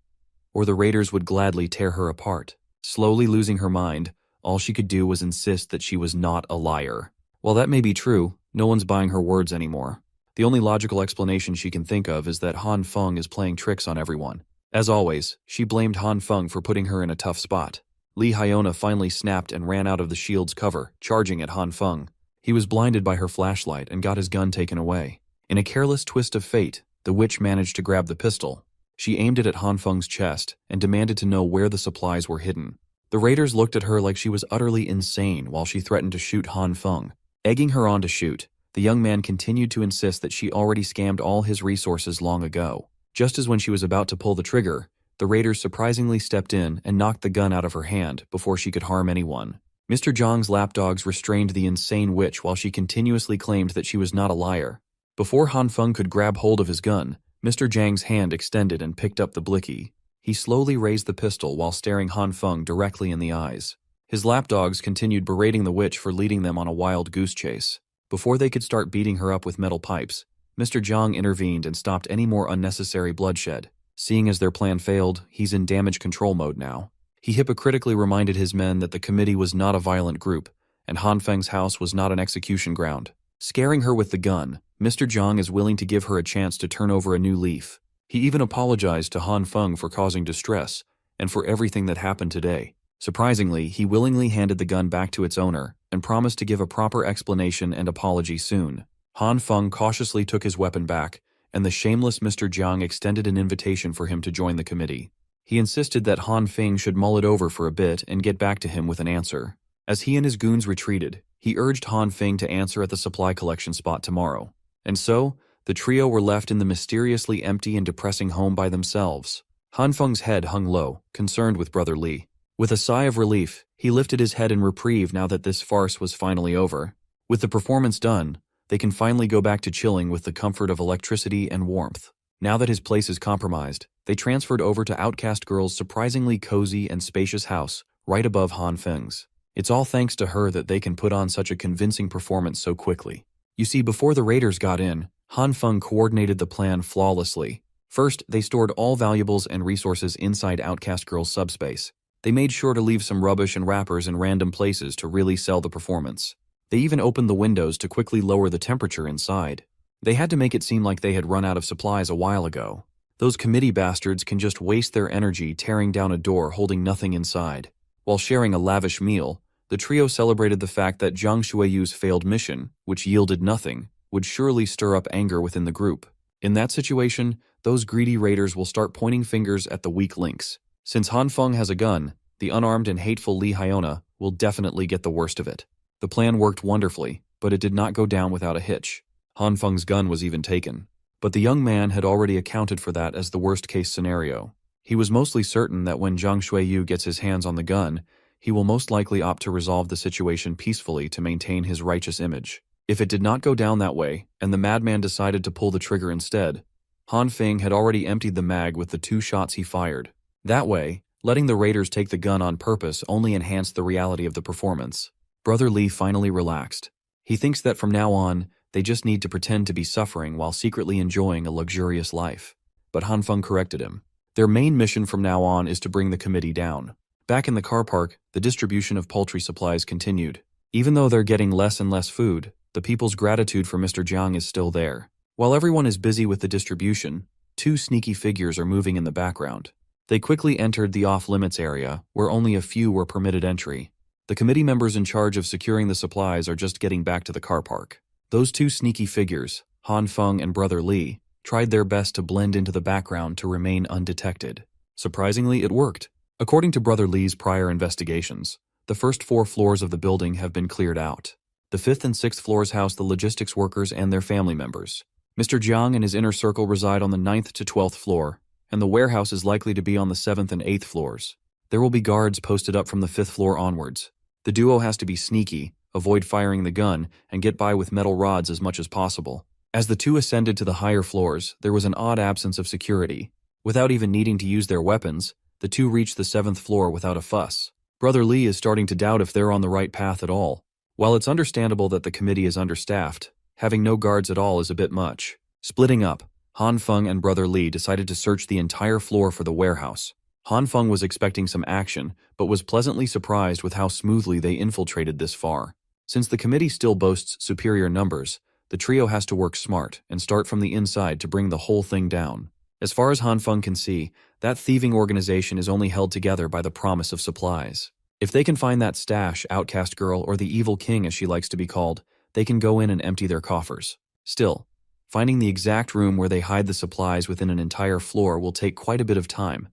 or the raiders would gladly tear her apart. Slowly losing her mind, all she could do was insist that she was not a liar. While that may be true, no one's buying her words anymore. The only logical explanation she can think of is that Han Feng is playing tricks on everyone. As always, she blamed Han Feng for putting her in a tough spot. Li Hyona finally snapped and ran out of the shield's cover, charging at Han Feng. He was blinded by her flashlight and got his gun taken away. In a careless twist of fate, the witch managed to grab the pistol. She aimed it at Han Feng's chest and demanded to know where the supplies were hidden. The raiders looked at her like she was utterly insane while she threatened to shoot Han Feng. Egging her on to shoot, the young man continued to insist that she already scammed all his resources long ago. Just as when she was about to pull the trigger, the raiders surprisingly stepped in and knocked the gun out of her hand before she could harm anyone. Mr. Jiang's lapdogs restrained the insane witch while she continuously claimed that she was not a liar. Before Han Feng could grab hold of his gun, Mr. Jiang's hand extended and picked up the blicky. He slowly raised the pistol while staring Han Feng directly in the eyes. His lapdogs continued berating the witch for leading them on a wild goose chase. Before they could start beating her up with metal pipes, Mr. Jiang intervened and stopped any more unnecessary bloodshed. Seeing as their plan failed, he's in damage control mode now. He hypocritically reminded his men that the committee was not a violent group, and Han Feng's house was not an execution ground. Scaring her with the gun, Mr. Jiang is willing to give her a chance to turn over a new leaf. He even apologized to Han Feng for causing distress, and for everything that happened today. Surprisingly, he willingly handed the gun back to its owner, and promised to give a proper explanation and apology soon. Han Feng cautiously took his weapon back, and the shameless Mr. Jiang extended an invitation for him to join the committee. He insisted that Han Feng should mull it over for a bit and get back to him with an answer. As he and his goons retreated, he urged Han Feng to answer at the supply collection spot tomorrow. And so, the trio were left in the mysteriously empty and depressing home by themselves. Han Feng's head hung low, concerned with Brother Li. With a sigh of relief, he lifted his head in reprieve now that this farce was finally over. With the performance done, they can finally go back to chilling with the comfort of electricity and warmth. Now that his place is compromised, they transferred over to Outcast Girl's surprisingly cozy and spacious house, right above Han Feng's. It's all thanks to her that they can put on such a convincing performance so quickly. You see, before the raiders got in, Han Feng coordinated the plan flawlessly. First, they stored all valuables and resources inside Outcast Girl's subspace. They made sure to leave some rubbish and wrappers in random places to really sell the performance. They even opened the windows to quickly lower the temperature inside. They had to make it seem like they had run out of supplies a while ago. Those committee bastards can just waste their energy tearing down a door holding nothing inside. While sharing a lavish meal, The trio celebrated the fact that Jiang Shuiyu's failed mission, which yielded nothing, would surely stir up anger within the group. In that situation, those greedy raiders will start pointing fingers at the weak links. Since Han Feng has a gun, the unarmed and hateful Li Hyona will definitely get the worst of it. The plan worked wonderfully, but it did not go down without a hitch. Han Feng's gun was even taken. But the young man had already accounted for that as the worst-case scenario. He was mostly certain that when Jiang Shuiyu gets his hands on the gun, he will most likely opt to resolve the situation peacefully to maintain his righteous image. If it did not go down that way, and the madman decided to pull the trigger instead, Han Feng had already emptied the mag with the 2 shots he fired. That way, letting the raiders take the gun on purpose only enhanced the reality of the performance. Brother Li finally relaxed. He thinks that from now on, they just need to pretend to be suffering while secretly enjoying a luxurious life. But Han Feng corrected him. Their main mission from now on is to bring the committee down. Back in the car park, the distribution of poultry supplies continued. Even though they're getting less and less food, the people's gratitude for Mr. Jiang is still there. While everyone is busy with the distribution, 2 sneaky figures are moving in the background. They quickly entered the off-limits area, where only a few were permitted entry. The committee members in charge of securing the supplies are just getting back to the car park. Those 2 sneaky figures, Han Feng and Brother Li, tried their best to blend into the background to remain undetected. Surprisingly, it worked. According to Brother Li's prior investigations, the first 4 floors of the building have been cleared out. The 5th and 6th floors house the logistics workers and their family members. Mr. Jiang and his inner circle reside on the 9th to 12th floor, and the warehouse is likely to be on the 7th and 8th floors. There will be guards posted up from the 5th floor onwards. The duo has to be sneaky, avoid firing the gun, and get by with metal rods as much as possible. As the 2 ascended to the higher floors, there was an odd absence of security. Without even needing to use their weapons, the 2 reached the 7th floor without a fuss. Brother Li is starting to doubt if they're on the right path at all. While it's understandable that the committee is understaffed, having no guards at all is a bit much. Splitting up, Han Feng and Brother Li decided to search the entire floor for the warehouse. Han Feng was expecting some action, but was pleasantly surprised with how smoothly they infiltrated this far. Since the committee still boasts superior numbers, the trio has to work smart and start from the inside to bring the whole thing down. As far as Han Feng can see, that thieving organization is only held together by the promise of supplies. If they can find that stash, outcast girl, or the evil king as she likes to be called, they can go in and empty their coffers. Still, finding the exact room where they hide the supplies within an entire floor will take quite a bit of time,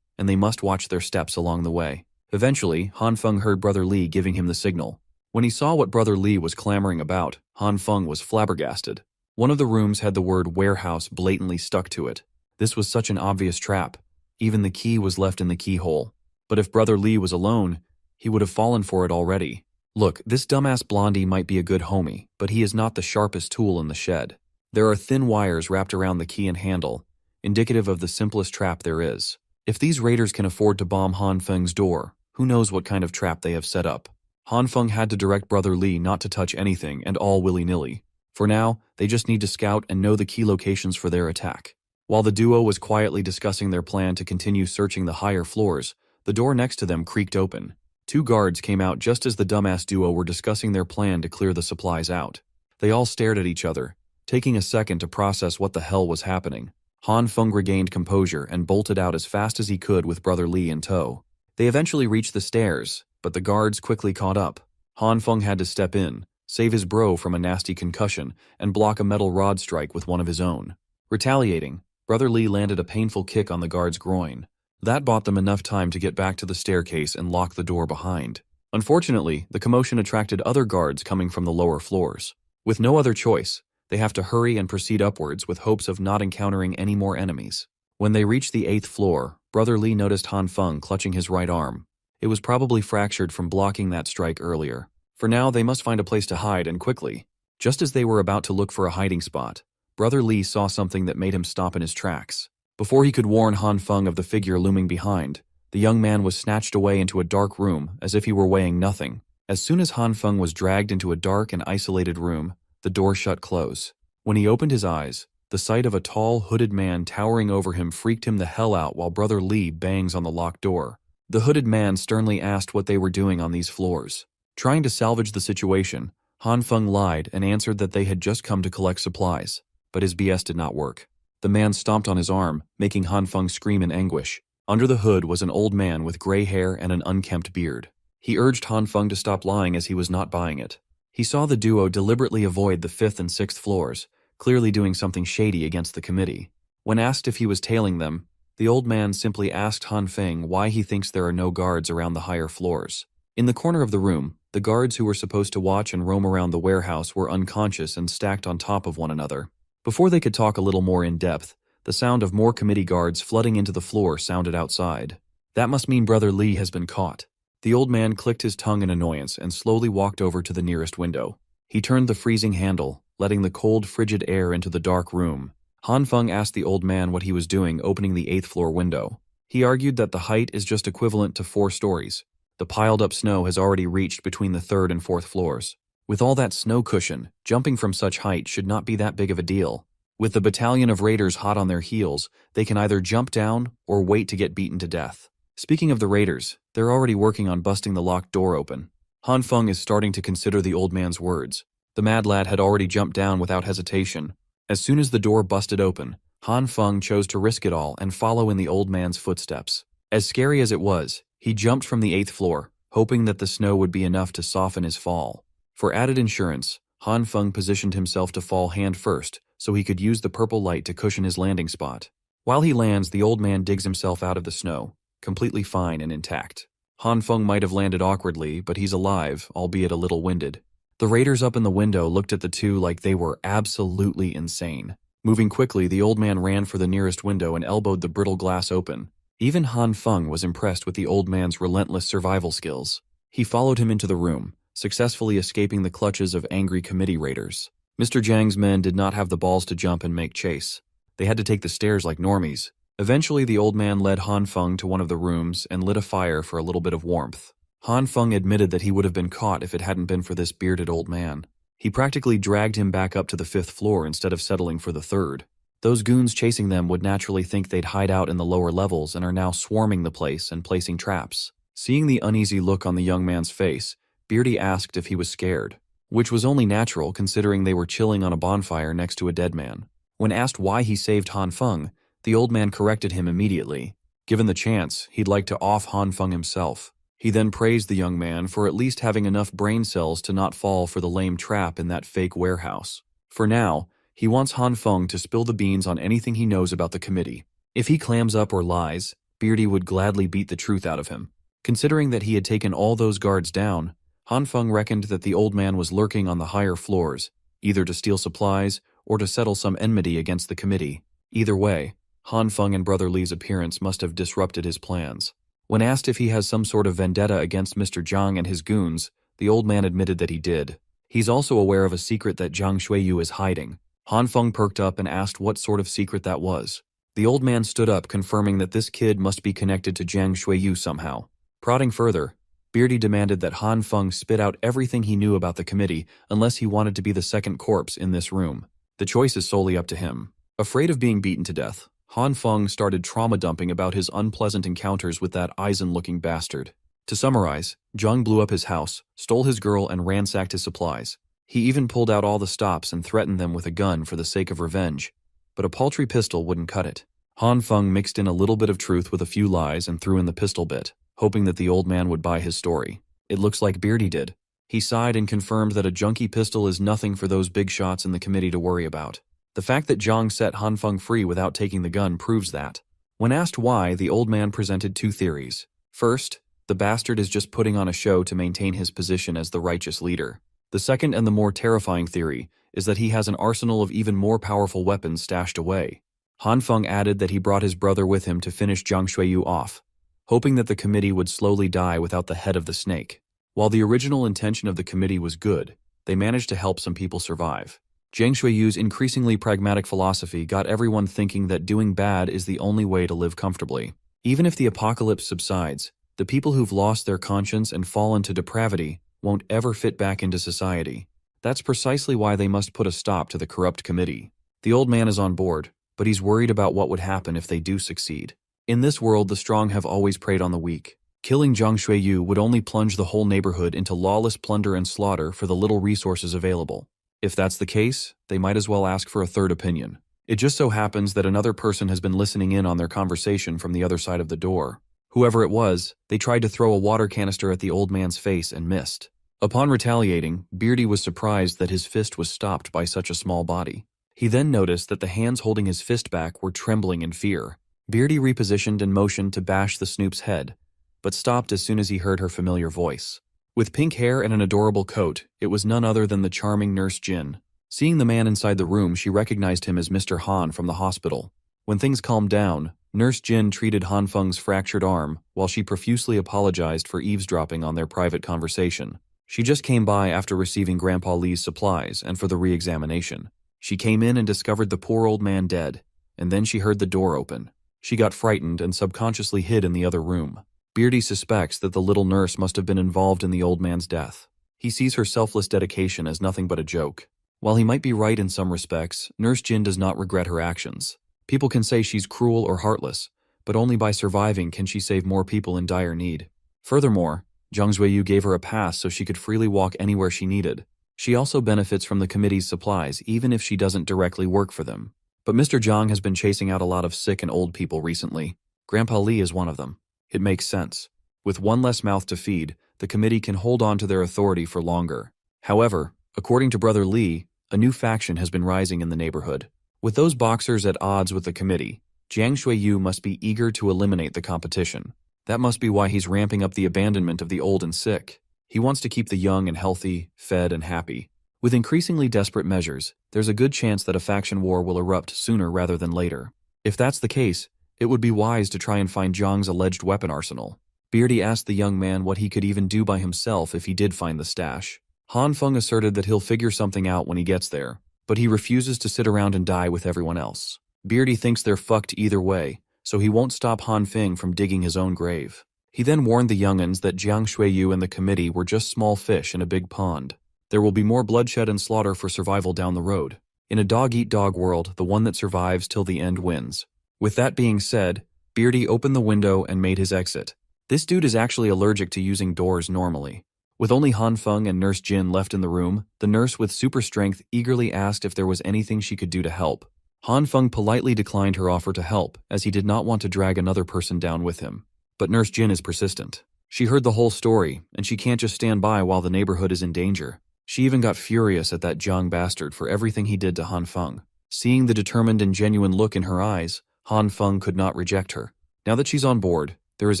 and they must watch their steps along the way. Eventually, Han Feng heard Brother Li giving him the signal. When he saw what Brother Li was clamoring about, Han Feng was flabbergasted. One of the rooms had the word warehouse blatantly stuck to it. This was such an obvious trap. Even the key was left in the keyhole. But if Brother Li was alone, he would have fallen for it already. Look, this dumbass blondie might be a good homie, but he is not the sharpest tool in the shed. There are thin wires wrapped around the key and handle, indicative of the simplest trap there is. If these raiders can afford to bomb Han Feng's door, who knows what kind of trap they have set up. Han Feng had to direct Brother Li not to touch anything and all willy-nilly. For now, they just need to scout and know the key locations for their attack. While the duo was quietly discussing their plan to continue searching the higher floors, the door next to them creaked open. 2 guards came out just as the dumbass duo were discussing their plan to clear the supplies out. They all stared at each other, taking a second to process what the hell was happening. Han Feng regained composure and bolted out as fast as he could with Brother Li in tow. They eventually reached the stairs, but the guards quickly caught up. Han Feng had to step in, save his bro from a nasty concussion, and block a metal rod strike with one of his own. Retaliating, Brother Li landed a painful kick on the guard's groin. That bought them enough time to get back to the staircase and lock the door behind. Unfortunately, the commotion attracted other guards coming from the lower floors. With no other choice, they have to hurry and proceed upwards with hopes of not encountering any more enemies. When they reached the 8th floor, Brother Li noticed Han Feng clutching his right arm. It was probably fractured from blocking that strike earlier. For now, they must find a place to hide, and quickly. Just as they were about to look for a hiding spot, Brother Li saw something that made him stop in his tracks. Before he could warn Han Feng of the figure looming behind, the young man was snatched away into a dark room as if he were weighing nothing. As soon as Han Feng was dragged into a dark and isolated room, the door shut close. When he opened his eyes, the sight of a tall, hooded man towering over him freaked him the hell out while Brother Li bangs on the locked door. The hooded man sternly asked what they were doing on these floors. Trying to salvage the situation, Han Feng lied and answered that they had just come to collect supplies, but his BS did not work. The man stomped on his arm, making Han Feng scream in anguish. Under the hood was an old man with gray hair and an unkempt beard. He urged Han Feng to stop lying as he was not buying it. He saw the duo deliberately avoid the 5th and 6th floors, clearly doing something shady against the committee. When asked if he was tailing them, the old man simply asked Han Feng why he thinks there are no guards around the higher floors. In the corner of the room, the guards who were supposed to watch and roam around the warehouse were unconscious and stacked on top of one another. Before they could talk a little more in depth, the sound of more committee guards flooding into the floor sounded outside. That must mean Brother Lee has been caught. The old man clicked his tongue in annoyance and slowly walked over to the nearest window. He turned the freezing handle, letting the cold, frigid air into the dark room. Han Feng asked the old man what he was doing opening the 8th floor window. He argued that the height is just equivalent to 4 stories. The piled-up snow has already reached between the 3rd and 4th floors. With all that snow cushion, jumping from such height should not be that big of a deal. With the battalion of raiders hot on their heels, they can either jump down or wait to get beaten to death. Speaking of the raiders, they're already working on busting the locked door open. Han Feng is starting to consider the old man's words. The mad lad had already jumped down without hesitation. As soon as the door busted open, Han Feng chose to risk it all and follow in the old man's footsteps. As scary as it was, he jumped from the 8th floor, hoping that the snow would be enough to soften his fall. For added insurance, Han Feng positioned himself to fall hand first so he could use the purple light to cushion his landing spot. While he lands, the old man digs himself out of the snow, completely fine and intact. Han Feng might have landed awkwardly, but he's alive, albeit a little winded. The raiders up in the window looked at the two like they were absolutely insane. Moving quickly, the old man ran for the nearest window and elbowed the brittle glass open. Even Han Feng was impressed with the old man's relentless survival skills. He followed him into the room, successfully escaping the clutches of angry committee raiders. Mr. Jiang's men did not have the balls to jump and make chase. They had to take the stairs like normies. Eventually, the old man led Han Feng to one of the rooms and lit a fire for a little bit of warmth. Han Feng admitted that he would have been caught if it hadn't been for this bearded old man. He practically dragged him back up to the 5th floor instead of settling for the 3rd. Those goons chasing them would naturally think they'd hide out in the lower levels and are now swarming the place and placing traps. Seeing the uneasy look on the young man's face, Beardy asked if he was scared, which was only natural considering they were chilling on a bonfire next to a dead man. When asked why he saved Han Feng, the old man corrected him immediately. Given the chance, he'd like to off Han Feng himself. He then praised the young man for at least having enough brain cells to not fall for the lame trap in that fake warehouse. For now, he wants Han Feng to spill the beans on anything he knows about the committee. If he clams up or lies, Beardy would gladly beat the truth out of him. Considering that he had taken all those guards down, Han Feng reckoned that the old man was lurking on the higher floors, either to steal supplies or to settle some enmity against the committee. Either way, Han Feng and Brother Lee's appearance must have disrupted his plans. When asked if he has some sort of vendetta against Mr. Jiang and his goons, the old man admitted that he did. He's also aware of a secret that Jiang Shuiyu is hiding. Han Feng perked up and asked what sort of secret that was. The old man stood up, confirming that this kid must be connected to Jiang Shuiyu somehow. Prodding further, Beardy demanded that Han Feng spit out everything he knew about the committee unless he wanted to be the second corpse in this room. The choice is solely up to him. Afraid of being beaten to death, Han Feng started trauma dumping about his unpleasant encounters with that Eisen-looking bastard. To summarize, Jiang blew up his house, stole his girl, and ransacked his supplies. He even pulled out all the stops and threatened them with a gun for the sake of revenge. But a paltry pistol wouldn't cut it. Han Feng mixed in a little bit of truth with a few lies and threw in the pistol bit, hoping that the old man would buy his story. It looks like Beardy did. He sighed and confirmed that a junkie pistol is nothing for those big shots in the committee to worry about. The fact that Jiang set Han Feng free without taking the gun proves that. When asked why, the old man presented two theories. First, the bastard is just putting on a show to maintain his position as the righteous leader. The second and the more terrifying theory is that he has an arsenal of even more powerful weapons stashed away. Han Feng added that he brought his brother with him to finish Jiang Shuiyu off, hoping that the committee would slowly die without the head of the snake. While the original intention of the committee was good, they managed to help some people survive. Jiang Shuiyu's increasingly pragmatic philosophy got everyone thinking that doing bad is the only way to live comfortably. Even if the apocalypse subsides, the people who've lost their conscience and fallen to depravity won't ever fit back into society. That's precisely why they must put a stop to the corrupt committee. The old man is on board, but he's worried about what would happen if they do succeed. In this world, the strong have always preyed on the weak. Killing Jiang Shuiyu would only plunge the whole neighborhood into lawless plunder and slaughter for the little resources available. If that's the case, they might as well ask for a third opinion. It just so happens that another person has been listening in on their conversation from the other side of the door. Whoever it was, they tried to throw a water canister at the old man's face and missed. Upon retaliating, Beardy was surprised that his fist was stopped by such a small body. He then noticed that the hands holding his fist back were trembling in fear. Beardy repositioned and motioned to bash the Snoop's head, but stopped as soon as he heard her familiar voice. With pink hair and an adorable coat, it was none other than the charming Nurse Jin. Seeing the man inside the room, she recognized him as Mr. Han from the hospital. When things calmed down, Nurse Jin treated Han Feng's fractured arm while she profusely apologized for eavesdropping on their private conversation. She just came by after receiving Grandpa Lee's supplies and for the re-examination. She came in and discovered the poor old man dead, and then she heard the door open. She got frightened and subconsciously hid in the other room. Beardy suspects that the little nurse must have been involved in the old man's death. He sees her selfless dedication as nothing but a joke. While he might be right in some respects, Nurse Jin does not regret her actions. People can say she's cruel or heartless, but only by surviving can she save more people in dire need. Furthermore, Zhang Zuiyu gave her a pass so she could freely walk anywhere she needed. She also benefits from the committee's supplies even if she doesn't directly work for them. But Mr. Zhang has been chasing out a lot of sick and old people recently. Grandpa Lee is one of them. It makes sense. With one less mouth to feed, the committee can hold on to their authority for longer. However, according to Brother Lee, a new faction has been rising in the neighborhood. With those boxers at odds with the committee, Jiang Shuiyu must be eager to eliminate the competition. That must be why he's ramping up the abandonment of the old and sick. He wants to keep the young and healthy, fed and happy. With increasingly desperate measures, there's a good chance that a faction war will erupt sooner rather than later. If that's the case, it would be wise to try and find Zhang's alleged weapon arsenal. Beardy asked the young man what he could even do by himself if he did find the stash. Han Feng asserted that he'll figure something out when he gets there, but he refuses to sit around and die with everyone else. Beardy thinks they're fucked either way, so he won't stop Han Feng from digging his own grave. He then warned the young'uns that Jiang Shuiyu and the committee were just small fish in a big pond. There will be more bloodshed and slaughter for survival down the road. In a dog-eat-dog world, the one that survives till the end wins. With that being said, Beardy opened the window and made his exit. This dude is actually allergic to using doors normally. With only Han Feng and Nurse Jin left in the room, the nurse with super strength eagerly asked if there was anything she could do to help. Han Feng politely declined her offer to help, as he did not want to drag another person down with him. But Nurse Jin is persistent. She heard the whole story, and she can't just stand by while the neighborhood is in danger. She even got furious at that Zhang bastard for everything he did to Han Feng. Seeing the determined and genuine look in her eyes, Han Feng could not reject her. Now that she's on board, there is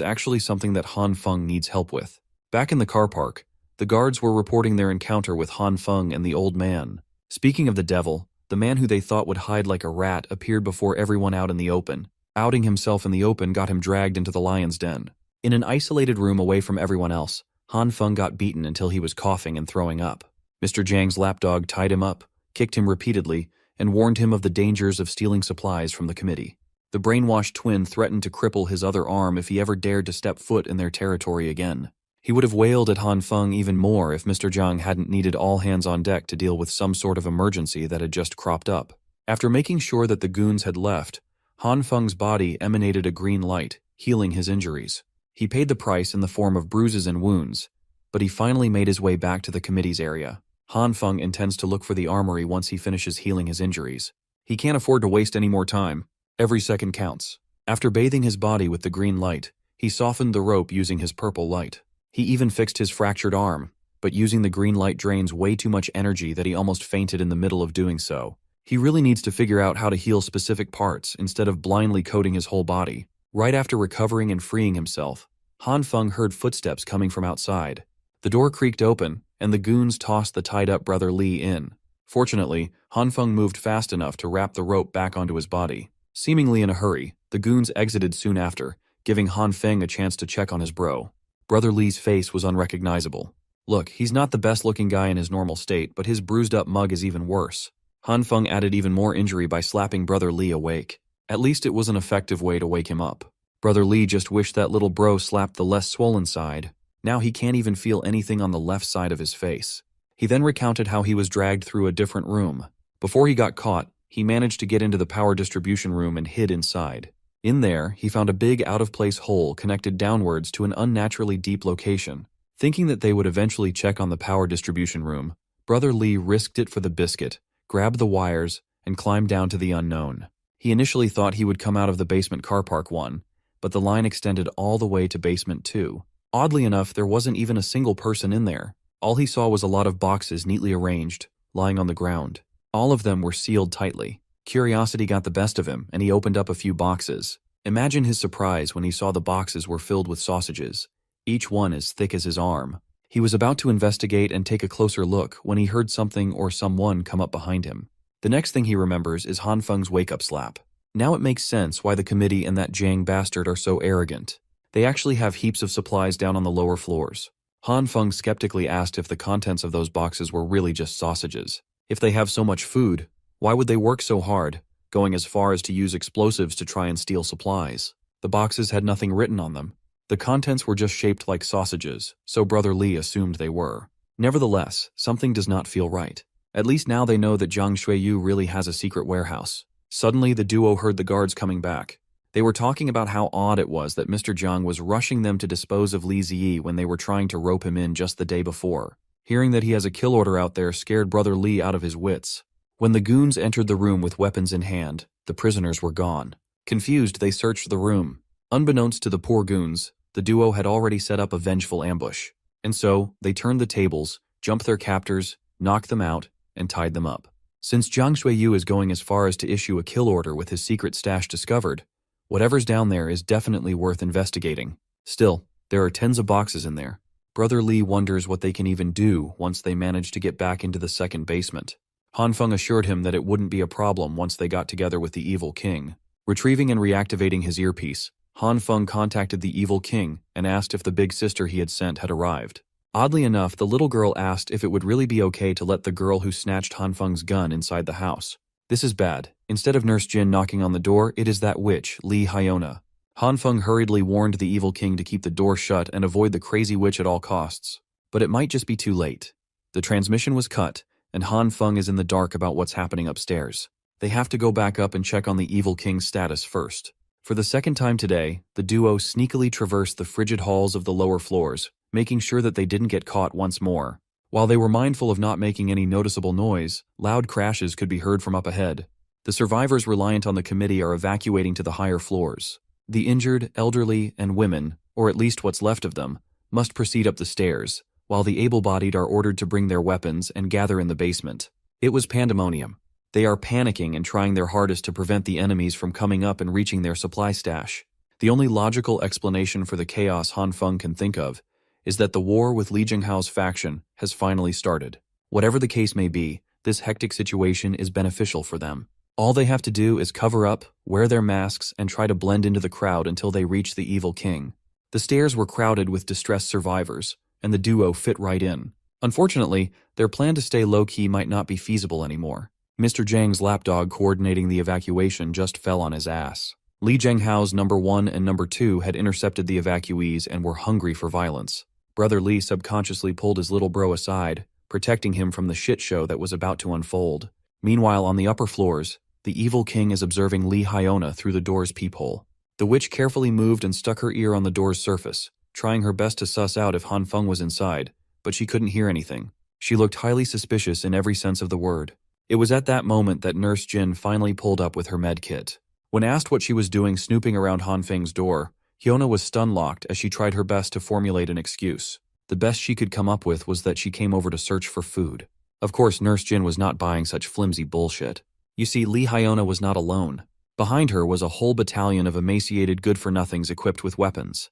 actually something that Han Feng needs help with. Back in the car park, the guards were reporting their encounter with Han Feng and the old man. Speaking of the devil, the man who they thought would hide like a rat appeared before everyone out in the open. Outing himself in the open got him dragged into the lion's den. In an isolated room away from everyone else, Han Feng got beaten until he was coughing and throwing up. Mr. Zhang's lapdog tied him up, kicked him repeatedly, and warned him of the dangers of stealing supplies from the committee. The brainwashed twin threatened to cripple his other arm if he ever dared to step foot in their territory again. He would have wailed at Han Feng even more if Mr. Zhang hadn't needed all hands on deck to deal with some sort of emergency that had just cropped up. After making sure that the goons had left, Han Feng's body emanated a green light, healing his injuries. He paid the price in the form of bruises and wounds, but he finally made his way back to the committee's area. Han Feng intends to look for the armory once he finishes healing his injuries. He can't afford to waste any more time. Every second counts. After bathing his body with the green light, he softened the rope using his purple light. He even fixed his fractured arm, but using the green light drains way too much energy that he almost fainted in the middle of doing so. He really needs to figure out how to heal specific parts instead of blindly coating his whole body. Right after recovering and freeing himself, Han Feng heard footsteps coming from outside. The door creaked open, and the goons tossed the tied-up Brother Lee in. Fortunately, Han Feng moved fast enough to wrap the rope back onto his body. Seemingly in a hurry, the goons exited soon after, giving Han Feng a chance to check on his bro. Brother Lee's face was unrecognizable. Look, he's not the best-looking guy in his normal state, but his bruised-up mug is even worse. Han Feng added even more injury by slapping Brother Lee awake. At least it was an effective way to wake him up. Brother Lee just wished that little bro slapped the less swollen side. Now he can't even feel anything on the left side of his face. He then recounted how he was dragged through a different room. Before he got caught, he managed to get into the power distribution room and hid inside. In there, he found a big out-of-place hole connected downwards to an unnaturally deep location. Thinking that they would eventually check on the power distribution room, Brother Lee risked it for the biscuit, grabbed the wires, and climbed down to the unknown. He initially thought he would come out of the basement car park one, but the line extended all the way to basement 2. Oddly enough, there wasn't even a single person in there. All he saw was a lot of boxes neatly arranged, lying on the ground. All of them were sealed tightly. Curiosity got the best of him, and he opened up a few boxes. Imagine his surprise when he saw the boxes were filled with sausages, each one as thick as his arm. He was about to investigate and take a closer look when he heard something or someone come up behind him. The next thing he remembers is Han Feng's wake-up slap. Now it makes sense why the committee and that Jiang bastard are so arrogant. They actually have heaps of supplies down on the lower floors. Han Feng skeptically asked if the contents of those boxes were really just sausages. If they have so much food, why would they work so hard, going as far as to use explosives to try and steal supplies? The boxes had nothing written on them. The contents were just shaped like sausages, so Brother Li assumed they were. Nevertheless, something does not feel right. At least now they know that Jiang Xueyu really has a secret warehouse. Suddenly, the duo heard the guards coming back. They were talking about how odd it was that Mr. Jiang was rushing them to dispose of Li Ziyi when they were trying to rope him in just the day before. Hearing that he has a kill order out there scared Brother Li out of his wits. When the goons entered the room with weapons in hand, the prisoners were gone. Confused, they searched the room. Unbeknownst to the poor goons, the duo had already set up a vengeful ambush. And so, they turned the tables, jumped their captors, knocked them out, and tied them up. Since Jiang Xueyu is going as far as to issue a kill order with his secret stash discovered, whatever's down there is definitely worth investigating. Still, there are tens of boxes in there. Brother Li wonders what they can even do once they manage to get back into the second basement. Han Feng assured him that it wouldn't be a problem once they got together with the evil king. Retrieving and reactivating his earpiece, Han Feng contacted the evil king and asked if the big sister he had sent had arrived. Oddly enough, the little girl asked if it would really be okay to let the girl who snatched Han Feng's gun inside the house. This is bad. Instead of Nurse Jin knocking on the door, it is that witch, Li Hyona. Han Feng hurriedly warned the evil king to keep the door shut and avoid the crazy witch at all costs. But it might just be too late. The transmission was cut, and Han Feng is in the dark about what's happening upstairs. They have to go back up and check on the evil king's status first. For the second time today, the duo sneakily traversed the frigid halls of the lower floors, making sure that they didn't get caught once more. While they were mindful of not making any noticeable noise, loud crashes could be heard from up ahead. The survivors reliant on the committee are evacuating to the higher floors. The injured, elderly, and women, or at least what's left of them, must proceed up the stairs, while the able-bodied are ordered to bring their weapons and gather in the basement. It was pandemonium. They are panicking and trying their hardest to prevent the enemies from coming up and reaching their supply stash. The only logical explanation for the chaos Han Feng can think of is that the war with Li Jinghao's faction has finally started. Whatever the case may be, this hectic situation is beneficial for them. All they have to do is cover up, wear their masks, and try to blend into the crowd until they reach the evil king. The stairs were crowded with distressed survivors, and the duo fit right in. Unfortunately, their plan to stay low-key might not be feasible anymore. Mr. Jiang's lapdog coordinating the evacuation just fell on his ass. Li Jinghao's number 1 and number 2 had intercepted the evacuees and were hungry for violence. Brother Li subconsciously pulled his little bro aside, protecting him from the shit show that was about to unfold. Meanwhile, on the upper floors, the evil king is observing Li Hyona through the door's peephole. The witch carefully moved and stuck her ear on the door's surface, trying her best to suss out if Han Feng was inside, but she couldn't hear anything. She looked highly suspicious in every sense of the word. It was at that moment that Nurse Jin finally pulled up with her med kit. When asked what she was doing snooping around Han Feng's door, Hyona was stun-locked as she tried her best to formulate an excuse. The best she could come up with was that she came over to search for food. Of course, Nurse Jin was not buying such flimsy bullshit. You see, Li Hyona was not alone. Behind her was a whole battalion of emaciated good-for-nothings equipped with weapons.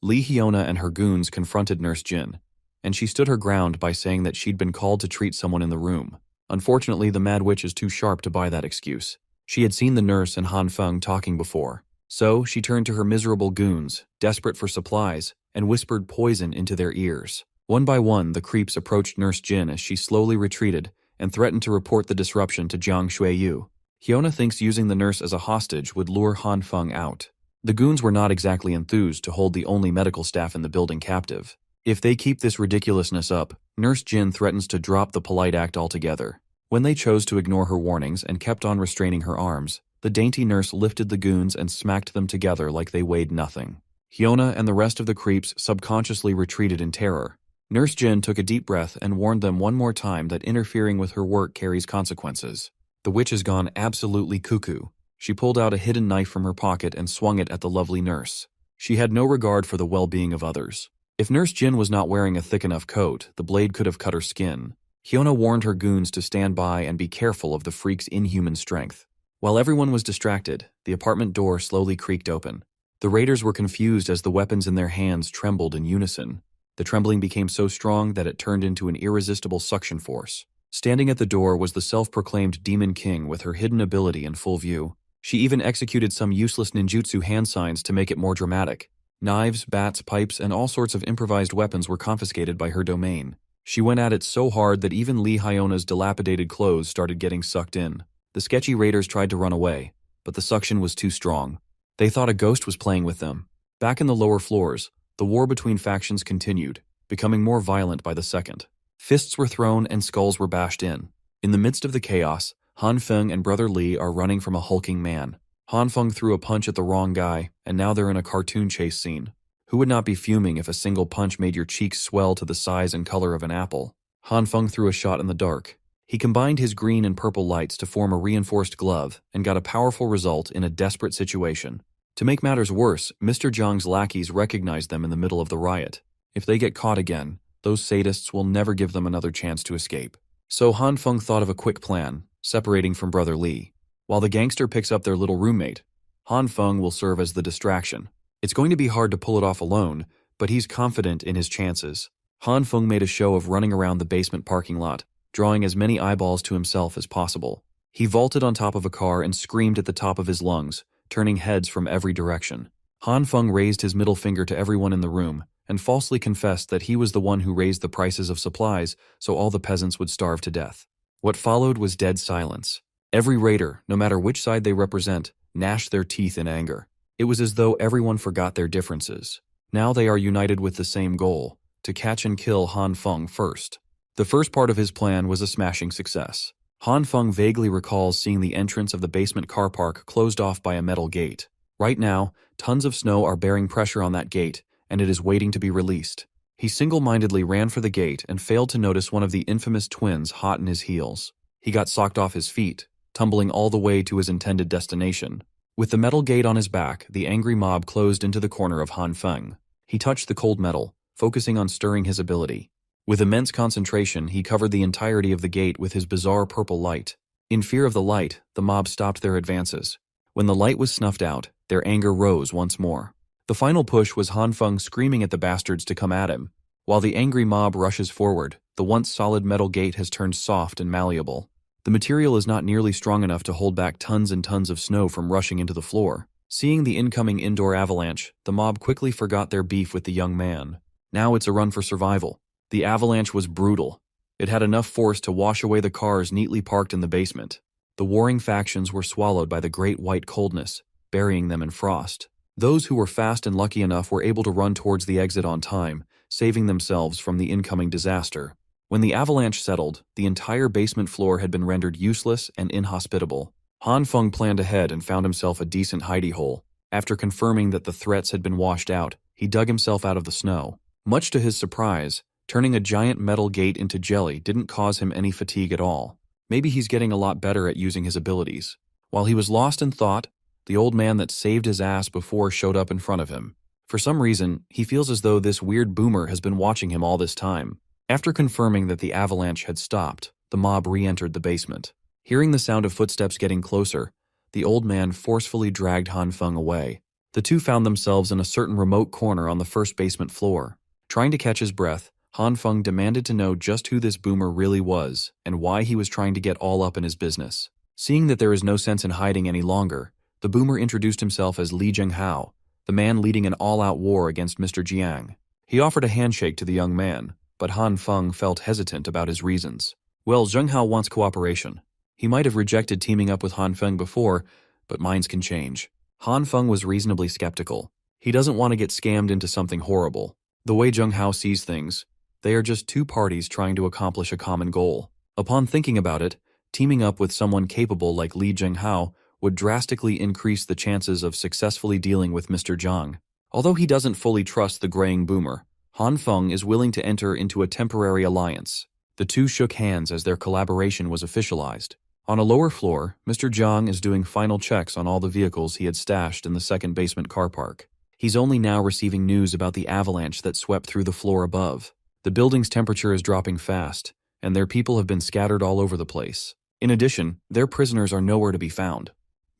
Li Hyona and her goons confronted Nurse Jin, and she stood her ground by saying that she'd been called to treat someone in the room. Unfortunately, the Mad Witch is too sharp to buy that excuse. She had seen the nurse and Han Feng talking before. So, she turned to her miserable goons, desperate for supplies, and whispered poison into their ears. One by one, the creeps approached Nurse Jin as she slowly retreated and threatened to report the disruption to Jiang Xueyu. Hyona thinks using the nurse as a hostage would lure Han Feng out. The goons were not exactly enthused to hold the only medical staff in the building captive. If they keep this ridiculousness up, Nurse Jin threatens to drop the polite act altogether. When they chose to ignore her warnings and kept on restraining her arms, the dainty nurse lifted the goons and smacked them together like they weighed nothing. Hyona and the rest of the creeps subconsciously retreated in terror. Nurse Jin took a deep breath and warned them one more time that interfering with her work carries consequences. The witch has gone absolutely cuckoo. She pulled out a hidden knife from her pocket and swung it at the lovely nurse. She had no regard for the well-being of others. If Nurse Jin was not wearing a thick enough coat, the blade could have cut her skin. Hyuna warned her goons to stand by and be careful of the freak's inhuman strength. While everyone was distracted, the apartment door slowly creaked open. The raiders were confused as the weapons in their hands trembled in unison. The trembling became so strong that it turned into an irresistible suction force. Standing at the door was the self-proclaimed Demon King with her hidden ability in full view. She even executed some useless ninjutsu hand signs to make it more dramatic. Knives, bats, pipes, and all sorts of improvised weapons were confiscated by her domain. She went at it so hard that even Lee Hyona's dilapidated clothes started getting sucked in. The sketchy raiders tried to run away, but the suction was too strong. They thought a ghost was playing with them. Back in the lower floors, the war between factions continued, becoming more violent by the second. Fists were thrown and skulls were bashed in. In the midst of the chaos, Han Feng and Brother Lee are running from a hulking man. Han Feng threw a punch at the wrong guy, and now they're in a cartoon chase scene. Who would not be fuming if a single punch made your cheeks swell to the size and color of an apple? Han Feng threw a shot in the dark. He combined his green and purple lights to form a reinforced glove and got a powerful result in a desperate situation. To make matters worse, Mr. Zhang's lackeys recognized them in the middle of the riot. If they get caught again, those sadists will never give them another chance to escape. So Han Feng thought of a quick plan, separating from Brother Lee. While the gangster picks up their little roommate, Han Feng will serve as the distraction. It's going to be hard to pull it off alone, but he's confident in his chances. Han Feng made a show of running around the basement parking lot, drawing as many eyeballs to himself as possible. He vaulted on top of a car and screamed at the top of his lungs, turning heads from every direction. Han Feng raised his middle finger to everyone in the room and falsely confessed that he was the one who raised the prices of supplies so all the peasants would starve to death. What followed was dead silence. Every raider, no matter which side they represent, gnashed their teeth in anger. It was as though everyone forgot their differences. Now they are united with the same goal, to catch and kill Han Feng first. The first part of his plan was a smashing success. Han Feng vaguely recalls seeing the entrance of the basement car park closed off by a metal gate. Right now, tons of snow are bearing pressure on that gate, and it is waiting to be released. He single-mindedly ran for the gate and failed to notice one of the infamous twins hot in his heels. He got socked off his feet, tumbling all the way to his intended destination. With the metal gate on his back, the angry mob closed into the corner of Han Feng. He touched the cold metal, focusing on stirring his ability. With immense concentration, he covered the entirety of the gate with his bizarre purple light. In fear of the light, the mob stopped their advances. When the light was snuffed out, their anger rose once more. The final push was Han Feng screaming at the bastards to come at him. While the angry mob rushes forward, the once solid metal gate has turned soft and malleable. The material is not nearly strong enough to hold back tons and tons of snow from rushing into the floor. Seeing the incoming indoor avalanche, the mob quickly forgot their beef with the young man. Now it's a run for survival. The avalanche was brutal. It had enough force to wash away the cars neatly parked in the basement. The warring factions were swallowed by the great white coldness, burying them in frost. Those who were fast and lucky enough were able to run towards the exit on time, saving themselves from the incoming disaster. When the avalanche settled, the entire basement floor had been rendered useless and inhospitable. Han Feng planned ahead and found himself a decent hidey hole. After confirming that the threats had been washed out, he dug himself out of the snow. Much to his surprise, turning a giant metal gate into jelly didn't cause him any fatigue at all. Maybe he's getting a lot better at using his abilities. While he was lost in thought, the old man that saved his ass before showed up in front of him. For some reason, he feels as though this weird boomer has been watching him all this time. After confirming that the avalanche had stopped, the mob re-entered the basement. Hearing the sound of footsteps getting closer, the old man forcefully dragged Han Feng away. The two found themselves in a certain remote corner on the first basement floor. Trying to catch his breath, Han Feng demanded to know just who this boomer really was and why he was trying to get all up in his business. Seeing that there is no sense in hiding any longer, the boomer introduced himself as Li Zhenghao, the man leading an all-out war against Mr. Jiang. He offered a handshake to the young man, but Han Feng felt hesitant about his reasons. Well, Zhenghao wants cooperation. He might have rejected teaming up with Han Feng before, but minds can change. Han Feng was reasonably skeptical. He doesn't want to get scammed into something horrible. The way Zhenghao sees things, they are just two parties trying to accomplish a common goal. Upon thinking about it, teaming up with someone capable like Li Zhenghao would drastically increase the chances of successfully dealing with Mr. Zhang. Although he doesn't fully trust the graying boomer, Han Feng is willing to enter into a temporary alliance. The two shook hands as their collaboration was officialized. On a lower floor, Mr. Jiang is doing final checks on all the vehicles he had stashed in the second basement car park. He's only now receiving news about the avalanche that swept through the floor above. The building's temperature is dropping fast, and their people have been scattered all over the place. In addition, their prisoners are nowhere to be found.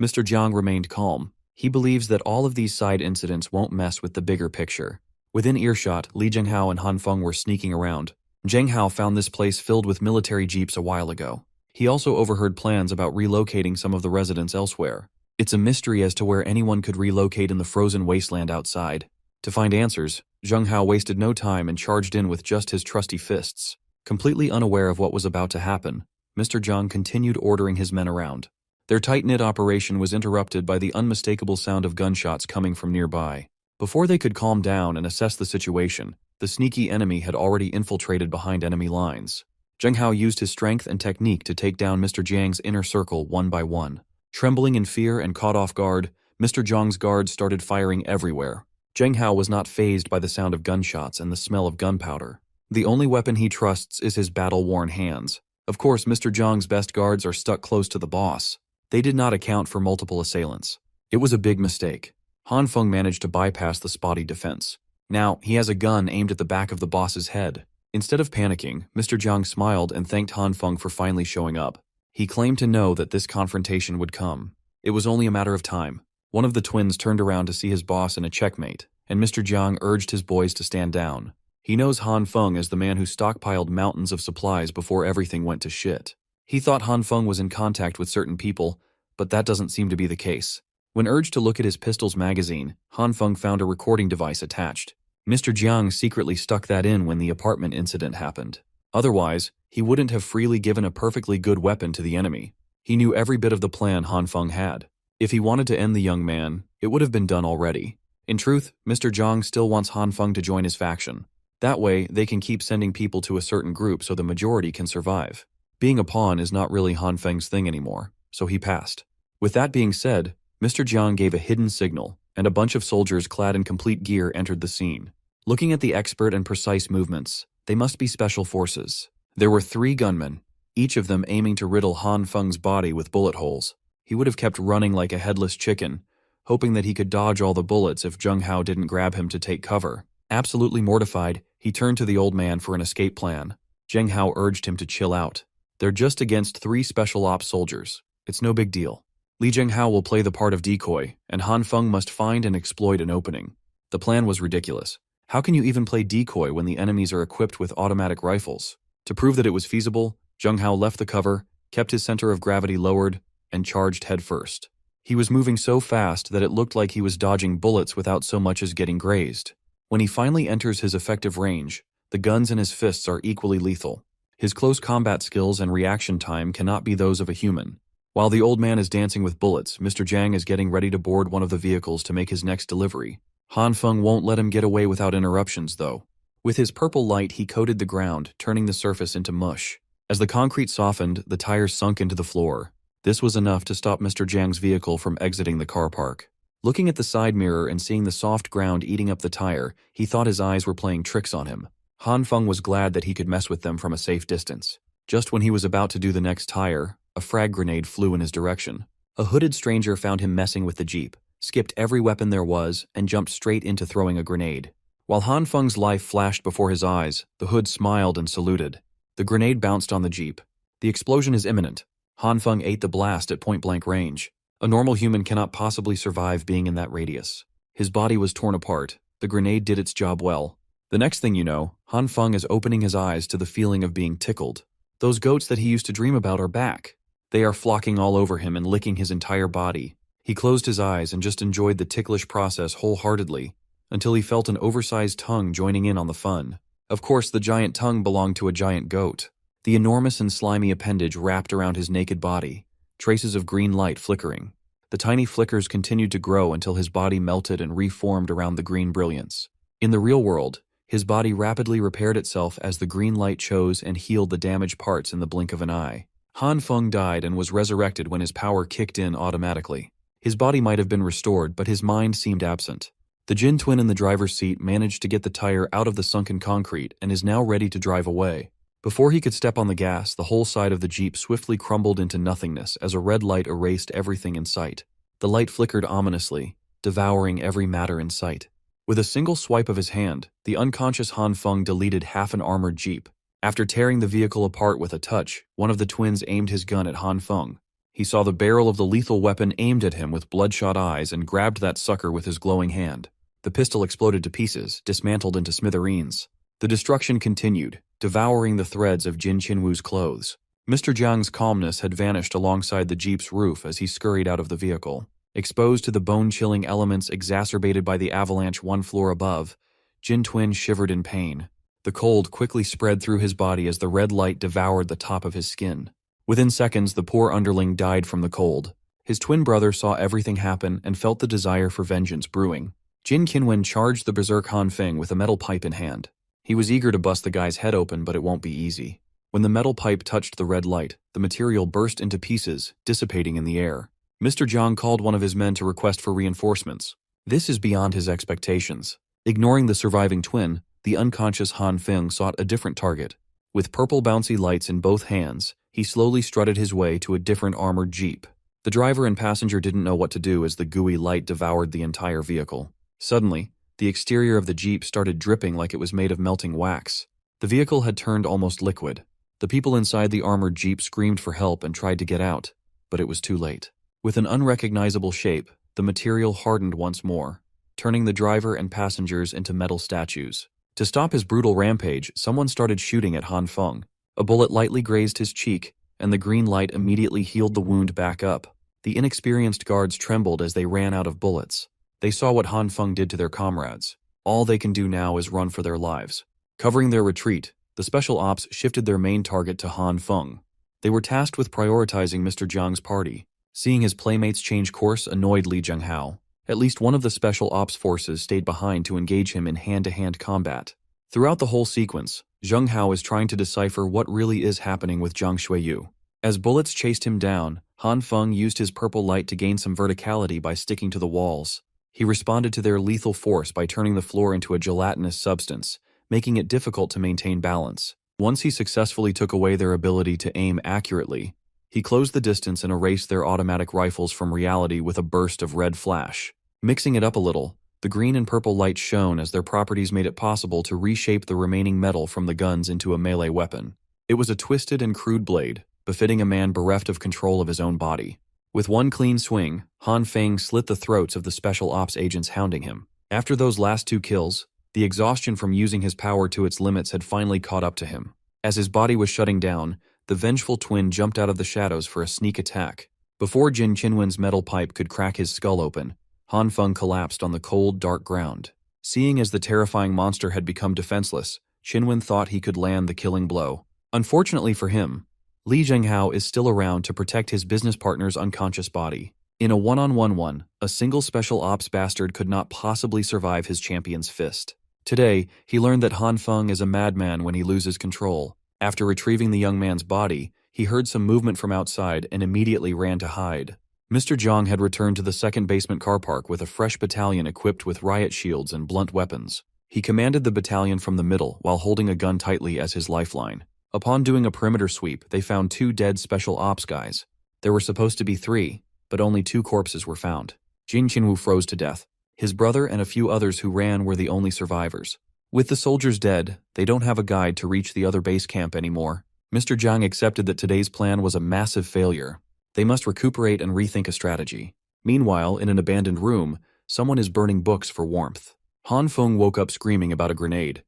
Mr. Jiang remained calm. He believes that all of these side incidents won't mess with the bigger picture. Within earshot, Li Zhenghao and Han Feng were sneaking around. Zhenghao found this place filled with military jeeps a while ago. He also overheard plans about relocating some of the residents elsewhere. It's a mystery as to where anyone could relocate in the frozen wasteland outside. To find answers, Zhenghao wasted no time and charged in with just his trusty fists. Completely unaware of what was about to happen, Mr. Jiang continued ordering his men around. Their tight-knit operation was interrupted by the unmistakable sound of gunshots coming from nearby. Before they could calm down and assess the situation, the sneaky enemy had already infiltrated behind enemy lines. Zhenghao used his strength and technique to take down Mr. Jiang's inner circle one by one. Trembling in fear and caught off guard, Mr. Jiang's guards started firing everywhere. Zhenghao was not fazed by the sound of gunshots and the smell of gunpowder. The only weapon he trusts is his battle-worn hands. Of course, Mr. Jiang's best guards are stuck close to the boss. They did not account for multiple assailants. It was a big mistake. Han Feng managed to bypass the spotty defense. Now, he has a gun aimed at the back of the boss's head. Instead of panicking, Mr. Jiang smiled and thanked Han Feng for finally showing up. He claimed to know that this confrontation would come. It was only a matter of time. One of the twins turned around to see his boss in a checkmate, and Mr. Jiang urged his boys to stand down. He knows Han Feng as the man who stockpiled mountains of supplies before everything went to shit. He thought Han Feng was in contact with certain people, but that doesn't seem to be the case. When urged to look at his pistol's magazine, Han Feng found a recording device attached. Mr. Jiang secretly stuck that in when the apartment incident happened. Otherwise, he wouldn't have freely given a perfectly good weapon to the enemy. He knew every bit of the plan Han Feng had. If he wanted to end the young man, it would have been done already. In truth, Mr. Jiang still wants Han Feng to join his faction. That way, they can keep sending people to a certain group so the majority can survive. Being a pawn is not really Han Feng's thing anymore, so he passed. With that being said, Mr. Jiang gave a hidden signal, and a bunch of soldiers clad in complete gear entered the scene. Looking at the expert and precise movements, they must be special forces. There were 3 gunmen, each of them aiming to riddle Han Feng's body with bullet holes. He would have kept running like a headless chicken, hoping that he could dodge all the bullets if Zhenghao didn't grab him to take cover. Absolutely mortified, he turned to the old man for an escape plan. Zhenghao urged him to chill out. They're just against 3 special ops soldiers. It's no big deal. Li Zhenghao will play the part of decoy, and Han Feng must find and exploit an opening. The plan was ridiculous. How can you even play decoy when the enemies are equipped with automatic rifles? To prove that it was feasible, Zhenghao left the cover, kept his center of gravity lowered, and charged headfirst. He was moving so fast that it looked like he was dodging bullets without so much as getting grazed. When he finally enters his effective range, the guns in his fists are equally lethal. His close combat skills and reaction time cannot be those of a human. While the old man is dancing with bullets, Mr. Jiang is getting ready to board one of the vehicles to make his next delivery. Han Feng won't let him get away without interruptions, though. With his purple light, he coated the ground, turning the surface into mush. As the concrete softened, the tires sunk into the floor. This was enough to stop Mr. Jiang's vehicle from exiting the car park. Looking at the side mirror and seeing the soft ground eating up the tire, he thought his eyes were playing tricks on him. Han Feng was glad that he could mess with them from a safe distance. Just when he was about to do the next tire, a frag grenade flew in his direction. A hooded stranger found him messing with the Jeep, skipped every weapon there was, and jumped straight into throwing a grenade. While Han Feng's life flashed before his eyes, the hood smiled and saluted. The grenade bounced on the Jeep. The explosion is imminent. Han Feng ate the blast at point-blank range. A normal human cannot possibly survive being in that radius. His body was torn apart. The grenade did its job well. The next thing you know, Han Feng is opening his eyes to the feeling of being tickled. Those goats that he used to dream about are back. They are flocking all over him and licking his entire body. He closed his eyes and just enjoyed the ticklish process wholeheartedly, until he felt an oversized tongue joining in on the fun. Of course, the giant tongue belonged to a giant goat. The enormous and slimy appendage wrapped around his naked body, traces of green light flickering. The tiny flickers continued to grow until his body melted and reformed around the green brilliance. In the real world, his body rapidly repaired itself as the green light chose and healed the damaged parts in the blink of an eye. Han Feng died and was resurrected when his power kicked in automatically. His body might have been restored, but his mind seemed absent. The Jin twin in the driver's seat managed to get the tire out of the sunken concrete and is now ready to drive away. Before he could step on the gas, the whole side of the Jeep swiftly crumbled into nothingness as a red light erased everything in sight. The light flickered ominously, devouring every matter in sight. With a single swipe of his hand, the unconscious Han Feng deleted half an armored Jeep. After tearing the vehicle apart with a touch, one of the twins aimed his gun at Han Feng. He saw the barrel of the lethal weapon aimed at him with bloodshot eyes and grabbed that sucker with his glowing hand. The pistol exploded to pieces, dismantled into smithereens. The destruction continued, devouring the threads of Jin Qinwu's clothes. Mr. Jiang's calmness had vanished alongside the Jeep's roof as he scurried out of the vehicle. Exposed to the bone-chilling elements exacerbated by the avalanche one floor above, Jin Twin shivered in pain. The cold quickly spread through his body as the red light devoured the top of his skin. Within seconds, the poor underling died from the cold. His twin brother saw everything happen and felt the desire for vengeance brewing. Jin Qinwen charged the berserk Han Feng with a metal pipe in hand. He was eager to bust the guy's head open, but it won't be easy. When the metal pipe touched the red light, the material burst into pieces, dissipating in the air. Mr. Jiang called one of his men to request for reinforcements. This is beyond his expectations. Ignoring the surviving twin, the unconscious Han Feng sought a different target. With purple bouncy lights in both hands, he slowly strutted his way to a different armored Jeep. The driver and passenger didn't know what to do as the gooey light devoured the entire vehicle. Suddenly, the exterior of the Jeep started dripping like it was made of melting wax. The vehicle had turned almost liquid. The people inside the armored Jeep screamed for help and tried to get out, but it was too late. With an unrecognizable shape, the material hardened once more, turning the driver and passengers into metal statues. To stop his brutal rampage, someone started shooting at Han Feng. A bullet lightly grazed his cheek, and the green light immediately healed the wound back up. The inexperienced guards trembled as they ran out of bullets. They saw what Han Feng did to their comrades. All they can do now is run for their lives. Covering their retreat, the special ops shifted their main target to Han Feng. They were tasked with prioritizing Mr. Jiang's party. Seeing his playmates change course annoyed Li Zhenghao. At least one of the special ops forces stayed behind to engage him in hand-to-hand combat. Throughout the whole sequence, Zhenghao is trying to decipher what really is happening with Zhang Xueyu. As bullets chased him down, Han Feng used his purple light to gain some verticality by sticking to the walls. He responded to their lethal force by turning the floor into a gelatinous substance, making it difficult to maintain balance. Once he successfully took away their ability to aim accurately, he closed the distance and erased their automatic rifles from reality with a burst of red flash. Mixing it up a little, the green and purple light shone as their properties made it possible to reshape the remaining metal from the guns into a melee weapon. It was a twisted and crude blade, befitting a man bereft of control of his own body. With one clean swing, Han Feng slit the throats of the special ops agents hounding him. After those last two kills, the exhaustion from using his power to its limits had finally caught up to him. As his body was shutting down, the vengeful twin jumped out of the shadows for a sneak attack. Before Jin Qinwen's metal pipe could crack his skull open, Han Feng collapsed on the cold, dark ground. Seeing as the terrifying monster had become defenseless, Qinwen thought he could land the killing blow. Unfortunately for him, Li Zhenghao is still around to protect his business partner's unconscious body. In a one-on-one, a single special ops bastard could not possibly survive his champion's fist. Today, he learned that Han Feng is a madman when he loses control. After retrieving the young man's body, he heard some movement from outside and immediately ran to hide. Mr. Jiang had returned to the second basement car park with a fresh battalion equipped with riot shields and blunt weapons. He commanded the battalion from the middle while holding a gun tightly as his lifeline. Upon doing a perimeter sweep, they found 2 dead special ops guys. There were supposed to be 3, but only 2 corpses were found. Jin Qinwu froze to death. His brother and a few others who ran were the only survivors. With the soldiers dead, they don't have a guide to reach the other base camp anymore. Mr. Jiang accepted that today's plan was a massive failure. They must recuperate and rethink a strategy. Meanwhile, in an abandoned room, someone is burning books for warmth. Han Feng woke up screaming about a grenade.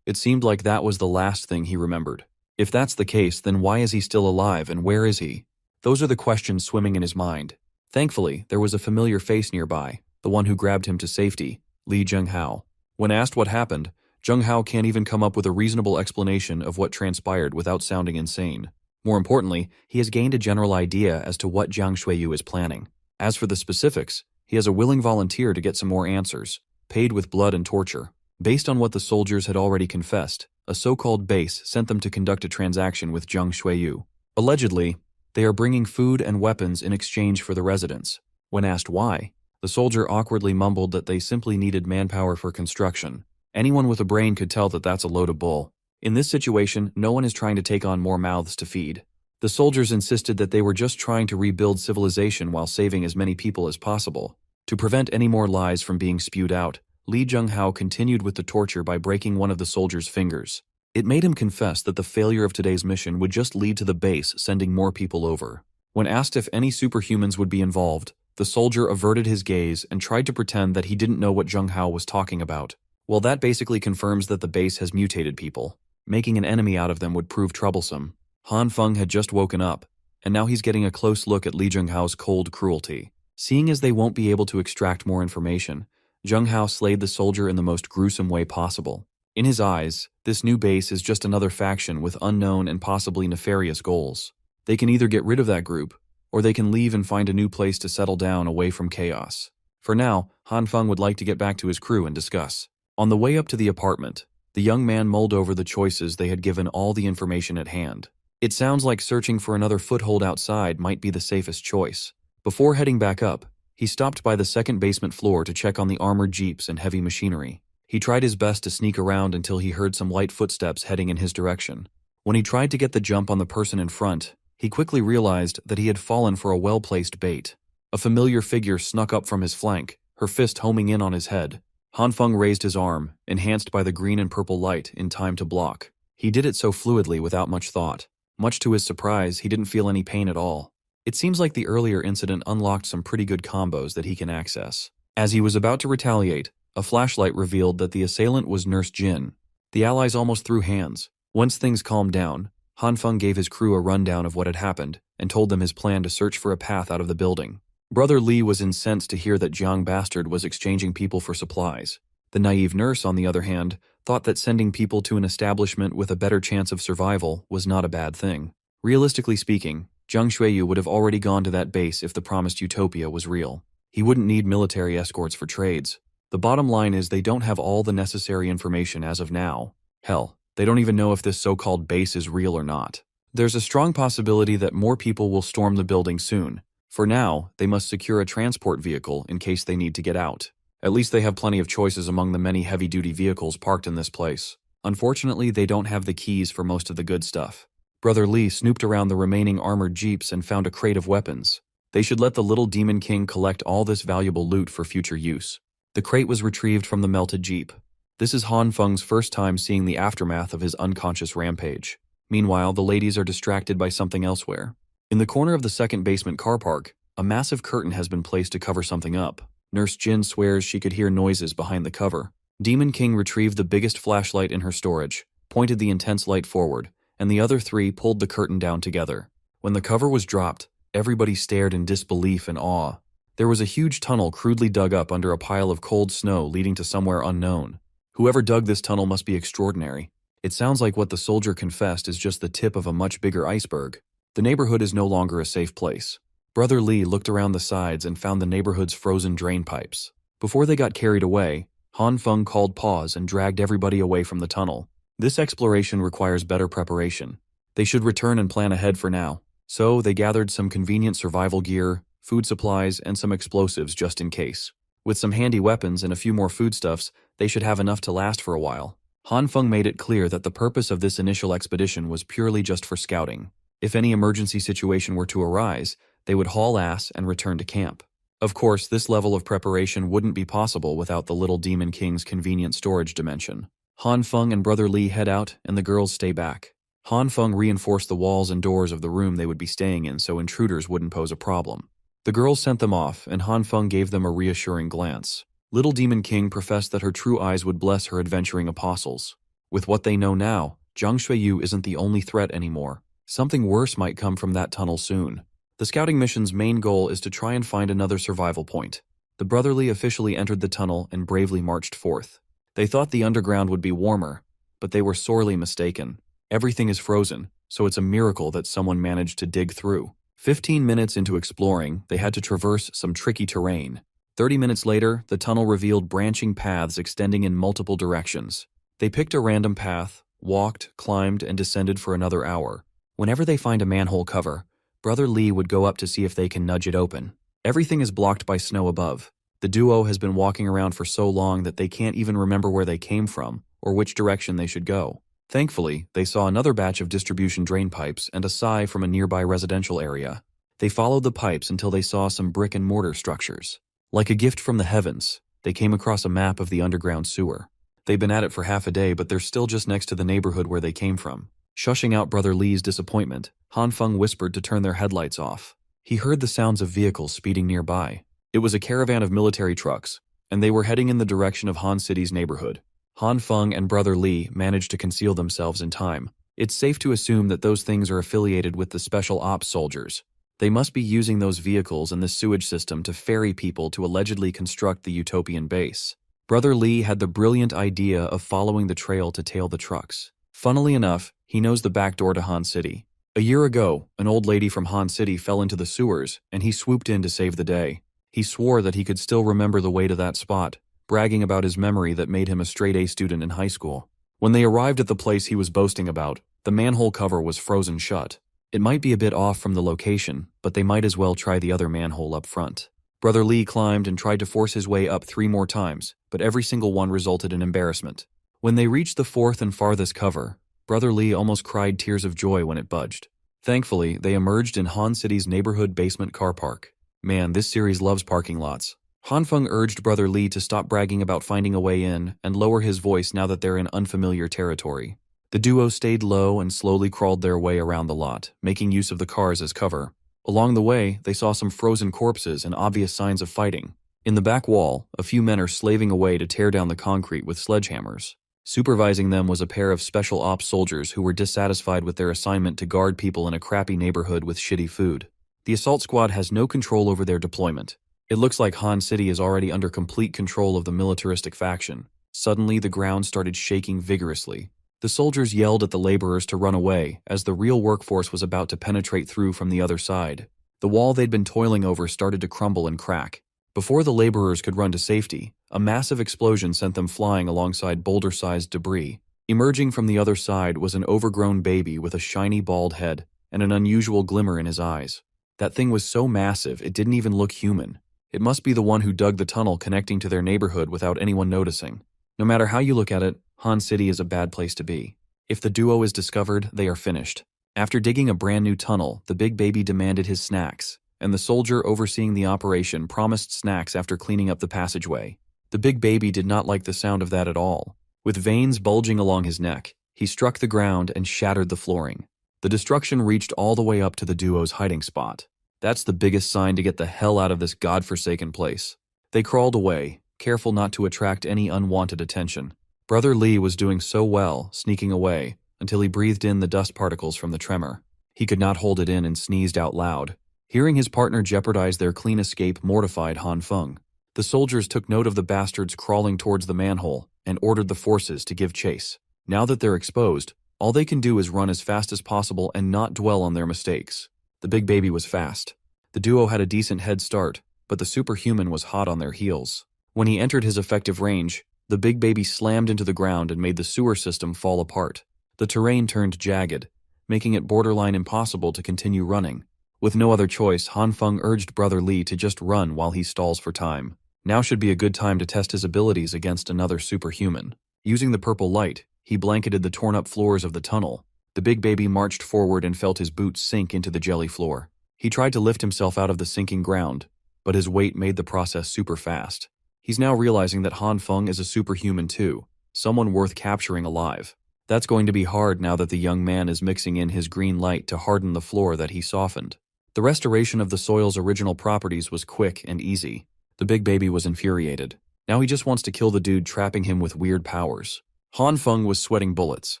It seemed like that was the last thing he remembered. If that's the case, then why is he still alive and where is he? Those are the questions swimming in his mind. Thankfully, there was a familiar face nearby, the one who grabbed him to safety, Li Zhenghao. When asked what happened, Zhenghao can't even come up with a reasonable explanation of what transpired without sounding insane. More importantly, he has gained a general idea as to what Zhang Xueyu is planning. As for the specifics, he has a willing volunteer to get some more answers, paid with blood and torture. Based on what the soldiers had already confessed, a so-called base sent them to conduct a transaction with Zhang Xueyu. Allegedly, they are bringing food and weapons in exchange for the residents. When asked why, the soldier awkwardly mumbled that they simply needed manpower for construction. Anyone with a brain could tell that that's a load of bull. In this situation, no one is trying to take on more mouths to feed. The soldiers insisted that they were just trying to rebuild civilization while saving as many people as possible. To prevent any more lies from being spewed out, Lee Jung-hao continued with the torture by breaking one of the soldiers' fingers. It made him confess that the failure of today's mission would just lead to the base sending more people over. When asked if any superhumans would be involved, the soldier averted his gaze and tried to pretend that he didn't know what Jung-hao was talking about. Well, that basically confirms that the base has mutated people. Making an enemy out of them would prove troublesome. Han Feng had just woken up, and now he's getting a close look at Lee Jung-hao's cold cruelty. Seeing as they won't be able to extract more information, Jung-hao slayed the soldier in the most gruesome way possible. In his eyes, this new base is just another faction with unknown and possibly nefarious goals. They can either get rid of that group, or they can leave and find a new place to settle down away from chaos. For now, Han Feng would like to get back to his crew and discuss. On the way up to the apartment, the young man mulled over the choices they had given all the information at hand. It sounds like searching for another foothold outside might be the safest choice. Before heading back up, he stopped by the second basement floor to check on the armored jeeps and heavy machinery. He tried his best to sneak around until he heard some light footsteps heading in his direction. When he tried to get the jump on the person in front, he quickly realized that he had fallen for a well-placed bait. A familiar figure snuck up from his flank, her fist homing in on his head. Han Feng raised his arm, enhanced by the green and purple light, in time to block. He did it so fluidly without much thought. Much to his surprise, he didn't feel any pain at all. It seems like the earlier incident unlocked some pretty good combos that he can access. As he was about to retaliate, a flashlight revealed that the assailant was Nurse Jin. The allies almost threw hands. Once things calmed down, Han Feng gave his crew a rundown of what had happened and told them his plan to search for a path out of the building. Brother Lee was incensed to hear that Jiang Bastard was exchanging people for supplies. The naive nurse, on the other hand, thought that sending people to an establishment with a better chance of survival was not a bad thing. Realistically speaking, Zhang Xueyu would have already gone to that base if the promised utopia was real. He wouldn't need military escorts for trades. The bottom line is they don't have all the necessary information as of now. Hell, they don't even know if this so-called base is real or not. There's a strong possibility that more people will storm the building soon. For now, they must secure a transport vehicle in case they need to get out. At least they have plenty of choices among the many heavy-duty vehicles parked in this place. Unfortunately, they don't have the keys for most of the good stuff. Brother Lee snooped around the remaining armored jeeps and found a crate of weapons. They should let the little Demon King collect all this valuable loot for future use. The crate was retrieved from the melted jeep. This is Han Feng's first time seeing the aftermath of his unconscious rampage. Meanwhile, the ladies are distracted by something elsewhere. In the corner of the second basement car park, a massive curtain has been placed to cover something up. Nurse Jin swears she could hear noises behind the cover. Demon King retrieved the biggest flashlight in her storage, pointed the intense light forward, and the other three pulled the curtain down together. When the cover was dropped, everybody stared in disbelief and awe. There was a huge tunnel crudely dug up under a pile of cold snow leading to somewhere unknown. Whoever dug this tunnel must be extraordinary. It sounds like what the soldier confessed is just the tip of a much bigger iceberg. The neighborhood is no longer a safe place. Brother Lee looked around the sides and found the neighborhood's frozen drain pipes. Before they got carried away, Han Feng called pause and dragged everybody away from the tunnel. This exploration requires better preparation. They should return and plan ahead for now. So they gathered some convenient survival gear, food supplies, and some explosives just in case. With some handy weapons and a few more foodstuffs, they should have enough to last for a while. Han Feng made it clear that the purpose of this initial expedition was purely just for scouting. If any emergency situation were to arise, they would haul ass and return to camp. Of course, this level of preparation wouldn't be possible without the little Demon King's convenient storage dimension. Han Feng and Brother Lee head out, and the girls stay back. Han Feng reinforced the walls and doors of the room they would be staying in so intruders wouldn't pose a problem. The girls sent them off, and Han Feng gave them a reassuring glance. Little Demon King professed that her true eyes would bless her adventuring apostles. With what they know now, Zhang Xueyu isn't the only threat anymore. Something worse might come from that tunnel soon. The scouting mission's main goal is to try and find another survival point. The Brotherly officially entered the tunnel and bravely marched forth. They thought the underground would be warmer, but they were sorely mistaken. Everything is frozen, so it's a miracle that someone managed to dig through. 15 minutes into exploring, they had to traverse some tricky terrain. 30 minutes later, the tunnel revealed branching paths extending in multiple directions. They picked a random path, walked, climbed, and descended for another hour. Whenever they find a manhole cover, Brother Lee would go up to see if they can nudge it open. Everything is blocked by snow above. The duo has been walking around for so long that they can't even remember where they came from or which direction they should go. Thankfully, they saw another batch of distribution drain pipes and a sigh from a nearby residential area. They followed the pipes until they saw some brick and mortar structures. Like a gift from the heavens, they came across a map of the underground sewer. They've been at it for half a day, but they're still just next to the neighborhood where they came from. Shushing out Brother Lee's disappointment, Han Feng whispered to turn their headlights off. He heard the sounds of vehicles speeding nearby. It was a caravan of military trucks, and they were heading in the direction of Han City's neighborhood. Han Feng and Brother Lee managed to conceal themselves in time. It's safe to assume that those things are affiliated with the Special Ops soldiers. They must be using those vehicles and the sewage system to ferry people to allegedly construct the utopian base. Brother Lee had the brilliant idea of following the trail to tail the trucks. Funnily enough, he knows the back door to Han City. A year ago, an old lady from Han City fell into the sewers, and he swooped in to save the day. He swore that he could still remember the way to that spot, bragging about his memory that made him a straight-A student in high school. When they arrived at the place he was boasting about, the manhole cover was frozen shut. It might be a bit off from the location, but they might as well try the other manhole up front. Brother Lee climbed and tried to force his way up 3 more times, but every single one resulted in embarrassment. When they reached the 4th and farthest cover, Brother Lee almost cried tears of joy when it budged. Thankfully, they emerged in Han City's neighborhood basement car park. Man, this series loves parking lots. Han Feng urged Brother Lee to stop bragging about finding a way in and lower his voice now that they're in unfamiliar territory. The duo stayed low and slowly crawled their way around the lot, making use of the cars as cover. Along the way, they saw some frozen corpses and obvious signs of fighting. In the back wall, a few men are slaving away to tear down the concrete with sledgehammers. Supervising them was a pair of special ops soldiers who were dissatisfied with their assignment to guard people in a crappy neighborhood with shitty food. The assault squad has no control over their deployment. It looks like Han City is already under complete control of the militaristic faction. Suddenly, the ground started shaking vigorously. The soldiers yelled at the laborers to run away, as the real workforce was about to penetrate through from the other side. The wall they'd been toiling over started to crumble and crack. Before the laborers could run to safety, a massive explosion sent them flying alongside boulder-sized debris. Emerging from the other side was an overgrown baby with a shiny bald head and an unusual glimmer in his eyes. That thing was so massive it didn't even look human. It must be the one who dug the tunnel connecting to their neighborhood without anyone noticing. No matter how you look at it, Han City is a bad place to be. If the duo is discovered, they are finished. After digging a brand new tunnel, the big baby demanded his snacks, and the soldier overseeing the operation promised snacks after cleaning up the passageway. The big baby did not like the sound of that at all. With veins bulging along his neck, he struck the ground and shattered the flooring. The destruction reached all the way up to the duo's hiding spot. That's the biggest sign to get the hell out of this godforsaken place. They crawled away, careful not to attract any unwanted attention. Brother Lee was doing so well, sneaking away, until he breathed in the dust particles from the tremor. He could not hold it in and sneezed out loud. Hearing his partner jeopardize their clean escape mortified Han Feng. The soldiers took note of the bastards crawling towards the manhole and ordered the forces to give chase. Now that they're exposed, all they can do is run as fast as possible and not dwell on their mistakes. The big baby was fast. The duo had a decent head start, but the superhuman was hot on their heels. When he entered his effective range, the big baby slammed into the ground and made the sewer system fall apart. The terrain turned jagged, making it borderline impossible to continue running. With no other choice, Han Feng urged Brother Lee to just run while he stalls for time. Now should be a good time to test his abilities against another superhuman. Using the purple light, he blanketed the torn-up floors of the tunnel. The big baby marched forward and felt his boots sink into the jelly floor. He tried to lift himself out of the sinking ground, but his weight made the process super fast. He's now realizing that Han Feng is a superhuman too, someone worth capturing alive. That's going to be hard now that the young man is mixing in his green light to harden the floor that he softened. The restoration of the soil's original properties was quick and easy. The big baby was infuriated. Now he just wants to kill the dude trapping him with weird powers. Han Feng was sweating bullets.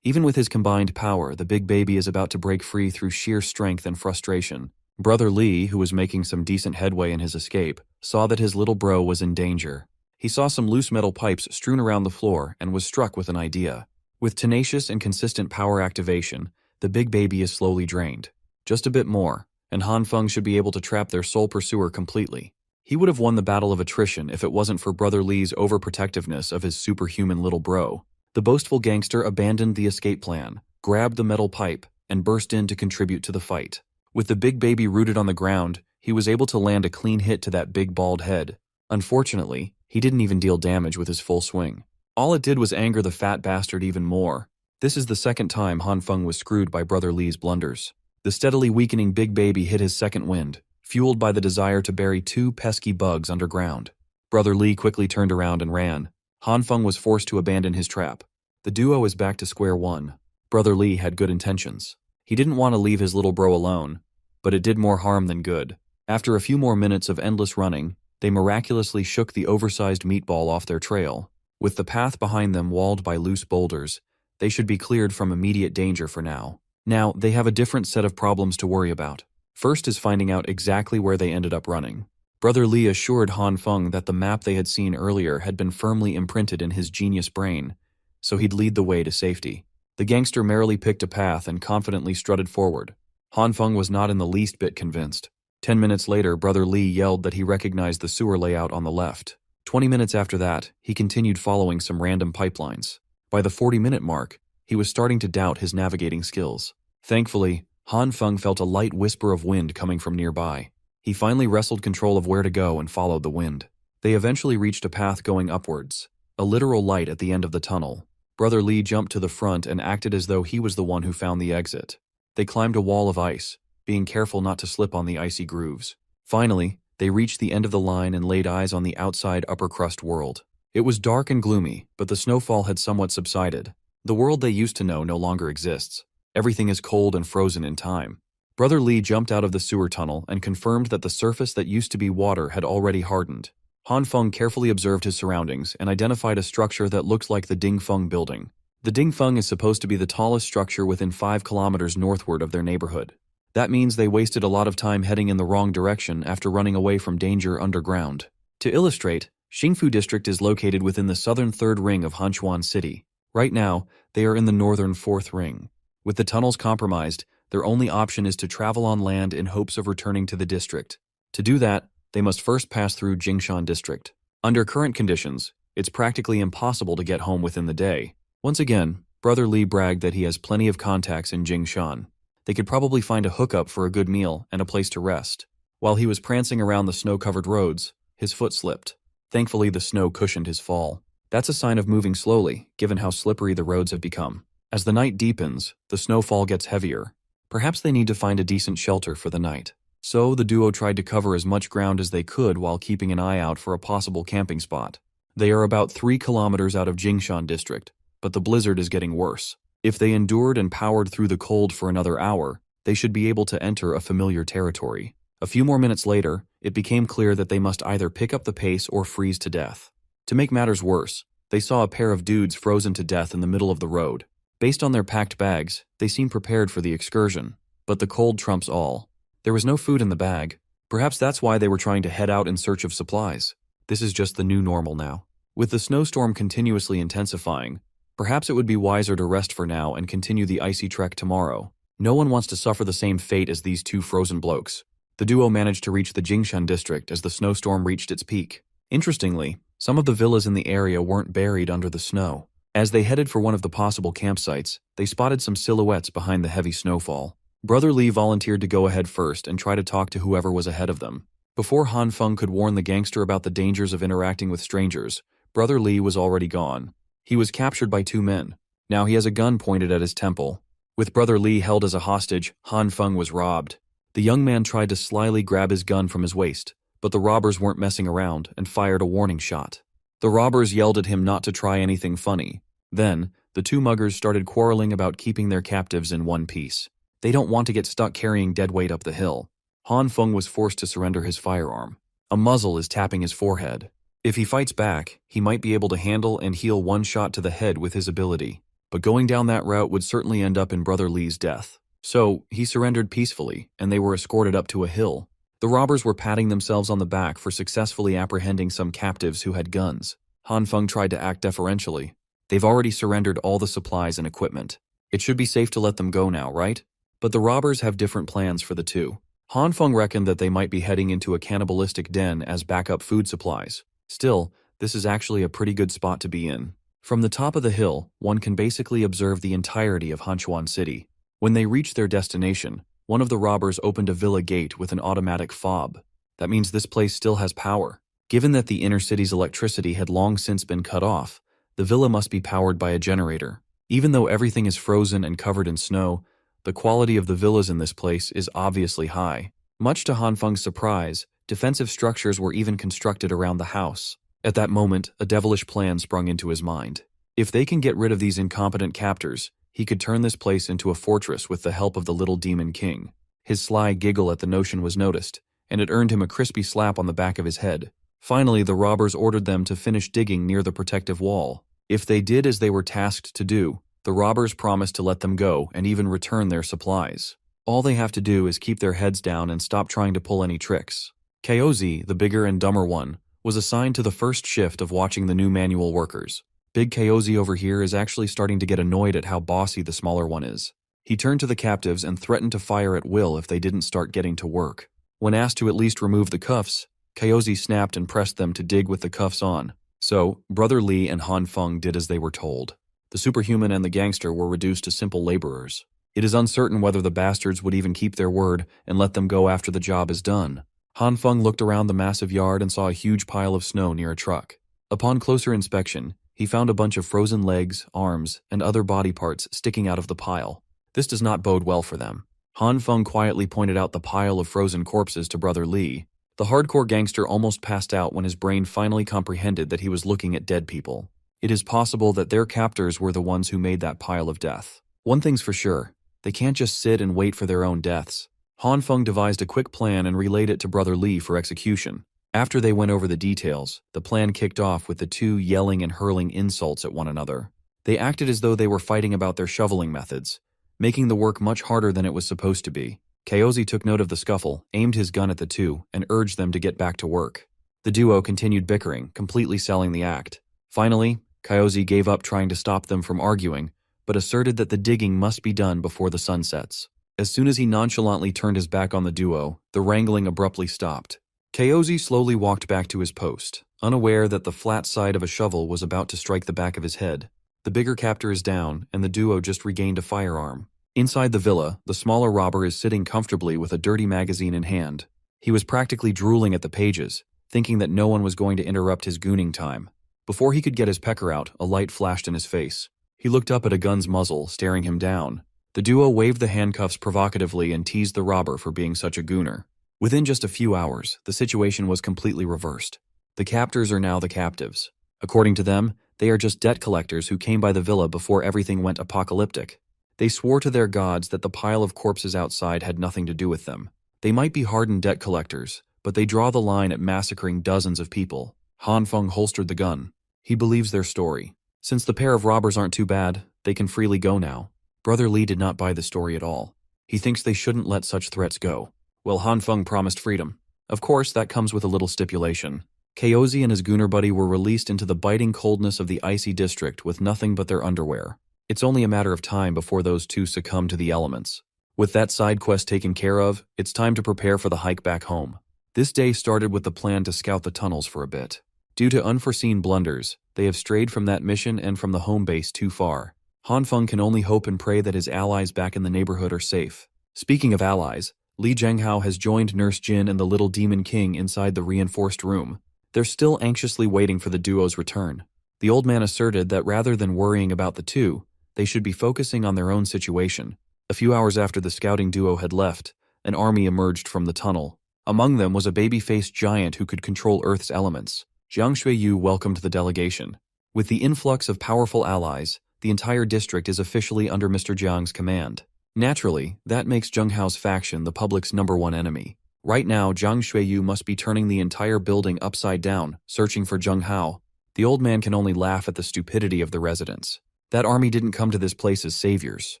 Even with his combined power, the big baby is about to break free through sheer strength and frustration. Brother Lee, who was making some decent headway in his escape, saw that his little bro was in danger. He saw some loose metal pipes strewn around the floor and was struck with an idea. With tenacious and consistent power activation, the big baby is slowly drained. Just a bit more, and Han Feng should be able to trap their sole pursuer completely. He would have won the battle of attrition if it wasn't for Brother Lee's overprotectiveness of his superhuman little bro. The boastful gangster abandoned the escape plan, grabbed the metal pipe, and burst in to contribute to the fight. With the big baby rooted on the ground, he was able to land a clean hit to that big bald head. Unfortunately, he didn't even deal damage with his full swing. All it did was anger the fat bastard even more. This is the second time Han Feng was screwed by Brother Li's blunders. The steadily weakening big baby hit his second wind, fueled by the desire to bury two pesky bugs underground. Brother Li quickly turned around and ran. Han Feng was forced to abandon his trap. The duo is back to square one. Brother Li had good intentions. He didn't want to leave his little bro alone, but it did more harm than good. After a few more minutes of endless running, they miraculously shook the oversized meatball off their trail. With the path behind them walled by loose boulders, they should be cleared from immediate danger for now. Now, they have a different set of problems to worry about. First is finding out exactly where they ended up running. Brother Li assured Han Feng that the map they had seen earlier had been firmly imprinted in his genius brain, so he'd lead the way to safety. The gangster merrily picked a path and confidently strutted forward. Han Feng was not in the least bit convinced. 10 minutes later, Brother Li yelled that he recognized the sewer layout on the left. 20 minutes after that, he continued following some random pipelines. By the 40-minute mark, he was starting to doubt his navigating skills. Thankfully, Han Feng felt a light whisper of wind coming from nearby. He finally wrestled control of where to go and followed the wind. They eventually reached a path going upwards, a literal light at the end of the tunnel. Brother Li jumped to the front and acted as though he was the one who found the exit. They climbed a wall of ice, being careful not to slip on the icy grooves. Finally, they reached the end of the line and laid eyes on the outside upper crust world. It was dark and gloomy, but the snowfall had somewhat subsided. The world they used to know no longer exists. Everything is cold and frozen in time. Brother Li jumped out of the sewer tunnel and confirmed that the surface that used to be water had already hardened. Han Feng carefully observed his surroundings and identified a structure that looked like the Ding Feng building. The Ding Feng is supposed to be the tallest structure within 5 kilometers northward of their neighborhood. That means they wasted a lot of time heading in the wrong direction after running away from danger underground. To illustrate, Xingfu District is located within the southern third ring of Hanchuan City. Right now, they are in the northern fourth ring. With the tunnels compromised, their only option is to travel on land in hopes of returning to the district. To do that, they must first pass through Jingshan District. Under current conditions, it's practically impossible to get home within the day. Once again, Brother Li bragged that he has plenty of contacts in Jingshan. They could probably find a hookup for a good meal and a place to rest. While he was prancing around the snow-covered roads, his foot slipped. Thankfully, the snow cushioned his fall. That's a sign of moving slowly, given how slippery the roads have become. As the night deepens, the snowfall gets heavier. Perhaps they need to find a decent shelter for the night. So the duo tried to cover as much ground as they could while keeping an eye out for a possible camping spot. They are about 3 kilometers out of Jingshan District, but the blizzard is getting worse. If they endured and powered through the cold for another hour, they should be able to enter a familiar territory. A few more minutes later, it became clear that they must either pick up the pace or freeze to death. To make matters worse, they saw a pair of dudes frozen to death in the middle of the road. Based on their packed bags, they seemed prepared for the excursion. But the cold trumps all. There was no food in the bag. Perhaps that's why they were trying to head out in search of supplies. This is just the new normal now. With the snowstorm continuously intensifying, perhaps it would be wiser to rest for now and continue the icy trek tomorrow. No one wants to suffer the same fate as these two frozen blokes. The duo managed to reach the Jingshan district as the snowstorm reached its peak. Interestingly, some of the villas in the area weren't buried under the snow. As they headed for one of the possible campsites, they spotted some silhouettes behind the heavy snowfall. Brother Li volunteered to go ahead first and try to talk to whoever was ahead of them. Before Han Feng could warn the gangster about the dangers of interacting with strangers, Brother Li was already gone. He was captured by 2 men. Now he has a gun pointed at his temple. With Brother Li held as a hostage, Han Feng was robbed. The young man tried to slyly grab his gun from his waist, but the robbers weren't messing around and fired a warning shot. The robbers yelled at him not to try anything funny. Then, the 2 muggers started quarreling about keeping their captives in one piece. They don't want to get stuck carrying dead weight up the hill. Han Feng was forced to surrender his firearm. A muzzle is tapping his forehead. If he fights back, he might be able to handle and heal one shot to the head with his ability. But going down that route would certainly end up in Brother Li's death. So, he surrendered peacefully, and they were escorted up to a hill. The robbers were patting themselves on the back for successfully apprehending some captives who had guns. Han Feng tried to act deferentially. They've already surrendered all the supplies and equipment. It should be safe to let them go now, right? But the robbers have different plans for the 2. Han Feng reckoned that they might be heading into a cannibalistic den as backup food supplies. Still, this is actually a pretty good spot to be in. From the top of the hill, one can basically observe the entirety of Hanchuan City. When they reached their destination, one of the robbers opened a villa gate with an automatic fob. That means this place still has power. Given that the inner city's electricity had long since been cut off, the villa must be powered by a generator. Even though everything is frozen and covered in snow, the quality of the villas in this place is obviously high. Much to Han Feng's surprise, defensive structures were even constructed around the house. At that moment, a devilish plan sprung into his mind. If they can get rid of these incompetent captors, he could turn this place into a fortress with the help of the little demon king. His sly giggle at the notion was noticed, and it earned him a crispy slap on the back of his head. Finally, the robbers ordered them to finish digging near the protective wall. If they did as they were tasked to do, the robbers promised to let them go and even return their supplies. All they have to do is keep their heads down and stop trying to pull any tricks. Kaozi, the bigger and dumber one, was assigned to the first shift of watching the new manual workers. Big Kaozi over here is actually starting to get annoyed at how bossy the smaller one is. He turned to the captives and threatened to fire at will if they didn't start getting to work. When asked to at least remove the cuffs, Kaozi snapped and pressed them to dig with the cuffs on. So, Brother Li and Han Feng did as they were told. The superhuman and the gangster were reduced to simple laborers. It is uncertain whether the bastards would even keep their word and let them go after the job is done. Han Feng looked around the massive yard and saw a huge pile of snow near a truck. Upon closer inspection, he found a bunch of frozen legs, arms, and other body parts sticking out of the pile. This does not bode well for them. Han Feng quietly pointed out the pile of frozen corpses to Brother Li. The hardcore gangster almost passed out when his brain finally comprehended that he was looking at dead people. It is possible that their captors were the ones who made that pile of death. One thing's for sure, they can't just sit and wait for their own deaths. Han Feng devised a quick plan and relayed it to Brother Li for execution. After they went over the details, the plan kicked off with the two yelling and hurling insults at one another. They acted as though they were fighting about their shoveling methods, making the work much harder than it was supposed to be. Kaozi took note of the scuffle, aimed his gun at the two, and urged them to get back to work. The duo continued bickering, completely selling the act. Finally, Kaozi gave up trying to stop them from arguing, but asserted that the digging must be done before the sun sets. As soon as he nonchalantly turned his back on the duo, the wrangling abruptly stopped. Kaozi slowly walked back to his post, unaware that the flat side of a shovel was about to strike the back of his head. The bigger captor is down, and the duo just regained a firearm. Inside the villa, the smaller robber is sitting comfortably with a dirty magazine in hand. He was practically drooling at the pages, thinking that no one was going to interrupt his gooning time. Before he could get his pecker out, a light flashed in his face. He looked up at a gun's muzzle, staring him down. The duo waved the handcuffs provocatively and teased the robber for being such a gooner. Within just a few hours, the situation was completely reversed. The captors are now the captives. According to them, they are just debt collectors who came by the villa before everything went apocalyptic. They swore to their gods that the pile of corpses outside had nothing to do with them. They might be hardened debt collectors, but they draw the line at massacring dozens of people. Han Feng holstered the gun. He believes their story. Since the pair of robbers aren't too bad, they can freely go now. Brother Li did not buy the story at all. He thinks they shouldn't let such threats go. Well, Han Feng promised freedom. Of course, that comes with a little stipulation. Kaozi and his gooner buddy were released into the biting coldness of the icy district with nothing but their underwear. It's only a matter of time before those two succumb to the elements. With that side quest taken care of, it's time to prepare for the hike back home. This day started with the plan to scout the tunnels for a bit. Due to unforeseen blunders, they have strayed from that mission and from the home base too far. Han Feng can only hope and pray that his allies back in the neighborhood are safe. Speaking of allies, Li Zhenghao has joined Nurse Jin and the little demon king inside the reinforced room. They're still anxiously waiting for the duo's return. The old man asserted that rather than worrying about the two, they should be focusing on their own situation. A few hours after the scouting duo had left, an army emerged from the tunnel. Among them was a baby-faced giant who could control Earth's elements. Jiang Xueyu welcomed the delegation. With the influx of powerful allies, the entire district is officially under Mr. Jiang's command. Naturally, that makes Zheng Hao's faction the public's #1 enemy. Right now, Jiang Xueyu must be turning the entire building upside down, searching for Zheng Hao. The old man can only laugh at the stupidity of the residents. That army didn't come to this place as saviors.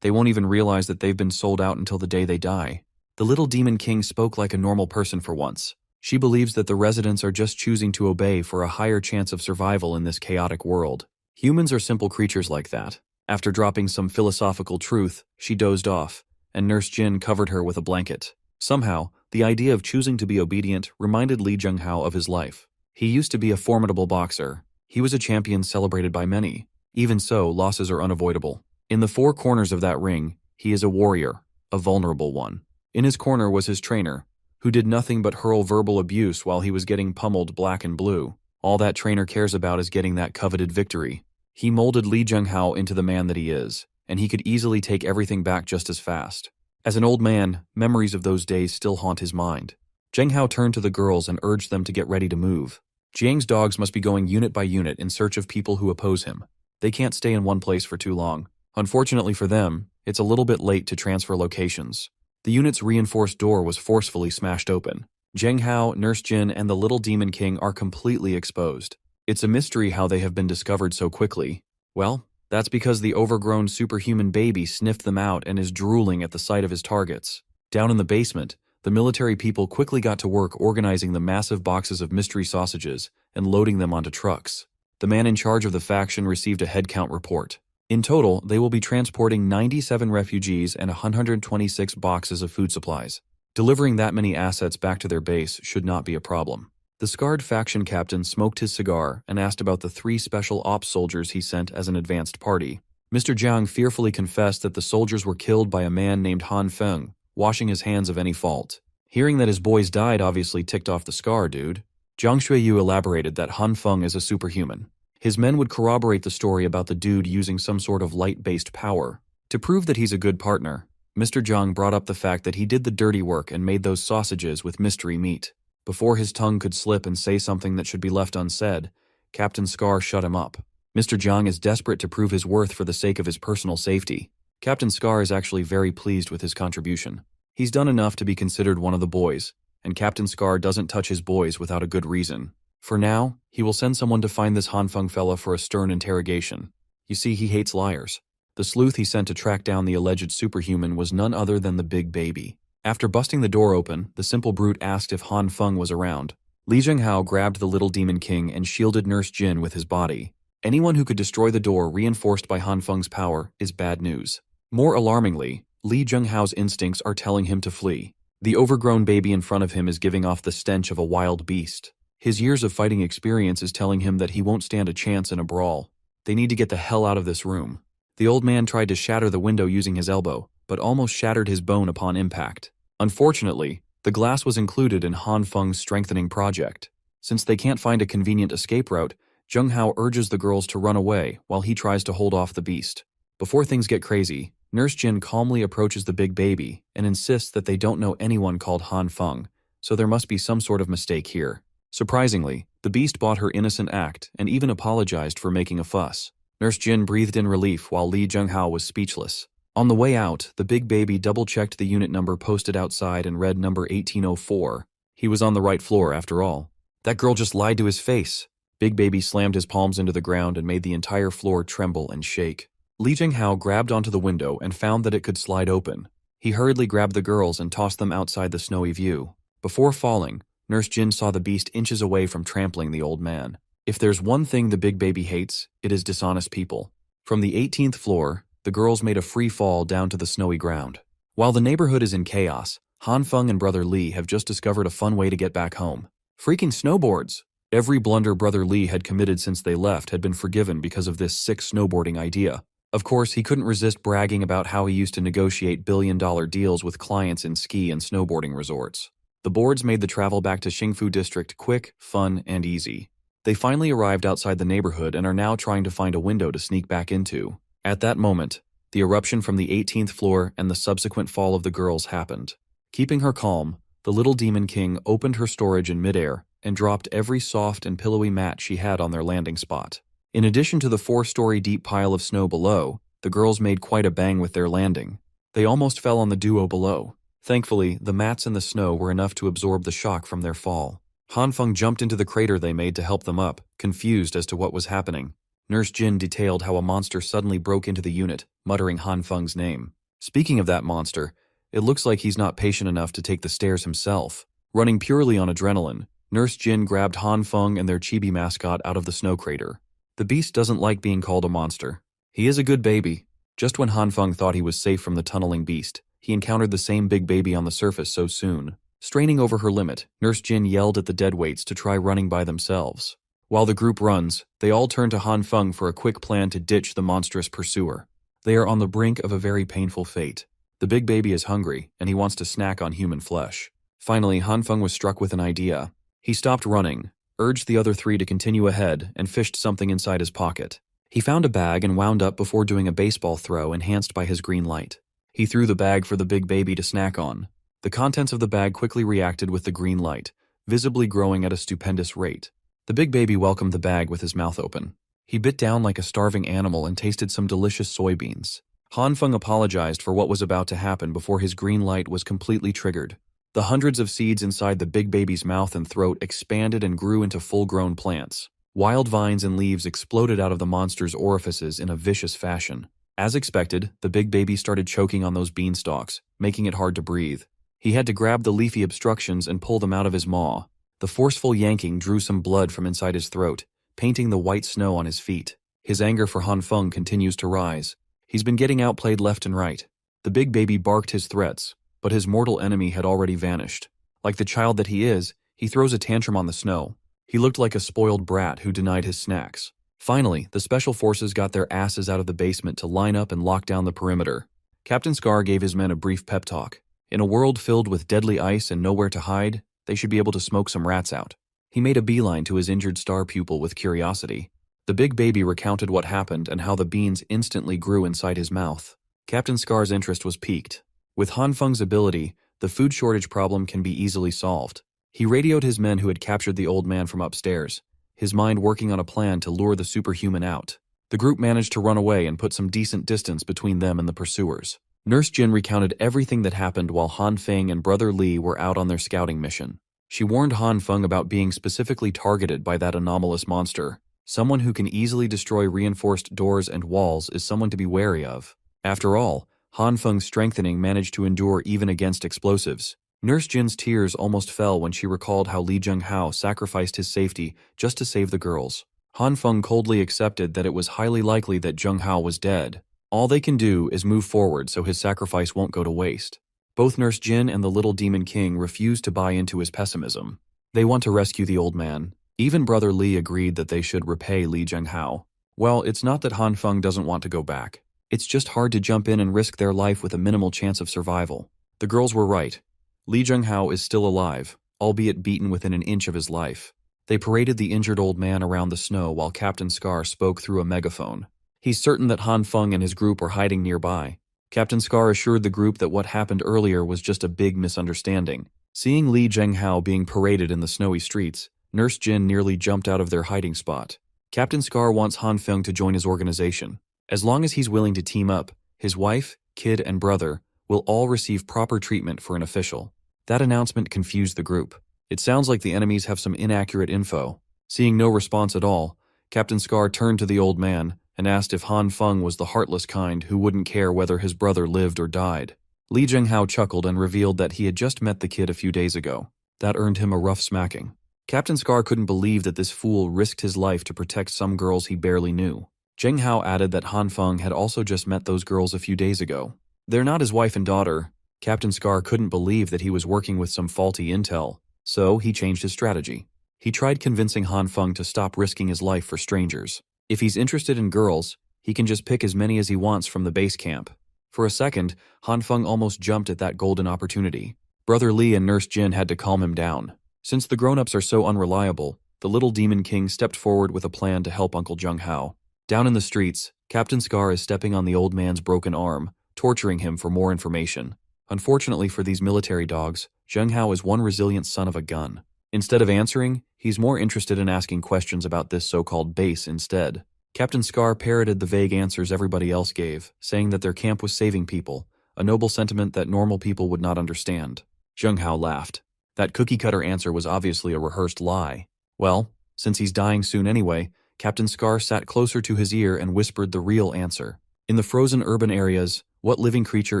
They won't even realize that they've been sold out until the day they die. The little demon king spoke like a normal person for once. She believes that the residents are just choosing to obey for a higher chance of survival in this chaotic world. Humans are simple creatures like that. After dropping some philosophical truth, she dozed off, and Nurse Jin covered her with a blanket. Somehow, the idea of choosing to be obedient reminded Li Zhenghao of his life. He used to be a formidable boxer. He was a champion celebrated by many. Even so, losses are unavoidable. In the four corners of that ring, he is a warrior, a vulnerable one. In his corner was his trainer, who did nothing but hurl verbal abuse while he was getting pummeled black and blue. All that trainer cares about is getting that coveted victory. He molded Li Zhenghao into the man that he is, and he could easily take everything back just as fast. As an old man, memories of those days still haunt his mind. Zhenghao turned to the girls and urged them to get ready to move. Jiang's dogs must be going unit by unit in search of people who oppose him. They can't stay in one place for too long. Unfortunately for them, it's a little bit late to transfer locations. The unit's reinforced door was forcefully smashed open. Zhenghao, Nurse Jin, and the Little Demon King are completely exposed. It's a mystery how they have been discovered so quickly. Well, that's because the overgrown superhuman baby sniffed them out and is drooling at the sight of his targets. Down in the basement, the military people quickly got to work organizing the massive boxes of mystery sausages and loading them onto trucks. The man in charge of the faction received a headcount report. In total, they will be transporting 97 refugees and 126 boxes of food supplies. Delivering that many assets back to their base should not be a problem. The scarred faction captain smoked his cigar and asked about the 3 special ops soldiers he sent as an advanced party. Mr. Jiang fearfully confessed that the soldiers were killed by a man named Han Feng, washing his hands of any fault. Hearing that his boys died obviously ticked off the scar dude. Jiang Xueyu elaborated that Han Feng is a superhuman. His men would corroborate the story about the dude using some sort of light-based power. To prove that he's a good partner, Mr. Jiang brought up the fact that he did the dirty work and made those sausages with mystery meat. Before his tongue could slip and say something that should be left unsaid, Captain Scar shut him up. Mr. Jiang is desperate to prove his worth for the sake of his personal safety. Captain Scar is actually very pleased with his contribution. He's done enough to be considered one of the boys, and Captain Scar doesn't touch his boys without a good reason. For now, he will send someone to find this Han Feng fella for a stern interrogation. You see, he hates liars. The sleuth he sent to track down the alleged superhuman was none other than the big baby. After busting the door open, the simple brute asked if Han Feng was around. Li Zhenghao grabbed the Little Demon King and shielded Nurse Jin with his body. Anyone who could destroy the door reinforced by Han Feng's power is bad news. More alarmingly, Li Zhenghao's instincts are telling him to flee. The overgrown baby in front of him is giving off the stench of a wild beast. His years of fighting experience is telling him that he won't stand a chance in a brawl. They need to get the hell out of this room. The old man tried to shatter the window using his elbow, but almost shattered his bone upon impact. Unfortunately, the glass was included in Han Feng's strengthening project. Since they can't find a convenient escape route, Zhenghao urges the girls to run away while he tries to hold off the beast. Before things get crazy, Nurse Jin calmly approaches the big baby and insists that they don't know anyone called Han Feng, so there must be some sort of mistake here. Surprisingly, the beast bought her innocent act and even apologized for making a fuss. Nurse Jin breathed in relief while Li Zhenghao was speechless. On the way out, the big baby double-checked the unit number posted outside and read number 1804. He was on the right floor after all. That girl just lied to his face. Big baby slammed his palms into the ground and made the entire floor tremble and shake. Li Zhenghao grabbed onto the window and found that it could slide open. He hurriedly grabbed the girls and tossed them outside the snowy view. Before falling, Nurse Jin saw the beast inches away from trampling the old man. If there's one thing the big baby hates, it is dishonest people. From the 18th floor, the girls made a free fall down to the snowy ground. While the neighborhood is in chaos, Han Feng and Brother Li have just discovered a fun way to get back home. Freaking snowboards! Every blunder Brother Li had committed since they left had been forgiven because of this sick snowboarding idea. Of course, he couldn't resist bragging about how he used to negotiate billion-dollar deals with clients in ski and snowboarding resorts. The boards made the travel back to Xingfu District quick, fun, and easy. They finally arrived outside the neighborhood and are now trying to find a window to sneak back into. At that moment, the eruption from the 18th floor and the subsequent fall of the girls happened. Keeping her calm, the Little Demon King opened her storage in midair and dropped every soft and pillowy mat she had on their landing spot. In addition to the 4-story deep pile of snow below, the girls made quite a bang with their landing. They almost fell on the duo below. Thankfully, the mats and the snow were enough to absorb the shock from their fall. Han Feng jumped into the crater they made to help them up, confused as to what was happening. Nurse Jin detailed how a monster suddenly broke into the unit, muttering Han Feng's name. Speaking of that monster, it looks like he's not patient enough to take the stairs himself. Running purely on adrenaline, Nurse Jin grabbed Han Feng and their chibi mascot out of the snow crater. The beast doesn't like being called a monster. He is a good baby. Just when Han Feng thought he was safe from the tunneling beast, he encountered the same big baby on the surface so soon. Straining over her limit, Nurse Jin yelled at the deadweights to try running by themselves. While the group runs, they all turn to Han Feng for a quick plan to ditch the monstrous pursuer. They are on the brink of a very painful fate. The big baby is hungry, and he wants to snack on human flesh. Finally, Han Feng was struck with an idea. He stopped running, urged the other 3 to continue ahead, and fished something inside his pocket. He found a bag and wound up before doing a baseball throw enhanced by his green light. He threw the bag for the big baby to snack on. The contents of the bag quickly reacted with the green light, visibly growing at a stupendous rate. The big baby welcomed the bag with his mouth open. He bit down like a starving animal and tasted some delicious soybeans. Han Feng apologized for what was about to happen before his green light was completely triggered. The hundreds of seeds inside the big baby's mouth and throat expanded and grew into full-grown plants. Wild vines and leaves exploded out of the monster's orifices in a vicious fashion. As expected, the big baby started choking on those beanstalks, making it hard to breathe. He had to grab the leafy obstructions and pull them out of his maw. The forceful yanking drew some blood from inside his throat, painting the white snow on his feet. His anger for Han Feng continues to rise. He's been getting outplayed left and right. The big baby barked his threats, but his mortal enemy had already vanished. Like the child that he is, he throws a tantrum on the snow. He looked like a spoiled brat who denied his snacks. Finally, the special forces got their asses out of the basement to line up and lock down the perimeter. Captain Scar gave his men a brief pep talk. In a world filled with deadly ice and nowhere to hide, they should be able to smoke some rats out. He made a beeline to his injured star pupil with curiosity. The big baby recounted what happened and how the beans instantly grew inside his mouth. Captain Scar's interest was piqued. With Han Feng's ability, the food shortage problem can be easily solved. He radioed his men who had captured the old man from upstairs, his mind working on a plan to lure the superhuman out. The group managed to run away and put some decent distance between them and the pursuers. Nurse Jin recounted everything that happened while Han Feng and Brother Li were out on their scouting mission. She warned Han Feng about being specifically targeted by that anomalous monster. Someone who can easily destroy reinforced doors and walls is someone to be wary of. After all, Han Feng's strengthening managed to endure even against explosives. Nurse Jin's tears almost fell when she recalled how Li Zhenghao sacrificed his safety just to save the girls. Han Feng coldly accepted that it was highly likely that Zhenghao was dead. All they can do is move forward so his sacrifice won't go to waste. Both Nurse Jin and the Little Demon King refused to buy into his pessimism. They want to rescue the old man. Even Brother Li agreed that they should repay Li Zhenghao. Well, it's not that Han Feng doesn't want to go back. It's just hard to jump in and risk their life with a minimal chance of survival. The girls were right. Li Zhenghao is still alive, albeit beaten within an inch of his life. They paraded the injured old man around the snow while Captain Scar spoke through a megaphone. He's certain that Han Feng and his group are hiding nearby. Captain Scar assured the group that what happened earlier was just a big misunderstanding. Seeing Li Zhenghao being paraded in the snowy streets, Nurse Jin nearly jumped out of their hiding spot. Captain Scar wants Han Feng to join his organization. As long as he's willing to team up, his wife, kid, and brother will all receive proper treatment for an official. That announcement confused the group. It sounds like the enemies have some inaccurate info. Seeing no response at all, Captain Scar turned to the old man and asked if Han Feng was the heartless kind who wouldn't care whether his brother lived or died. Li Zhenghao chuckled and revealed that he had just met the kid a few days ago. That earned him a rough smacking. Captain Scar couldn't believe that this fool risked his life to protect some girls he barely knew. Zhenghao added that Han Feng had also just met those girls a few days ago. They're not his wife and daughter. Captain Scar couldn't believe that he was working with some faulty intel, so he changed his strategy. He tried convincing Han Feng to stop risking his life for strangers. If he's interested in girls, he can just pick as many as he wants from the base camp. For a second, Han Feng almost jumped at that golden opportunity. Brother Li and Nurse Jin had to calm him down. Since the grown-ups are so unreliable, the Little Demon King stepped forward with a plan to help Uncle Zhenghao. Down in the streets, Captain Scar is stepping on the old man's broken arm, torturing him for more information. Unfortunately for these military dogs, Zhenghao is one resilient son of a gun. Instead of answering, he's more interested in asking questions about this so-called base instead. Captain Scar parroted the vague answers everybody else gave, saying that their camp was saving people, a noble sentiment that normal people would not understand. Zhenghao laughed. That cookie-cutter answer was obviously a rehearsed lie. Well, since he's dying soon anyway, Captain Scar sat closer to his ear and whispered the real answer. In the frozen urban areas, what living creature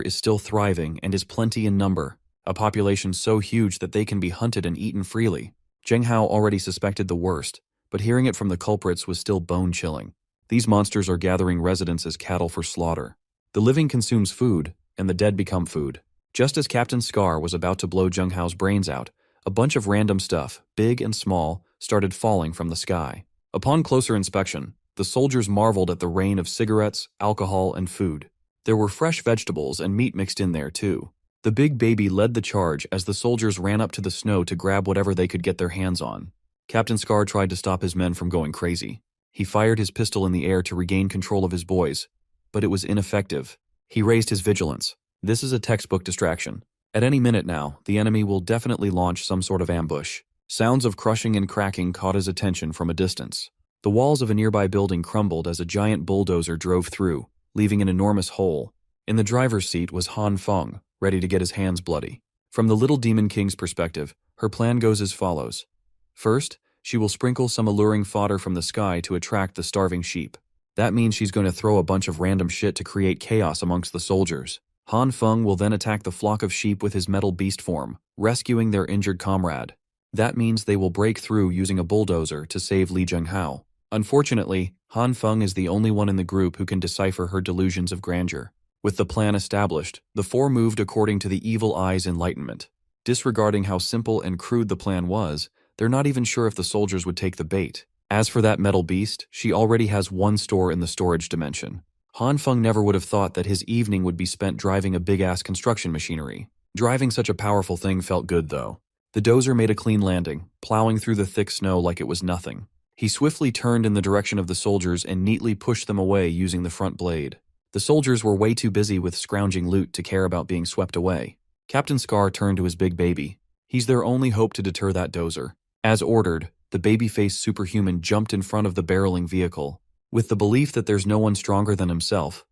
is still thriving and is plenty in number? A population so huge that they can be hunted and eaten freely. Zhenghao already suspected the worst, but hearing it from the culprits was still bone-chilling. These monsters are gathering residents as cattle for slaughter. The living consumes food, and the dead become food. Just as Captain Scar was about to blow Zhenghao's brains out, a bunch of random stuff, big and small, started falling from the sky. Upon closer inspection, the soldiers marveled at the rain of cigarettes, alcohol, and food. There were fresh vegetables and meat mixed in there, too. The big baby led the charge as the soldiers ran up to the snow to grab whatever they could get their hands on. Captain Scar tried to stop his men from going crazy. He fired his pistol in the air to regain control of his boys, but it was ineffective. He raised his vigilance. This is a textbook distraction. At any minute now, the enemy will definitely launch some sort of ambush. Sounds of crushing and cracking caught his attention from a distance. The walls of a nearby building crumbled as a giant bulldozer drove through, leaving an enormous hole. In the driver's seat was Han Feng, ready to get his hands bloody. From the little demon king's perspective, her plan goes as follows. First, she will sprinkle some alluring fodder from the sky to attract the starving sheep. That means she's going to throw a bunch of random shit to create chaos amongst the soldiers. Han Feng will then attack the flock of sheep with his metal beast form, rescuing their injured comrade. That means they will break through using a bulldozer to save Li Zhenghao. Unfortunately, Han Feng is the only one in the group who can decipher her delusions of grandeur. With the plan established, the four moved according to the evil eye's enlightenment. Disregarding how simple and crude the plan was, they're not even sure if the soldiers would take the bait. As for that metal beast, she already has one store in the storage dimension. Han Feng never would have thought that his evening would be spent driving a big-ass construction machinery. Driving such a powerful thing felt good, though. The dozer made a clean landing, plowing through the thick snow like it was nothing. He swiftly turned in the direction of the soldiers and neatly pushed them away using the front blade. The soldiers were way too busy with scrounging loot to care about being swept away. Captain Scar turned to his big baby. He's their only hope to deter that dozer. As ordered, the baby-faced superhuman jumped in front of the barreling vehicle. With the belief that there's no one stronger than himself,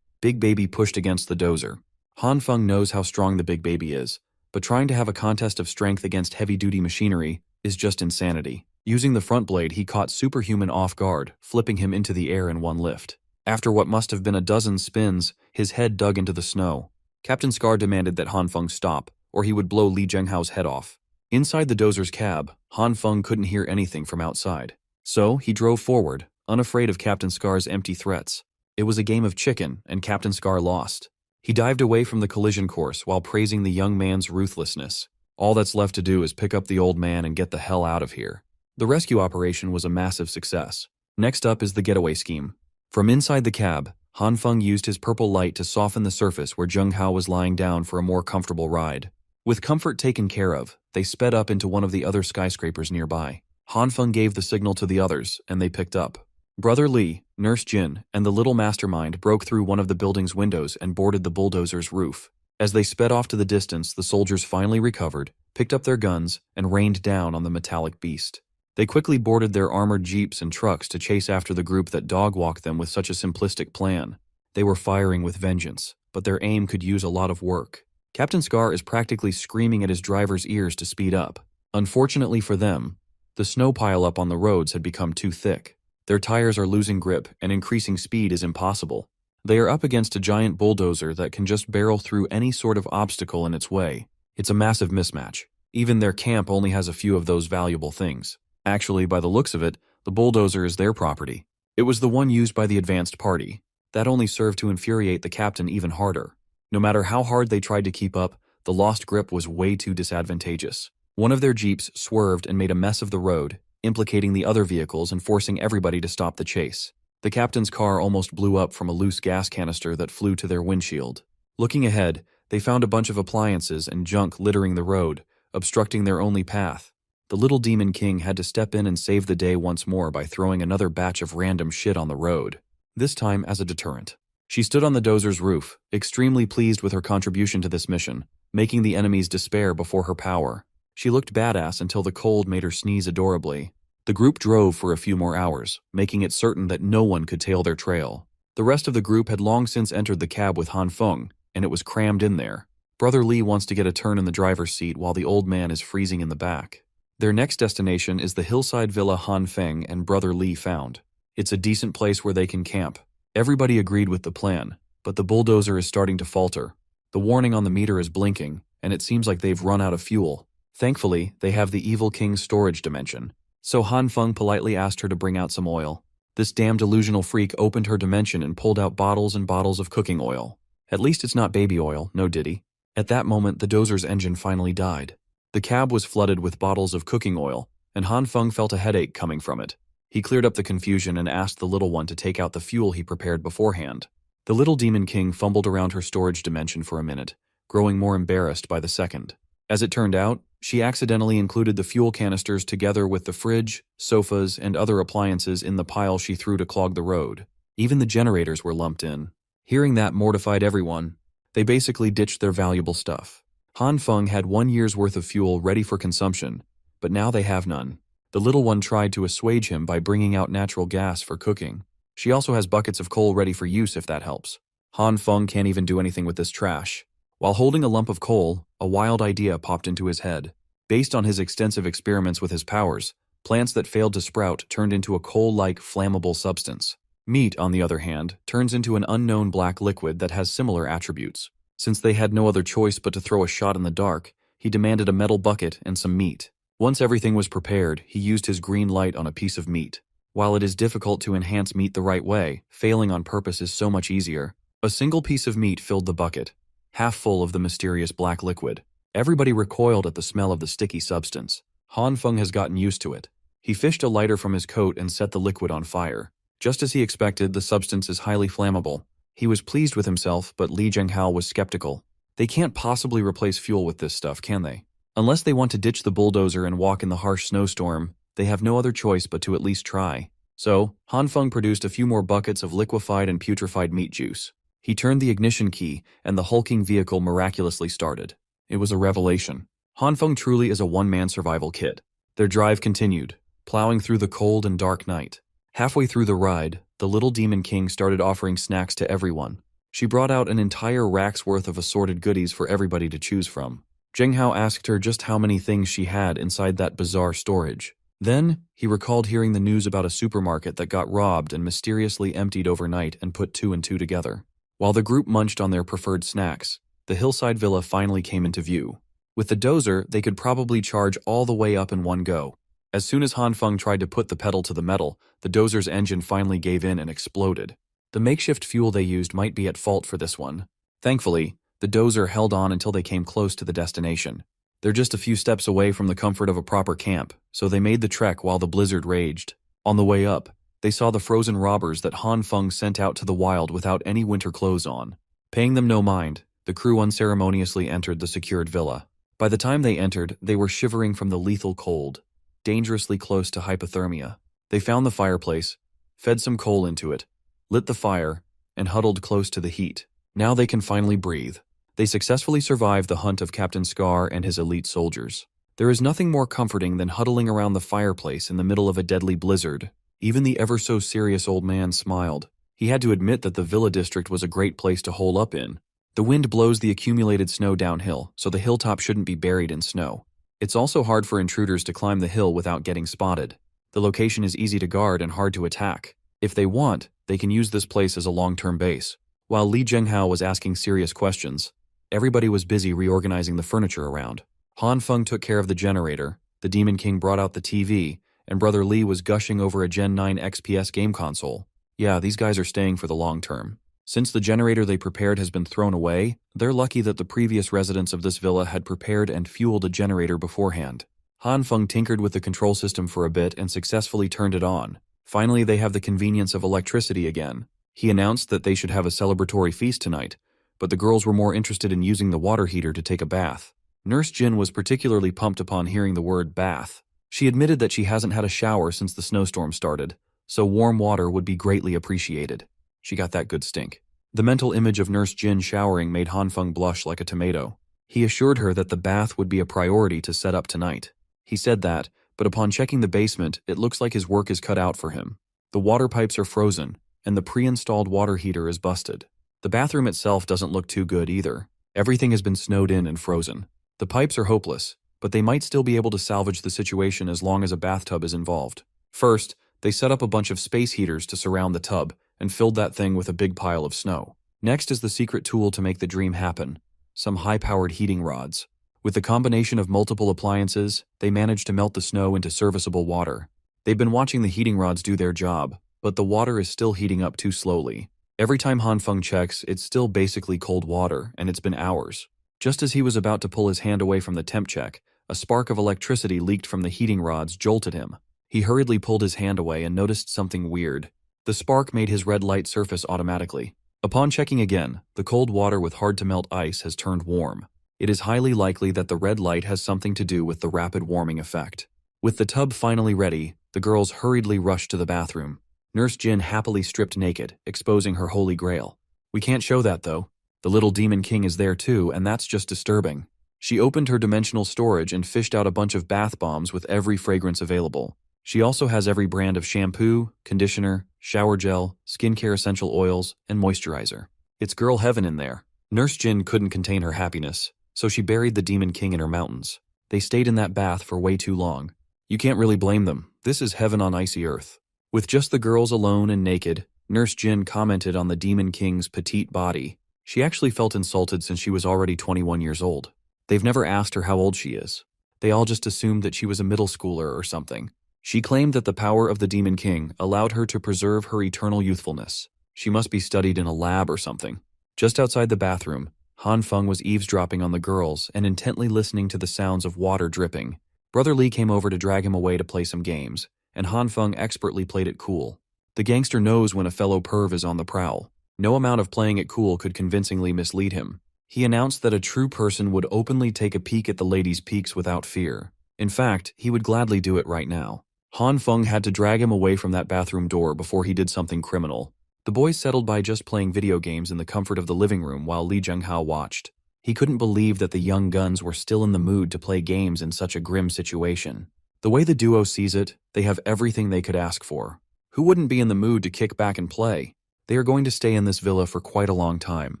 Big Baby pushed against the dozer. Han Feng knows how strong the Big Baby is, but trying to have a contest of strength against heavy-duty machinery is just insanity. Using the front blade, he caught Superhuman off guard, flipping him into the air in one lift. After what must have been a dozen spins, his head dug into the snow. Captain Scar demanded that Han Feng stop, or he would blow Li Zhenghao's head off. Inside the dozer's cab, Han Feng couldn't hear anything from outside. So he drove forward, unafraid of Captain Scar's empty threats. It was a game of chicken, and Captain Scar lost. He dived away from the collision course while praising the young man's ruthlessness. All that's left to do is pick up the old man and get the hell out of here. The rescue operation was a massive success. Next up is the getaway scheme. From inside the cab, Han Feng used his purple light to soften the surface where Zhenghao was lying down for a more comfortable ride. With comfort taken care of, they sped up into one of the other skyscrapers nearby. Han Feng gave the signal to the others, and they picked up. Brother Li, Nurse Jin, and the little mastermind broke through one of the building's windows and boarded the bulldozer's roof. As they sped off to the distance, the soldiers finally recovered, picked up their guns, and rained down on the metallic beast. They quickly boarded their armored jeeps and trucks to chase after the group that dog-walked them with such a simplistic plan. They were firing with vengeance, but their aim could use a lot of work. Captain Scar is practically screaming at his driver's ears to speed up. Unfortunately for them, the snow pile-up on the roads had become too thick. Their tires are losing grip, and increasing speed is impossible. They are up against a giant bulldozer that can just barrel through any sort of obstacle in its way. It's a massive mismatch. Even their camp only has a few of those valuable things. Actually, by the looks of it, the bulldozer is their property. It was the one used by the advanced party. That only served to infuriate the captain even harder. No matter how hard they tried to keep up, the lost grip was way too disadvantageous. One of their jeeps swerved and made a mess of the road, implicating the other vehicles and forcing everybody to stop the chase. The captain's car almost blew up from a loose gas canister that flew to their windshield. Looking ahead, they found a bunch of appliances and junk littering the road, obstructing their only path. The little demon king had to step in and save the day once more by throwing another batch of random shit on the road, this time as a deterrent. She stood on the dozer's roof, extremely pleased with her contribution to this mission, making the enemies despair before her power. She looked badass until the cold made her sneeze adorably. The group drove for a few more hours, making it certain that no one could tail their trail. The rest of the group had long since entered the cab with Han Feng, and it was crammed in there. Brother Li wants to get a turn in the driver's seat while the old man is freezing in the back. Their next destination is the hillside villa Han Feng and Brother Li found. It's a decent place where they can camp. Everybody agreed with the plan, but the bulldozer is starting to falter. The warning on the meter is blinking, and it seems like they've run out of fuel. Thankfully, they have the Evil King's storage dimension, so Han Feng politely asked her to bring out some oil. This damn delusional freak opened her dimension and pulled out bottles and bottles of cooking oil. At least it's not baby oil, no diddy. At that moment, the dozer's engine finally died. The cab was flooded with bottles of cooking oil, and Han Feng felt a headache coming from it. He cleared up the confusion and asked the little one to take out the fuel he prepared beforehand. The little demon king fumbled around her storage dimension for a minute, growing more embarrassed by the second. As it turned out, She accidentally included the fuel canisters together with the fridge, sofas, and other appliances in the pile she threw to clog the road. Even the generators were lumped in. Hearing that mortified everyone. They basically ditched their valuable stuff. Han Feng had 1 year's worth of fuel ready for consumption, but now they have none. The little one tried to assuage him by bringing out natural gas for cooking. She also has buckets of coal ready for use if that helps. Han Feng can't even do anything with this trash. While holding a lump of coal, a wild idea popped into his head. Based on his extensive experiments with his powers, plants that failed to sprout turned into a coal-like flammable substance. Meat, on the other hand, turns into an unknown black liquid that has similar attributes. Since they had no other choice but to throw a shot in the dark, he demanded a metal bucket and some meat. Once everything was prepared, he used his green light on a piece of meat. While it is difficult to enhance meat the right way, failing on purpose is so much easier. A single piece of meat filled the bucket, half full of the mysterious black liquid. Everybody recoiled at the smell of the sticky substance. Han Feng has gotten used to it. He fished a lighter from his coat and set the liquid on fire. Just as he expected, the substance is highly flammable. He was pleased with himself, but Li Zhenghao was skeptical. They can't possibly replace fuel with this stuff, can they? Unless they want to ditch the bulldozer and walk in the harsh snowstorm, they have no other choice but to at least try. So, Han Feng produced a few more buckets of liquefied and putrefied meat juice. He turned the ignition key, and the hulking vehicle miraculously started. It was a revelation. Han Feng truly is a one-man survival kit. Their drive continued, plowing through the cold and dark night. Halfway through the ride, the little Demon King started offering snacks to everyone. She brought out an entire rack's worth of assorted goodies for everybody to choose from. Zhenghao asked her just how many things she had inside that bizarre storage. Then, he recalled hearing the news about a supermarket that got robbed and mysteriously emptied overnight and put 2 and 2 together. While the group munched on their preferred snacks, the hillside villa finally came into view. With the dozer, they could probably charge all the way up in one go. As soon as Han Feng tried to put the pedal to the metal, the dozer's engine finally gave in and exploded. The makeshift fuel they used might be at fault for this one. Thankfully, the dozer held on until they came close to the destination. They're just a few steps away from the comfort of a proper camp, so they made the trek while the blizzard raged. On the way up, they saw the frozen robbers that Han Feng sent out to the wild without any winter clothes on. Paying them no mind, the crew unceremoniously entered the secured villa. By the time they entered, they were shivering from the lethal cold, dangerously close to hypothermia. They found the fireplace, fed some coal into it, lit the fire, and huddled close to the heat. Now they can finally breathe. They successfully survived the hunt of Captain Scar and his elite soldiers. There is nothing more comforting than huddling around the fireplace in the middle of a deadly blizzard. Even the ever-so-serious old man smiled. He had to admit that the villa district was a great place to hole up in. The wind blows the accumulated snow downhill, so the hilltop shouldn't be buried in snow. It's also hard for intruders to climb the hill without getting spotted. The location is easy to guard and hard to attack. If they want, they can use this place as a long-term base. While Li Zhenghao was asking serious questions, everybody was busy reorganizing the furniture around. Han Feng took care of the generator, the Demon King brought out the TV, and Brother Li was gushing over a Gen 9 XPS game console. Yeah, these guys are staying for the long term. Since the generator they prepared has been thrown away, they're lucky that the previous residents of this villa had prepared and fueled a generator beforehand. Han Feng tinkered with the control system for a bit and successfully turned it on. Finally, they have the convenience of electricity again. He announced that they should have a celebratory feast tonight, but the girls were more interested in using the water heater to take a bath. Nurse Jin was particularly pumped upon hearing the word bath. She admitted that she hasn't had a shower since the snowstorm started, so warm water would be greatly appreciated. She got that good stink. The mental image of Nurse Jin showering made Han Feng blush like a tomato. He assured her that the bath would be a priority to set up tonight. He said that, but upon checking the basement, it looks like his work is cut out for him. The water pipes are frozen, and the pre-installed water heater is busted. The bathroom itself doesn't look too good either. Everything has been snowed in and frozen. The pipes are hopeless, but they might still be able to salvage the situation as long as a bathtub is involved. First, they set up a bunch of space heaters to surround the tub and filled that thing with a big pile of snow. Next is the secret tool to make the dream happen, some high-powered heating rods. With the combination of multiple appliances, they managed to melt the snow into serviceable water. They've been watching the heating rods do their job, but the water is still heating up too slowly. Every time Han Feng checks, it's still basically cold water, and it's been hours. Just as he was about to pull his hand away from the temp check, a spark of electricity leaked from the heating rods jolted him. He hurriedly pulled his hand away and noticed something weird. The spark made his red light surface automatically. Upon checking again, the cold water with hard-to-melt ice has turned warm. It is highly likely that the red light has something to do with the rapid warming effect. With the tub finally ready, the girls hurriedly rushed to the bathroom. Nurse Jin happily stripped naked, exposing her holy grail. We can't show that though. The little demon king is there too, and that's just disturbing. She opened her dimensional storage and fished out a bunch of bath bombs with every fragrance available. She also has every brand of shampoo, conditioner, shower gel, skincare essential oils, and moisturizer. It's girl heaven in there. Nurse Jin couldn't contain her happiness, so she buried the demon king in her mountains. They stayed in that bath for way too long. You can't really blame them. This is heaven on icy earth. With just the girls alone and naked, Nurse Jin commented on the demon king's petite body. She actually felt insulted since she was already 21 years old. They've never asked her how old she is. They all just assumed that she was a middle schooler or something. She claimed that the power of the Demon King allowed her to preserve her eternal youthfulness. She must be studied in a lab or something. Just outside the bathroom, Han Feng was eavesdropping on the girls and intently listening to the sounds of water dripping. Brother Lee came over to drag him away to play some games, and Han Feng expertly played it cool. The gangster knows when a fellow perv is on the prowl. No amount of playing it cool could convincingly mislead him. He announced that a true person would openly take a peek at the ladies' peaks without fear. In fact, he would gladly do it right now. Han Feng had to drag him away from that bathroom door before he did something criminal. The boys settled by just playing video games in the comfort of the living room while Li Zhenghao watched. He couldn't believe that the young guns were still in the mood to play games in such a grim situation. The way the duo sees it, they have everything they could ask for. Who wouldn't be in the mood to kick back and play? They are going to stay in this villa for quite a long time.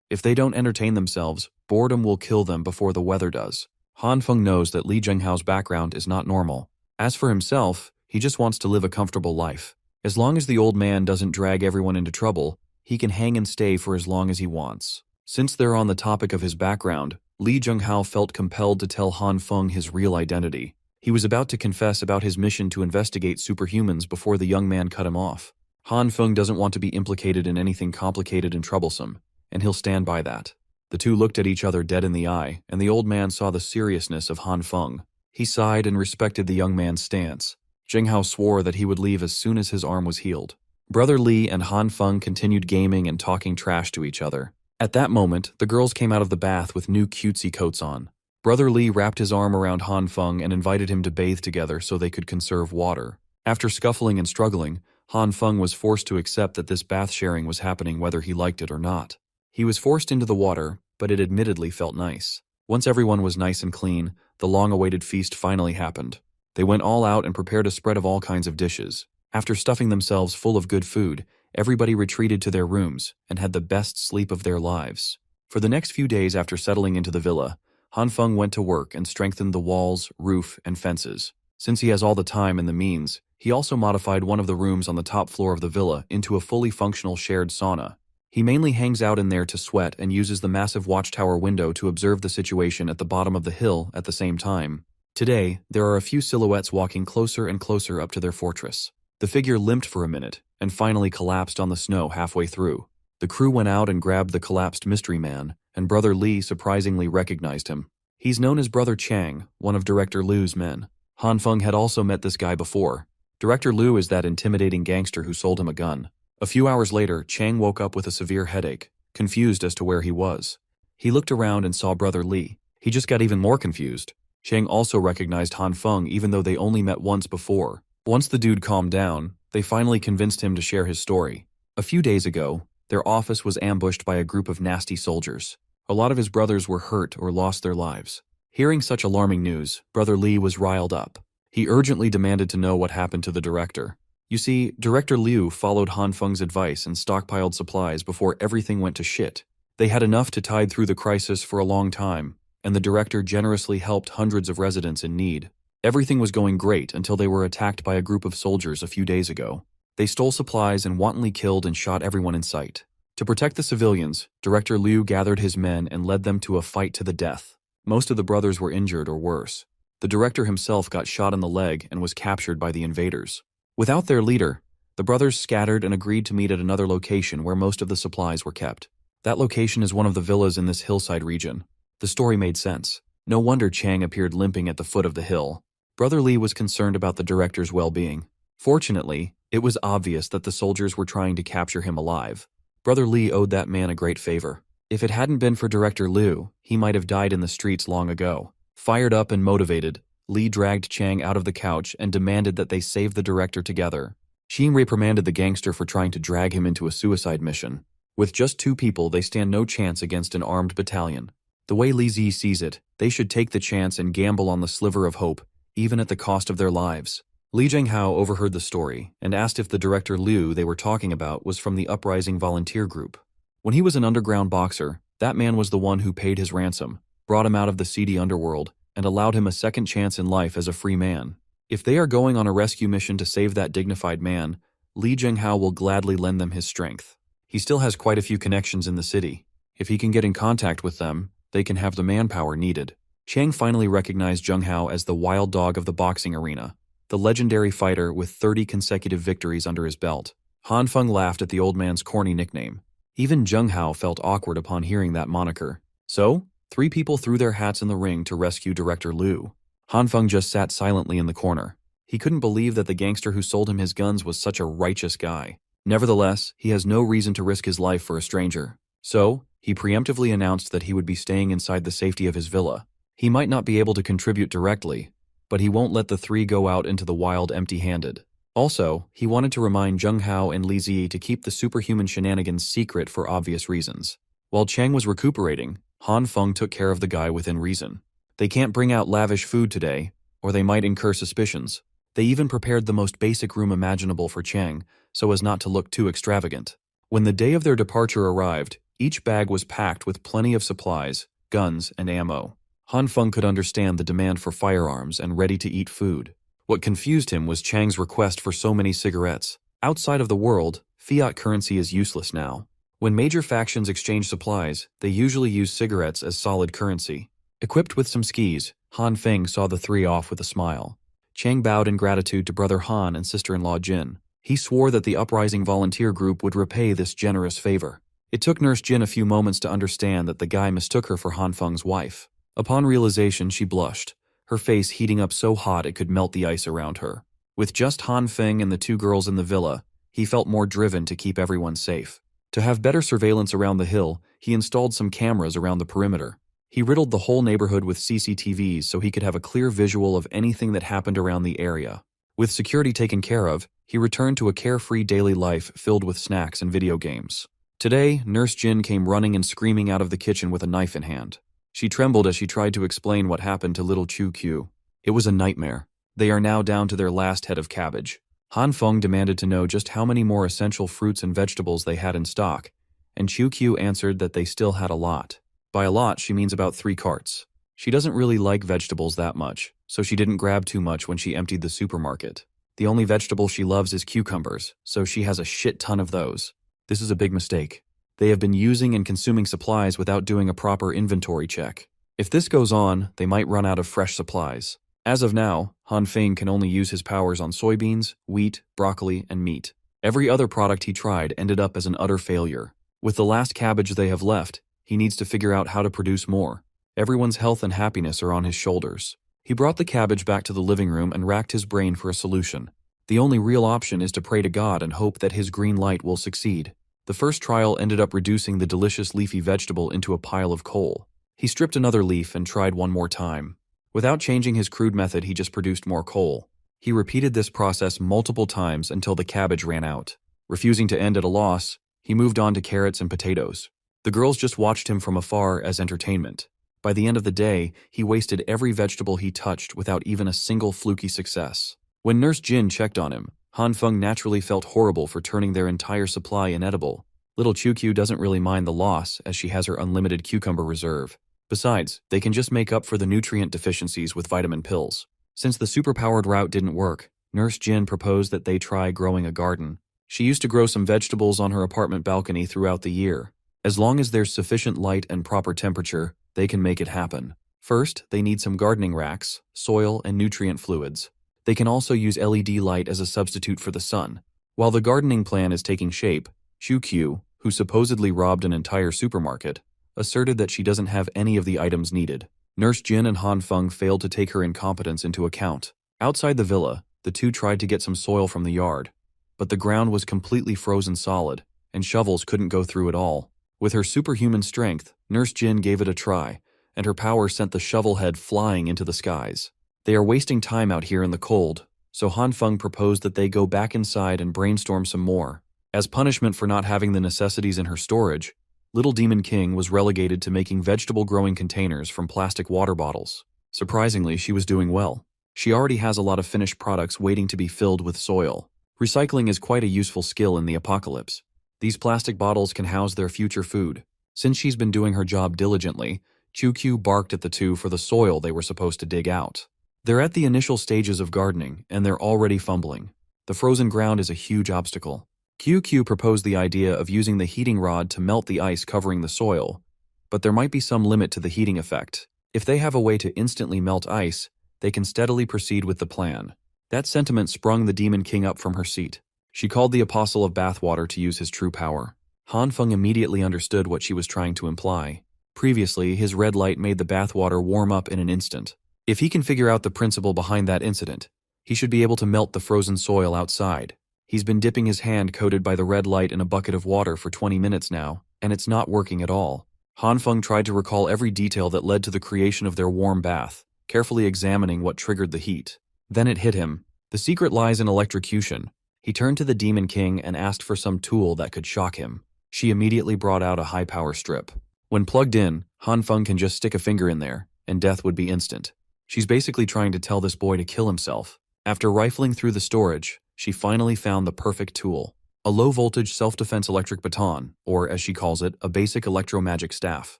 If they don't entertain themselves, boredom will kill them before the weather does. Han Feng knows that Li Zhenghao's background is not normal. As for himself, he just wants to live a comfortable life. As long as the old man doesn't drag everyone into trouble, he can hang and stay for as long as he wants. Since they're on the topic of his background, Li Zhenghao felt compelled to tell Han Feng his real identity. He was about to confess about his mission to investigate superhumans before the young man cut him off. Han Feng doesn't want to be implicated in anything complicated and troublesome, and he'll stand by that. The two looked at each other dead in the eye, and the old man saw the seriousness of Han Feng. He sighed and respected the young man's stance. Zhenghao swore that he would leave as soon as his arm was healed. Brother Li and Han Feng continued gaming and talking trash to each other. At that moment, the girls came out of the bath with new cutesy coats on. Brother Li wrapped his arm around Han Feng and invited him to bathe together so they could conserve water. After scuffling and struggling, Han Feng was forced to accept that this bath sharing was happening whether he liked it or not. He was forced into the water, but it admittedly felt nice. Once everyone was nice and clean, the long-awaited feast finally happened. They went all out and prepared a spread of all kinds of dishes. After stuffing themselves full of good food, everybody retreated to their rooms and had the best sleep of their lives. For the next few days after settling into the villa, Han Feng went to work and strengthened the walls, roof, and fences. Since he has all the time and the means, he also modified one of the rooms on the top floor of the villa into a fully functional shared sauna. He mainly hangs out in there to sweat and uses the massive watchtower window to observe the situation at the bottom of the hill at the same time. Today, there are a few silhouettes walking closer and closer up to their fortress. The figure limped for a minute and finally collapsed on the snow halfway through. The crew went out and grabbed the collapsed mystery man, and Brother Li surprisingly recognized him. He's known as Brother Chang, one of Director Liu's men. Han Feng had also met this guy before. Director Liu is that intimidating gangster who sold him a gun. A few hours later, Chang woke up with a severe headache, confused as to where he was. He looked around and saw Brother Li. He just got even more confused. Chang also recognized Han Feng even though they only met once before. Once the dude calmed down, they finally convinced him to share his story. A few days ago, their office was ambushed by a group of nasty soldiers. A lot of his brothers were hurt or lost their lives. Hearing such alarming news, Brother Li was riled up. He urgently demanded to know what happened to the director. You see, Director Liu followed Han Feng's advice and stockpiled supplies before everything went to shit. They had enough to tide through the crisis for a long time, and the director generously helped hundreds of residents in need. Everything was going great until they were attacked by a group of soldiers a few days ago. They stole supplies and wantonly killed and shot everyone in sight. To protect the civilians, Director Liu gathered his men and led them to a fight to the death. Most of the brothers were injured or worse. The director himself got shot in the leg and was captured by the invaders. Without their leader, the brothers scattered and agreed to meet at another location where most of the supplies were kept. That location is one of the villas in this hillside region. The story made sense. No wonder Chang appeared limping at the foot of the hill. Brother Li was concerned about the director's well-being. Fortunately, it was obvious that the soldiers were trying to capture him alive. Brother Li owed that man a great favor. If it hadn't been for Director Liu, he might have died in the streets long ago. Fired up and motivated, Li dragged Chang out of the couch and demanded that they save the director together. Xing reprimanded the gangster for trying to drag him into a suicide mission. With just 2 people, they stand no chance against an armed battalion. The way Li Zi sees it, they should take the chance and gamble on the sliver of hope, even at the cost of their lives. Li Zhenghao overheard the story and asked if the director Liu they were talking about was from the uprising volunteer group. When he was an underground boxer, that man was the one who paid his ransom, brought him out of the seedy underworld, and allowed him a second chance in life as a free man. If they are going on a rescue mission to save that dignified man, Li Zhenghao will gladly lend them his strength. He still has quite a few connections in the city. If he can get in contact with them, they can have the manpower needed. Chang finally recognized Zheng Hao as the wild dog of the boxing arena, the legendary fighter with 30 consecutive victories under his belt. Han Feng laughed at the old man's corny nickname. Even Zheng Hao felt awkward upon hearing that moniker. So, 3 people threw their hats in the ring to rescue Director Liu. Han Feng just sat silently in the corner. He couldn't believe that the gangster who sold him his guns was such a righteous guy. Nevertheless, he has no reason to risk his life for a stranger. So, he preemptively announced that he would be staying inside the safety of his villa. He might not be able to contribute directly, but he won't let the 3 go out into the wild empty-handed. Also, he wanted to remind Zheng Hao and Li Zi to keep the superhuman shenanigans secret for obvious reasons. While Chang was recuperating, Han Feng took care of the guy within reason. They can't bring out lavish food today, or they might incur suspicions. They even prepared the most basic room imaginable for Chang, so as not to look too extravagant. When the day of their departure arrived, each bag was packed with plenty of supplies, guns, and ammo. Han Feng could understand the demand for firearms and ready-to-eat food. What confused him was Chang's request for so many cigarettes. Outside of the world, fiat currency is useless now. When major factions exchange supplies, they usually use cigarettes as solid currency. Equipped with some skis, Han Feng saw the 3 off with a smile. Chang bowed in gratitude to brother Han and sister-in-law Jin. He swore that the uprising volunteer group would repay this generous favor. It took Nurse Jin a few moments to understand that the guy mistook her for Han Feng's wife. Upon realization, she blushed, her face heating up so hot it could melt the ice around her. With just Han Feng and the 2 girls in the villa, he felt more driven to keep everyone safe. To have better surveillance around the hill, he installed some cameras around the perimeter. He riddled the whole neighborhood with CCTVs so he could have a clear visual of anything that happened around the area. With security taken care of, he returned to a carefree daily life filled with snacks and video games. Today, Nurse Jin came running and screaming out of the kitchen with a knife in hand. She trembled as she tried to explain what happened to little Chu Q. It was a nightmare. They are now down to their last head of cabbage. Han Feng demanded to know just how many more essential fruits and vegetables they had in stock, and Chu Q answered that they still had a lot. By a lot, she means about 3 carts. She doesn't really like vegetables that much, so she didn't grab too much when she emptied the supermarket. The only vegetable she loves is cucumbers, so she has a shit ton of those. This is a big mistake. They have been using and consuming supplies without doing a proper inventory check. If this goes on, they might run out of fresh supplies. As of now, Han Feng can only use his powers on soybeans, wheat, broccoli, and meat. Every other product he tried ended up as an utter failure. With the last cabbage they have left, he needs to figure out how to produce more. Everyone's health and happiness are on his shoulders. He brought the cabbage back to the living room and racked his brain for a solution. The only real option is to pray to God and hope that his green light will succeed. The first trial ended up reducing the delicious leafy vegetable into a pile of coal. He stripped another leaf and tried one more time. Without changing his crude method, he just produced more coal. He repeated this process multiple times until the cabbage ran out. Refusing to end at a loss, he moved on to carrots and potatoes. The girls just watched him from afar as entertainment. By the end of the day, he wasted every vegetable he touched without even a single fluky success. When Nurse Jin checked on him, Han Feng naturally felt horrible for turning their entire supply inedible. Little Chu Q doesn't really mind the loss as she has her unlimited cucumber reserve. Besides, they can just make up for the nutrient deficiencies with vitamin pills. Since the superpowered route didn't work, Nurse Jin proposed that they try growing a garden. She used to grow some vegetables on her apartment balcony throughout the year. As long as there's sufficient light and proper temperature, they can make it happen. First, they need some gardening racks, soil, and nutrient fluids. They can also use LED light as a substitute for the sun. While the gardening plan is taking shape, Chu Q, who supposedly robbed an entire supermarket, asserted that she doesn't have any of the items needed. Nurse Jin and Han Feng failed to take her incompetence into account. Outside the villa, the two tried to get some soil from the yard, but the ground was completely frozen solid, and shovels couldn't go through at all. With her superhuman strength, Nurse Jin gave it a try, and her power sent the shovel head flying into the skies. They are wasting time out here in the cold, so Han Feng proposed that they go back inside and brainstorm some more. As punishment for not having the necessities in her storage, Little Demon King was relegated to making vegetable-growing containers from plastic water bottles. Surprisingly, she was doing well. She already has a lot of finished products waiting to be filled with soil. Recycling is quite a useful skill in the apocalypse. These plastic bottles can house their future food. Since she's been doing her job diligently, Q barked at the two for the soil they were supposed to dig out. They're at the initial stages of gardening, and they're already fumbling. The frozen ground is a huge obstacle. Q proposed the idea of using the heating rod to melt the ice covering the soil, but there might be some limit to the heating effect. If they have a way to instantly melt ice, they can steadily proceed with the plan. That sentiment sprung the Demon King up from her seat. She called the Apostle of Bathwater to use his true power. Han Feng immediately understood what she was trying to imply. Previously, his red light made the bathwater warm up in an instant. If he can figure out the principle behind that incident, he should be able to melt the frozen soil outside. He's been dipping his hand coated by the red light in a bucket of water for 20 minutes now, and it's not working at all. Han Feng tried to recall every detail that led to the creation of their warm bath, carefully examining what triggered the heat. Then it hit him. The secret lies in electrocution. He turned to the Demon King and asked for some tool that could shock him. She immediately brought out a high-power strip. When plugged in, Han Feng can just stick a finger in there, and death would be instant. She's basically trying to tell this boy to kill himself. After rifling through the storage, she finally found the perfect tool. A low-voltage self-defense electric baton, or as she calls it, a basic electromagic staff.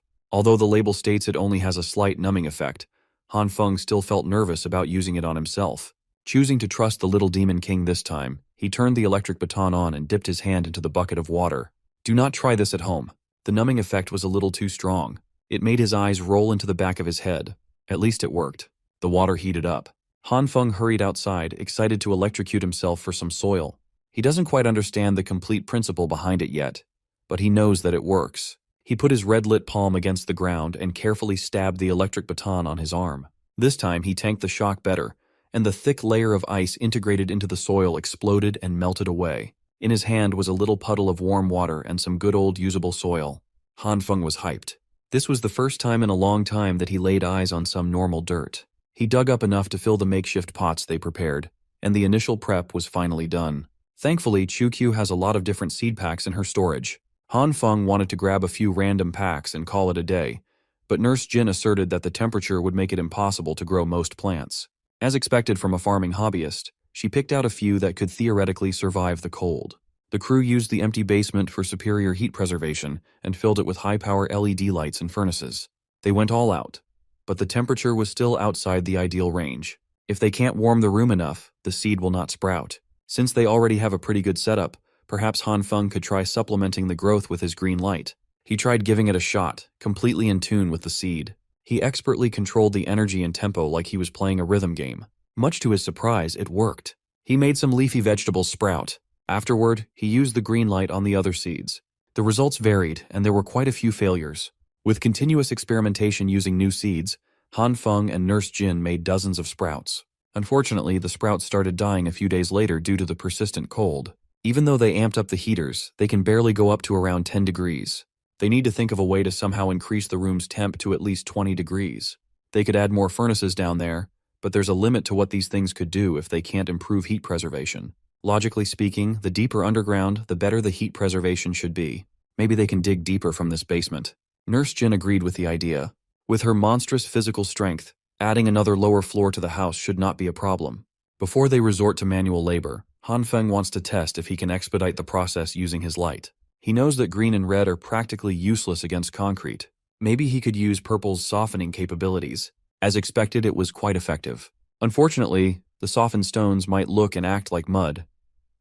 Although the label states it only has a slight numbing effect, Han Feng still felt nervous about using it on himself. Choosing to trust the Little Demon King this time, he turned the electric baton on and dipped his hand into the bucket of water. Do not try this at home. The numbing effect was a little too strong. It made his eyes roll into the back of his head. At least it worked. The water heated up. Han Feng hurried outside, excited to electrocute himself for some soil. He doesn't quite understand the complete principle behind it yet, but he knows that it works. He put his red-lit palm against the ground and carefully stabbed the electric baton on his arm. This time he tanked the shock better, and the thick layer of ice integrated into the soil exploded and melted away. In his hand was a little puddle of warm water and some good old usable soil. Han Feng was hyped. This was the first time in a long time that he laid eyes on some normal dirt. He dug up enough to fill the makeshift pots they prepared, and the initial prep was finally done. Thankfully, Q has a lot of different seed packs in her storage. Han Feng wanted to grab a few random packs and call it a day, but Nurse Jin asserted that the temperature would make it impossible to grow most plants. As expected from a farming hobbyist, she picked out a few that could theoretically survive the cold. The crew used the empty basement for superior heat preservation and filled it with high-power LED lights and furnaces. They went all out, but the temperature was still outside the ideal range. If they can't warm the room enough, the seed will not sprout. Since they already have a pretty good setup, perhaps Han Feng could try supplementing the growth with his green light. He tried giving it a shot, completely in tune with the seed. He expertly controlled the energy and tempo like he was playing a rhythm game. Much to his surprise, it worked. He made some leafy vegetables sprout. Afterward, he used the green light on the other seeds. The results varied, and there were quite a few failures. With continuous experimentation using new seeds, Han Feng and Nurse Jin made dozens of sprouts. Unfortunately, the sprouts started dying a few days later due to the persistent cold. Even though they amped up the heaters, they can barely go up to around 10 degrees. They need to think of a way to somehow increase the room's temp to at least 20 degrees. They could add more furnaces down there, but there's a limit to what these things could do if they can't improve heat preservation. Logically speaking, the deeper underground, the better the heat preservation should be. Maybe they can dig deeper from this basement. Nurse Jin agreed with the idea. With her monstrous physical strength, adding another lower floor to the house should not be a problem. Before they resort to manual labor, Han Feng wants to test if he can expedite the process using his light. He knows that green and red are practically useless against concrete. Maybe he could use purple's softening capabilities. As expected, it was quite effective. Unfortunately, the softened stones might look and act like mud,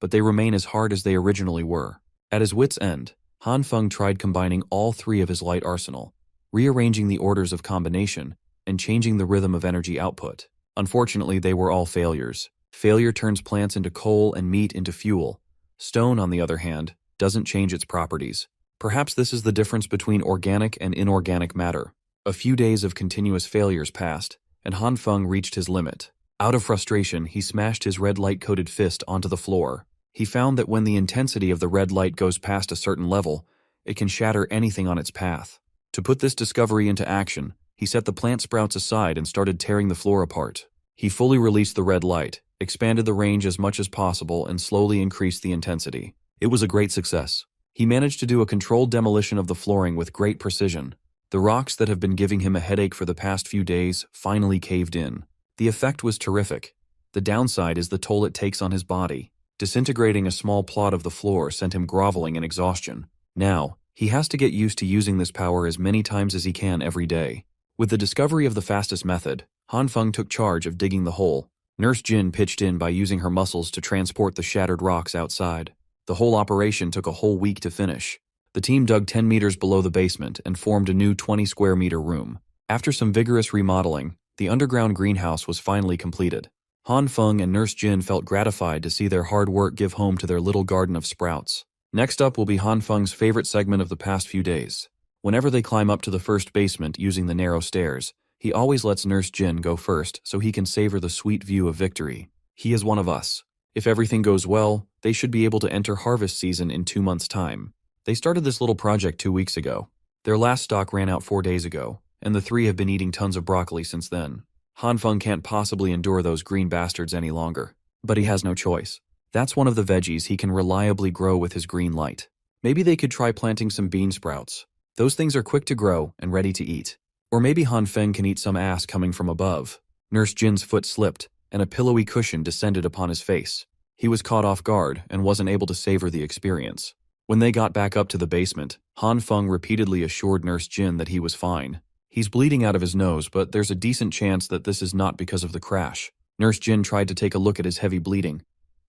but they remain as hard as they originally were. At his wit's end, Han Feng tried combining all three of his light arsenal, rearranging the orders of combination, and changing the rhythm of energy output. Unfortunately, they were all failures. Failure turns plants into coal and meat into fuel. Stone, on the other hand, doesn't change its properties. Perhaps this is the difference between organic and inorganic matter. A few days of continuous failures passed, and Han Feng reached his limit. Out of frustration, he smashed his red light-coated fist onto the floor. He found that when the intensity of the red light goes past a certain level, It can shatter anything on its path. To put this discovery into action, he set the plant sprouts aside and started tearing the floor apart. He fully released the red light, expanded the range as much as possible, and slowly increased the intensity. It was a great success. He managed to do a controlled demolition of the flooring with great precision. The rocks that have been giving him a headache for the past few days finally caved in. The effect was terrific. The downside is the toll it takes on his body. Disintegrating a small plot of the floor sent him groveling in exhaustion. Now, he has to get used to using this power as many times as he can every day. With the discovery of the fastest method, Han Feng took charge of digging the hole. Nurse Jin pitched in by using her muscles to transport the shattered rocks outside. The whole operation took a whole week to finish. The team dug 10 meters below the basement and formed a new 20 square meter room. After some vigorous remodeling, the underground greenhouse was finally completed. Han Feng and Nurse Jin felt gratified to see their hard work give home to their little garden of sprouts. Next up will be Han Feng's favorite segment of the past few days. Whenever they climb up to the first basement using the narrow stairs, he always lets Nurse Jin go first so he can savor the sweet view of victory. He is one of us. If everything goes well, they should be able to enter harvest season in 2 months' time. They started this little project 2 weeks ago. Their last stock ran out 4 days ago, and the three have been eating tons of broccoli since then. Han Feng can't possibly endure those green bastards any longer. But he has no choice. That's one of the veggies he can reliably grow with his green light. Maybe they could try planting some bean sprouts. Those things are quick to grow and ready to eat. Or maybe Han Feng can eat some ass coming from above. Nurse Jin's foot slipped, and a pillowy cushion descended upon his face. He was caught off guard and wasn't able to savor the experience. When they got back up to the basement, Han Feng repeatedly assured Nurse Jin that he was fine. He's bleeding out of his nose, but there's a decent chance that this is not because of the crash. Nurse Jin tried to take a look at his heavy bleeding,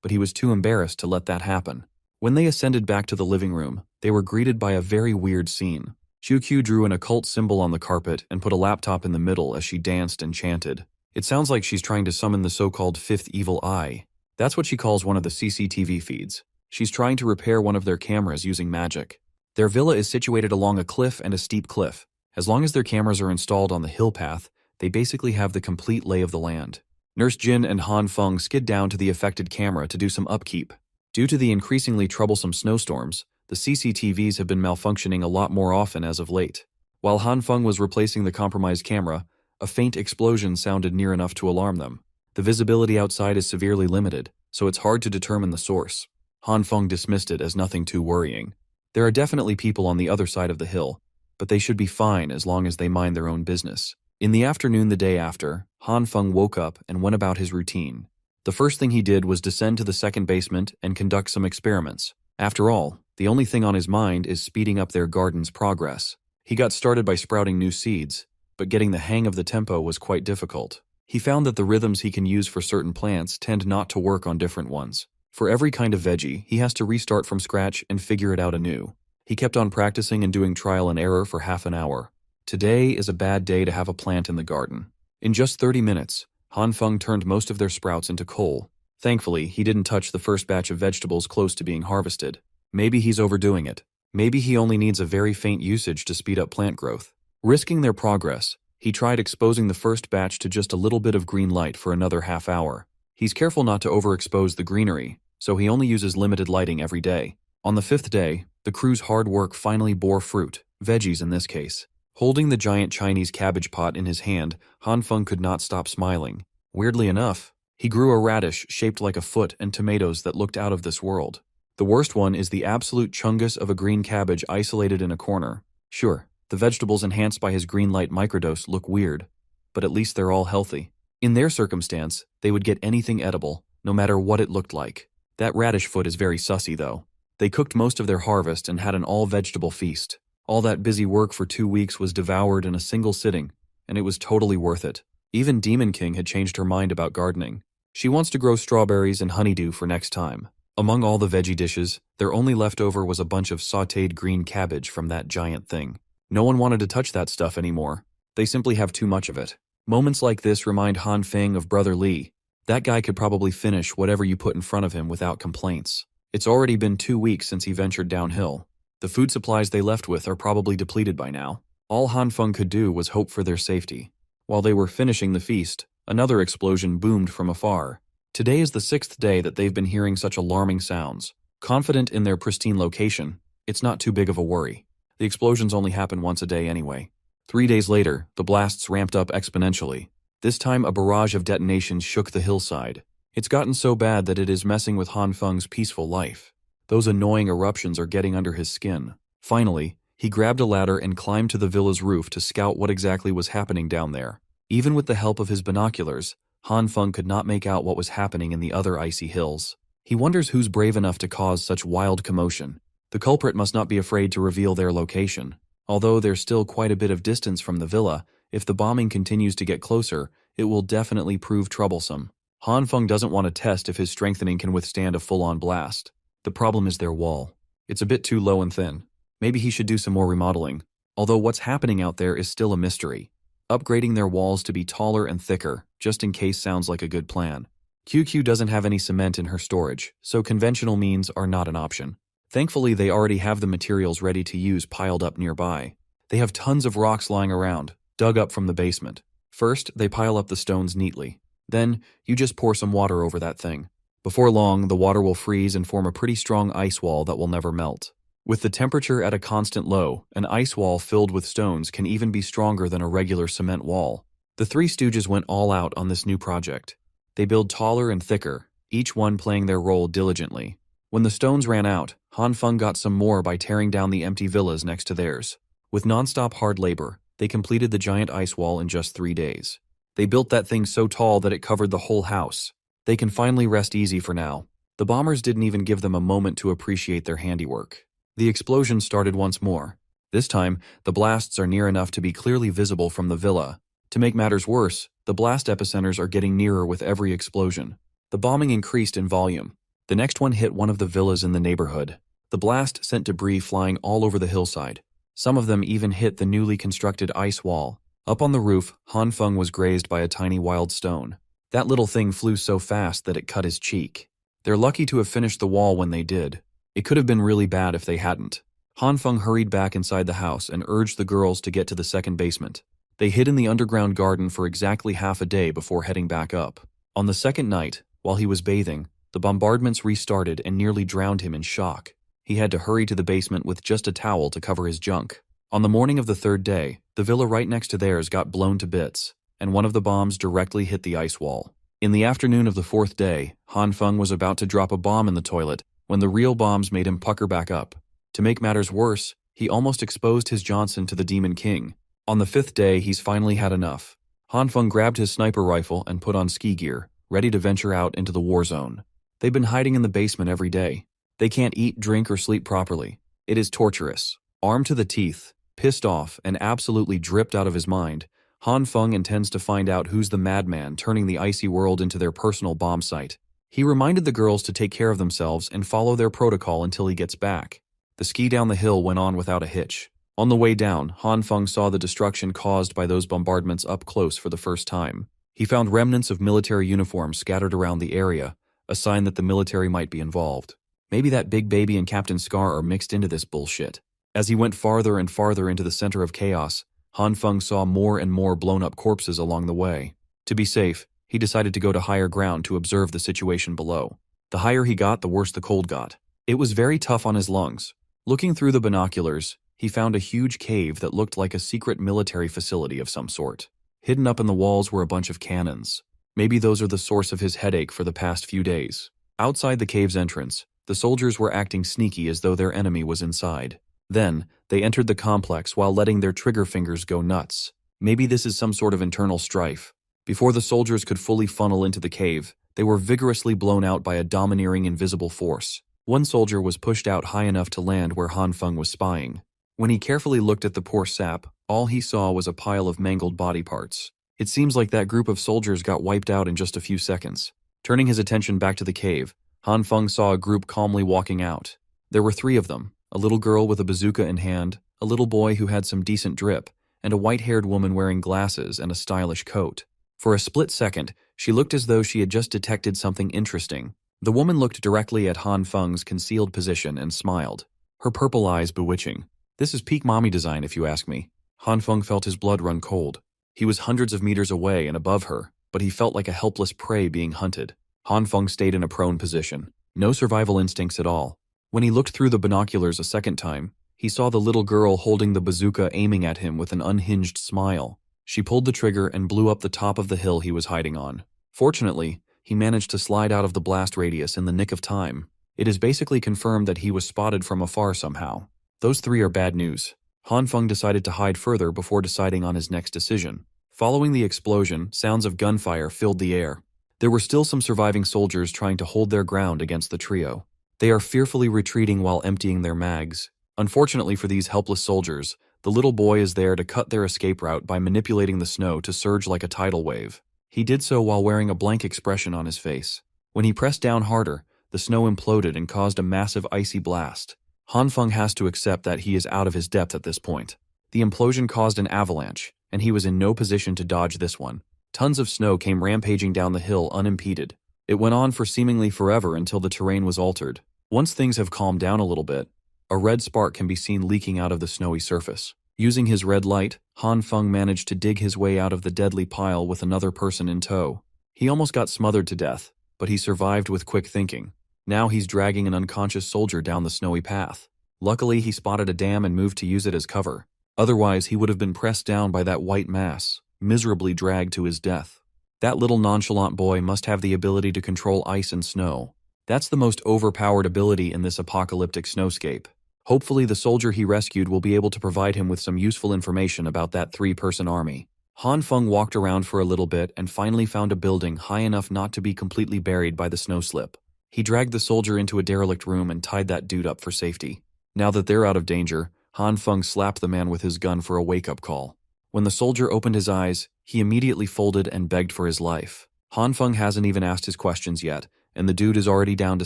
but he was too embarrassed to let that happen. When they ascended back to the living room, they were greeted by a very weird scene. Qiu drew an occult symbol on the carpet and put a laptop in the middle as she danced and chanted. It sounds like she's trying to summon the so-called fifth evil eye. That's what she calls one of the CCTV feeds. She's trying to repair one of their cameras using magic. Their villa is situated along a cliff and a steep cliff. As long as their cameras are installed on the hill path, they basically have the complete lay of the land. Nurse Jin and Han Feng skid down to the affected camera to do some upkeep. Due to the increasingly troublesome snowstorms, the CCTVs have been malfunctioning a lot more often as of late. While Han Feng was replacing the compromised camera, a faint explosion sounded near enough to alarm them. The visibility outside is severely limited, so it's hard to determine the source. Han Feng dismissed it as nothing too worrying. There are definitely people on the other side of the hill, but they should be fine as long as they mind their own business. In the afternoon the day after, Han Feng woke up and went about his routine. The first thing he did was descend to the second basement and conduct some experiments. After all, the only thing on his mind is speeding up their garden's progress. He got started by sprouting new seeds, but getting the hang of the tempo was quite difficult. He found that the rhythms he can use for certain plants tend not to work on different ones. For every kind of veggie, he has to restart from scratch and figure it out anew. He kept on practicing and doing trial and error for half an hour. Today is a bad day to have a plant in the garden. In just 30 minutes, Han Feng turned most of their sprouts into coal. Thankfully, he didn't touch the first batch of vegetables close to being harvested. Maybe he's overdoing it. Maybe he only needs a very faint usage to speed up plant growth. Risking their progress, he tried exposing the first batch to just a little bit of green light for another half hour. He's careful not to overexpose the greenery, so he only uses limited lighting every day. On the 5th day, the crew's hard work finally bore fruit, veggies in this case. Holding the giant Chinese cabbage pot in his hand, Han Feng could not stop smiling. Weirdly enough, he grew a radish shaped like a foot and tomatoes that looked out of this world. The worst one is the absolute chungus of a green cabbage isolated in a corner. Sure, the vegetables enhanced by his green light microdose look weird, but at least they're all healthy. In their circumstance, they would get anything edible, no matter what it looked like. That radish foot is very sussy though. They cooked most of their harvest and had an all-vegetable feast. All that busy work for 2 weeks was devoured in a single sitting, and it was totally worth it. Even Demon King had changed her mind about gardening. She wants to grow strawberries and honeydew for next time. Among all the veggie dishes, their only leftover was a bunch of sautéed green cabbage from that giant thing. No one wanted to touch that stuff anymore. They simply have too much of it. Moments like this remind Han Feng of Brother Li. That guy could probably finish whatever you put in front of him without complaints. It's already been 2 weeks since he ventured downhill. The food supplies they left with are probably depleted by now. All Han Feng could do was hope for their safety. While they were finishing the feast, another explosion boomed from afar. Today is the 6th day that they've been hearing such alarming sounds. Confident in their pristine location, it's not too big of a worry. The explosions only happen once a day anyway. 3 days later, the blasts ramped up exponentially. This time a barrage of detonations shook the hillside. It's gotten so bad that it is messing with Han Feng's peaceful life. Those annoying eruptions are getting under his skin. Finally, he grabbed a ladder and climbed to the villa's roof to scout what exactly was happening down there. Even with the help of his binoculars, Han Feng could not make out what was happening in the other icy hills. He wonders who's brave enough to cause such wild commotion. The culprit must not be afraid to reveal their location. Although there's still quite a bit of distance from the villa, if the bombing continues to get closer, it will definitely prove troublesome. Han Feng doesn't want to test if his strengthening can withstand a full-on blast. The problem is their wall. It's a bit too low and thin. Maybe he should do some more remodeling. Although what's happening out there is still a mystery. Upgrading their walls to be taller and thicker, just in case, sounds like a good plan. QQ doesn't have any cement in her storage, so conventional means are not an option. Thankfully, they already have the materials ready to use piled up nearby. They have tons of rocks lying around, dug up from the basement. First, they pile up the stones neatly. Then, you just pour some water over that thing. Before long, the water will freeze and form a pretty strong ice wall that will never melt. With the temperature at a constant low, an ice wall filled with stones can even be stronger than a regular cement wall. The Three Stooges went all out on this new project. They build taller and thicker, each one playing their role diligently. When the stones ran out, Han Feng got some more by tearing down the empty villas next to theirs. With non-stop hard labor, they completed the giant ice wall in just 3 days. They built that thing so tall that it covered the whole house. They can finally rest easy for now. The bombers didn't even give them a moment to appreciate their handiwork. The explosion started once more. This time, the blasts are near enough to be clearly visible from the villa. To make matters worse, the blast epicenters are getting nearer with every explosion. The bombing increased in volume. The next one hit one of the villas in the neighborhood. The blast sent debris flying all over the hillside. Some of them even hit the newly constructed ice wall. Up on the roof, Han Feng was grazed by a tiny wild stone. That little thing flew so fast that it cut his cheek. They're lucky to have finished the wall when they did. It could have been really bad if they hadn't. Han Feng hurried back inside the house and urged the girls to get to the second basement. They hid in the underground garden for exactly half a day before heading back up. On the second night, while he was bathing, the bombardments restarted and nearly drowned him in shock. He had to hurry to the basement with just a towel to cover his junk. On the morning of the third day, the villa right next to theirs got blown to bits, and one of the bombs directly hit the ice wall. In the afternoon of the fourth day, Han Feng was about to drop a bomb in the toilet when the real bombs made him pucker back up. To make matters worse, he almost exposed his Johnson to the Demon King. On the fifth day, he's finally had enough. Han Feng grabbed his sniper rifle and put on ski gear, ready to venture out into the war zone. They've been hiding in the basement every day. They can't eat, drink, or sleep properly. It is torturous. Armed to the teeth, pissed off, and absolutely dripped out of his mind, Han Feng intends to find out who's the madman turning the icy world into their personal bomb site. He reminded the girls to take care of themselves and follow their protocol until he gets back. The ski down the hill went on without a hitch. On the way down, Han Feng saw the destruction caused by those bombardments up close for the first time. He found remnants of military uniforms scattered around the area, a sign that the military might be involved. Maybe that Big Baby and Captain Scar are mixed into this bullshit. As he went farther and farther into the center of chaos, Han Feng saw more and more blown-up corpses along the way. To be safe, he decided to go to higher ground to observe the situation below. The higher he got, the worse the cold got. It was very tough on his lungs. Looking through the binoculars, he found a huge cave that looked like a secret military facility of some sort. Hidden up in the walls were a bunch of cannons. Maybe those are the source of his headache for the past few days. Outside the cave's entrance, the soldiers were acting sneaky as though their enemy was inside. Then, they entered the complex while letting their trigger fingers go nuts. Maybe this is some sort of internal strife. Before the soldiers could fully funnel into the cave, they were vigorously blown out by a domineering invisible force. One soldier was pushed out high enough to land where Han Feng was spying. When he carefully looked at the poor sap, all he saw was a pile of mangled body parts. It seems like that group of soldiers got wiped out in just a few seconds. Turning his attention back to the cave, Han Feng saw a group calmly walking out. There were 3 of them, a little girl with a bazooka in hand, a little boy who had some decent drip, and a white-haired woman wearing glasses and a stylish coat. For a split second, she looked as though she had just detected something interesting. The woman looked directly at Han Feng's concealed position and smiled, her purple eyes bewitching. This is peak mommy design, if you ask me. Han Feng felt his blood run cold. He was hundreds of meters away and above her, but he felt like a helpless prey being hunted. Han Feng stayed in a prone position. No survival instincts at all. When he looked through the binoculars a second time, he He saw the little girl holding the bazooka aiming at him with an unhinged smile. She pulled the trigger and blew up the top of the hill he was hiding on. Fortunately, he managed to slide out of the blast radius in the nick of time. It is basically confirmed that he was spotted from afar somehow. Those three are bad news. Han Feng decided to hide further before deciding on his next decision. Following the explosion, sounds of gunfire filled the air. There were still some surviving soldiers trying to hold their ground against the trio. They are fearfully retreating while emptying their mags. Unfortunately for these helpless soldiers, the little boy is there to cut their escape route by manipulating the snow to surge like a tidal wave. He did so while wearing a blank expression on his face. When he pressed down harder, the snow imploded and caused a massive icy blast. Han Feng has to accept that he is out of his depth at this point. The implosion caused an avalanche, and he was in no position to dodge this one. Tons of snow came rampaging down the hill unimpeded. It went on for seemingly forever until the terrain was altered. Once things have calmed down a little bit, a red spark can be seen leaking out of the snowy surface. Using his red light, Han Feng managed to dig his way out of the deadly pile with another person in tow. He almost got smothered to death, but he survived with quick thinking. Now he's dragging an unconscious soldier down the snowy path. Luckily, he spotted a dam and moved to use it as cover. Otherwise, he would have been pressed down by that white mass, miserably dragged to his death. That little nonchalant boy must have the ability to control ice and snow. That's the most overpowered ability in this apocalyptic snowscape. Hopefully, the soldier he rescued will be able to provide him with some useful information about that three-person army. Han Feng walked around for a little bit and finally found a building high enough not to be completely buried by the snow slip. He dragged the soldier into a derelict room and tied that dude up for safety. Now that they're out of danger, Han Feng slapped the man with his gun for a wake-up call. When the soldier opened his eyes, he immediately folded and begged for his life. Han Feng hasn't even asked his questions yet, and the dude is already down to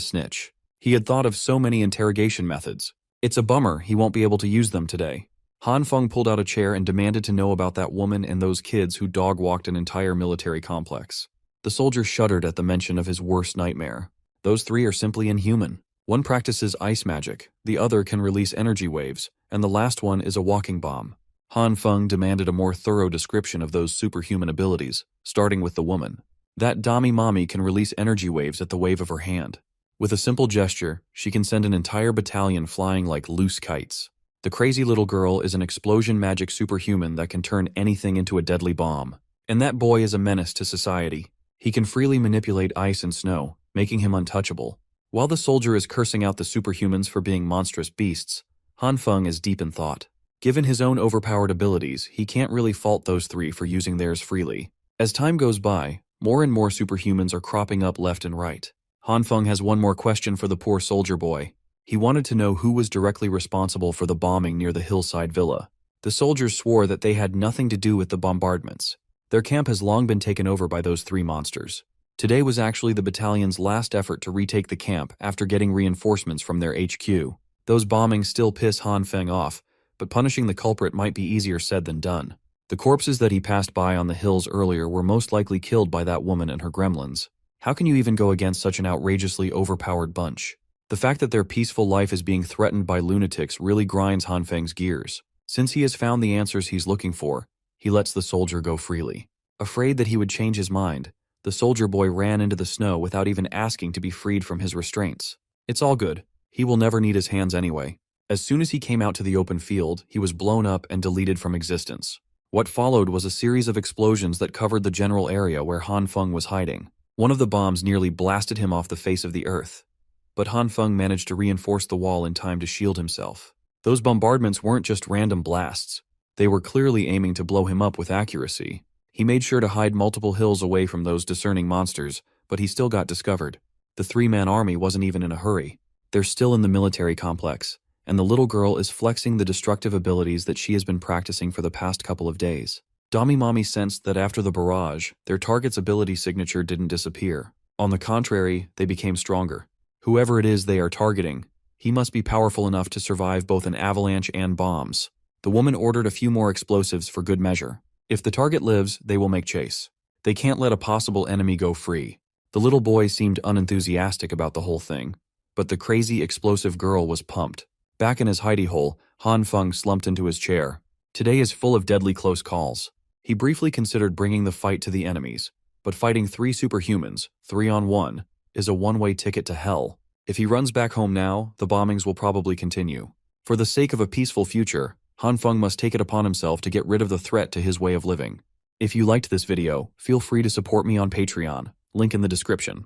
snitch. He had thought of so many interrogation methods. It's a bummer he won't be able to use them today. Han Feng pulled out a chair and demanded to know about that woman and those kids who dog-walked an entire military complex. The soldier shuddered at the mention of his worst nightmare. Those three are simply inhuman. One practices ice magic, the other can release energy waves, and the last one is a walking bomb. Han Feng demanded a more thorough description of those superhuman abilities, starting with the woman. That Dami Mommy can release energy waves at the wave of her hand. With a simple gesture, she can send an entire battalion flying like loose kites. The crazy little girl is an explosion magic superhuman that can turn anything into a deadly bomb. And that boy is a menace to society. He can freely manipulate ice and snow, making him untouchable. While the soldier is cursing out the superhumans for being monstrous beasts, Han Feng is deep in thought. Given his own overpowered abilities, he can't really fault those three for using theirs freely. As time goes by, more and more superhumans are cropping up left and right. Han Feng has one more question for the poor soldier boy. He wanted to know who was directly responsible for the bombing near the hillside villa. The soldiers swore that they had nothing to do with the bombardments. Their camp has long been taken over by those three monsters. Today was actually the battalion's last effort to retake the camp after getting reinforcements from their HQ. Those bombings still piss Han Feng off, but punishing the culprit might be easier said than done. The corpses that he passed by on the hills earlier were most likely killed by that woman and her gremlins. How can you even go against such an outrageously overpowered bunch? The fact that their peaceful life is being threatened by lunatics really grinds Han Feng's gears. Since he has found the answers he's looking for, he lets the soldier go freely. Afraid that he would change his mind, the soldier boy ran into the snow without even asking to be freed from his restraints. It's all good. He will never need his hands anyway. As soon as he came out to the open field, he was blown up and deleted from existence. What followed was a series of explosions that covered the general area where Han Feng was hiding. One of the bombs nearly blasted him off the face of the earth. But Han Feng managed to reinforce the wall in time to shield himself. Those bombardments weren't just random blasts. They were clearly aiming to blow him up with accuracy. He made sure to hide multiple hills away from those discerning monsters, but he still got discovered. The three-man army wasn't even in a hurry. They're still in the military complex, and the little girl is flexing the destructive abilities that she has been practicing for the past couple of days. Dami Mommy sensed that after the barrage, their target's ability signature didn't disappear. On the contrary, they became stronger. Whoever it is they are targeting, he must be powerful enough to survive both an avalanche and bombs. The woman ordered a few more explosives for good measure. If the target lives, they will make chase. They can't let a possible enemy go free. The little boy seemed unenthusiastic about the whole thing, but the crazy explosive girl was pumped. Back in his hidey hole, Han Feng slumped into his chair. Today is full of deadly close calls. He briefly considered bringing the fight to the enemies, but fighting three superhumans, 3-on-1, is a one-way ticket to hell. If he runs back home now, the bombings will probably continue. For the sake of a peaceful future, Han Feng must take it upon himself to get rid of the threat to his way of living. If you liked this video, feel free to support me on Patreon, link in the description.